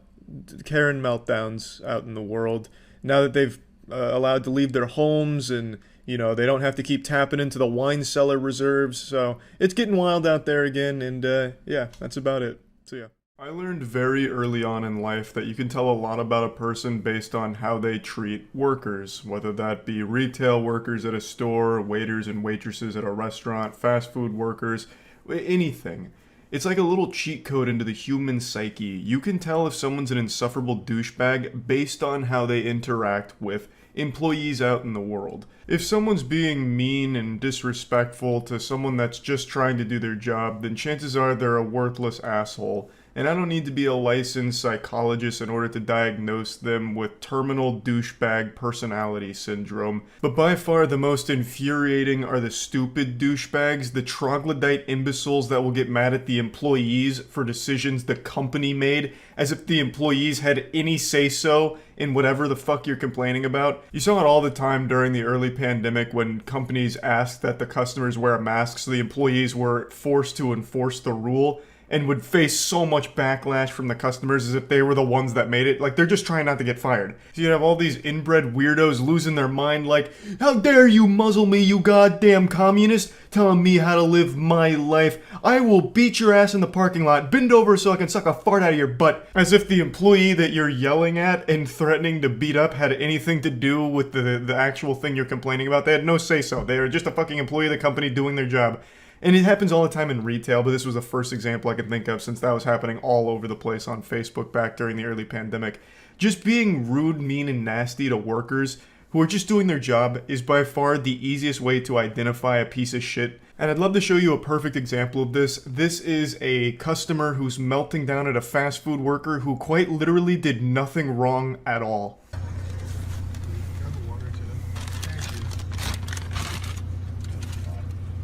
Karen meltdowns out in the world. Now that they've allowed to leave their homes and, you know, they don't have to keep tapping into the wine cellar reserves. So it's getting wild out there again. And yeah, that's about it. So yeah. I learned very early on in life that you can tell a lot about a person based on how they treat workers, whether that be retail workers at a store, waiters and waitresses at a restaurant, fast food workers, anything. It's like a little cheat code into the human psyche. You can tell if someone's an insufferable douchebag based on how they interact with employees out in the world. If someone's being mean and disrespectful to someone that's just trying to do their job, then chances are they're a worthless asshole. And I don't need to be a licensed psychologist in order to diagnose them with terminal douchebag personality syndrome. But by far the most infuriating are the stupid douchebags, the troglodyte imbeciles that will get mad at the employees for decisions the company made, as if the employees had any say-so in whatever the fuck you're complaining about. You saw it all the time during the early pandemic when companies asked that the customers wear a mask so the employees were forced to enforce the rule, and would face so much backlash from the customers as if they were the ones that made it. Like, they're just trying not to get fired. So you have all these inbred weirdos losing their mind like, how dare you muzzle me, you goddamn communist, telling me how to live my life. I will beat your ass in the parking lot, bend over so I can suck a fart out of your butt. As if the employee that you're yelling at and threatening to beat up had anything to do with the actual thing you're complaining about. They had no say-so. They are just a fucking employee of the company doing their job. And it happens all the time in retail, but this was the first example I could think of since that was happening all over the place on Facebook back during the early pandemic. Just being rude, mean, and nasty to workers who are just doing their job is by far the easiest way to identify a piece of shit. And I'd love to show you a perfect example of this. This is a customer who's melting down at a fast food worker who quite literally did nothing wrong at all.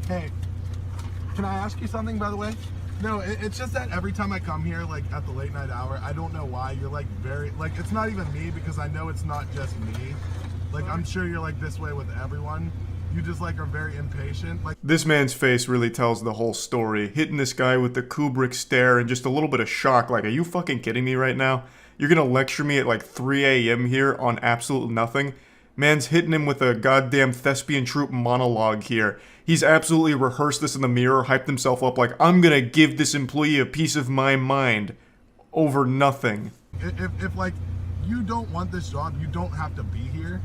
Hey. Can I ask you something, by the way? No, it's just that every time I come here, like, at the late night hour, I don't know why, you're, like, very, like, it's not even me, because I know it's not just me. Like, I'm sure you're, like, this way with everyone. You just, like, are very impatient. Like, this man's face really tells the whole story. Hitting this guy with the Kubrick stare and just a little bit of shock, like, are you fucking kidding me right now? You're gonna lecture me at, like, 3 a.m. here on absolute nothing? Man's hitting him with a goddamn thespian troupe monologue here. He's absolutely rehearsed this in the mirror, hyped himself up like, I'm gonna give this employee a piece of my mind over nothing. If like, you don't want this job, you don't have to be here.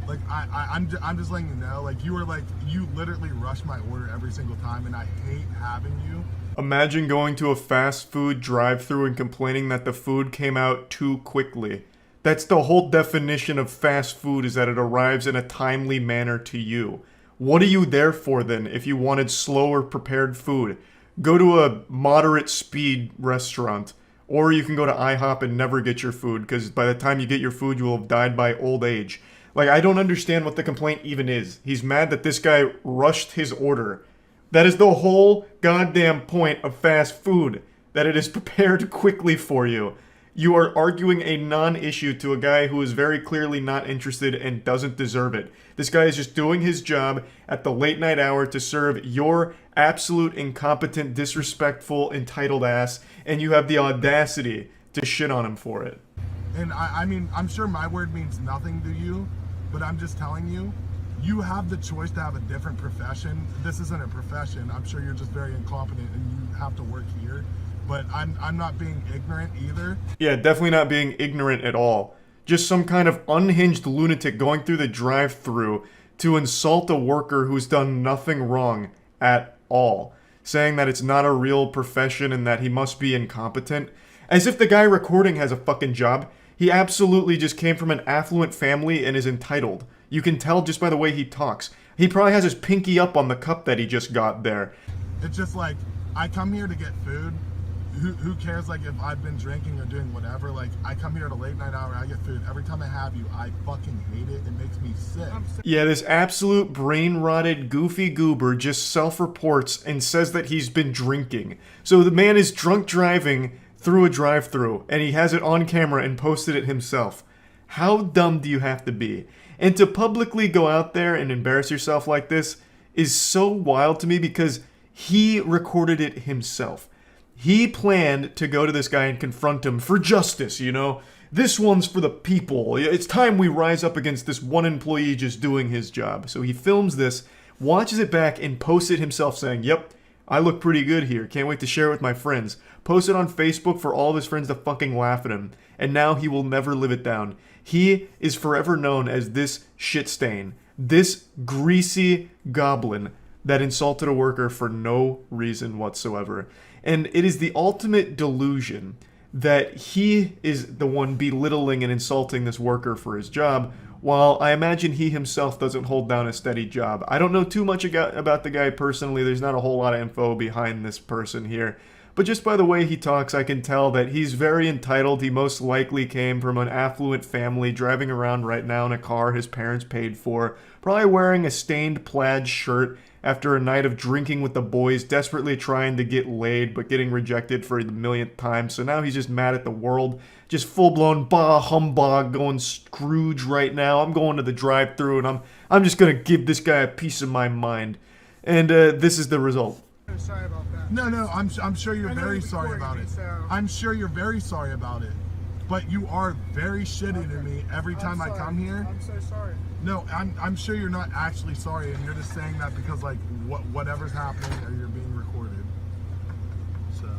Like, I'm just letting you know, like, you literally rush my order every single time, and I hate having you. Imagine going to a fast food drive-thru and complaining that the food came out too quickly. That's the whole definition of fast food, is that it arrives in a timely manner to you. What are you there for then if you wanted slower prepared food? Go to a moderate speed restaurant. Or you can go to IHOP and never get your food, because by the time you get your food, you will have died by old age. Like, I don't understand what the complaint even is. He's mad that this guy rushed his order. That is the whole goddamn point of fast food. That it is prepared quickly for you. You are arguing a non-issue to a guy who is very clearly not interested and doesn't deserve it. This guy is just doing his job at the late night hour to serve your absolute incompetent, disrespectful, entitled ass, and you have the audacity to shit on him for it. And I mean, I'm sure my word means nothing to you, but I'm just telling you, you have the choice to have a different profession. This isn't a profession. I'm sure you're just very incompetent and you have to work here. But I'm not being ignorant either. Yeah, definitely not being ignorant at all. Just some kind of unhinged lunatic going through the drive-thru to insult a worker who's done nothing wrong at all. Saying that it's not a real profession and that he must be incompetent. As if the guy recording has a fucking job. He absolutely just came from an affluent family and is entitled. You can tell just by the way he talks. He probably has his pinky up on the cup that he just got there. It's just like, I come here to get food. Who cares, like, if I've been drinking or doing whatever? Like, I come here at a late night hour, I get food. Every time I have you, I fucking hate it. It makes me sick. Yeah, this absolute brain-rotted, goofy goober just self-reports and says that he's been drinking. So the man is drunk driving through a drive-thru, and he has it on camera and posted it himself. How dumb do you have to be? And to publicly go out there and embarrass yourself like this is so wild to me because he recorded it himself. He planned to go to this guy and confront him for justice, you know? This one's for the people. It's time we rise up against this one employee just doing his job. So he films this, watches it back, and posts it himself saying, yep, I look pretty good here. Can't wait to share it with my friends. Post it on Facebook for all of his friends to fucking laugh at him. And now he will never live it down. He is forever known as this shit stain. This greasy goblin that insulted a worker for no reason whatsoever. And it is the ultimate delusion that he is the one belittling and insulting this worker for his job, while I imagine he himself doesn't hold down a steady job. I don't know too much about the guy personally. There's not a whole lot of info behind this person here. But just by the way he talks, I can tell that he's very entitled. He most likely came from an affluent family, driving around right now in a car his parents paid for, probably wearing a stained plaid shirt after a night of drinking with the boys, desperately trying to get laid, but getting rejected for the millionth time. So now he's just mad at the world. Just full-blown bah humbug, going Scrooge right now. I'm going to the drive-thru, and I'm just going to give this guy a piece of my mind. And this is the result. Sorry about that. No, I'm sure you're very sorry about it. I'm sure you're very sorry about it. But you are very shitty to me every time I come here. I'm so sorry. No, I'm sure you're not actually sorry, and you're just saying that because like whatever's happening or you're being recorded. So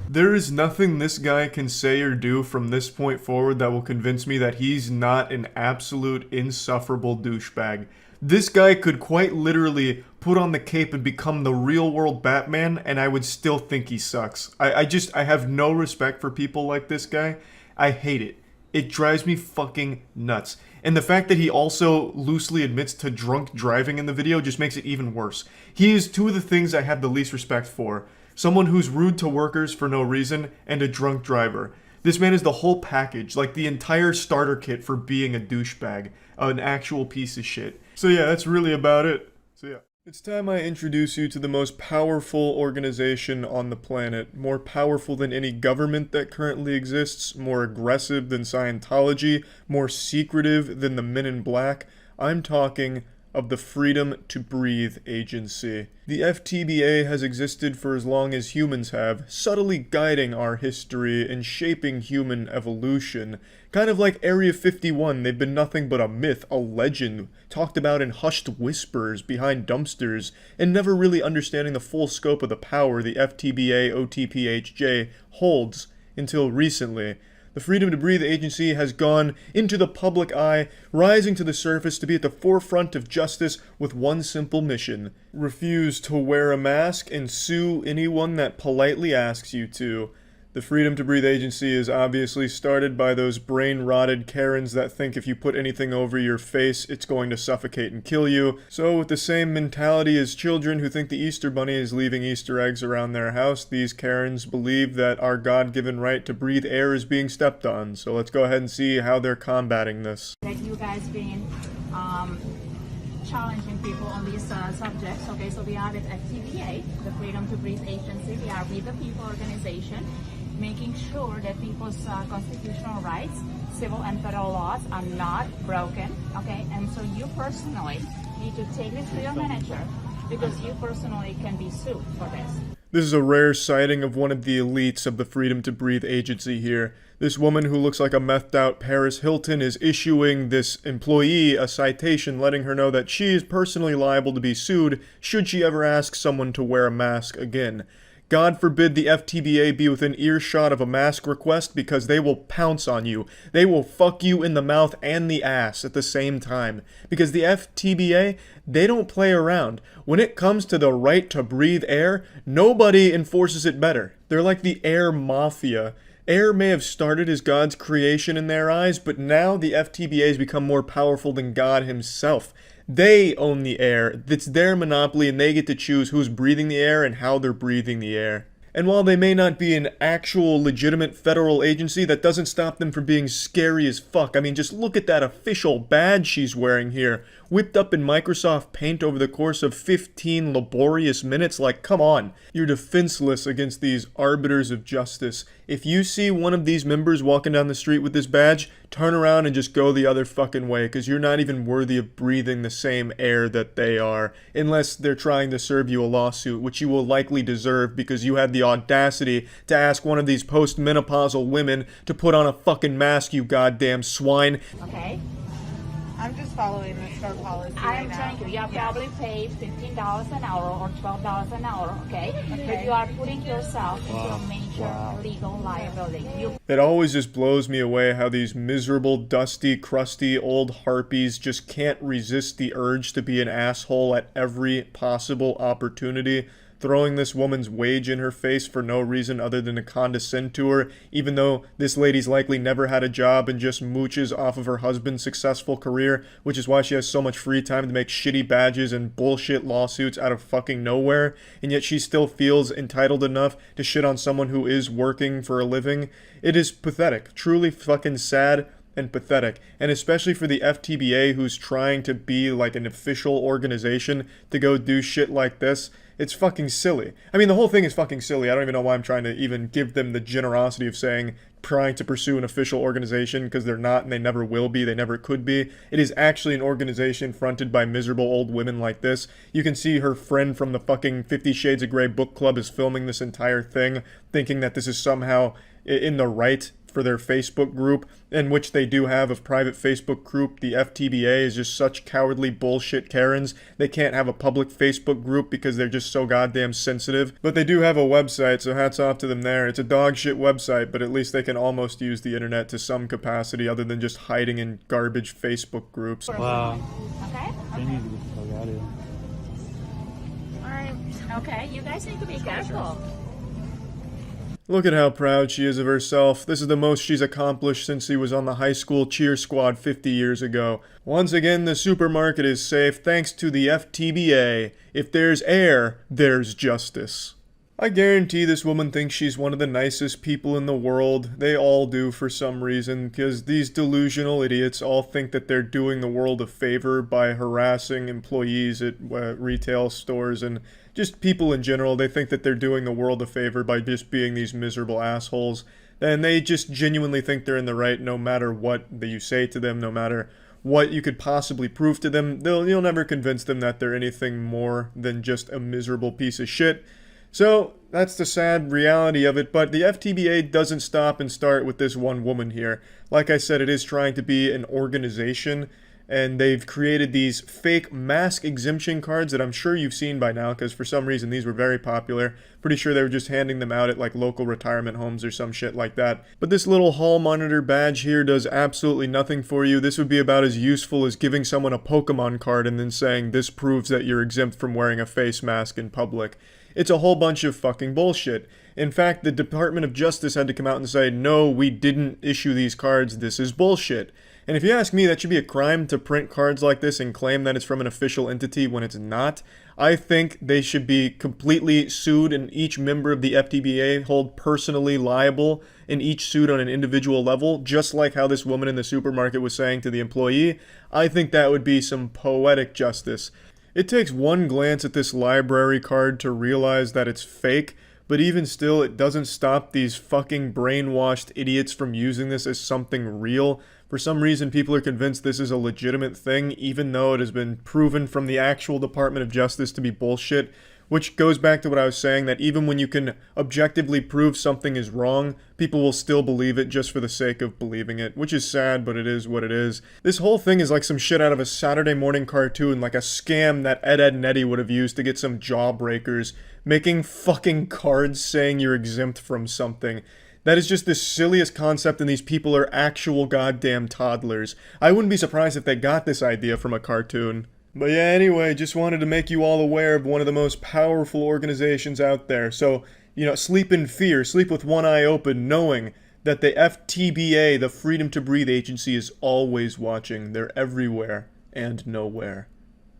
there is nothing this guy can say or do from this point forward that will convince me that he's not an absolute insufferable douchebag. This guy could quite literally put on the cape and become the real world Batman, and I would still think he sucks. I have no respect for people like this guy. I hate it. It drives me fucking nuts. And the fact that he also loosely admits to drunk driving in the video just makes it even worse. He is two of the things I have the least respect for. Someone who's rude to workers for no reason, and a drunk driver. This man is the whole package, like the entire starter kit for being a douchebag. An actual piece of shit. So yeah, that's really about it. So yeah. It's time I introduce you to the most powerful organization on the planet. More powerful than any government that currently exists, more aggressive than Scientology, more secretive than the Men in Black. I'm talking of the Freedom to Breathe Agency. The FTBA has existed for as long as humans have, subtly guiding our history and shaping human evolution. Kind of like Area 51, they've been nothing but a myth, a legend, talked about in hushed whispers behind dumpsters, and never really understanding the full scope of the power the FTBA OTPHJ holds until recently. The Freedom to Breathe Agency has gone into the public eye, rising to the surface to be at the forefront of justice with one simple mission: refuse to wear a mask and sue anyone that politely asks you to. The Freedom to Breathe Agency is obviously started by those brain-rotted Karens that think if you put anything over your face, it's going to suffocate and kill you. So with the same mentality as children who think the Easter Bunny is leaving Easter eggs around their house, these Karens believe that our God-given right to breathe air is being stepped on. So let's go ahead and see how they're combating this. That you guys been challenging people on these subjects. Okay, so we are with FTBA, the Freedom to Breathe Agency. We are with the people organization, making sure that people's constitutional rights, civil and federal laws are not broken, okay? And so you personally need to take this to your manager because you personally can be sued for this. This is a rare sighting of one of the elites of the Freedom to Breathe Agency here. This woman who looks like a methed out Paris Hilton is issuing this employee a citation letting her know that she is personally liable to be sued should she ever ask someone to wear a mask again. God forbid the FTBA be within earshot of a mask request because they will pounce on you. They will fuck you in the mouth and the ass at the same time. Because the FTBA, they don't play around. When it comes to the right to breathe air, nobody enforces it better. They're like the air mafia. Air may have started as God's creation in their eyes, but now the FTBA has become more powerful than God himself. They own the air. It's their monopoly, and they get to choose who's breathing the air and how they're breathing the air. And while they may not be an actual legitimate federal agency, that doesn't stop them from being scary as fuck. I mean, just look at that official badge she's wearing here. whipped up in Microsoft Paint over the course of 15 laborious minutes. Like, come on. You're defenseless against these arbiters of justice. If you see one of these members walking down the street with this badge, turn around and just go the other fucking way, because you're not even worthy of breathing the same air that they are, unless they're trying to serve you a lawsuit, which you will likely deserve because you had the audacity to ask one of these post-menopausal women to put on a fucking mask, you goddamn swine. Okay. I'm just following the store policy. I am trying to. You are probably paid $15 an hour or $12 an hour, okay? But you are putting yourself into a major legal liability. It always just blows me away how these miserable, dusty, crusty old harpies just can't resist the urge to be an asshole at every possible opportunity, throwing this woman's wage in her face for no reason other than to condescend to her, even though this lady's likely never had a job and just mooches off of her husband's successful career, which is why she has so much free time to make shitty badges and bullshit lawsuits out of fucking nowhere, and yet she still feels entitled enough to shit on someone who is working for a living. It is pathetic, truly fucking sad and pathetic, and especially for the FTBA, who's trying to be like an official organization, to go do shit like this. It's fucking silly. I mean, the whole thing is fucking silly. I don't even know why I'm trying to even give them the generosity of saying trying to pursue an official organization, because they're not and they never will be, they never could be. It is actually an organization fronted by miserable old women like this. You can see her friend from the fucking 50 Shades of Grey book club is filming this entire thing, thinking that this is somehow in the right for their Facebook group, in which they do have a private Facebook group. The FTBA is just such cowardly bullshit Karens. They can't have a public Facebook group because they're just so goddamn sensitive. But they do have a website, so hats off to them there. It's a dog shit website, but at least they can almost use the internet to some capacity other than just hiding in garbage Facebook groups. Wow. Okay? They need to get the fuck out of here. Alright. Okay, you guys need to be careful. Look at how proud she is of herself. This is the most she's accomplished since she was on the high school cheer squad 50 years ago. Once again, the supermarket is safe thanks to the FTBA. If there's air, there's justice. I guarantee this woman thinks she's one of the nicest people in the world. They all do for some reason, because these delusional idiots all think that they're doing the world a favor by harassing employees at retail stores and just people in general. They think that they're doing the world a favor by just being these miserable assholes. And they just genuinely think they're in the right no matter what you say to them, no matter what you could possibly prove to them. You'll never convince them that they're anything more than just a miserable piece of shit. So, that's the sad reality of it, but the FTBA doesn't stop and start with this one woman here. Like I said, it is trying to be an organization, and they've created these fake mask exemption cards that I'm sure you've seen by now, because for some reason these were very popular. Pretty sure they were just handing them out at like local retirement homes or some shit like that. But this little hall monitor badge here does absolutely nothing for you. This would be about as useful as giving someone a Pokemon card and then saying this proves that you're exempt from wearing a face mask in public. It's a whole bunch of fucking bullshit. In fact, the Department of Justice had to come out and say, no, we didn't issue these cards, this is bullshit. And if you ask me, that should be a crime to print cards like this and claim that it's from an official entity when it's not. I think they should be completely sued and each member of the FTBA hold personally liable in each suit on an individual level, just like how this woman in the supermarket was saying to the employee. I think that would be some poetic justice. It takes one glance at this library card to realize that it's fake, but even still, it doesn't stop these fucking brainwashed idiots from using this as something real. For some reason, people are convinced this is a legitimate thing, even though it has been proven from the actual Department of Justice to be bullshit. Which goes back to what I was saying, that even when you can objectively prove something is wrong, people will still believe it just for the sake of believing it, which is sad, but it is what it is. This whole thing is like some shit out of a Saturday morning cartoon, like a scam that Ed, Edd n Eddy would have used to get some jawbreakers, making fucking cards saying you're exempt from something. That is just the silliest concept, and these people are actual goddamn toddlers. I wouldn't be surprised if they got this idea from a cartoon. But yeah, anyway, just wanted to make you all aware of one of the most powerful organizations out there. So, sleep in fear, sleep with one eye open, knowing that the FTBA, the Freedom to Breathe Agency, is always watching. They're everywhere and nowhere.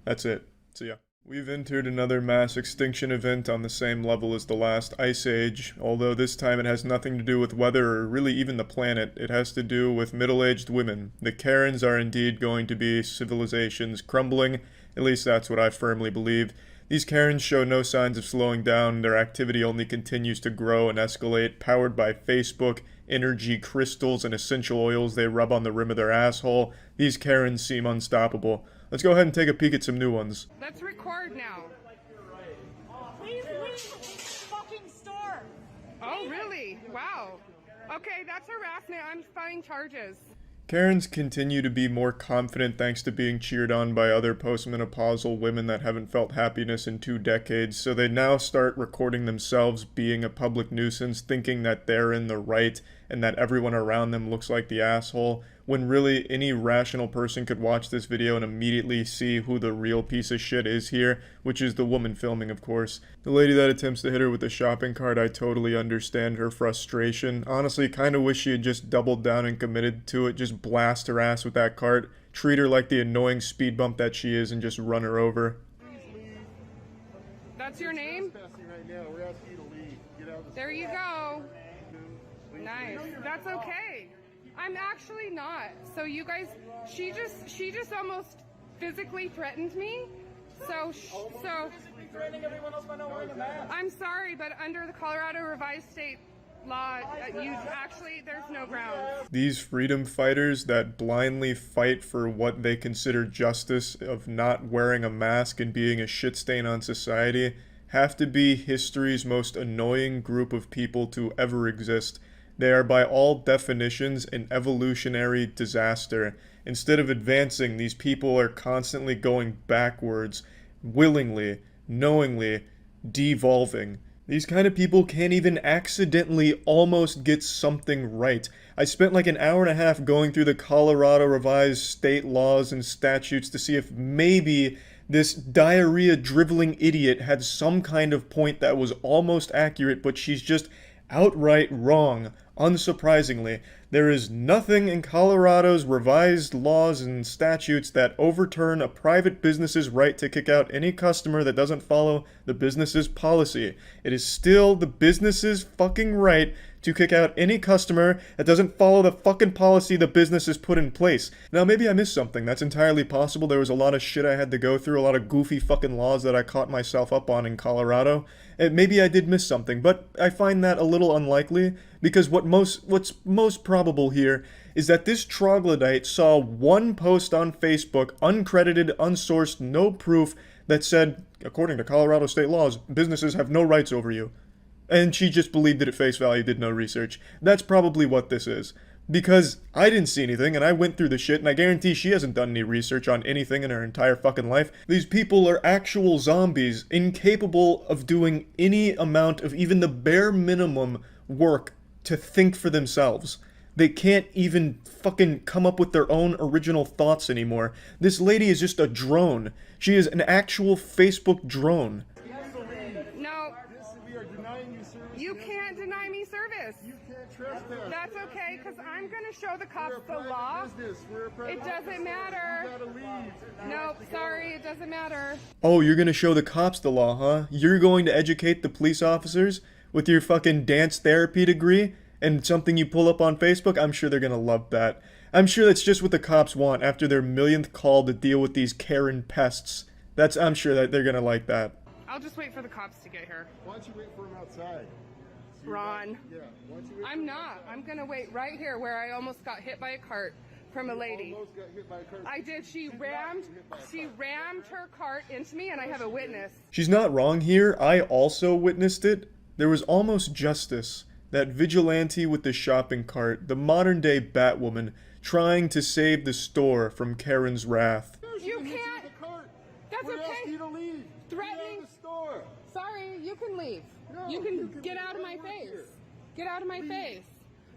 That's it. See ya. We've entered another mass extinction event on the same level as the last ice age, although this time it has nothing to do with weather or really even the planet. It has to do with middle-aged women. The Karens are indeed going to be civilization's crumbling, at least that's what I firmly believe. These Karens show no signs of slowing down, their activity only continues to grow and escalate, powered by Facebook, energy crystals, and essential oils they rub on the rim of their asshole. These Karens seem unstoppable. Let's go ahead and take a peek at some new ones. Let's record now. Please leave the fucking store. Oh, really? Wow. Okay, that's harassment. I'm filing charges. Karens continue to be more confident thanks to being cheered on by other postmenopausal women that haven't felt happiness in 2 decades, so they now start recording themselves being a public nuisance, thinking that they're in the right and that everyone around them looks like the asshole, when really any rational person could watch this video and immediately see who the real piece of shit is here, which is the woman filming, of course. The lady that attempts to hit her with the shopping cart, I totally understand her frustration. Honestly, kinda wish she had just doubled down and committed to it, just blast her ass with that cart, treat her like the annoying speed bump that she is, and just run her over. That's your name? There you go. Nice. That's okay. I'm actually not. So you guys, she just almost physically threatened me. So threatening everyone else by not wearing a mask. I'm sorry, but under the Colorado revised state law, there's no grounds. These freedom fighters that blindly fight for what they consider justice of not wearing a mask and being a shit stain on society have to be history's most annoying group of people to ever exist. They are by all definitions an evolutionary disaster. Instead of advancing, these people are constantly going backwards, willingly, knowingly, devolving. These kind of people can't even accidentally almost get something right. I spent like an hour and a half going through the Colorado revised state laws and statutes to see if maybe this diarrhea-dribbling idiot had some kind of point that was almost accurate, but she's just outright wrong. Unsurprisingly, there is nothing in Colorado's revised laws and statutes that overturn a private business's right to kick out any customer that doesn't follow the business's policy. It is still the business's fucking right to kick out any customer that doesn't follow the fucking policy the business has put in place. Now, maybe I missed something. That's entirely possible. There was a lot of shit I had to go through, a lot of goofy fucking laws that I caught myself up on in Colorado. And maybe I did miss something, but I find that a little unlikely, because what's most probable here is that this troglodyte saw one post on Facebook, uncredited, unsourced, no proof, that said, according to Colorado state laws, businesses have no rights over you. And she just believed it at face value, did no research. That's probably what this is. Because I didn't see anything, and I went through the shit, and I guarantee she hasn't done any research on anything in her entire fucking life. These people are actual zombies, incapable of doing any amount of even the bare minimum work to think for themselves. They can't even fucking come up with their own original thoughts anymore. This lady is just a drone. She is an actual Facebook drone. No. You can't deny me service. You can't trespass. That's okay, because I'm going to show the cops the law. It doesn't matter. Nope, sorry, it doesn't matter. Oh, you're gonna show the cops the law, huh? You're going to educate the police officers with your fucking dance therapy degree and something you pull up on Facebook? I'm sure they're gonna love that. I'm sure that's just what the cops want after their millionth call to deal with these Karen pests. I'm sure that they're gonna like that. I'll just wait for the cops to get here. Why don't you wait for him outside? Ron. Yeah, why don't you wait I'm not. I'm gonna wait right here where I almost got hit by a cart from a lady. Almost got hit by a cart. I did. She rammed her cart into me, and I have a witness. She's not wrong here. I also witnessed it. There was almost justice. That vigilante with the shopping cart, the modern-day Batwoman, trying to save the store from Karen's wrath. You can't. That's okay. You to leave. Threatening the store. Sorry, you can leave. No, you can get out of my face. Get out of my face.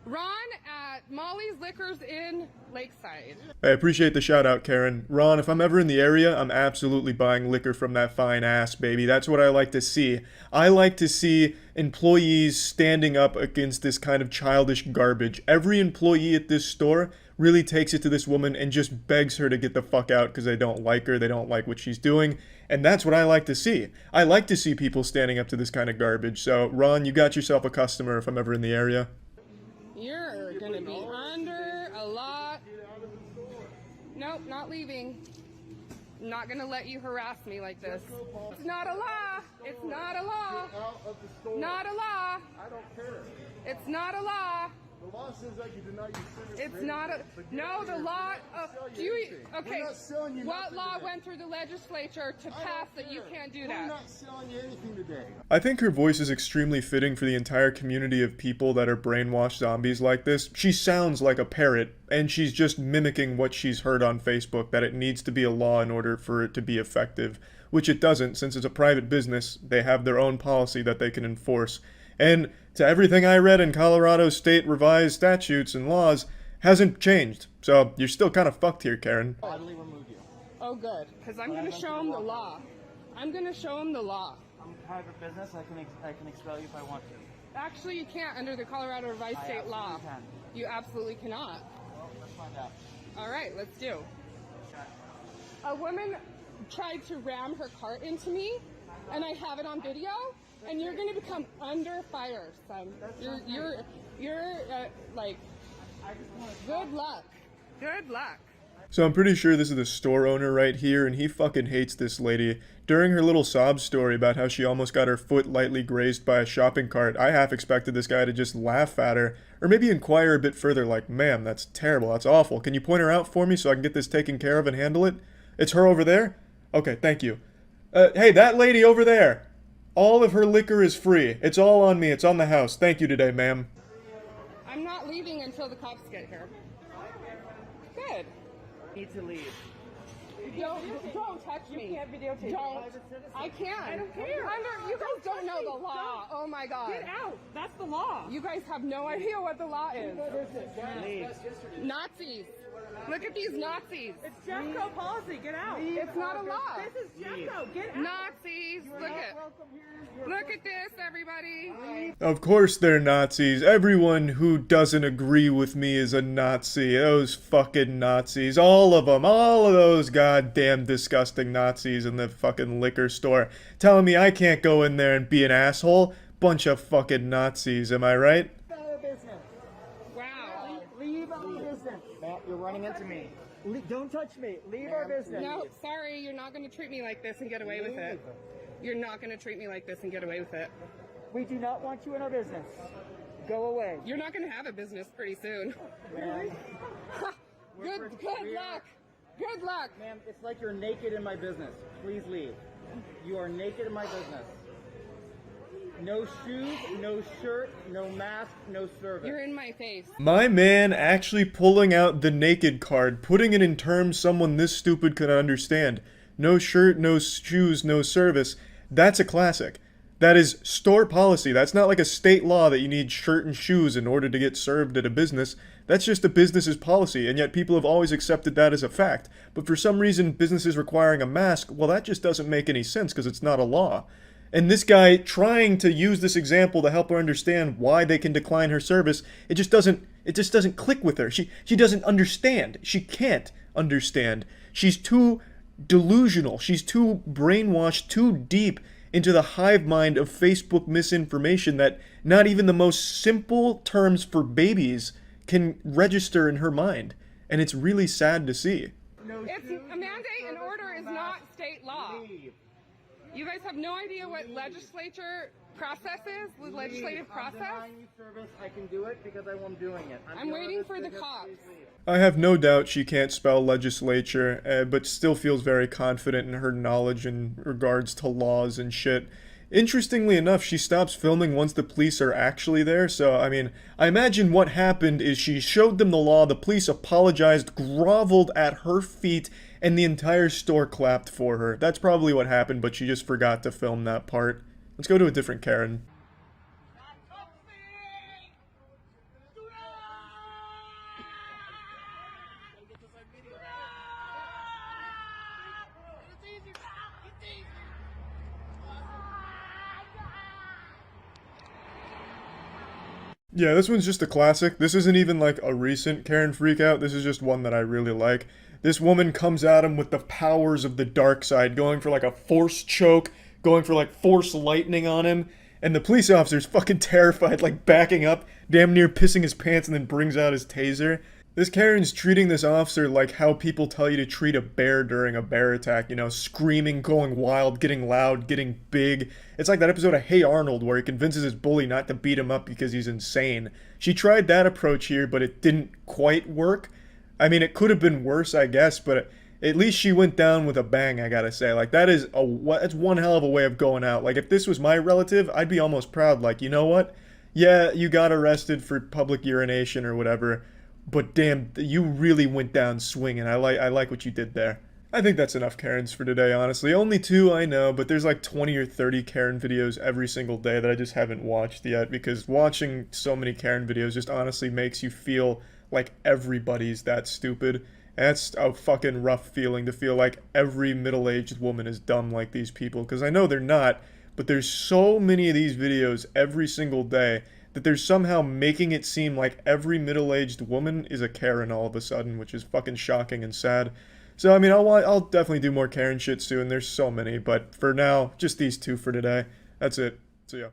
Ron at Molly's Liquors in Lakeside. I appreciate the shout out, Karen. Ron, if I'm ever in the area, I'm absolutely buying liquor from that fine ass, baby. That's what I like to see. I like to see employees standing up against this kind of childish garbage. Every employee at this store really takes it to this woman and just begs her to get the fuck out because they don't like her, they don't like what she's doing. And that's what I like to see. I like to see people standing up to this kind of garbage. So, Ron, you got yourself a customer if I'm ever in the area. You're gonna be under a lot. Nope, not leaving. Not gonna let you harass me like this. It's not a law. It's not a law. Not a law. I don't care. It's not a law. The law says that you do not use cigarettes. It's not a, no, the law, do you, okay, We're not selling you what nothing law today. went through the legislature to pass that you can't do that? We're not selling you anything today. I think her voice is extremely fitting for the entire community of people that are brainwashed zombies like this. She sounds like a parrot, and she's just mimicking what she's heard on Facebook, that it needs to be a law in order for it to be effective, which it doesn't. Since it's a private business, they have their own policy that they can enforce. And to everything I read in Colorado state revised statutes and laws, hasn't changed. So you're still kind of fucked here, Karen. Oh, good, because I'm going to show them the law. I'm going to show them the law. I'm a private business. I can expel you if I want to. Actually, you can't under the Colorado revised state law. Can. You absolutely cannot. Well, let's find out. All right, let's do. A woman tried to ram her cart into me, and I have it on video. And you're going to become under fire, son. You're like, good luck. Good luck. So I'm pretty sure this is the store owner right here, and he fucking hates this lady. During her little sob story about how she almost got her foot lightly grazed by a shopping cart, I half expected this guy to just laugh at her, or maybe inquire a bit further like, ma'am, that's terrible, that's awful. Can you point her out for me so I can get this taken care of and handle it? It's her over there? Okay, thank you. Hey, that lady over there! All of her liquor is free. It's all on me. It's on the house. Thank you today, ma'am. I'm not leaving until the cops get here. Good. Need to leave. Don't touch me. You can't videotape. Don't. I can't. I don't care. You guys don't know the law. Oh my God. Get out. That's the law. You guys have no idea what the law is. Leave. Nazis. Look at these Nazis. It's Jeffco policy. Get out. It's not a law. This is Jeffco. Get out. Nazis. Look at this, everybody. Of course they're Nazis. Everyone who doesn't agree with me is a Nazi. Those fucking Nazis. All of them. All of those goddamn disgusting Nazis in the fucking liquor store. Telling me I can't go in there and be an asshole. Bunch of fucking Nazis, am I right? Wow. Leave our business. Matt, you're running into me. Don't touch me. Leave our business. No, sorry, you're not going to treat me like this and get away with it. You're not going to treat me like this and get away with it. We do not want you in our business. Go away. You're not going to have a business pretty soon. Really? Good luck. Good luck. Ma'am, it's like you're naked in my business. Please leave. You are naked in my business. No shoes, no shirt, no mask, no service. You're in my face. My man actually pulling out the naked card, putting it in terms someone this stupid could understand. No shirt, no shoes, no service. That's a classic. That is store policy. That's not like a state law that you need shirt and shoes in order to get served at a business. That's just a business's policy, and yet people have always accepted that as a fact. But for some reason, businesses requiring a mask, well, that just doesn't make any sense because it's not a law. And this guy trying to use this example to help her understand why they can decline her service, it just doesn't click with her. She doesn't understand. She can't understand. She's too delusional. She's too brainwashed, too deep into the hive mind of Facebook misinformation that not even the most simple terms for babies can register in her mind. And it's really sad to see. It's a mandate and order is not state law. You guys have no idea what legislature process is, the legislative process? Service, I can do it because I'm doing it. I'm waiting for the cops. I have no doubt she can't spell legislature, but still feels very confident in her knowledge in regards to laws and shit. Interestingly enough, she stops filming once the police are actually there, so, I mean, I imagine what happened is she showed them the law, the police apologized, groveled at her feet, and the entire store clapped for her. That's probably what happened, but she just forgot to film that part. Let's go to a different Karen. Yeah, this one's just a classic. This isn't even like a recent Karen freakout. This is just one that I really like. This woman comes at him with the powers of the dark side, going for like a force choke, going for like force lightning on him, and the police officer's fucking terrified, like backing up, damn near pissing his pants, and then brings out his taser. This Karen's treating this officer like how people tell you to treat a bear during a bear attack, you know, screaming, going wild, getting loud, getting big. It's like that episode of Hey Arnold where he convinces his bully not to beat him up because he's insane. She tried that approach here, but it didn't quite work. I mean, it could have been worse, I guess, but at least she went down with a bang, I gotta say. Like, that's one hell of a way of going out. Like, if this was my relative, I'd be almost proud. Like, you know what? Yeah, you got arrested for public urination or whatever, but damn, you really went down swinging. I like what you did there. I think that's enough Karens for today, honestly. Only 2, I know, but there's like 20 or 30 Karen videos every single day that I just haven't watched yet, because watching so many Karen videos just honestly makes you feel like everybody's that stupid. And that's a fucking rough feeling, to feel like every middle-aged woman is dumb like these people, because I know they're not, but there's so many of these videos every single day that they're somehow making it seem like every middle-aged woman is a Karen all of a sudden, which is fucking shocking and sad. So, I mean, I'll definitely do more Karen shit soon. There's so many, but for now, just these 2 for today. That's it. See ya.